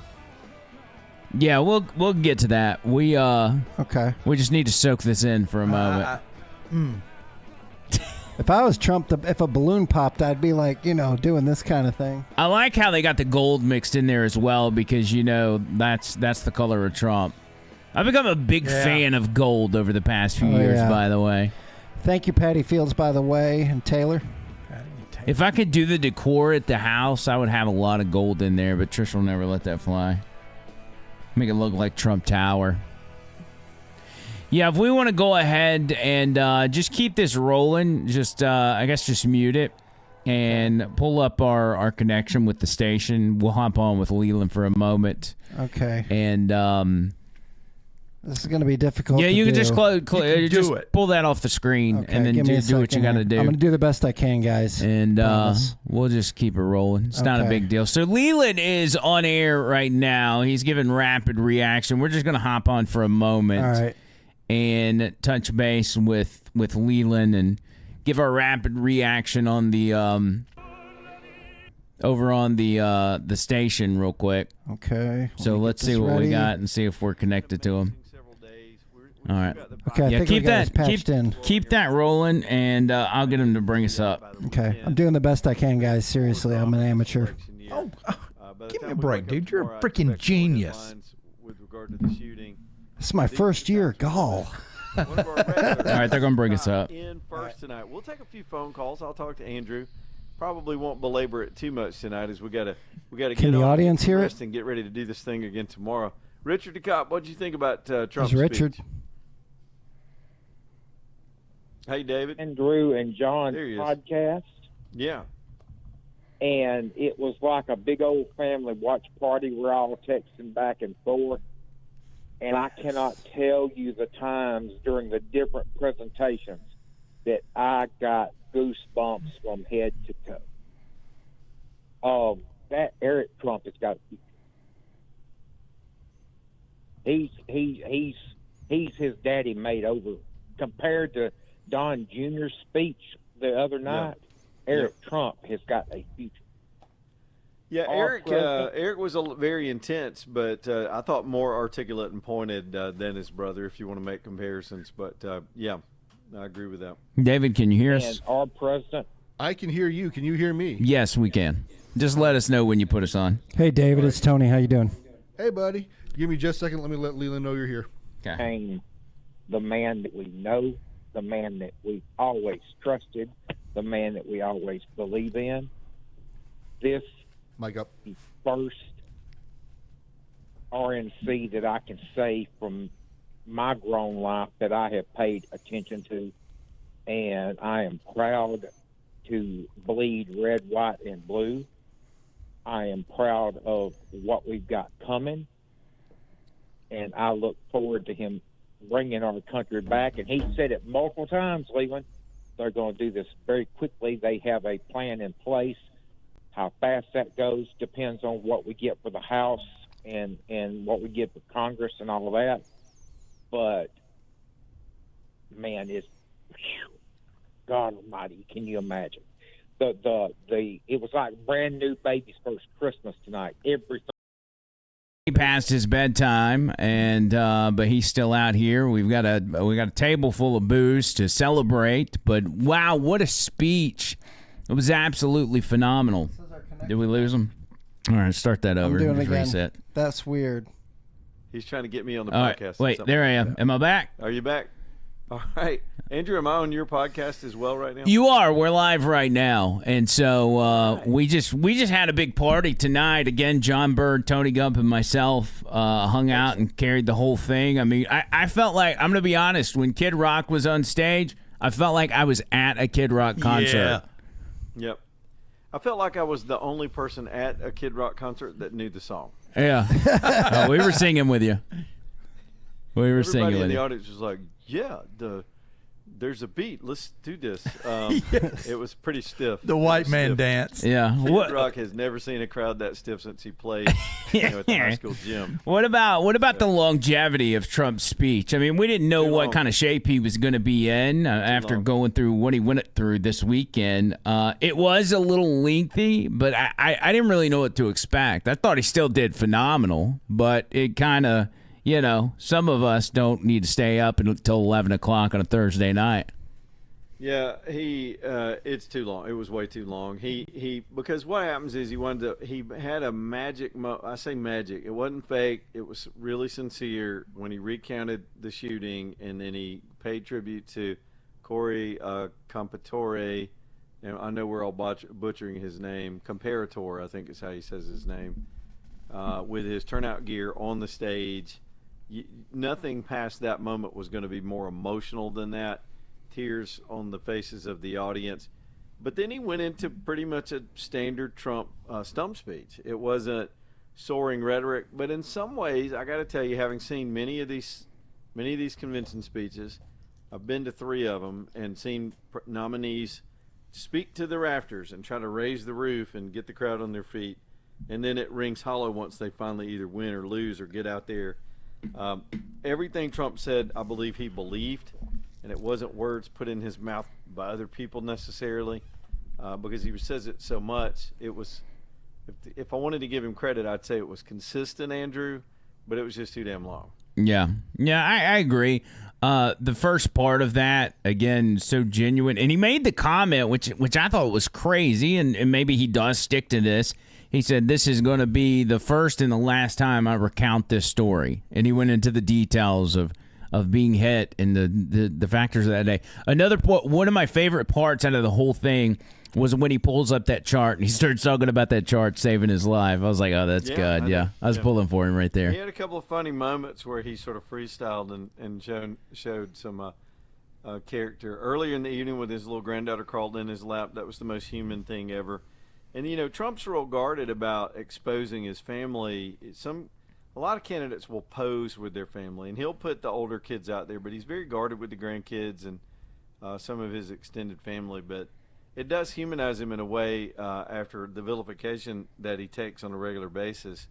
Yeah, we'll get to that. We we just need to soak this in for a moment. If I was Trump, if a balloon popped, I'd be like, doing this kind of thing. I like how they got the gold mixed in there as well because that's the color of Trump. I've become a big fan of gold over the past few years. By the way, thank you, Patty Fields. By the way, and Taylor. If I could do the decor at the house, I would have a lot of gold in there, but Trish will never let that fly. Make it look like Trump Tower. Yeah, if we want to go ahead and just keep this rolling, just mute it and pull up our connection with the station. We'll hop on with Leland for a moment. Okay. And this is going to be difficult. Yeah, you can just do it. Pull that off the screen and then do what you got to do. I'm going to do the best I can, guys. And we'll just keep it rolling. It's not a big deal. So Leland is on air right now. He's giving rapid reaction. We're just going to hop on for a moment. All right. And touch base with Leland and give our rapid reaction on the over on the station real quick. Okay. So let's see what we got and see if we're connected to him. All right. Okay. I think keep that patched in. Keep that rolling, and I'll get him to bring us up. Okay. I'm doing the best I can, guys. Seriously, I'm an amateur. Oh, give me a break, dude. You're a freaking genius. This is my first year. Gall. One of our regulars. All right, they're going to bring us up. In first tonight. We'll take a few phone calls. I'll talk to Andrew. Probably won't belabor it too much tonight, as we got to get Can the audience hear it? and get ready to do this thing again tomorrow. Richard DeCopp, what did you think about Trump's Richard. speech? Hey, David. Andrew and John's podcast. Yeah. And it was like a big old family watch party. We're all texting back and forth. And I cannot tell you the times during the different presentations that I got goosebumps from head to toe. That Eric Trump has got. He's his daddy made over compared to Don Jr.'s speech the other night. Eric Trump has got a future. Yeah, Eric was very intense, but I thought more articulate and pointed than his brother, if you want to make comparisons. But, yeah, I agree with that. David, can you hear us? And our president. I can hear you. Can you hear me? Yes, we can. Just let us know when you put us on. Hey, David, it's Tony. How you doing? Hey, buddy. Give me just a second. Let me let Leland know you're here. Okay. The man that we know, the man that we always trusted, the man that we always believe in. This Mike up. The first RNC that I can say from my grown life that I have paid attention to, and I am proud to bleed red, white, and blue. I am proud of what we've got coming, and I look forward to him bringing our country back. And he said it multiple times, Leland. They're going to do this very quickly. They have a plan in place. How fast that goes depends on what we get for the House and what we get for Congress and all of that. But, man, God Almighty, can you imagine? It was like brand new baby's first Christmas tonight. Everything. He passed his bedtime, and but he's still out here. We got a table full of booze to celebrate. But wow, what a speech! It was absolutely phenomenal. Did we lose him? All right, start that over. I'm doing it again. Reset. That's weird. He's trying to get me on the All right, podcast. wait, there I am. Am I back? Are you back? All right. Andrew, am I on your podcast as well right now? You are. We're live right now, and so we just had a big party tonight. Again, John Bird, Tony Gump, and myself hung out and carried the whole thing. I mean, I felt like, I'm going to be honest, when Kid Rock was on stage, I felt like I was at a Kid Rock concert. Yeah. Yep. I felt like I was the only person at a Kid Rock concert that knew the song. Yeah. We were singing with you. Everybody in the audience was like, yeah, there's a beat. Let's do this. Yes. It was pretty stiff. The white man dance. Yeah. Kid Rock has never seen a crowd that stiff since he played at the high school gym. What about the longevity of Trump's speech? I mean, we didn't know what kind of shape he was going to be in after going through what he went through this weekend. It was a little lengthy, but I didn't really know what to expect. I thought he still did phenomenal, but it kind of, some of us don't need to stay up until 11 o'clock on a Thursday night. Yeah, it's too long. It was way too long. Because what happens is he had a magic I say magic. It wasn't fake. It was really sincere when he recounted the shooting, and then he paid tribute to Corey Compatore. And I know we're all butchering his name. Comparator, I think is how he says his name. With his turnout gear on the stage. Nothing past that moment was going to be more emotional than that. Tears on the faces of the audience. But then he went into pretty much a standard Trump stump speech. It wasn't soaring rhetoric, but in some ways, I got to tell you, having seen many of these convention speeches, I've been to 3 of them and seen nominees speak to the rafters and try to raise the roof and get the crowd on their feet, and then it rings hollow once they finally either win or lose or get out there. Everything Trump said, I believe he believed, and it wasn't words put in his mouth by other people necessarily, because he says it so much. It was, if I wanted to give him credit, I'd say it was consistent, Andrew, but it was just too damn long. Yeah, I agree. The first part of that, again, so genuine, and he made the comment, which I thought was crazy, and maybe he does stick to this. He said, this is going to be the first and the last time I recount this story. And he went into the details of of being hit and the factors of that day. One of my favorite parts out of the whole thing was when he pulls up that chart and he starts talking about that chart saving his life. I was like, oh, that's good. I was pulling for him right there. He had a couple of funny moments where he sort of freestyled and showed some character. Earlier in the evening when his little granddaughter crawled in his lap, that was the most human thing ever. And, you know, Trump's real guarded about exposing his family. A lot of candidates will pose with their family, and he'll put the older kids out there, but he's very guarded with the grandkids and some of his extended family. But it does humanize him in a way after the vilification that he takes on a regular basis.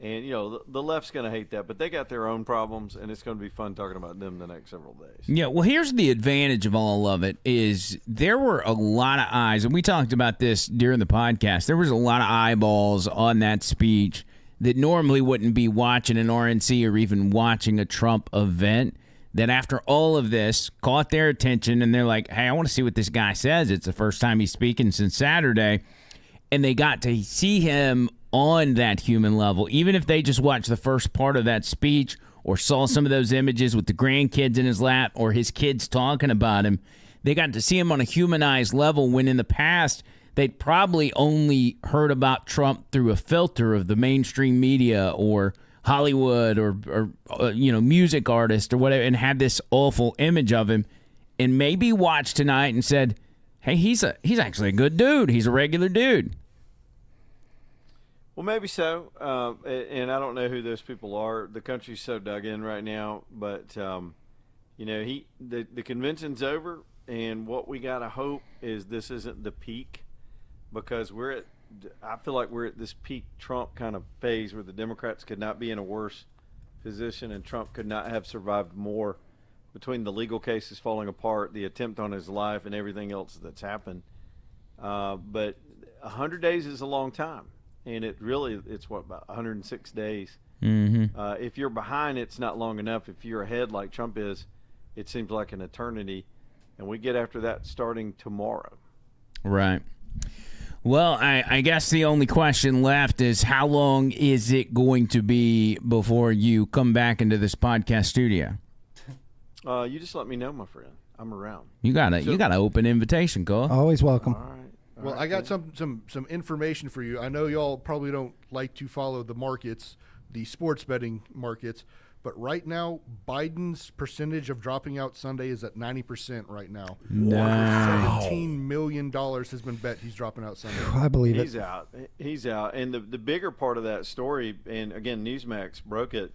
And, you know, the left's going to hate that, but they got their own problems, and it's going to be fun talking about them the next several days. Yeah, well, here's the advantage of all of it is there were a lot of eyes, and we talked about this during the podcast. There was a lot of eyeballs on that speech that normally wouldn't be watching an RNC or even watching a Trump event, that after all of this caught their attention, and they're like, hey, I want to see what this guy says. It's the first time he's speaking since Saturday, and they got to see him on that human level. Even if they just watched the first part of that speech or saw some of those images with the grandkids in his lap or his kids talking about him, they got to see him on a humanized level when in the past they'd probably only heard about Trump through a filter of the mainstream media or Hollywood or music artist or whatever, and had this awful image of him, and maybe watched tonight and said, hey, he's actually a good dude. He's a regular dude. Well, maybe so, and I don't know who those people are. The country's so dug in right now, but the convention's over, and what we gotta hope is this isn't the peak, because I feel like we're at this peak Trump kind of phase where the Democrats could not be in a worse position, and Trump could not have survived more between the legal cases falling apart, the attempt on his life, and everything else that's happened. But 100 days is a long time. And it's what, about 106 days. Mm-hmm. If you're behind, it's not long enough. If you're ahead like Trump is, it seems like an eternity. And we get after that starting tomorrow. Right. Well, I guess the only question left is how long is it going to be before you come back into this podcast studio? You just let me know, my friend. I'm around. You got an open invitation, Cole. Always welcome. All right. Well, I got some information for you. I know y'all probably don't like to follow the markets, the sports betting markets, but right now, Biden's percentage of dropping out Sunday is at 90% right now. Wow. $17 million has been bet he's dropping out Sunday. I believe He's out. He's out. And the bigger part of that story, and again, Newsmax broke it,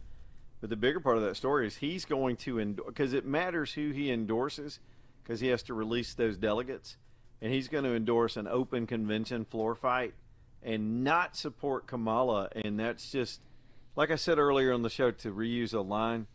but the bigger part of that story is he's going to because it matters who he endorses, because he has to release those delegates. And he's going to endorse an open convention floor fight and not support Kamala. And that's just, like I said earlier on the show, to reuse a line,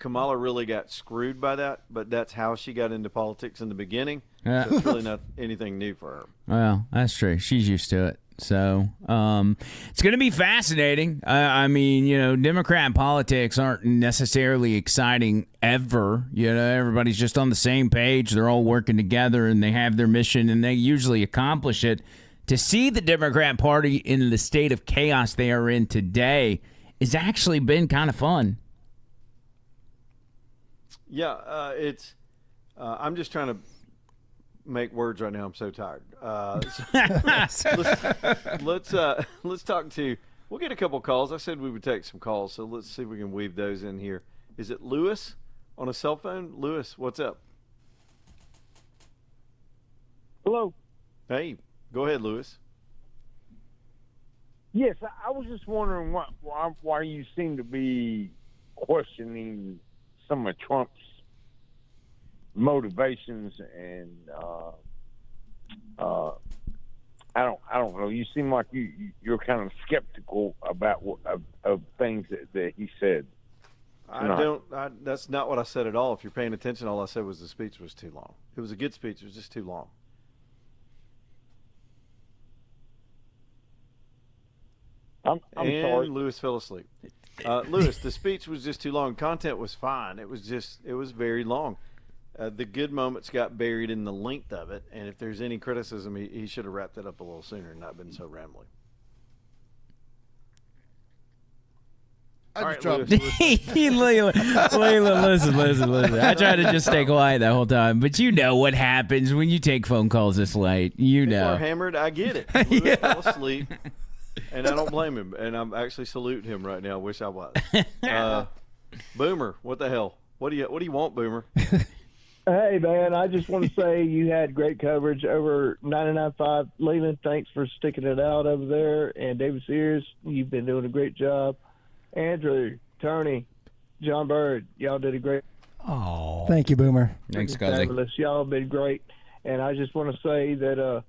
Kamala really got screwed by that, but that's how she got into politics in the beginning. Yeah. So it's really not anything new for her. Well, that's true. She's used to it. So it's going to be fascinating. I mean, Democrat politics aren't necessarily exciting ever. Everybody's just on the same page. They're all working together, and they have their mission, and they usually accomplish it. To see the Democrat Party in the state of chaos they are in today has actually been kind of fun. Yeah, it's. I'm just trying to make words right now. I'm so tired. Let's talk to. We'll get a couple calls. I said we would take some calls, so let's see if we can weave those in here. Is it Lewis on a cell phone? Lewis, what's up? Hello. Hey, go ahead, Lewis. Yes, I was just wondering why you seem to be questioning some of Trump's motivations, and I don't know. You seem like you're kind of skeptical about of things that he said. That's not what I said at all. If you're paying attention, all I said was the speech was too long. It was a good speech. It was just too long. I'm sorry. Lewis fell asleep. Lewis, the speech was just too long. Content was fine. It was very long. The good moments got buried in the length of it, and if there's any criticism, he should have wrapped it up a little sooner and not been so rambling. Leland, listen. I try to just stay quiet that whole time, but you know what happens when you take phone calls this late. You People know. are hammered. I get it. Lewis fell asleep, and I don't blame him. And I'm actually saluting him right now. Wish I was. Boomer, what the hell? What do you want, Boomer? Hey, man, I just want to say you had great coverage over 99.5. Leland, thanks for sticking it out over there. And David Sears, you've been doing a great job. Andrew, Tony, John Bird, y'all did a great job. Thank you, Boomer. Thanks, fabulous. Y'all have been great. And I just want to say that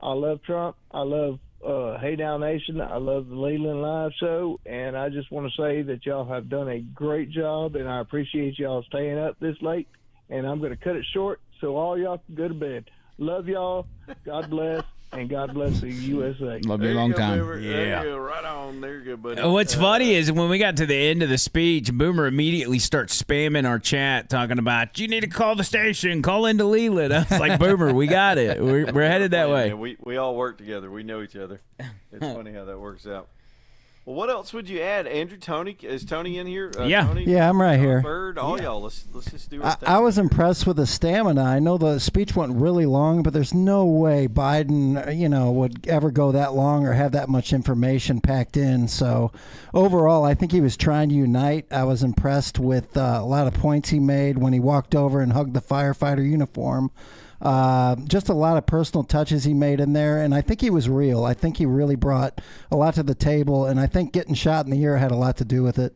I love Trump. I love Hey Now Nation. I love the Leland Live Show. And I just want to say that y'all have done a great job, and I appreciate y'all staying up this late. And I'm going to cut it short so all y'all can go to bed. Love y'all. God bless. And God bless the USA. Love you a long time. Boomer. There you go. Right on. There you go, buddy. What's funny is when we got to the end of the speech, Boomer immediately starts spamming our chat, talking about, you need to call the station, call into Leland. I was like, Boomer, we got it. We're headed that way. Man, we all work together. We know each other. It's funny how that works out. Well, what else would you add, Andrew? Tony, is Tony in here? Yeah. Tony, Yeah, I'm right here. Bird, all y'all. Let's just do our thing. I was impressed with the stamina. I know the speech went really long, but there's no way Biden, would ever go that long or have that much information packed in. So overall, I think he was trying to unite. I was impressed with a lot of points he made when he walked over and hugged the firefighter uniform. Just a lot of personal touches he made in there, and I think he was real. I think he really brought a lot to the table, and I think getting shot in the ear had a lot to do with it.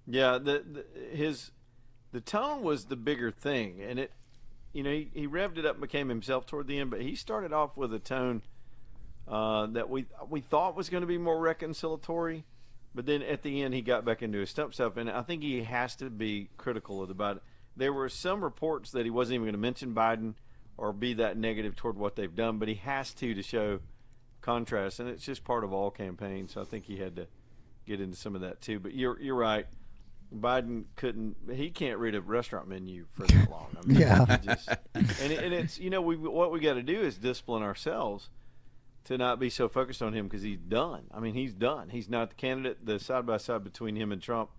Yeah, the tone was the bigger thing, and it, he revved it up and became himself toward the end. But he started off with a tone that we thought was going to be more reconciliatory, but then at the end he got back into his stump stuff, and I think he has to be critical about it. There were some reports that he wasn't even going to mention Biden or be that negative toward what they've done, but he has to show contrast, and it's just part of all campaigns. So I think he had to get into some of that too. But you're right. Biden he can't read a restaurant menu for that long. I mean, yeah. And it's what we got to do is discipline ourselves to not be so focused on him because he's done. I mean, he's done. He's not the candidate. The side by side between him and Trump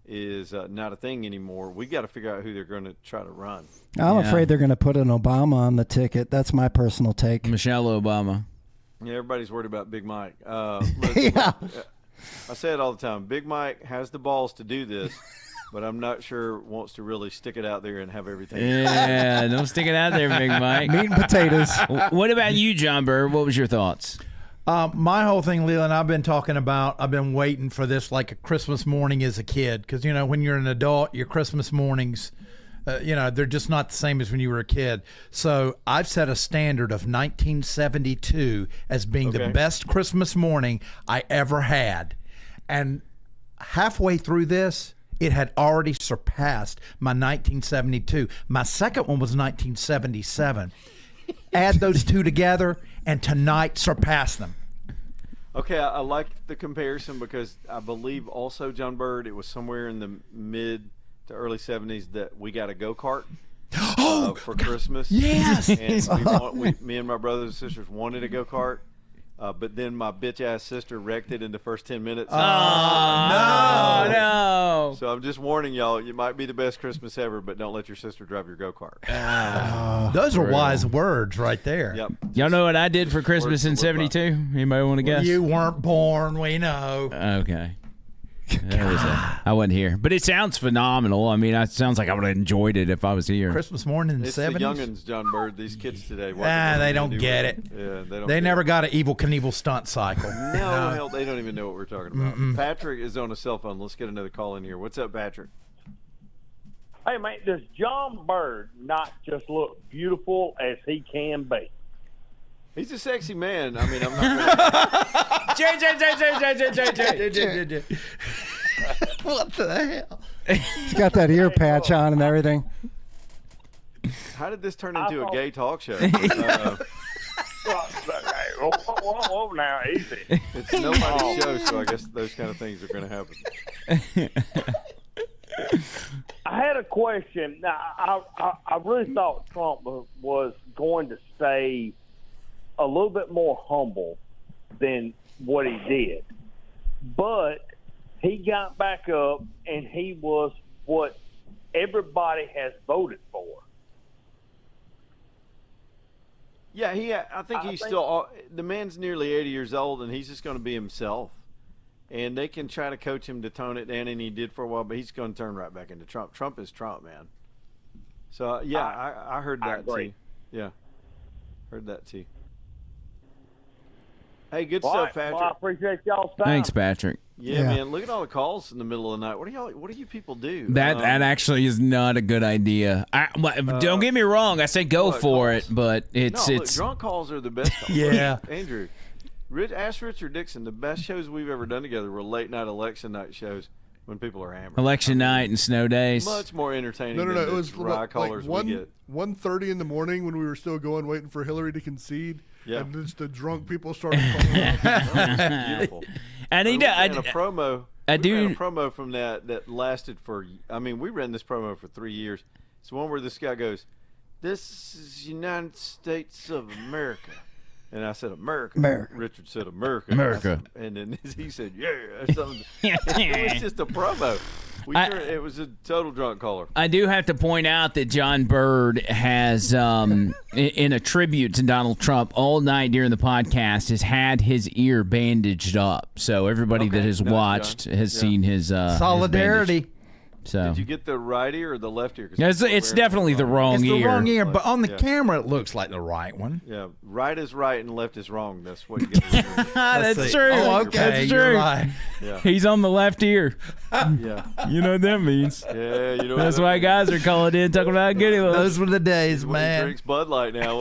is not a thing anymore. We got to figure out who they're going to try to run. I'm afraid they're going to put an Obama on the ticket. That's my personal take. Michelle Obama. Yeah, everybody's worried about Big Mike. Yeah. I say it all the time. Big Mike has the balls to do this, but I'm not sure wants to really stick it out there and have everything. Yeah, don't stick it out there, Big Mike. Meat and potatoes. What about you, John Burr? What was your thoughts? My whole thing, Leland, I've been waiting for this like a Christmas morning as a kid. Because, when you're an adult, your Christmas mornings, they're just not the same as when you were a kid. So I've set a standard of 1972 as being the best Christmas morning I ever had. And halfway through this, it had already surpassed my 1972. My second one was 1977. Add those two together, and tonight surpass them. Okay, I like the comparison because I believe also, John Bird, it was somewhere in the mid to early 70s that we got a go-kart for Christmas. Yes! And me and my brothers and sisters wanted a go-kart. But then my bitch-ass sister wrecked it in the first 10 minutes. Oh, no. So I'm just warning y'all, it might be the best Christmas ever, but don't let your sister drive your go-kart. Those are wise words right there. Yep. Y'all know what I did for Christmas in 72? Anybody want to guess? You weren't born, we know. Okay. I wasn't here. But it sounds phenomenal. I mean, it sounds like I would have enjoyed it if I was here. Christmas morning in the 70s? It's the youngins, John Bird, these kids today. They don't get it. Yeah, they never got an Evel Knievel stunt cycle. No, hell, they don't even know what we're talking about. Patrick is on a cell phone. Let's get another call in here. What's up, Patrick? Hey, man, does John Bird not just look beautiful as he can be? He's a sexy man. I mean, I'm not J. What the hell? He's got that ear patch on and everything. How did this turn into a gay talk show? Whoa, now, easy. It's nobody's show, so I guess those kind of things are going to happen. I had a question. Now, I really thought Trump was going to stay a little bit more humble than what he did. But he got back up and he was what everybody has voted for. Yeah, I think he's still. The man's nearly 80 years old, and he's just going to be himself. And they can try to coach him to tone it down, and he did for a while, but he's going to turn right back into Trump. Trump is Trump, man. So I heard that too. Yeah, heard that too. Hey, good stuff, Patrick. Well, I appreciate y'all's time. Thanks, Patrick. Yeah, man. Look at all the calls in the middle of the night. What do you people do? That actually is not a good idea. Don't get me wrong. I say go for it, but it's drunk calls are the best calls. Yeah. Andrew, ask Richard Dixon. The best shows we've ever done together were late night election night shows when people are hammered. Election night and snow days. Much more entertaining. No. Than It was like callers we get. 1:30 in the morning when we were still waiting for Hillary to concede. Yeah. And just the drunk people started calling out. Beautiful. And we ran a promo. I We ran a promo from that lasted for. I mean, we ran this promo for 3 years. It's one where this guy goes, "This is United States of America," and I said, "America." Richard said, "America." America. And then he said, "Yeah." Or something. It was just a promo. It was a total drunk caller. I do have to point out that John Bird has, in a tribute to Donald Trump, all night during the podcast, has had his ear bandaged up. So everybody that has watched has seen his solidarity. His so did you get the right ear or the left ear? It's definitely the wrong ear. It's the wrong ear, but on the camera it looks like the right one. Yeah, right is right and left is wrong. That's what you get. That's true. Oh, okay, that's true. you're right. Yeah. He's on the left ear. Yeah. You know what that means. Yeah, you know. That's why guys are calling in talking about how good he was. Those were the days, man. He drinks Bud Light now.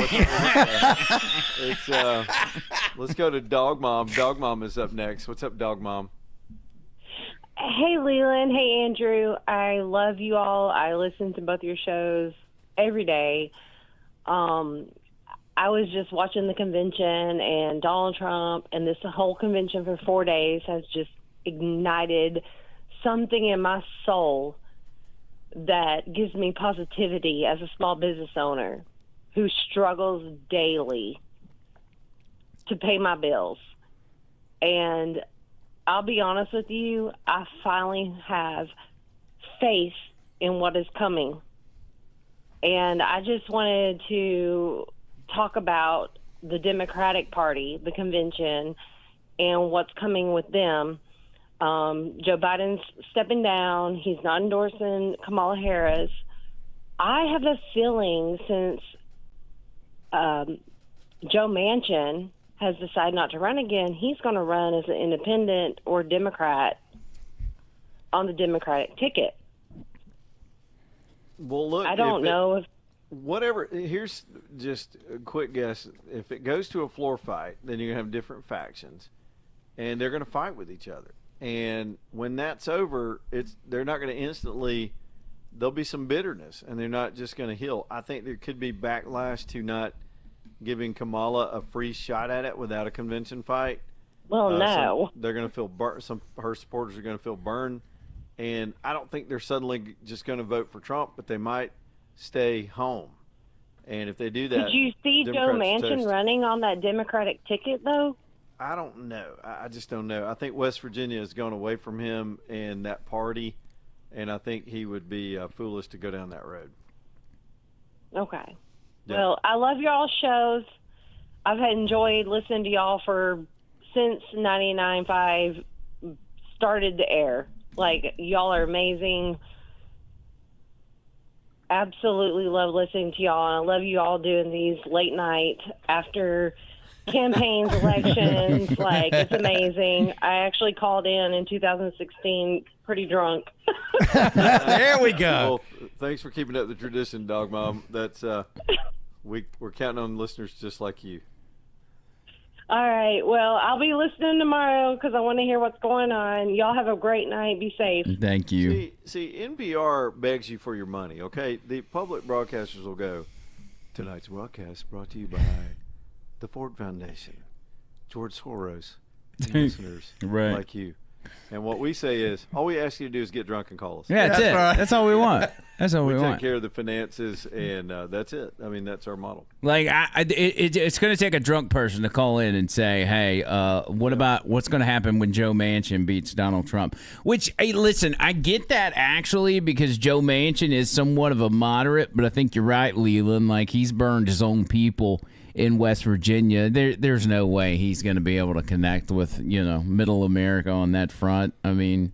Let's go to Dog Mom. Dog Mom is up next. What's up, Dog Mom? Hey, Leland. Hey, Andrew. I love you all. I listen to both your shows every day. I was just watching the convention, and Donald Trump and this whole convention for 4 days has just ignited something in my soul that gives me positivity as a small business owner who struggles daily to pay my bills. And I'll be honest with you, I finally have faith in what is coming. And I just wanted to talk about the Democratic Party, the convention, and what's coming with them. Joe Biden's stepping down. He's not endorsing Kamala Harris. I have a feeling since Joe Manchin has decided not to run again, he's going to run as an independent or Democrat on the Democratic ticket. Well, look, I don't know if whatever. Here's just a quick guess. If it goes to a floor fight, then you're gonna have different factions, and they're gonna fight with each other. And when that's over, they're not gonna instantly. There'll be some bitterness, and they're not just gonna heal. I think there could be backlash to not giving Kamala a free shot at it without a convention fight. Well, no. They're going to feel her supporters are going to feel burned, and I don't think they're suddenly just going to vote for Trump, but they might stay home. And if they do that, did you see Joe Manchin running on that Democratic ticket, though? I don't know. I just don't know. I think West Virginia has gone away from him and that party, and I think he would be foolish to go down that road. Okay. Yeah. Well, I love y'all's shows. I've enjoyed listening to y'all since 99.5 started to air. Like, y'all are amazing. Absolutely love listening to y'all. And I love you all doing these late night after campaigns, elections. Like, it's amazing. I actually called in 2016 pretty drunk. There we go. Well, thanks for keeping up the tradition, Dog Mom. That's we're counting on listeners just like you. All right. Well, I'll be listening tomorrow because I want to hear what's going on. Y'all have a great night. Be safe. Thank you. See, NPR begs you for your money, okay? The public broadcasters will go, tonight's broadcast brought to you by the Ford Foundation, George Soros, and listeners Right. like you. And what we say is, all we ask you to do is get drunk and call us. Yeah, that's it. Right. That's all we want. That's all we want. We take care of the finances, and that's it. I mean, that's our model. Like, it's going to take a drunk person to call in and say, hey, what about what's going to happen when Joe Manchin beats Donald Trump? Which, hey, listen, I get that actually because Joe Manchin is somewhat of a moderate, but I think you're right, Leland. Like, he's burned his own people in West Virginia. There's no way he's going to be able to connect with, middle America on that front. I mean,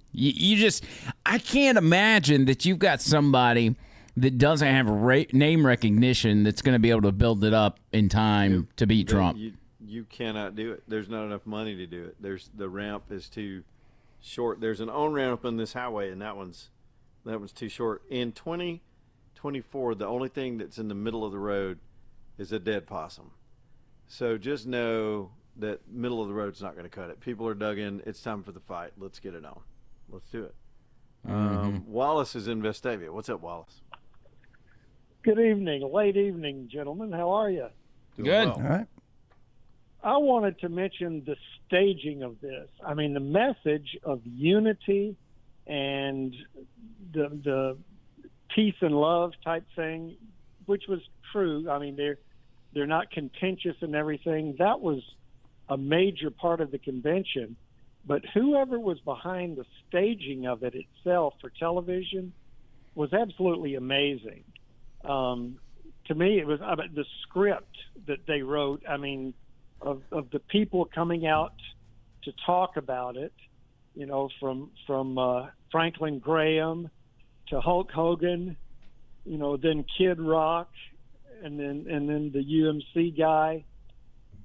I can't imagine that you've got somebody that doesn't have name recognition that's going to be able to build it up in time to beat Trump. You cannot do it. There's not enough money to do it. The ramp is too short. There's an on-ramp on this highway, and that one's too short. In 2024, the only thing that's in the middle of the road is a dead possum. So just know that middle of the road's not going to cut it. People are dug in. It's time for the fight. Let's get it on. Let's do it. Wallace is in Vestavia. What's up, Wallace? Good evening, late evening, gentlemen. How are you? Good. All right. I wanted to mention the staging of this. I mean, the message of unity and the peace and love type thing, which was true. I mean, they're not contentious and everything. That was a major part of the convention. But whoever was behind the staging of it itself for television was absolutely amazing. To me, it was the script that they wrote. I mean, of the people coming out to talk about it, from Franklin Graham to Hulk Hogan, then Kid Rock, and then the UFC guy,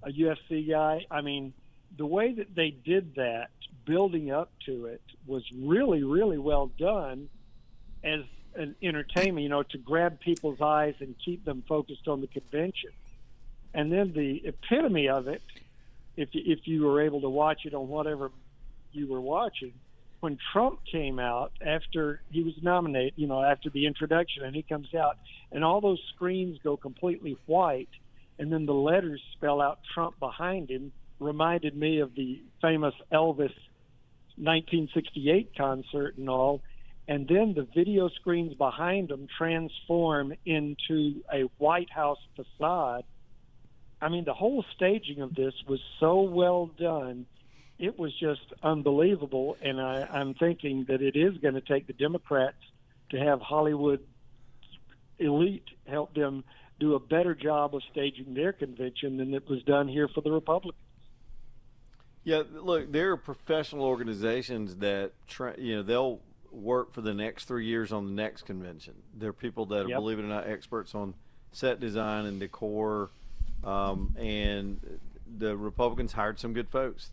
a UFC guy. I mean, the way that they did that, building up to it, was really, really well done as an entertainment, to grab people's eyes and keep them focused on the convention. And then the epitome of it, if you were able to watch it on whatever you were watching, when Trump came out after he was nominated, after the introduction, and he comes out, and all those screens go completely white, and then the letters spell out Trump behind him, reminded me of the famous Elvis 1968 concert and all. And then the video screens behind them transform into a White House facade. I mean, the whole staging of this was so well done. It was just unbelievable. And I'm thinking that it is going to take the Democrats to have Hollywood elite help them do a better job of staging their convention than it was done here for the Republicans. Yeah, look, there are professional organizations that they'll work for the next 3 years on the next convention. There are people that are, believe it or not, experts on set design and decor, and the Republicans hired some good folks.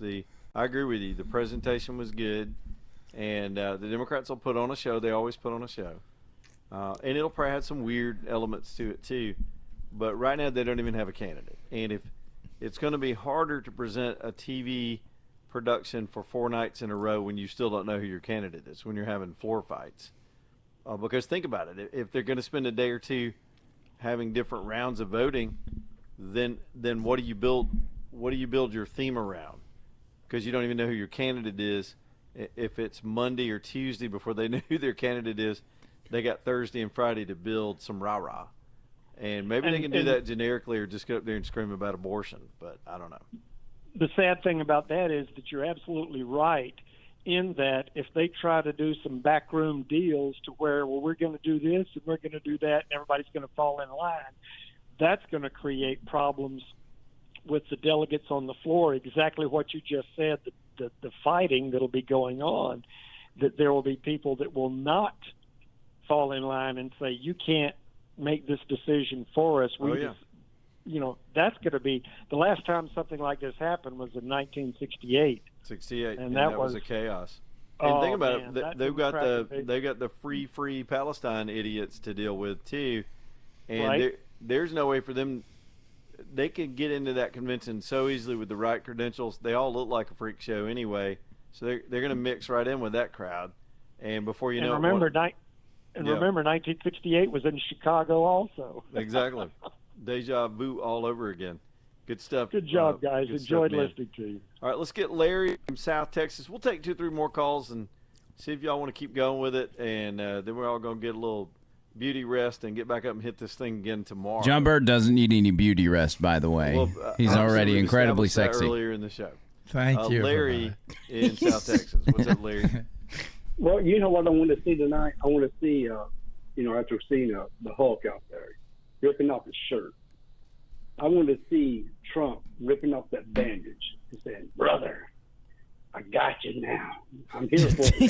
I agree with you. The presentation was good, and the Democrats will put on a show. They always put on a show, and it'll probably have some weird elements to it too. But right now, they don't even have a candidate, and if it's going to be harder to present a TV production for 4 nights in a row when you still don't know who your candidate is, when you're having 4 fights. Because think about it, if they're going to spend a day or two having different rounds of voting, then what do you build your theme around? Because you don't even know who your candidate is. If it's Monday or Tuesday before they know who their candidate is, they got Thursday and Friday to build some rah-rah. And maybe they can do that generically or just go up there and scream about abortion, but I don't know. The sad thing about that is that you're absolutely right in that if they try to do some backroom deals to where, we're going to do this and we're going to do that and everybody's going to fall in line, that's going to create problems with the delegates on the floor. Exactly what you just said, the fighting that'll be going on, that there will be people that will not fall in line and say, you can't make this decision for us. That's going to be the last time something like this happened was in 1968. 68, and that was a chaos. And think about it, they've got the free Palestine idiots to deal with too, and there's no way for them. They could get into that convention so easily with the right credentials. They all look like a freak show anyway, so they're going to mix right in with that crowd. And before you know, remember 1968 was in Chicago also. Exactly. Deja vu all over again. Good stuff. Good job, guys. Good Enjoyed stuff, man. listening to you. All right, let's get Larry from South Texas. We'll take 2 or 3 more calls and see if y'all want to keep going with it, and then we're all going to get a little beauty rest and get back up and hit this thing again tomorrow. John Bird doesn't need any beauty rest, by the way. Well, He's already we incredibly established that sexy. earlier in the show. Thank you for Larry in South Texas. What's up, Larry? Well, you know what I want to see tonight? I want to see, after seeing the Hulk out there ripping off his shirt, I want to see Trump ripping off that bandage and saying, "Brother, I got you now. I'm here for you."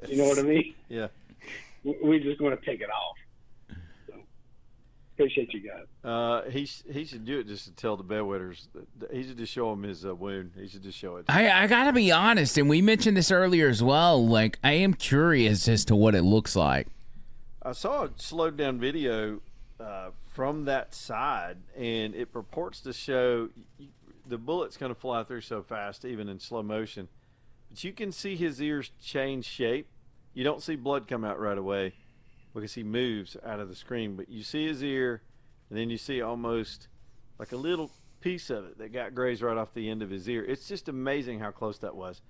You know what I mean? Yeah. We're just going to take it off. So, appreciate you guys. He should do it just to tell the bedwetters. He should just show him his wound. He should just show it. I got to be honest, and we mentioned this earlier as well. Like, I am curious as to what it looks like. I saw a slowed down video from that side, and it purports to show the bullet's going to fly through so fast, even in slow motion. But you can see his ears change shape. You don't see blood come out right away because he moves out of the screen. But you see his ear, and then you see almost like a little piece of it that got grazed right off the end of his ear. It's just amazing how close that was.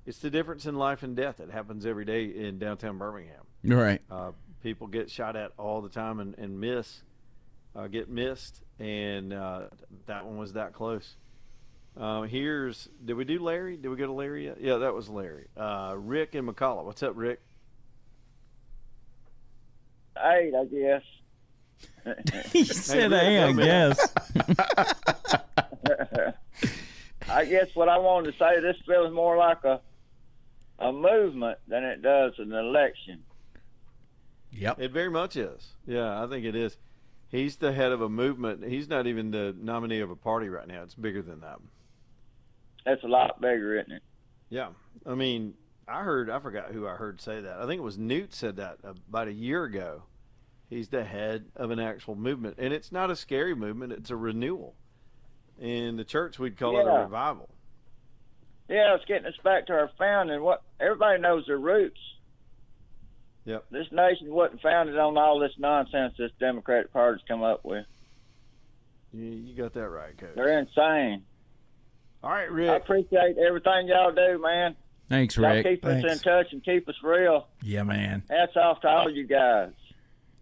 It's the difference in life and death that happens every day in downtown Birmingham. Right. People get shot at all the time and get missed, and that one was that close. Did we do Larry? Did we go to Larry yet? Yeah, that was Larry. Rick in McCullough. What's up, Rick? 8, I guess. He said, "Hey, I guess." I guess what I wanted to say, this feels more like a movement than it does an election. Yep. It very much is. Yeah, I think it is. He's the head of a movement. He's not even the nominee of a party right now. It's bigger than that. That's a lot bigger, isn't it? Yeah. I mean, I forgot who I heard say that. I think it was Newt said that about a year ago. He's the head of an actual movement. And it's not a scary movement. It's a renewal. In the church, we'd call it a revival. Yeah, it's getting us back to our founding. Everybody knows their roots. Yep. This nation wasn't founded on all this nonsense this Democratic Party's come up with. You got that right, Coach. They're insane. All right, Rick. I appreciate everything y'all do, man. Thanks, Y'all Rick. keep us in touch and keep us real. Yeah, man. Hats off to all you guys.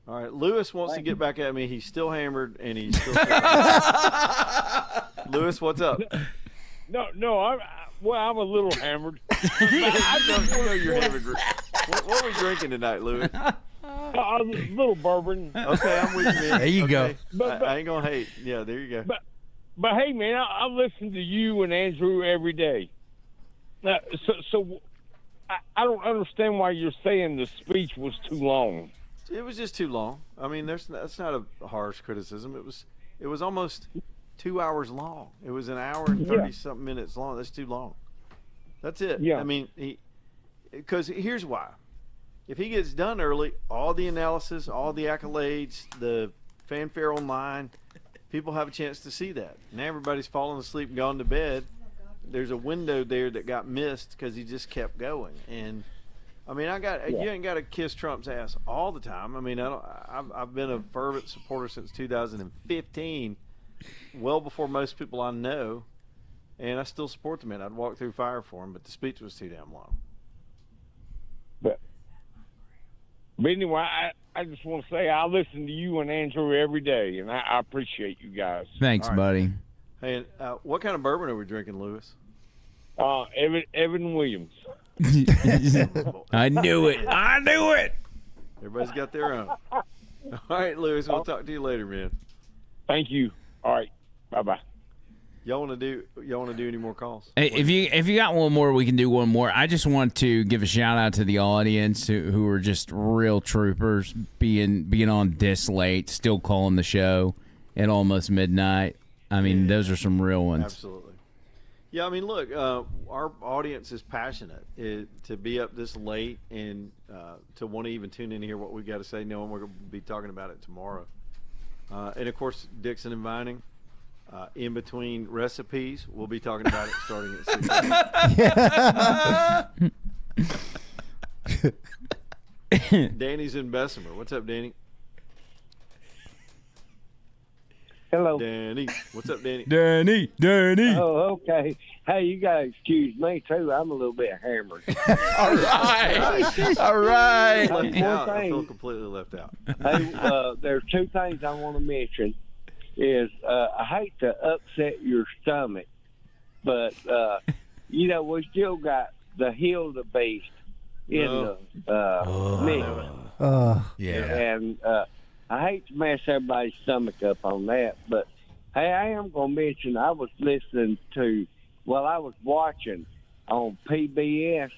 All right, Lewis wants to get back at me. He's still hammered, and he's still Lewis, what's up? No, I'm a little hammered. I don't know you're hammered. What are we drinking tonight, Lewis? A little bourbon. Okay, I'm with you, man. There you go. But, I ain't going to hate. Yeah, there you go. But hey, man, I listen to you and Andrew every day. So I don't understand why you're saying the speech was too long. It was just too long. I mean, that's not a harsh criticism. It was almost 2 hours long. It was an hour and 30-something minutes long. That's too long. That's it. Yeah. I mean, because here's why. If he gets done early, all the analysis, all the accolades, the fanfare online, people have a chance to see that. Now everybody's fallen asleep and gone to bed. There's a window there that got missed because he just kept going. And I mean, you ain't got to kiss Trump's ass all the time. I mean, I've been a fervent supporter since 2015, well before most people I know, and I still support the man. I'd walk through fire for him, but the speech was too damn long. But anyway, I just want to say I listen to you and Andrew every day, and I appreciate you guys. Thanks, buddy. Hey, what kind of bourbon are we drinking, Lewis? Evan Williams. I knew it. I knew it. Everybody's got their own. All right, Lewis, we'll talk to you later, man. Thank you. All right. Bye-bye. Y'all want to do any more calls? Hey, if you got one more, we can do one more. I just want to give a shout out to the audience who are just real troopers, being on this late, still calling the show at almost midnight. I mean, those are some real ones. Absolutely. Yeah, I mean, look, our audience is passionate to be up this late and to want to even tune in and hear what we got to say, knowing we're going to be talking about it tomorrow. And, of course, Dixon and Vining, in between recipes, we'll be talking about it starting at 6. Danny's in Bessemer. What's up, Danny? Hello. Danny. What's up, Danny? Danny. Oh, okay. Hey, you got to excuse me, too. I'm a little bit hammered. All right. All right. Hey, Left out. one I thing. feel completely left out. Hey, there's two things I want to mention. Is I hate to upset your stomach, but, we still got the Hildebeest in the mix. Yeah. And I hate to mess everybody's stomach up on that, but hey, I am going to mention I was listening to, I was watching on PBS.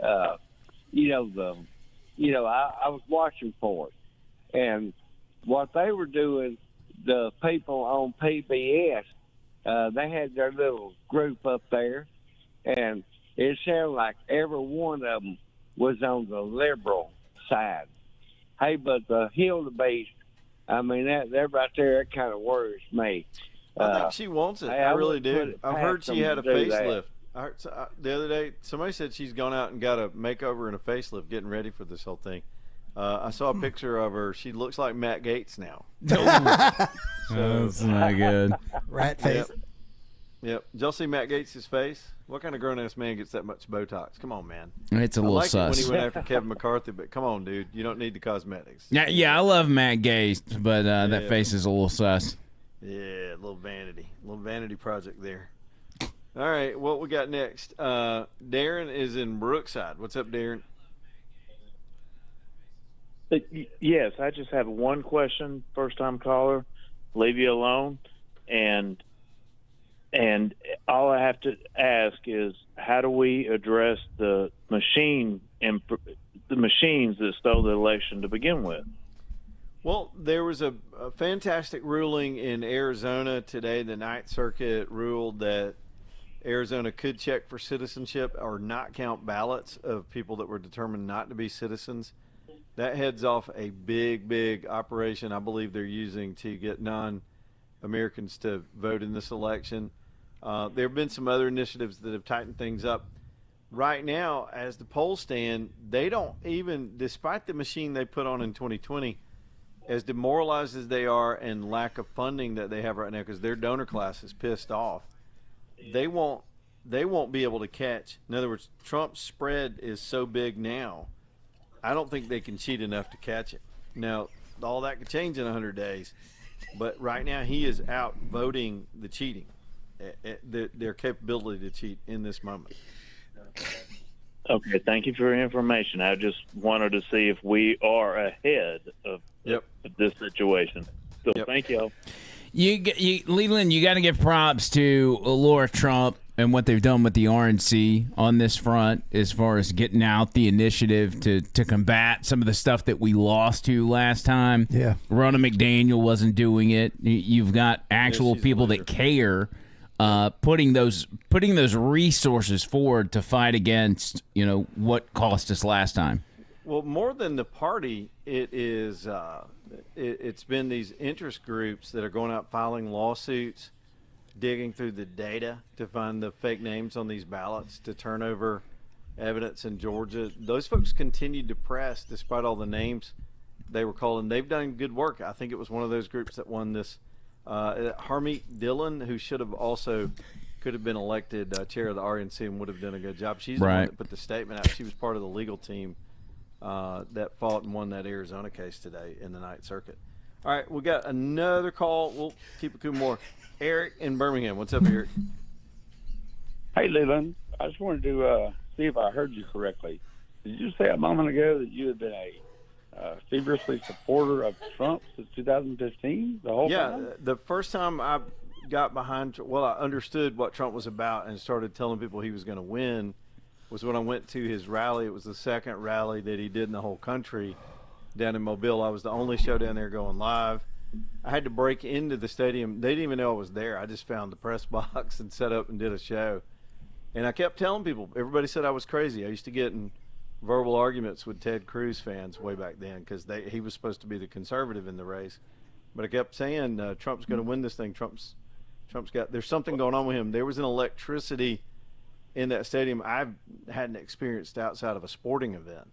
I was watching for it, and what they were doing, the people on PBS, they had their little group up there, and it sounded like every one of them was on the liberal side. Hey, but the Hildebeest, I mean, that right there, that kind of worries me. I think she wants it. Hey, I I really wouldn't put do. it I've past heard she them had a to do facelift. that. I heard, the other day, somebody said she's gone out and got a makeover and a facelift getting ready for this whole thing. I saw a picture of her. She looks like Matt Gaetz now. That's not good. Rat face. Yep. Did y'all see Matt Gaetz' face? What kind of grown-ass man gets that much Botox? Come on, man. It's a little I like sus. it when he went after Kevin McCarthy, but come on, dude. You don't need the cosmetics. Yeah, I love Matt Gaetz, but that face is a little sus. Yeah, a little vanity project there. All right, what we got next? Darren is in Brookside. What's up, Darren? Yes, I just have one question. First time caller, leave you alone, and all I have to ask is, how do we address the machines that stole the election to begin with? Well, there was a fantastic ruling in Arizona today. The Ninth Circuit ruled that Arizona could check for citizenship or not count ballots of people that were determined not to be citizens. That heads off a big operation I believe they're using to get non-Americans to vote in this election. There have been some other initiatives that have tightened things up. Right now, as the polls stand, they don't even, despite the machine they put on in 2020, as demoralized as they are and lack of funding that they have right now, because their donor class is pissed off, they won't be able to catch. In other words, Trump's spread is so big now, I don't think they can cheat enough to catch it. Now, all that could change in 100 days, but right now he is out voting the cheating, their capability to cheat in this moment. Okay, thank you for your information. I just wanted to see if we are ahead of this situation. So thank y'all. Leland, you got to give props to Laura Trump and what they've done with the RNC on this front as far as getting out the initiative to combat some of the stuff that we lost to last time. Yeah. Ronna McDaniel wasn't doing it. You've got actual people that care putting those resources forward to fight against, what cost us last time. Well, more than the party, it's been these interest groups that are going out filing lawsuits, digging through the data to find the fake names on these ballots to turn over evidence in Georgia. Those folks continued to press despite all the names they were calling. They've done good work. I think it was one of those groups that won this. Harmeet Dillon, who could have been elected chair of the RNC and would have done a good job. She's the one that put the statement out. She was part of the legal team that fought and won that Arizona case today in the Ninth Circuit. All right, we got another call. We'll keep it cool more. Eric in Birmingham. What's up, Eric? Hey, Leland. I just wanted to see if I heard you correctly. Did you say a moment ago that you had been a feverishly supporter of Trump since 2015, the whole time? Yeah, the first time I got behind, I understood what Trump was about and started telling people he was going to win was when I went to his rally. It was the second rally that he did in the whole country down in Mobile. I was the only show down there going live. I had to break into the stadium. They didn't even know I was there. I just found the press box and set up and did a show. And I kept telling people, everybody said I was crazy. I used to get in verbal arguments with Ted Cruz fans way back then because he was supposed to be the conservative in the race. But I kept saying Trump's going to win this thing. Trump's there's something going on with him. There was an electricity in that stadium I hadn't experienced outside of a sporting event.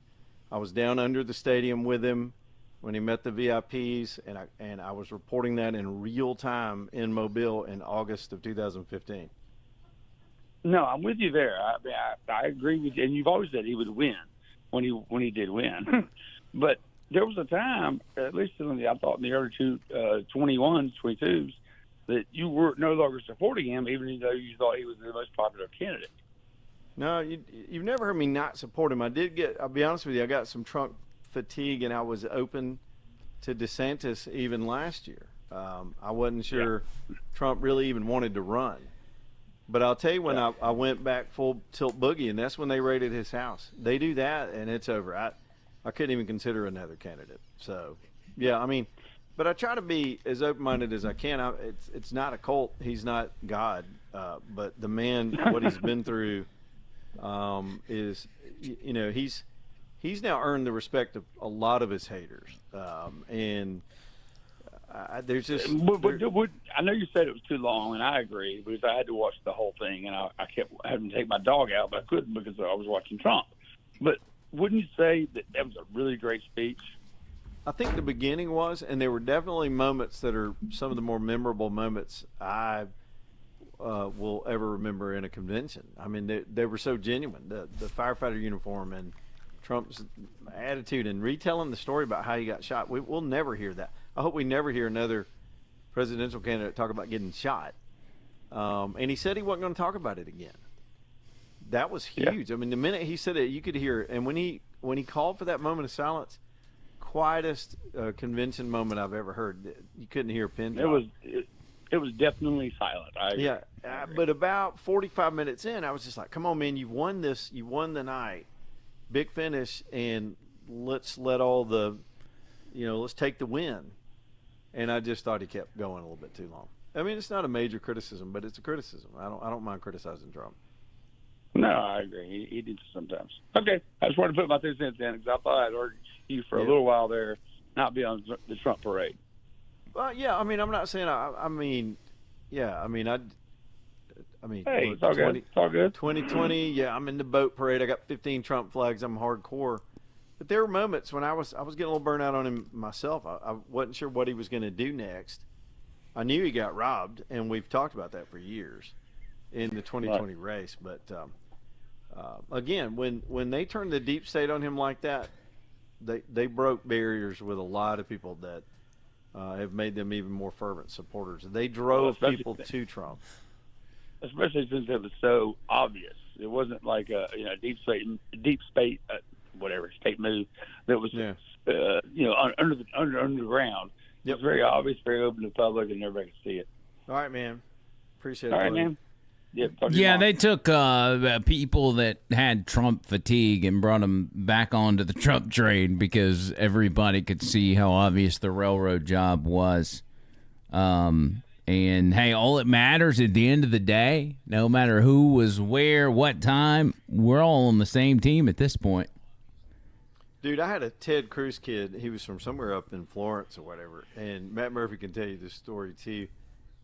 I was down under the stadium with him. when he met the VIPs, and I was reporting that in real time in Mobile in August of 2015. No, I'm with you there. I mean, I agree with you. And you've always said he would win when he did win. But there was a time, at least I thought in the early 21s, 22s, that you were no longer supporting him, even though you thought he was the most popular candidate. No, you've never heard me not support him. I'll be honest with you, I got some Trump fatigue, and I was open to DeSantis even last year. I wasn't sure Trump really even wanted to run. But I'll tell you, when I went back full tilt boogie, and that's when they raided his house. They do that, and it's over. I couldn't even consider another candidate. So, yeah, I mean, but I try to be as open-minded as I can. It's not a cult. He's not God. But the man, what he's been through is, he's now earned the respect of a lot of his haters. There's just. I know you said it was too long, and I agree, because I had to watch the whole thing, and I kept having to take my dog out, but I couldn't because I was watching Trump. But wouldn't you say that was a really great speech? I think the beginning was, and there were definitely moments that are some of the more memorable moments I will ever remember in a convention. I mean, they were so genuine. The firefighter uniform and Trump's attitude and retelling the story about how he got shot. We'll never hear that. I hope we never hear another presidential candidate talk about getting shot. And he said he wasn't going to talk about it again. That was huge. Yeah. I mean, the minute he said it, you could hear it. And when he called for that moment of silence, quietest convention moment I've ever heard. You couldn't hear a pin drop. It was definitely silent. But about 45 minutes in, I was just like, come on, man, you've won this. You won the night. Big finish, and let's let all the, let's take the win. And I just thought he kept going a little bit too long. I mean, it's not a major criticism, but it's a criticism. I don't mind criticizing Trump. No, I agree. He did sometimes. Okay, I just wanted to put my 2 cents in because I thought I'd heard you for a little while there not be on the Trump parade. Well, yeah. I mean, I'm not saying. Hey, it's all good. It's all good. 2020. Yeah, I'm in the boat parade. I got 15 Trump flags. I'm hardcore. But there were moments when I was getting a little burnt out on him myself. I wasn't sure what he was going to do next. I knew he got robbed, and we've talked about that for years in the 2020 race. But again, when they turned the deep state on him like that, they broke barriers with a lot of people that have made them even more fervent supporters. They drove people to Trump, especially since it was so obvious. It wasn't like a deep state whatever state move that was underground. Yep. It was very obvious, very open to the public, and everybody could see it. All right, man. Appreciate it. All right, man. Yeah, they took people that had Trump fatigue and brought them back onto the Trump train because everybody could see how obvious the railroad job was. And, hey, all that matters at the end of the day, no matter who was where, what time, we're all on the same team at this point. Dude, I had a Ted Cruz kid. He was from somewhere up in Florence or whatever, and Matt Murphy can tell you this story too.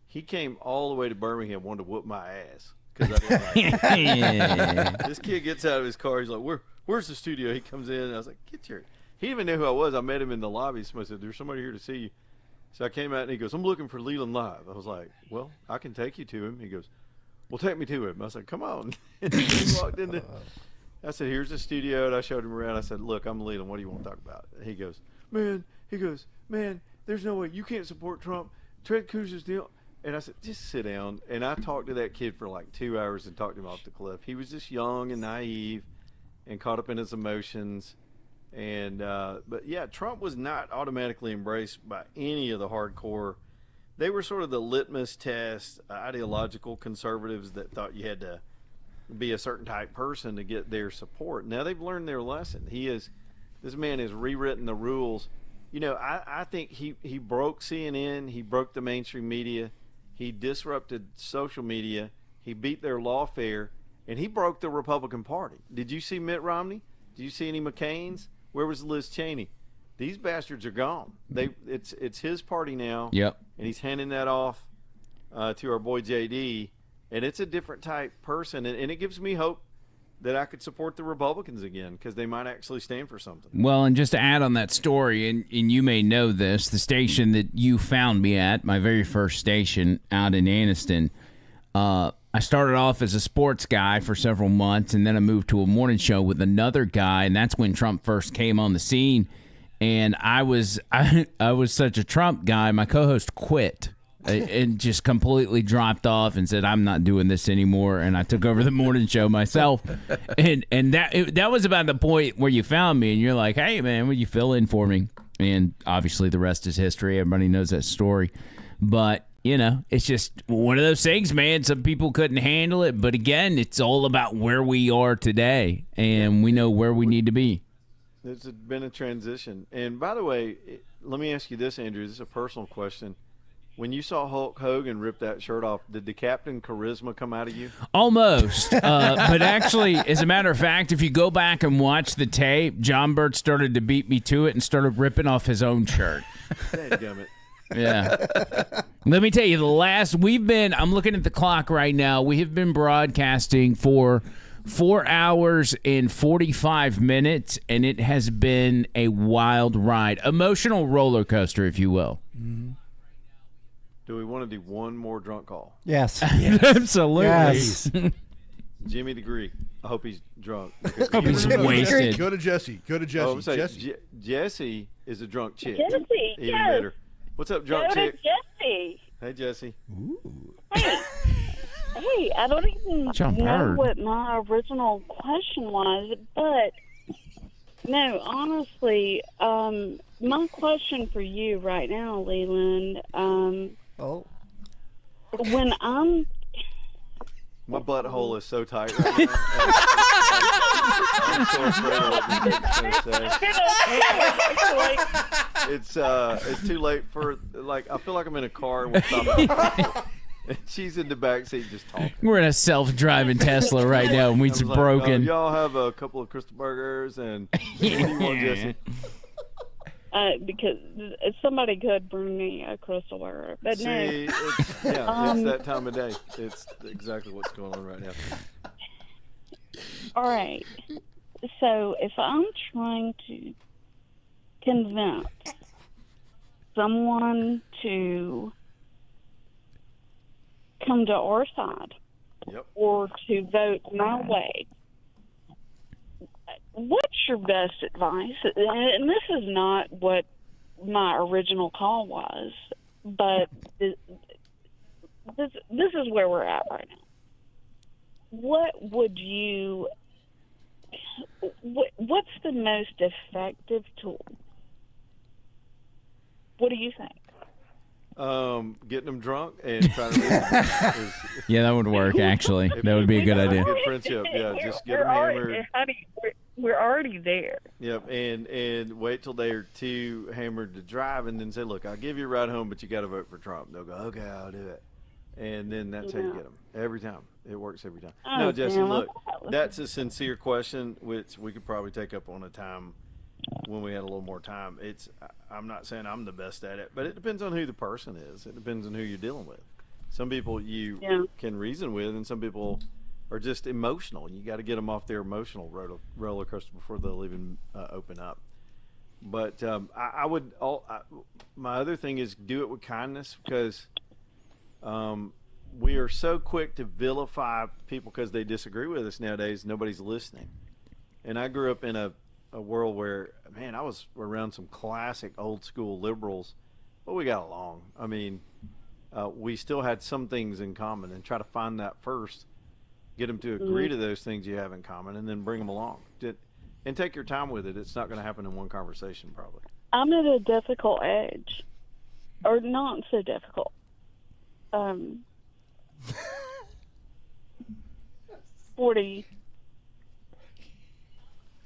He came all the way to Birmingham, wanted to whoop my ass because I didn't like it. This kid gets out of his car. He's like, "Where's the studio?" He comes in, and I was like, "Get your." He didn't even know who I was. I met him in the lobby. Somebody said, "There's somebody here to see you." So I came out, and he goes, "I'm looking for Leland Live." I was like, "Well, I can take you to him." He goes, "Well, take me to him." I was like, "Come on." And he walked in. I said, "Here's the studio," and I showed him around. I said, "Look, I'm Leland. What do you want to talk about?" He goes, man, there's no way. You can't support Trump. Ted Cruz is the." And I said, "Just sit down." And I talked to that kid for like 2 hours and talked him off the cliff. He was just young and naive and caught up in his emotions. And but yeah, Trump was not automatically embraced by any of the hardcore. They were sort of the litmus test ideological conservatives that thought you had to be a certain type person to get their support. Now they've learned their lesson. This man has rewritten the rules. I think he broke CNN. He broke the mainstream media. He disrupted social media. He beat their lawfare, and he broke the Republican Party. Did you see Mitt Romney? Did you see any McCain's? Where was Liz Cheney? These bastards are gone. It's his party now. Yep. And he's handing that off to our boy JD, and it's a different type person, and it gives me hope that I could support the Republicans again because they might actually stand for something. Well, and just to add on that story, and you may know this, the station that you found me at, my very first station out in Anniston, I started off as a sports guy for several months, and then I moved to a morning show with another guy, and that's when Trump first came on the scene. And I was such a Trump guy, my co-host quit and just completely dropped off and said, I'm not doing this anymore. And I took over the morning show myself. And that was about the point where you found me and you're like, hey, man, would you fill in for me? And obviously the rest is history. Everybody knows that story. But, you know, it's just one of those things, man. Some people couldn't handle it. But again, it's all about where we are today. And we know where we need to be. There's been a transition. And by the way, let me ask you this, Andrew. This is a personal question. When you saw Hulk Hogan rip that shirt off, did the Captain Charisma come out of you? Almost. But actually, as a matter of fact, if you go back and watch the tape, John Burt started to beat me to it and started ripping off his own shirt. Dadgummit. Yeah. Let me tell you, I'm looking at the clock right now. We have been broadcasting for 4 hours and 45 minutes, and it has been a wild ride. Emotional roller coaster, if you will. Mm-hmm. Do we want to do one more drunk call? Yes. Absolutely. Yes. Jimmy Degree. I hope he's drunk. I hope he's wasted. Go to Jesse. Oh, Jesse is a drunk chick. Jesse, Even yes. better. What's up, drunk Go to chick? Jesse. Hey, Jesse. Ooh. Hey, I don't even know what my original question was, but no, honestly, my question for you right now, Leland, when I'm... My butthole is so tight right now. I'm so afraid of what this is going to say. It's too late for, like, I feel like I'm in a car and we're stopping. And she's in the back seat just talking. We're in a self-driving Tesla right now, and we's broken. Y'all have a couple of Crystal Burgers, and what do you want, Jesse? Because somebody could bring me a Crystal Burger, but no. It's that time of day. It's exactly what's going on right now. All right. So if I'm trying to convince someone to come to our side or to vote my way, what's your best advice? And this is not what my original call was, but this is where we're at right now. What's the most effective tool? What do you think? Getting them drunk and trying to yeah, that would work, actually. That would be a good idea. Good friendship, yeah. Just get them hammered. We're already there. Yep, and wait till they're too hammered to drive and then say, look, I'll give you a ride home, but you got to vote for Trump. They'll go, okay, I'll do it. And then that's how you get them. Every time. It works every time. Oh, no, Jesse, damn. look, that's a sincere question, which we could probably take up on a time when we had a little more time. I'm not saying I'm the best at it, but it depends on who the person is. It depends on who you're dealing with. Some people you can reason with, and some people are just emotional. You got to get them off their emotional roller coaster before they'll even open up. But my other thing is do it with kindness, because we are so quick to vilify people because they disagree with us nowadays. Nobody's listening. And I grew up in a world where, man, I was around some classic old school liberals, but we got along. I mean, we still had some things in common, and try to find that first, get them to agree to those things you have in common, and then bring them along. And take your time with it. It's not going to happen in one conversation, probably. I'm at a difficult age, or not so difficult. 40.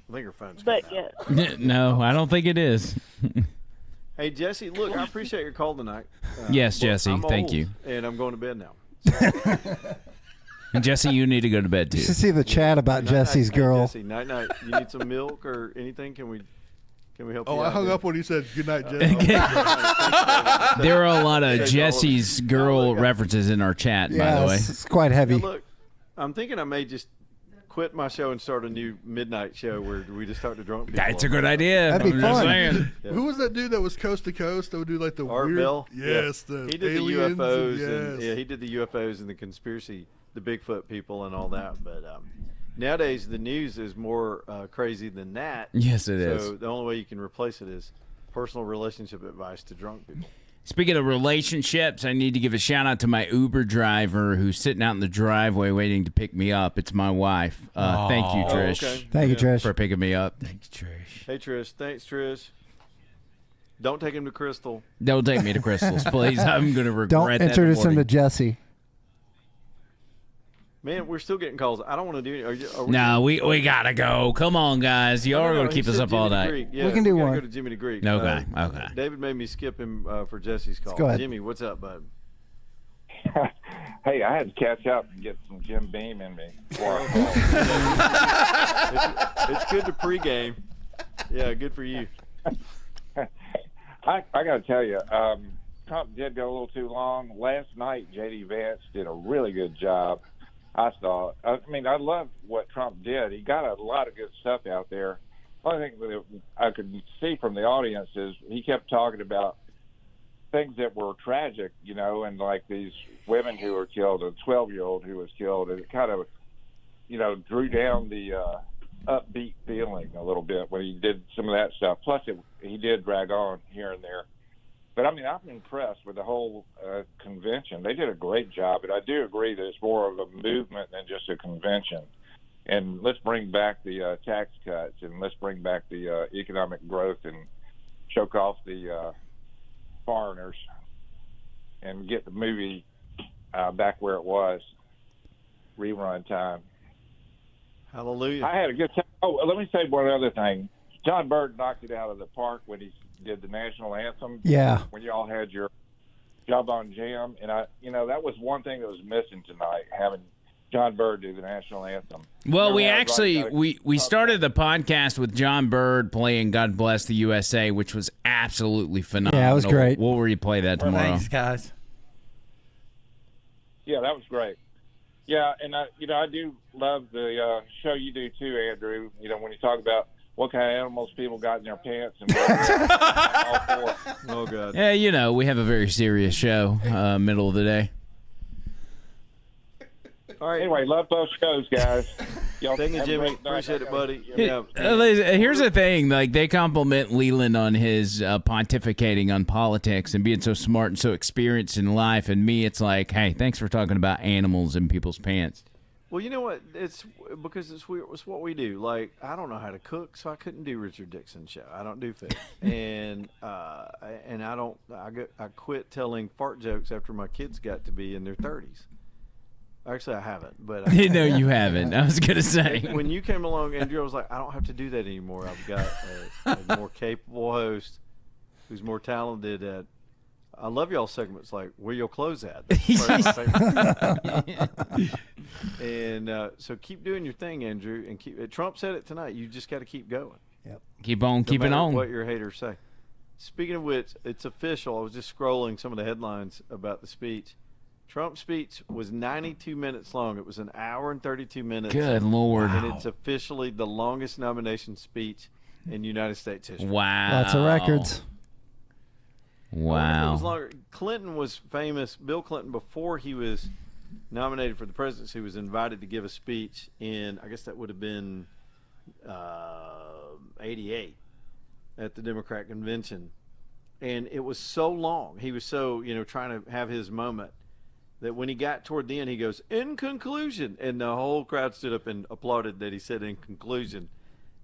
I think your phone's but cut out. yes. No, I don't think it is. Hey, Jesse, look, I appreciate your call tonight. Yes, Jesse, thank old, you. And I'm going to bed now. And Jesse, you need to go to bed too. You should see the chat about Jesse's girl. Jesse, night. You need some milk or anything? Can we help you Oh, out? I hung up when you said good night, Jesse. There are a lot of Jesse's girl references in our chat, by the way. It's quite heavy. Now, look, I'm thinking I may just quit my show and start a new midnight show where we just talk to drunk people. That's a good idea. That'd be fun. Yeah. Who was that dude that was coast to coast that would do like the Art weird? Bell? Yes, Yeah. the He did aliens the UFOs and, and he did the UFOs and the conspiracy, the Bigfoot people and all that. But nowadays the news is more crazy than that. Yes, it so is. The only way you can replace it is personal relationship advice to drunk people. Speaking of relationships, I need to give a shout out to my Uber driver who's sitting out in the driveway waiting to pick me up. It's my wife. Thank you, Trish. Okay. Thank you, Trish. For picking me up. Thanks, Trish. Hey Trish, thanks Trish. Don't take him to Crystal. Don't take me to Crystal's, please. I'm going to regret Don't that. introduce him to morning. Jesse. Man, we're still getting calls. I don't want to do it. No, we gotta go. Come on, guys. You are going to keep us up all night. Yeah, We can do gotta one. Go to Jimmy the Greek. Okay, okay. David made me skip him for Jesse's call. go ahead. Jimmy, what's up, bud? Hey, I had to catch up and get some Jim Beam in me. Before I called. It's good to pregame. Yeah, good for you. I got to tell you, Trump did go a little too long. Last night, J.D. Vance did a really good job. I thought. I mean, I love what Trump did. He got a lot of good stuff out there. Only thing that I could see from the audience is he kept talking about things that were tragic, you know, and like these women who were killed, a 12-year-old who was killed, and it kind of, you know, drew down the upbeat feeling a little bit when he did some of that stuff. Plus, he did drag on here and there. But, I mean, I'm impressed with the whole convention. They did a great job, but I do agree that it's more of a movement than just a convention. And let's bring back the tax cuts, and let's bring back the economic growth and choke off the foreigners and get the movie back where it was, rerun time. Hallelujah. I had a good time. Oh, let me say one other thing. John Bird knocked it out of the park when he did the national anthem. Yeah. When you all had your job on jam, and that was one thing that was missing tonight, having John Bird do the national anthem. Well, we actually we started the podcast with John Bird playing "God Bless the USA," which was absolutely phenomenal. Yeah, it was great. We'll replay that tomorrow. Thanks, guys. Yeah, that was great. Yeah, and I do love the show you do too, Andrew. You know, when you talk about what kind of animals people got in their pants and all for it. Oh, God. Yeah, you know, we have a very serious show, middle of the day. All right. Anyway, love both shows, guys. Y'all Thank you, have a Jimmy. great night. Appreciate it, buddy. Here's the thing: like they compliment Leland on his pontificating on politics and being so smart and so experienced in life, and me, it's like, hey, thanks for talking about animals in people's pants. Well, you know what? It's because it's what we do. Like, I don't know how to cook, so I couldn't do Richard Dixon's show. I don't do food, and I don't. I quit telling fart jokes after my kids got to be in their 30s. Actually, I haven't, but No, you haven't. I was gonna say when you came along, Andrew, I was like, I don't have to do that anymore. I've got a more capable host who's more talented at. I love y'all segments like where your clothes at. That's my favorite. And so keep doing your thing, Andrew, and keep. Trump said it tonight. You just got to keep going. Yep. Keep on keeping on. What your haters say. Speaking of which, it's official. I was just scrolling some of the headlines about the speech. Trump's speech was 92 minutes long. It was an hour and 32 minutes. Good Lord. And it's officially the longest nomination speech in United States history. Wow. Lots of records. Wow. It was longer. Clinton was famous. Bill Clinton, before he was nominated for the presidency, was invited to give a speech in, I guess that would have been 88 at the Democrat convention. And it was so long. He was so, trying to have his moment that when he got toward the end, he goes, "In conclusion," and the whole crowd stood up and applauded that he said "in conclusion."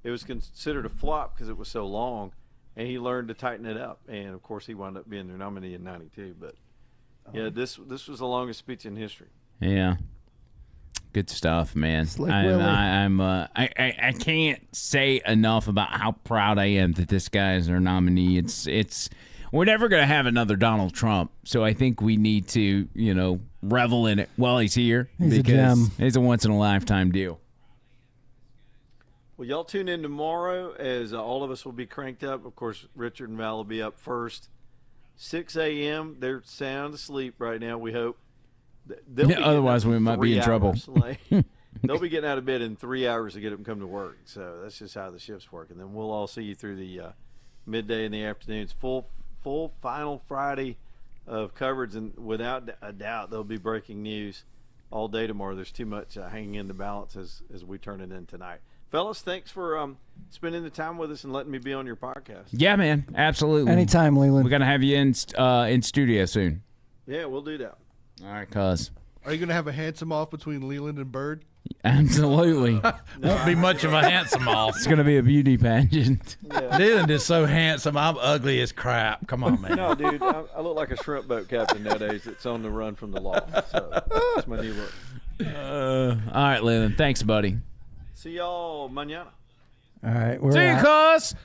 It was considered a flop because it was so long, and he learned to tighten it up. And of course, he wound up being their nominee in '92. But yeah, this was the longest speech in history. Yeah. Good stuff, man. I can't say enough about how proud I am that this guy is our nominee. It's we're never going to have another Donald Trump, so I think we need to, revel in it while he's here. He's a gem. It's a once-in-a-lifetime deal. Well, y'all tune in tomorrow as all of us will be cranked up. Of course, Richard and Val will be up first. 6 a.m. They're sound asleep right now, we hope. Otherwise, we might be in trouble. They'll be getting out of bed in 3 hours to get them come to work. So that's just how the shifts work. And then we'll all see you through the midday and the afternoons. Full final Friday of coverage, and without a doubt there'll be breaking news all day tomorrow. There's too much hanging in the balance as we turn it in tonight. Fellas, thanks for spending the time with us and letting me be on your podcast. Yeah, man, absolutely. Anytime, Leland. We're gonna have you in studio soon. Yeah, we'll do that. All right, cuz. Are you going to have a handsome off between Leland and Bird? Absolutely. Won't be much of a handsome off. It's gonna be a beauty pageant. Yeah. Leland is so handsome. I'm ugly as crap. Come on, man. No, dude, I look like a shrimp boat captain nowadays that's on the run from the law. So that's my new look. All right, Leland. Thanks, buddy. See y'all mañana. All right. We're See you, out. cuz.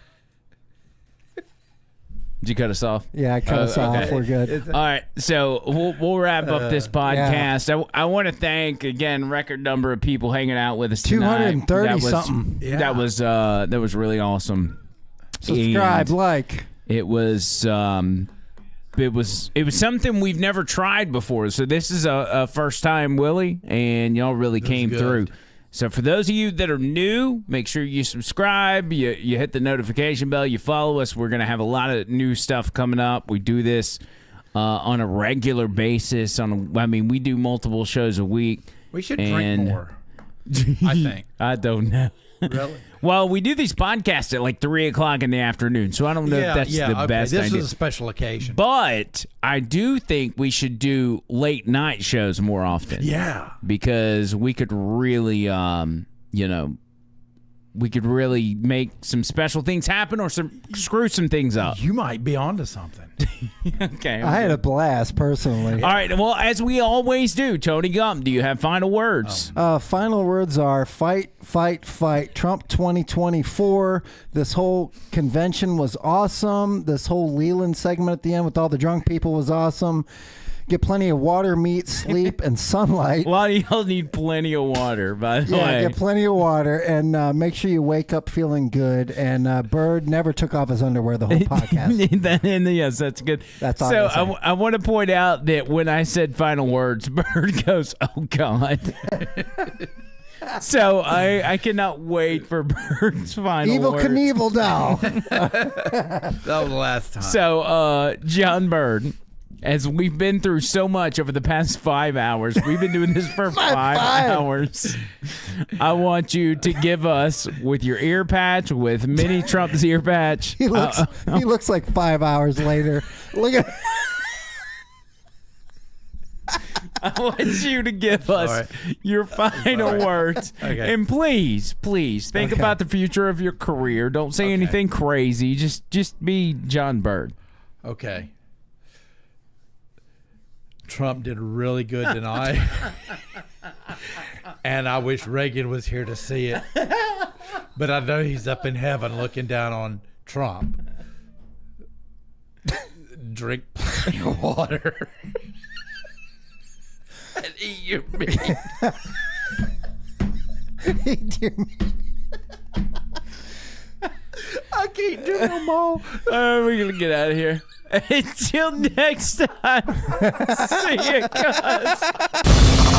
Did you cut us off? Yeah, I cut us off. We're good. All right, so we'll wrap up this podcast. I want to thank again record number of people hanging out with us tonight. 230 something. Yeah. That was really awesome. Subscribe, And like. it was something we've never tried before. So this is a first time, Willie, and y'all really came through. So for those of you that are new, make sure you subscribe, you hit the notification bell, you follow us. We're going to have a lot of new stuff coming up. We do this on a regular basis. We do multiple shows a week. We should drink more, I think. I don't know. Really? Well, we do these podcasts at like 3 o'clock in the afternoon, so I don't know if that's the best idea. This is a special occasion. But I do think we should do late night shows more often. Yeah. Because we could really, we could really make some special things happen or screw some things up. You might be onto something. Okay. I had a blast, personally. All right. Well, as we always do, Tony Gump, do you have final words? Final words are fight, fight, fight. Trump 2024. This whole convention was awesome. This whole Leland segment at the end with all the drunk people was awesome. Get plenty of water, meat, sleep, and sunlight. A lot of y'all need plenty of water, by the way. Yeah, get plenty of water, and make sure you wake up feeling good. And Bird never took off his underwear the whole podcast. Yes, that's good. That's all so I I want to point out that when I said final words, Bird goes, "Oh God." So I cannot wait for Bird's final Evil words. Knievel doll. That was the last time. So, John Bird, as we've been through so much over the past 5 hours, we've been doing this for 5 hours. I want you to give us, with your ear patch, with Mini Trump's ear patch. He looks like 5 hours later. Look at. I want you to give us your final words. Okay. And please think about the future of your career. Don't say anything crazy. Just be John Bird. Okay. Trump did really good tonight. And I wish Reagan was here to see it. But I know he's up in heaven looking down on Trump. Drink plenty of water. And eat your meat. Eat your meat. I can't do no more. We're going to get out of here. Until next time. See you guys.